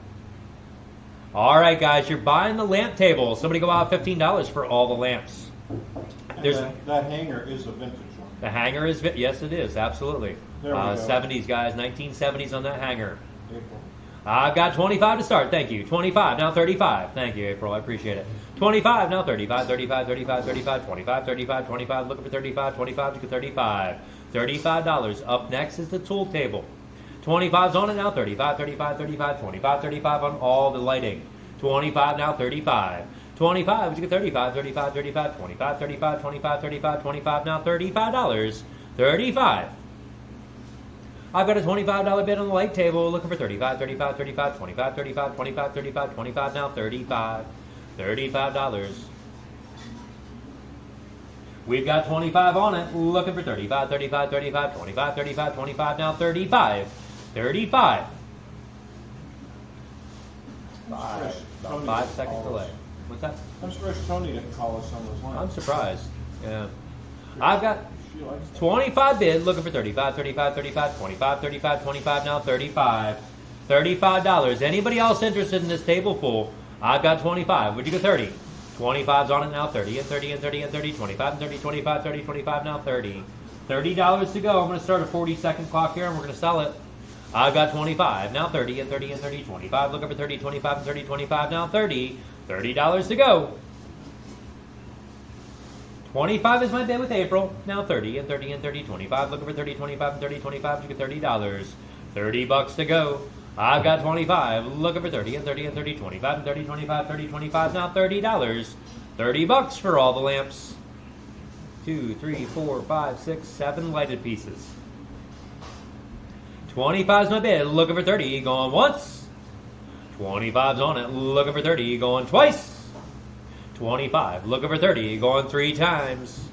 Speaker 7: All right, guys, you're buying the lamp table. Somebody go out $15 for all the lamps.
Speaker 6: And
Speaker 7: There's
Speaker 6: that hanger is a vintage one.
Speaker 7: the hanger is yes, it is absolutely.
Speaker 6: There we go.
Speaker 7: 70s, guys, 1970s on that hanger.
Speaker 6: April.
Speaker 7: I've got 25 to start. Thank you. 25, now 35. Thank you, April. I appreciate it. 25, now 35, 35, 35, 35, 25, 35, 25. Looking for 35, 25 to 35. $35. Up next is the tool table. 25's on it now. 35, 35, 35, 25, 35 on all the lighting. 25 now, 35. 25, would you get 35, 35, 35, 25, 35, 25, 35, 25 now, $35. 35. I've got a $25 bid on the light table, looking for 35, 35, 35, 25, 35, 25, 35, 25 now, 35. $35. We've got 25 on it, looking for 35, 35, 35, 25, 35, 25 now, 35. 35. About
Speaker 6: Tony
Speaker 7: 5
Speaker 6: didn't
Speaker 7: seconds
Speaker 6: call
Speaker 7: delay.
Speaker 6: us.
Speaker 7: What's that?
Speaker 6: I'm surprised Tony didn't call us on those lines.
Speaker 7: I'm surprised. Yeah. I've got
Speaker 6: She likes that.
Speaker 7: 25 bid, looking for 35, 35, 35, 25, 35, 25 now, 35. $35. Anybody else interested in this table full? I've got 25. Would you go 30? 25's on it now, 30 and 30 and 30 and 30, 25 and 30, 25, 30, 25 now, 30. $30 to go. I'm going to start a 40-second clock here and we're going to sell it. I've got 25, now 30 and 30 and 30, 25, looking for 30, 25 and 30, 25 now, 30. $30 to go. 25 is my bid with April. Now 30 and 30 and 30, 25. Looking for 30, 25 and 30, 25. You get $30. $30 to go. I've got 25. Looking for 30 and 30 and 30, 25 and 30, 25, 30, 25. Now $30. $30 for all the lamps. 2, 3, 4, 5, 6, 7 lighted pieces. 25 is my bid. Looking for 30. Going once. 25's on it. Looking for 30. Going twice. 25. Looking for 30. Going 3 times.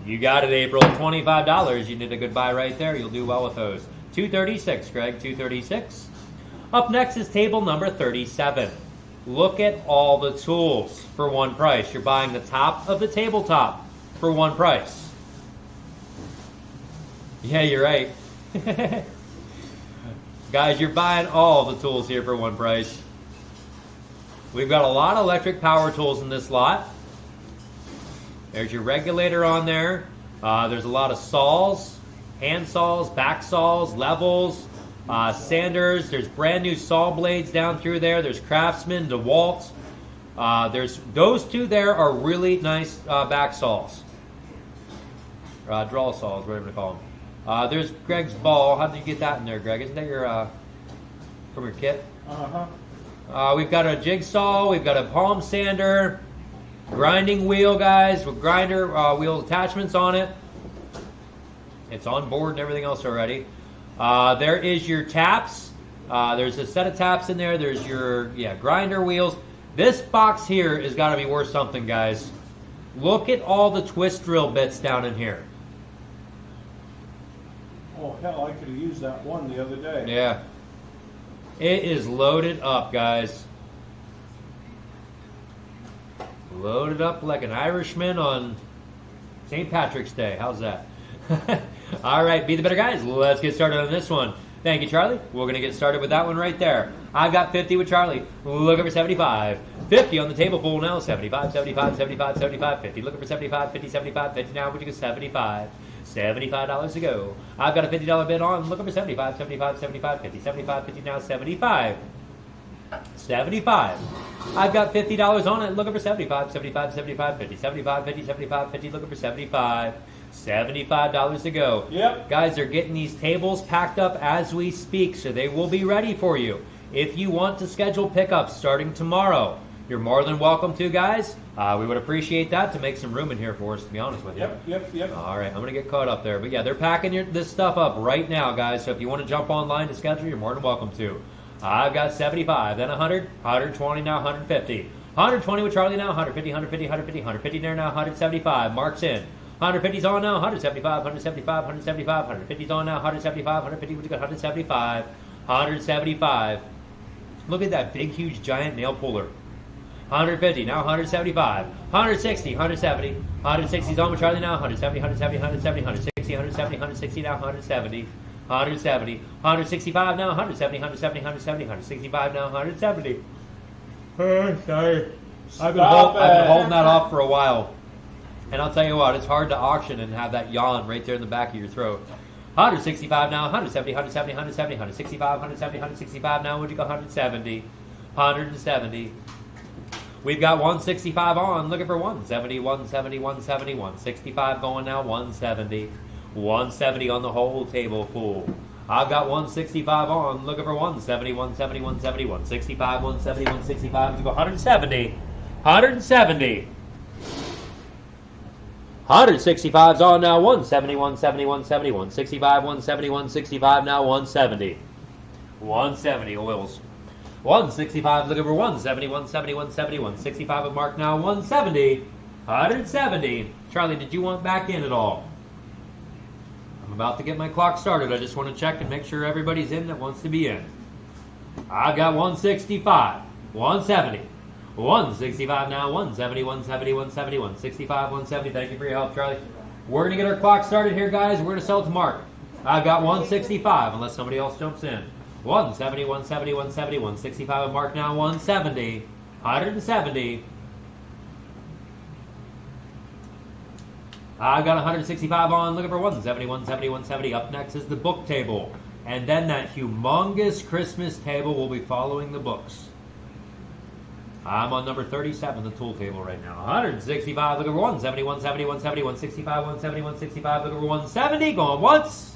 Speaker 7: You got it, April. $25. You did a good buy right there. You'll do well with those. 236, Greg. 236. Up next is table number 37. Look at all the tools for one price. You're buying the top of the tabletop for one price. Yeah, you're right. Guys, you're buying all the tools here for one price. We've got a lot of electric power tools in this lot. There's your regulator on there. There's a lot of saws, hand saws, back saws, levels, sanders. There's brand new saw blades down through there. There's Craftsman, DeWalt. There's those two there are really nice back saws. Draw saws, whatever you call them. There's Greg's ball. How did you get that in there, Greg? Isn't that your from your kit? We've got a jigsaw. We've got a palm sander, grinding wheel, guys, with grinder wheel attachments on it. It's on board and everything else already. There is your taps. There's a set of taps in there. There's your grinder wheels. This box here has got to be worth something, guys. Look at all the twist drill bits down in here.
Speaker 6: Oh, hell, I could have used that one the other day.
Speaker 7: Yeah. It is loaded up, guys. Loaded up like an Irishman on St. Patrick's Day. How's that? All right, be the better guys. Let's get started on this one. Thank you, Charlie. We're going to get started with that one right there. I've got 50 with Charlie. Looking for 75. 50 on the table full now. 75, 75, 75, 75, 50. Looking for 75, 50, 75, 50 now. Would you go 75? $75 to go. I've got a $50 bid on. Looking for 75, 75, 75, 50, 75, 50 now. 75. 75. I've got $50 on it. Looking for 75, 75, 75, 50, 75, 50, 75, 50. Looking for 75. $75 to go.
Speaker 2: Yep.
Speaker 7: Guys, they're getting these tables packed up as we speak, so they will be ready for you. If you want to schedule pickups starting tomorrow, you're more than welcome to, guys. We would appreciate that to make some room in here for us, to be honest with you.
Speaker 2: Yep.
Speaker 7: All right, I'm going to get caught up there. But yeah, they're packing this stuff up right now, guys. So if you want to jump online to schedule, you're more than welcome to. I've got 75, then 100, 120, now 150. 120 with Charlie now, 150, 150, 150, 150 there now, 175. Mark's in. 150's on now, 175, 175, 175, 150's on now, 175, 150, we got 175, 175. Look at that big, huge, giant nail puller. 150, now 175, 160, 170, 160's on with Charlie now, 170, 170, 170, 160, 170, 160 now, 170, 170, 165 now, 170, 170, 170, 165 now, 170. Sorry. I've been holding that off for a while. And I'll tell you what, it's hard to auction and have that yawn right there in the back of your throat. 165 now, 170, 170, 170, 165, 170, 165 now, would you go 170, 170. We've got 165 on, looking for 170, 170, 170, 165 going now, 170. 170 on the whole table full. I've got 165 on, looking for 170, 170, 170, 165, 170, 165, to go 170, 170. 165's on now, 170, 170, 170, 165, 170, 165 now, 170. 170 oils. 165 looking for 170, 170, 170, 165 with Mark now, 170. 170. Charlie, did you want back in at all? I'm about to get my clock started. I just want to check and make sure everybody's in that wants to be in. I've got 165, 170. 165 now, 170, 170, 170, 165, 170. Thank you for your help, Charlie. We're going to get our clock started here, guys. We're going to sell it to Mark. I've got 165, unless somebody else jumps in. 170, 170, 170, 165 with Mark now, 170. 170. I've got 165 on, looking for 170, 170, 170. Up next is the book table. And then that humongous Christmas table will be following the books. I'm on number 37, the tool table right now. 165, looking for 170, 170, 170, 165, 170, 165, looking for 170, going once.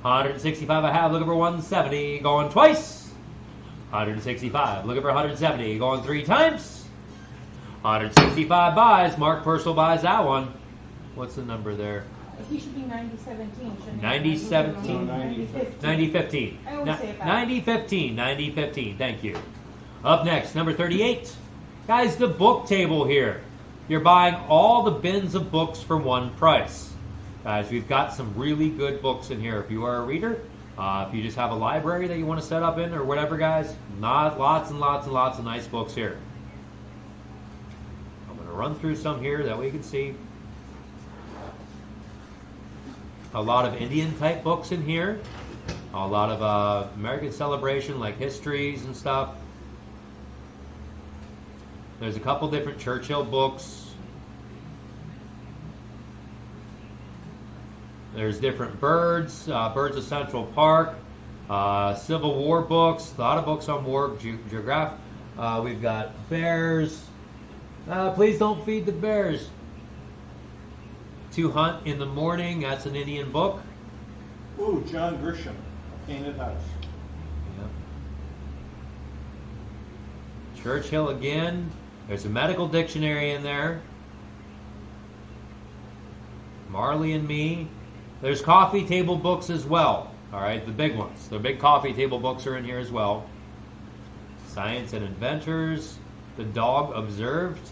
Speaker 7: 165 I have, looking for 170, going twice. 165, looking for 170, going 3 times. 165 buys, Mark Purcell buys that one. What's the number there?
Speaker 3: He should be 9017, shouldn't he?
Speaker 7: 9017. 9015.
Speaker 3: I always say it back.
Speaker 7: 9015. 9015. Thank you. Up next, number 38. Guys, the book table here. You're buying all the bins of books for one price. Guys, we've got some really good books in here. If you are a reader, if you just have a library that you want to set up in or whatever, guys, lots and lots and lots of nice books here. I'm going to run through some here that we can see. A lot of Indian type books in here. A lot of American Celebration, like histories and stuff. There's a couple different Churchill books. There's different birds, Birds of Central Park, Civil War books, a lot of books on war, geography. We've got bears. Please don't feed the bears. To Hunt in the Morning, that's an Indian book.
Speaker 2: Ooh, John Grisham, Painted House.
Speaker 7: Yep. Churchill again. There's a medical dictionary in there. Marley and Me. There's coffee table books as well. All right, the big ones. The big coffee table books are in here as well. Science and Adventures. The Dog Observed.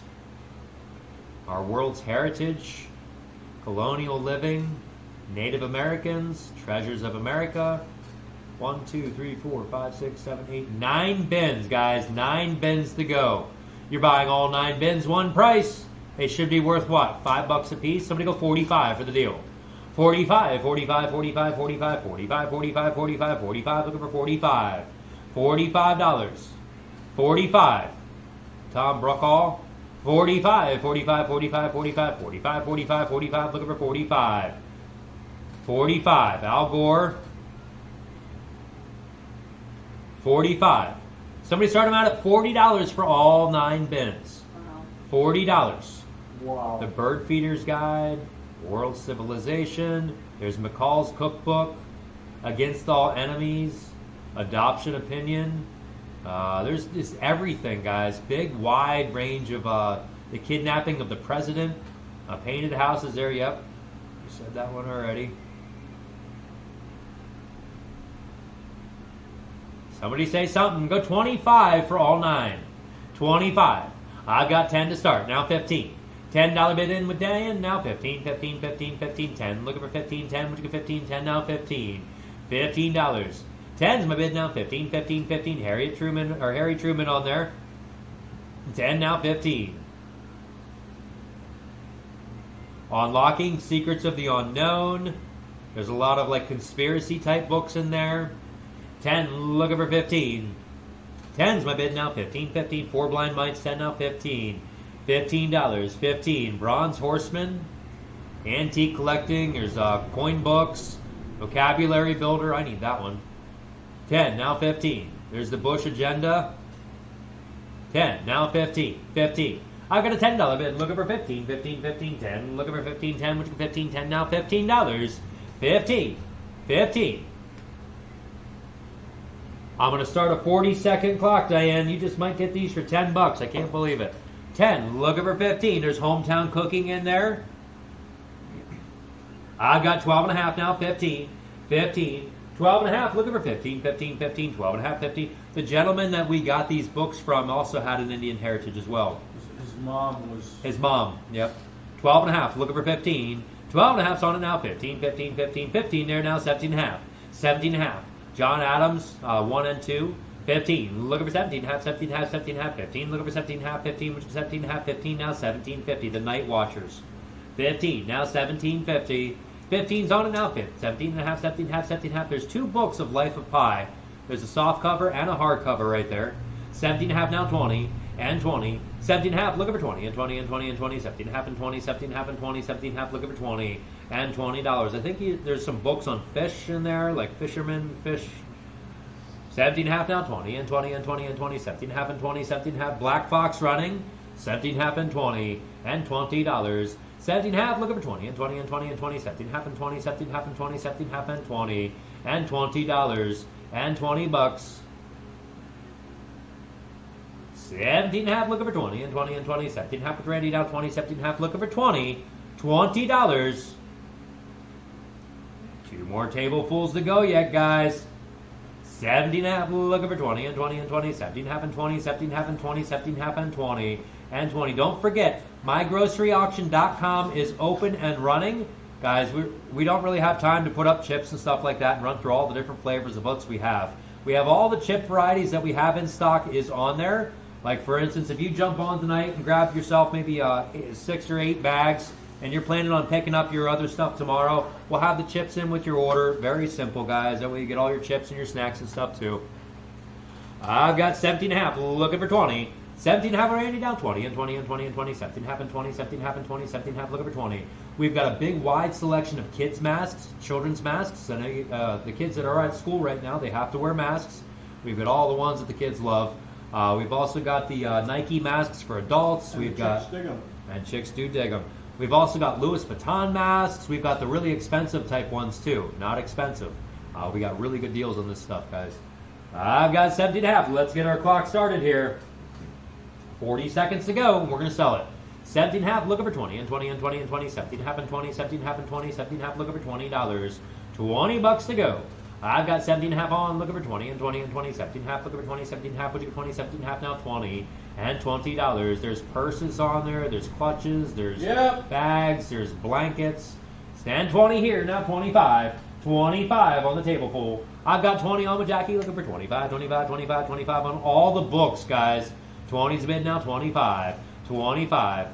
Speaker 7: Our World's Heritage. Colonial Living. Native Americans. Treasures of America. 1, 2, 3, 4, 5, 6, 7, 8, 9 bins, guys. 9 bins to go. You're buying all 9 bins, one price. They should be worth what? $5 a piece? Somebody go 45 for the deal. 45, 45, 45, 45, 45, 45, 45, 45. Looking for 45. $45. 45. Tom Brokaw. 45, 45, 45, 45, 45, 45, 45, looking for 45. 45, Al Gore. 45. Somebody start them out at $40 for all 9 bins.
Speaker 5: Wow.
Speaker 7: $40.
Speaker 2: Wow.
Speaker 7: The Bird Feeder's Guide, World Civilization, there's McCall's Cookbook, Against All Enemies, Adoption Opinion. There's just everything, guys. Big, wide range of the kidnapping of the president. Painted Houses there, yep. We said that one already. Somebody say something. Go 25 for all 9. 25. I've got 10 to start. Now 15. $10 bid in with Diane. Now 15, 15, 15, 15, 10. Looking for 15, 10. Would you get 15, 10? Now 15. $15. 10's my bid now. 15, 15, 15. Harry Truman on there. 10 now. 15. Unlocking Secrets of the Unknown. There's a lot of like conspiracy type books in there. 10, looking for 15. 10's my bid now. 15, 15. 4 Blind Mites. 10 now. 15. $15. 15. Bronze Horseman. Antique collecting. There's coin books. Vocabulary Builder. I need that one. 10. Now 15. There's the Bush Agenda. 10. Now 15. 15. I've got a $10 bid. Looking for 15. 15. 15. 10. Looking for 15. 10. Which is 15. 10. Now $15. 15. 15. I'm going to start a 40-second clock, Diane. You just might get these for $10. I can't believe it. 10. Looking for 15. There's Hometown Cooking in there. I've got 12 and a half now. 15. 15. 12 and a half. Looking for 15. 15. 15. 12 and a half. 15. The gentleman that we got these books from also had an Indian heritage as well.
Speaker 6: His mom was.
Speaker 7: His mom. Yep. 12 and a half. Looking for 15. 12 and a half's on it now. 15. 15. 15. 15 there now. 17 and a half. 17 and a half. John Adams, 1 and 2, 15. Looking for 17 and a half, 17 and a half, 17 and a half, 15. Looking for 17 and a half, 15, which is 17 and a half, 15, now 17.50. The Night Watchers. 15, now 17.50. 15's on it now, 17 and a half, 17 and a half, 17 and a half. There's 2 books of Life of Pi. There's a soft cover and a hard cover right there. 17 and a half now, 20, and 20. 17 and a half, looking for 20, and 20, and 20, and 20. 17 and a half, and 20, 17 and a half, and 20. 17 and a half, looking for 20, and $20. I think there's some books on fish in there, like fishermen, fish. 17 and a half now, 20, and 20, and 20, and 20. 17 and a half, and 20. 17 and a half, Black Fox running. 17 and a half, and 20, and $20. 17 and a half, looking for 20, and 20, and 20, and 20. 17 and a half, and 20. 17 and a half, and 20. 17 and a half, and 20, and $20, and $20. 17 and a half, looking for 20, and 20, and 20. 17 and a half with Randy now, 20. 17 and a half, looking for 20, $20. 2 more tablefuls to go yet, guys. 17 and a half, looking for 20, and 20, and 20. 17 and a half, and 20. 17 and a half, and 20. 17 and a half, and 20, and 20. Don't forget, mygroceryauction.com is open and running. Guys, we don't really have time to put up chips and stuff like that and run through all the different flavors of books we have. We have all the chip varieties that we have in stock is on there. Like, for instance, if you jump on tonight and grab yourself maybe 6 or 8 bags, and you're planning on picking up your other stuff tomorrow, we'll have the chips in with your order. Very simple, guys. That way you get all your chips and your snacks and stuff, too. I've got 17 and a half, looking for 20. 17 and a half, Randy down, 20, and 20, and 20, and 20. 17 and a half, and 20, 17 and a half, and 20, 17 and a half, looking for 20. We've got a big, wide selection of kids' masks, children's masks. I know the kids that are at school right now, they have to wear masks. We've got all the ones that the kids love. We've also got the Nike masks for adults.
Speaker 6: And
Speaker 7: We've
Speaker 6: chicks
Speaker 7: got
Speaker 6: dig 'em.
Speaker 7: and chicks do dig them. We've also got Louis Vuitton masks. We've got the really expensive type ones too. Not expensive. We got really good deals on this stuff, guys. I've got 17 and a half. Let's get our clock started here. 40 seconds to go. We're going to sell it. 17 and a half, looking for 20, and 20, and 20, and 20. 17 and a half, and 20, 17 and a half, and 20. 17 and a half, looking for $20. $20 to go. I've got 17 and a half on, looking for 20, and 20, and 20. 17 and a half, looking for 20. 17 and a half, would you get 20? 17 and a half, now 20, and $20. There's purses on there. There's clutches. There's bags. There's blankets. Stand 20 here, now 25. 25 on the table pool. I've got 20 on with Jackie, looking for 25, 25, 25, 25 on all the books, guys. 20's a bid now, 25, 25.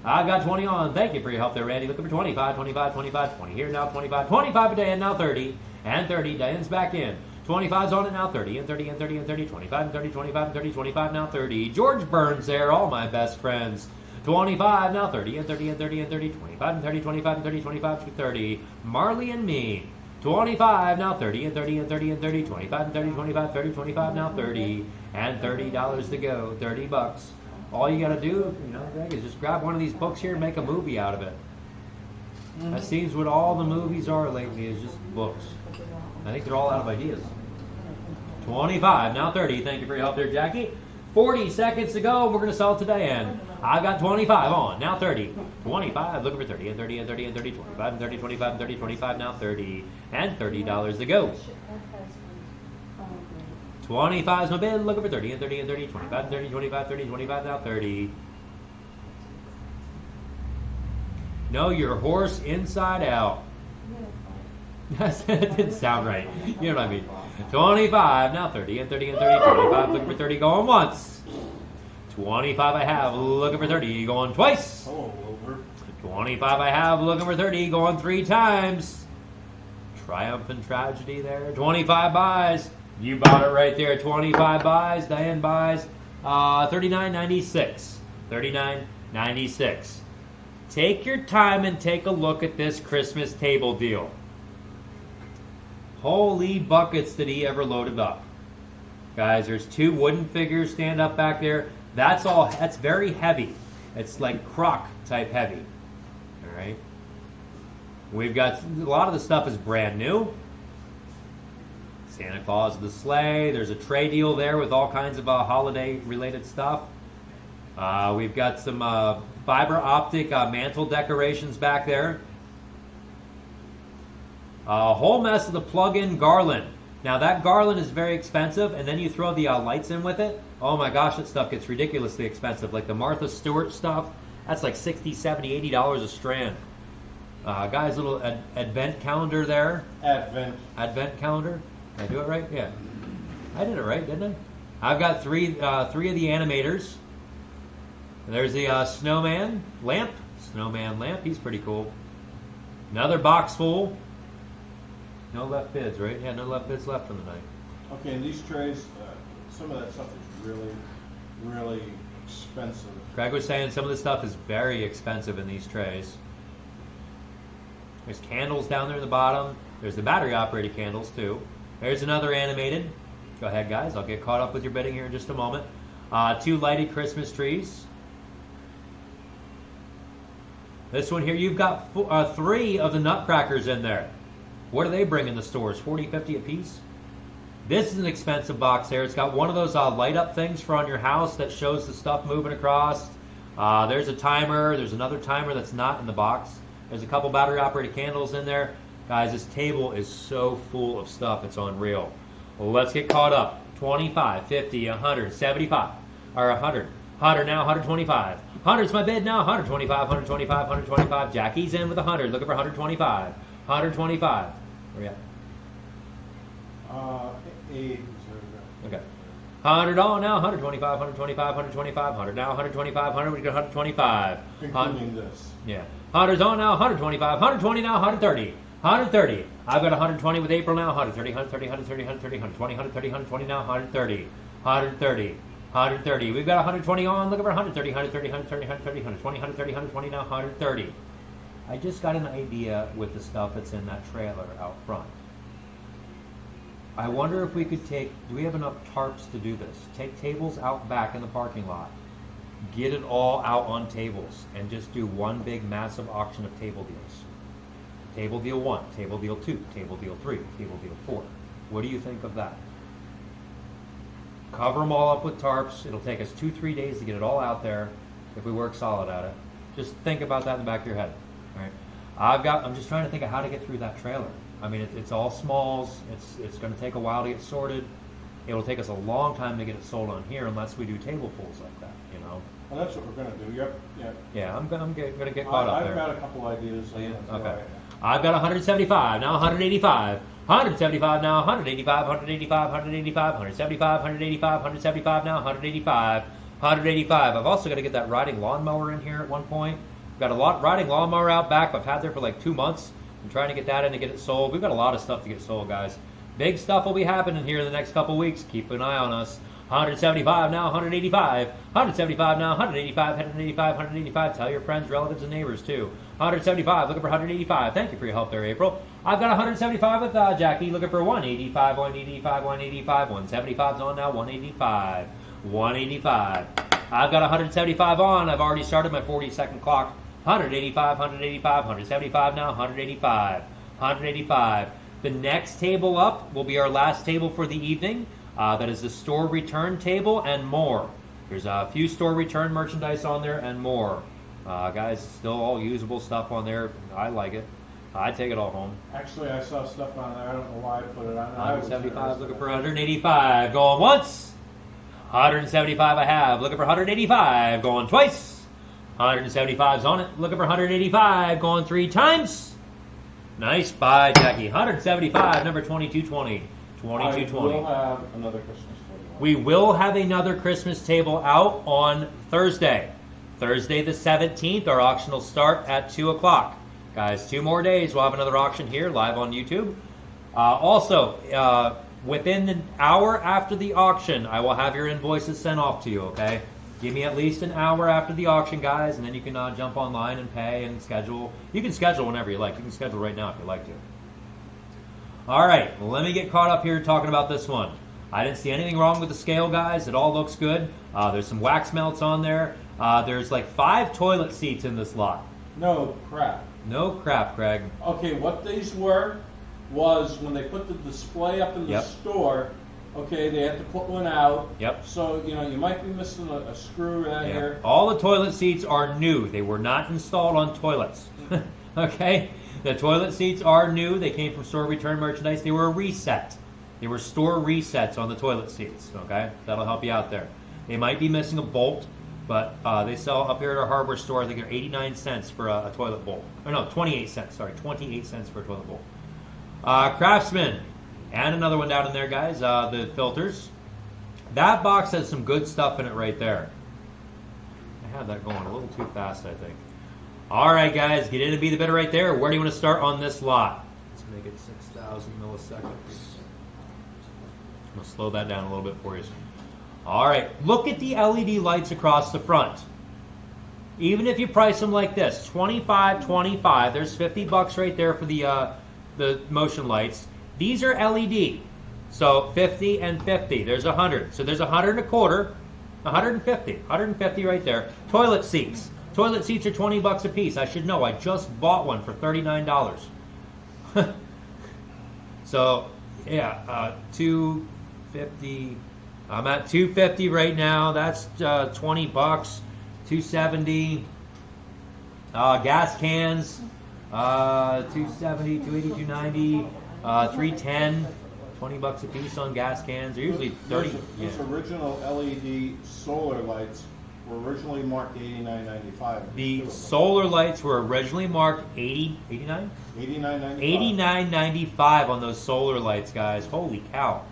Speaker 7: I've got 20 on. Thank you for your help there, Randy. Looking for 25, 25, 25, 20 here now, 25, 25 a day, and now 30, and 30. Diane's back in. 25's on it now, 30, and 30, and 30, and 30, 25, and 30, 25, and 30, 25 now, 30. George Burns there, all my best friends. 25 now, 30, and 30, and 30, and 30, 25, and 30, 25, and 30, 25 to 30. Marley and me. 25 now, 30, and 30, and 30, and 30, 25, and 30, 25, 30, 25 now, 30, and $30 to go, 30 bucks. All you gotta do, Greg, is just grab one of these books here and make a movie out of it. That seems what all the movies are lately, is just books. I think they're all out of ideas. 25, now 30. Thank you for your help there, Jackie. 40 seconds to go. We're going to sell it today, and I've got 25 on. Now 30. 25, looking for 30, and 30, and 30, and 30, 25, and 30, 25, and 30, 25, now 30, and $30 to go. 25 is my bid, looking for 30, and 30, and 30, 25, and 30, 25, 30, 25, now 30. Know your horse inside out. That didn't sound right. You know what I mean. 25, now 30, and 30, and 30, 25, looking for 30, going once. 25 I have, looking for 30, going twice. 25 I have, looking for 30, going 3 times. Triumph and tragedy there. 25 buys. You bought it right there. 25 buys. Diane buys. 39.96. 39.96. Take your time and take a look at this Christmas table deal. Holy buckets did he ever load it up. Guys, there's 2 wooden figures stand up back there. That's very heavy. It's like crock type heavy. All right. We've got, a lot of the stuff is brand new. Santa Claus of the sleigh. There's a tray deal there with all kinds of holiday related stuff. We've got some fiber optic mantle decorations back there. A whole mess of the plug-in garland. Now that garland is very expensive, and then you throw the lights in with it. Oh my gosh, that stuff gets ridiculously expensive. Like the Martha Stewart stuff, that's like $60, $70, $80 a strand. Guys, little advent calendar there. Advent calendar. Did I do it right? Yeah. I did it right, didn't I? I've got three of the animators. There's the snowman lamp. Snowman lamp, he's pretty cool. Another box full. No left bids, right? Yeah, no left bids left for the night.
Speaker 6: Okay, and these trays, some of that stuff is really, really expensive.
Speaker 7: Greg was saying some of the stuff is very expensive in these trays. There's candles down there in the bottom. There's the battery operated candles too. There's another animated. Go ahead, guys. I'll get caught up with your bidding here in just a moment. 2 lighted Christmas trees. This one here, you've got 3 of the nutcrackers in there. What do they bring in the stores? 40, 50 a piece? This is an expensive box there. It's got one of those light up things for on your house that shows the stuff moving across. There's a timer. There's another timer that's not in the box. There's a couple battery operated candles in there. Guys, this table is so full of stuff. It's unreal. Well, let's get caught up. 25, 50, 100, 75, or 100. 100 now, 125. 100's my bid now. 125, 125, 125. Jackie's in with 100. Looking for 125. 125. Where you at?
Speaker 6: 8.
Speaker 7: Okay. 100 on now. 125, 125, 125. 100 now. 125. 100. We got 125.
Speaker 6: Including this.
Speaker 7: Yeah. 100's on now. 125. 120 now. 130. 130. I've got 120 with April now. 130, 130, 130, 130, 120, 130, 120 now. 130. 130. 130. We've got 120 on. Looking for 130, 130, 130, 130, 120, 130, 120 now. 130. I just got an idea with the stuff that's in that trailer out front. I wonder if we could do we have enough tarps to do this? Take tables out back in the parking lot. Get it all out on tables and just do one big massive auction of table deals. Table deal 1, table deal 2, table deal 3, table deal 4. What do you think of that? Cover them all up with tarps. It'll take us 2-3 days to get it all out there if we work solid at it. Just think about that in the back of your head. All right. I'm just trying to think of how to get through that trailer. I mean, it's all smalls. It's going to take a while to get sorted. It'll take us a long time to get it sold on here unless we do table pulls like that, you know.
Speaker 6: Well, that's what we're going to do. Yep.
Speaker 7: Yeah, I'm going to get caught up there.
Speaker 6: I've got a couple ideas.
Speaker 7: Okay. I've got 175, now 185. 175 now, 185, 185, 185, 175, 185, 175 now, 185, 185. I've also got to get that riding lawnmower in here at one point. We've got a riding lawnmower out back I've had there for like 2 months. I'm trying to get that in to get it sold. We've got a lot of stuff to get sold, guys. Big stuff will be happening here in the next couple weeks. Keep an eye on us. 175 now, 185. 175 now, 185, 185, 185. Tell your friends, relatives, and neighbors too. 175, looking for 185. Thank you for your help there, April. I've got 175 with Jackie, looking for 185, 185, 185. 175's on now, 185. 185. I've got 175 on. I've already started my 40-second clock. 185, 185, 175 now, 185. 185. The next table up will be our last table for the evening. That is the store return table and more. There's a few store return merchandise on there and more. Guys, still all usable stuff on there. I like it. I take it all home.
Speaker 6: Actually, I saw stuff on there. I don't know why I put it on.
Speaker 7: 175, looking for 185. Going once. 175 I have. Looking for 185. Going twice. 175's on it. Looking for 185. Going 3 times. Nice buy, Jackie. 175, number 2220. 2220.
Speaker 6: We'll have another Christmas table.
Speaker 7: We will have another Christmas table out on Thursday. Thursday the 17th. Our auction will start at 2 o'clock. Guys, 2 more days. We'll have another auction here live on YouTube. Also, within an hour after the auction, I will have your invoices sent off to you, okay? Give me at least an hour after the auction, guys, and then you can jump online and pay and schedule. You can schedule whenever you like. You can schedule right now if you like to. All right, let me get caught up here talking about this one. I didn't see anything wrong with the scale, guys. It all looks good. There's some wax melts on there. There's like 5 toilet seats in this lot.
Speaker 6: No crap.
Speaker 7: No crap, Craig.
Speaker 6: Okay, what these were was when they put the display up in the
Speaker 7: Yep.
Speaker 6: store, okay, they had to put one out.
Speaker 7: Yep.
Speaker 6: So, you know, you might be missing a screw right
Speaker 7: Yeah.
Speaker 6: here.
Speaker 7: All the toilet seats are new. They were not installed on toilets. Okay? The toilet seats are new. They came from store return merchandise. They were a reset. They were store resets on the toilet seats. Okay? That'll help you out there. They might be missing a bolt, but they sell up here at our hardware store. I think they're 89 cents for a toilet bolt. Or no, 28 cents. Sorry, 28 cents for a toilet bolt. Craftsman. And another one down in there, guys. The filters. That box has some good stuff in it right there. I had that going a little too fast, I think. All right, guys. Get in and be the bidder right there. Where do you want to start on this lot? Let's make it 6,000 milliseconds. I'm going to slow that down a little bit for you. All right. Look at the LED lights across the front. Even if you price them like this, $25.25. There's $50 right there for the motion lights. These are LED, so 50 and 50. There's 100. So there's 100 and a quarter, 150 right there. Toilet seats. Toilet seats are $20 a piece. I should know. I just bought one for $39. So yeah, 250. I'm at 250 right now. That's $20. 270. Gas cans. 270, 280, 290, 310, $20 a piece on gas cans. They're usually 30.
Speaker 6: Those original LED solar lights were originally marked $89.95.
Speaker 7: The solar lights were originally marked 89?
Speaker 6: $89.95.
Speaker 7: $89.95 on those solar lights, guys. Holy cow.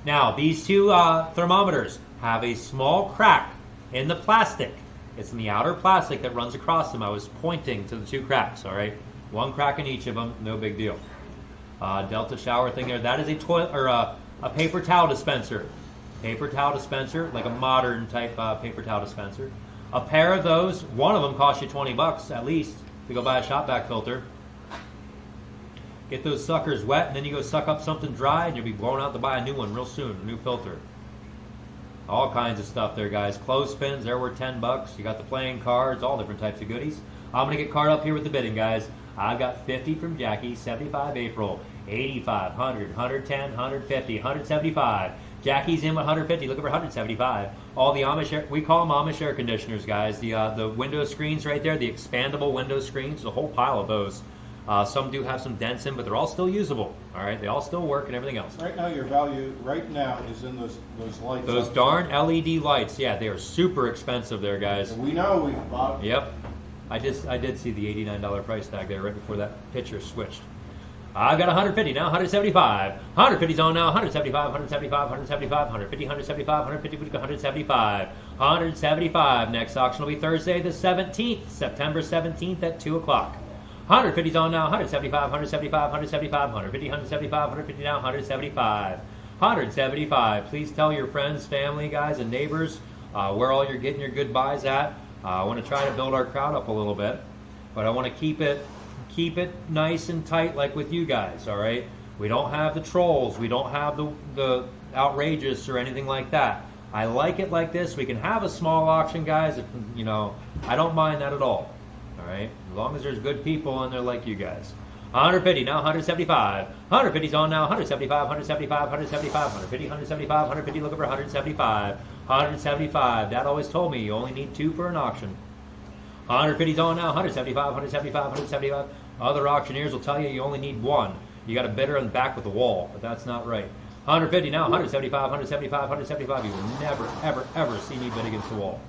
Speaker 7: Now, these two thermometers have a small crack in the plastic. It's in the outer plastic that runs across them. I was pointing to the 2 cracks, all right? 1 crack in each of them, no big deal. Delta shower thing there. That is a toilet or a paper towel dispenser. Paper towel dispenser, like a modern type paper towel dispenser. A pair of those, one of them costs you $20 at least to go buy a shop vac filter. Get those suckers wet, and then you go suck up something dry, and you'll be blown out to buy a new one real soon, a new filter. All kinds of stuff there, guys. Clothespins, they're worth $10. You got the playing cards, all different types of goodies. I'm going to get caught up here with the bidding, guys. I've got 50 from Jackie, 75 April, 85, 100, 110, 150, 175. Jackie's in with 150, looking for 175. All the Amish air, we call them Amish air conditioners, guys. The window screens right there, the expandable window screens, a whole pile of those. Some do have some dents in, but they're all still usable. All right, they all still work and everything else.
Speaker 6: Right now, your value right now is in those lights.
Speaker 7: Those darn LED lights, yeah, they are super expensive there, guys.
Speaker 6: We know we bought.
Speaker 7: Yep, I did see the $89 price tag there right before that picture switched. I've got 150 now, 175. 150's on now, 175, 175, 175, 150, 175, 150, 175, 175. Next auction will be Thursday the 17th, September 17th at 2 o'clock. 150's on now, 175, 175, 175, 150, 175, 150 now, 175. 175. Please tell your friends, family, guys, and neighbors where all you're getting your good buys at. I want to try to build our crowd up a little bit, but I want to keep it nice and tight like with you guys, all right? We don't have the trolls. We don't have the outrageous or anything like that. I like it like this. We can have a small auction, guys. If, you know, I don't mind that at all. All right, as long as there's good people in there like you guys. 150 now, 175. 150's on now, 175, 175, 175, 150, 175, 150. Look over 175. 175. Dad always told me you only need 2 for an auction. 150's on now, 175, 175, 175. Other auctioneers will tell you you only need 1. You got a bidder in the back with the wall, but that's not right. 150 now, 175, 175, 175. You will never, ever, ever see me bid against the wall.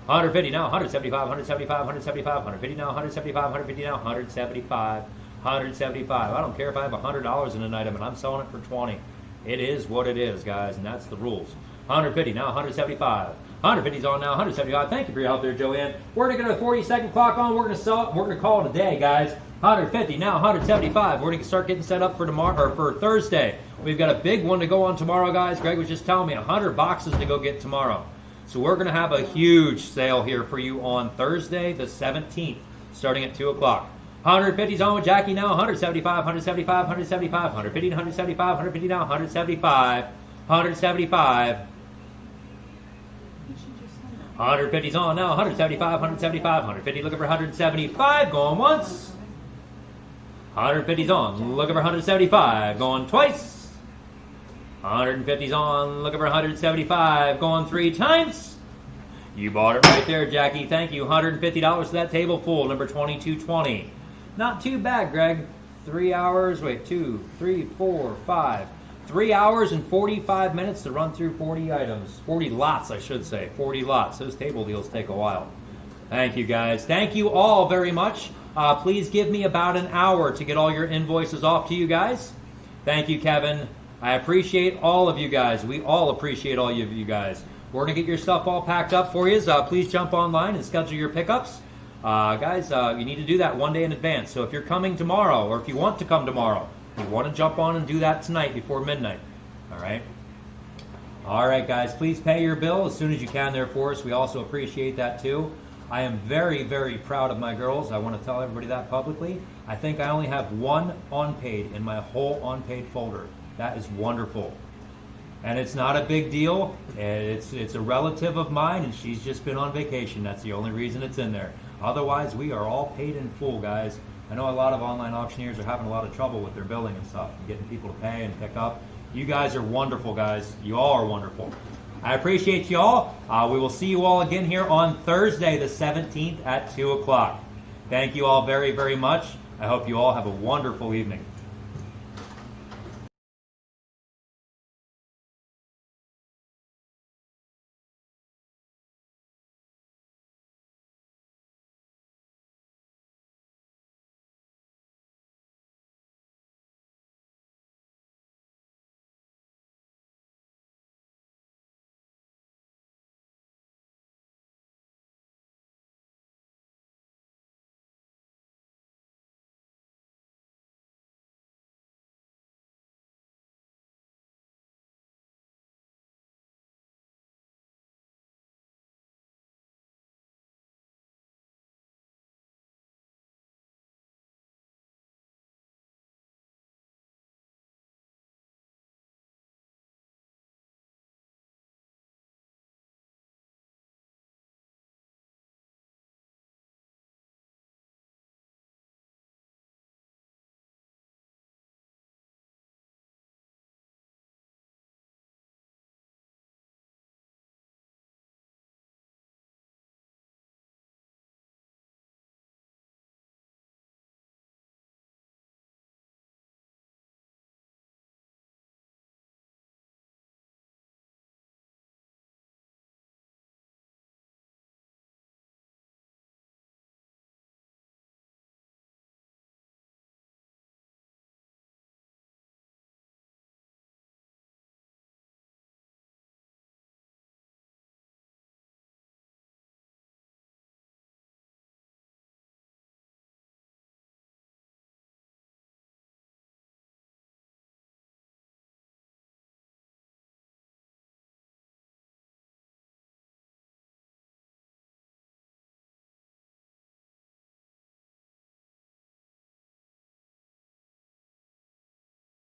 Speaker 7: 150 now, 175, 175, 175, 150 now, 175, 150 now, 175, 175. I don't care if I have $100 in an item and I'm selling it for 20. It is what it is, guys, and that's the rules. 150 now, 175. 150's on now, 175. Thank you for your help there, Joanne. We're going to get a 40-second clock on. We're going to sell it. We're going to call it a day, guys. 150 now, 175. We're going to start getting set up for tomorrow or for Thursday. We've got a big one to go on tomorrow, guys. Greg was just telling me 100 boxes to go get tomorrow. So we're going to have a huge sale here for you on Thursday, the 17th, starting at 2 o'clock. 150's on with Jackie now, 175, 175, 175, 150, 175, 150 now, 175, 175. 150's on now, 175, 175, 150, looking for 175, going once. 150's on, looking for 175, going twice. 150's on, looking for 175, going 3 times. You bought it right there, Jackie. Thank you. $150 for that table full, number 2220. Not too bad, Greg. 3 hours, wait, 2, 3, 4, 5. 3 hours and 45 minutes to run through 40 items. 40 lots, I should say. 40 lots. Those table deals take a while. Thank you, guys. Thank you all very much. Please give me about an hour to get all your invoices off to you guys. Thank you, Kevin. I appreciate all of you guys. We all appreciate all of you guys. We're going to get your stuff all packed up for you. Please jump online and schedule your pickups. Guys, you need to do that one day in advance. So if you're coming tomorrow, or if you want to come tomorrow, you want to jump on and do that tonight before midnight. All right? All right, guys. Please pay your bill as soon as you can there for us. We also appreciate that, too. I am very, very proud of my girls. I want to tell everybody that publicly. I think I only have 1 unpaid in my whole unpaid folder. That is wonderful. And it's not a big deal. It's a relative of mine, and she's just been on vacation. That's the only reason it's in there. Otherwise, we are all paid in full, guys. I know a lot of online auctioneers are having a lot of trouble with their billing and stuff, and getting people to pay and pick up. You guys are wonderful, guys. You all are wonderful. I appreciate you all. We will see you all again here on Thursday, the 17th at 2 o'clock. Thank you all very, very much. I hope you all have a wonderful evening.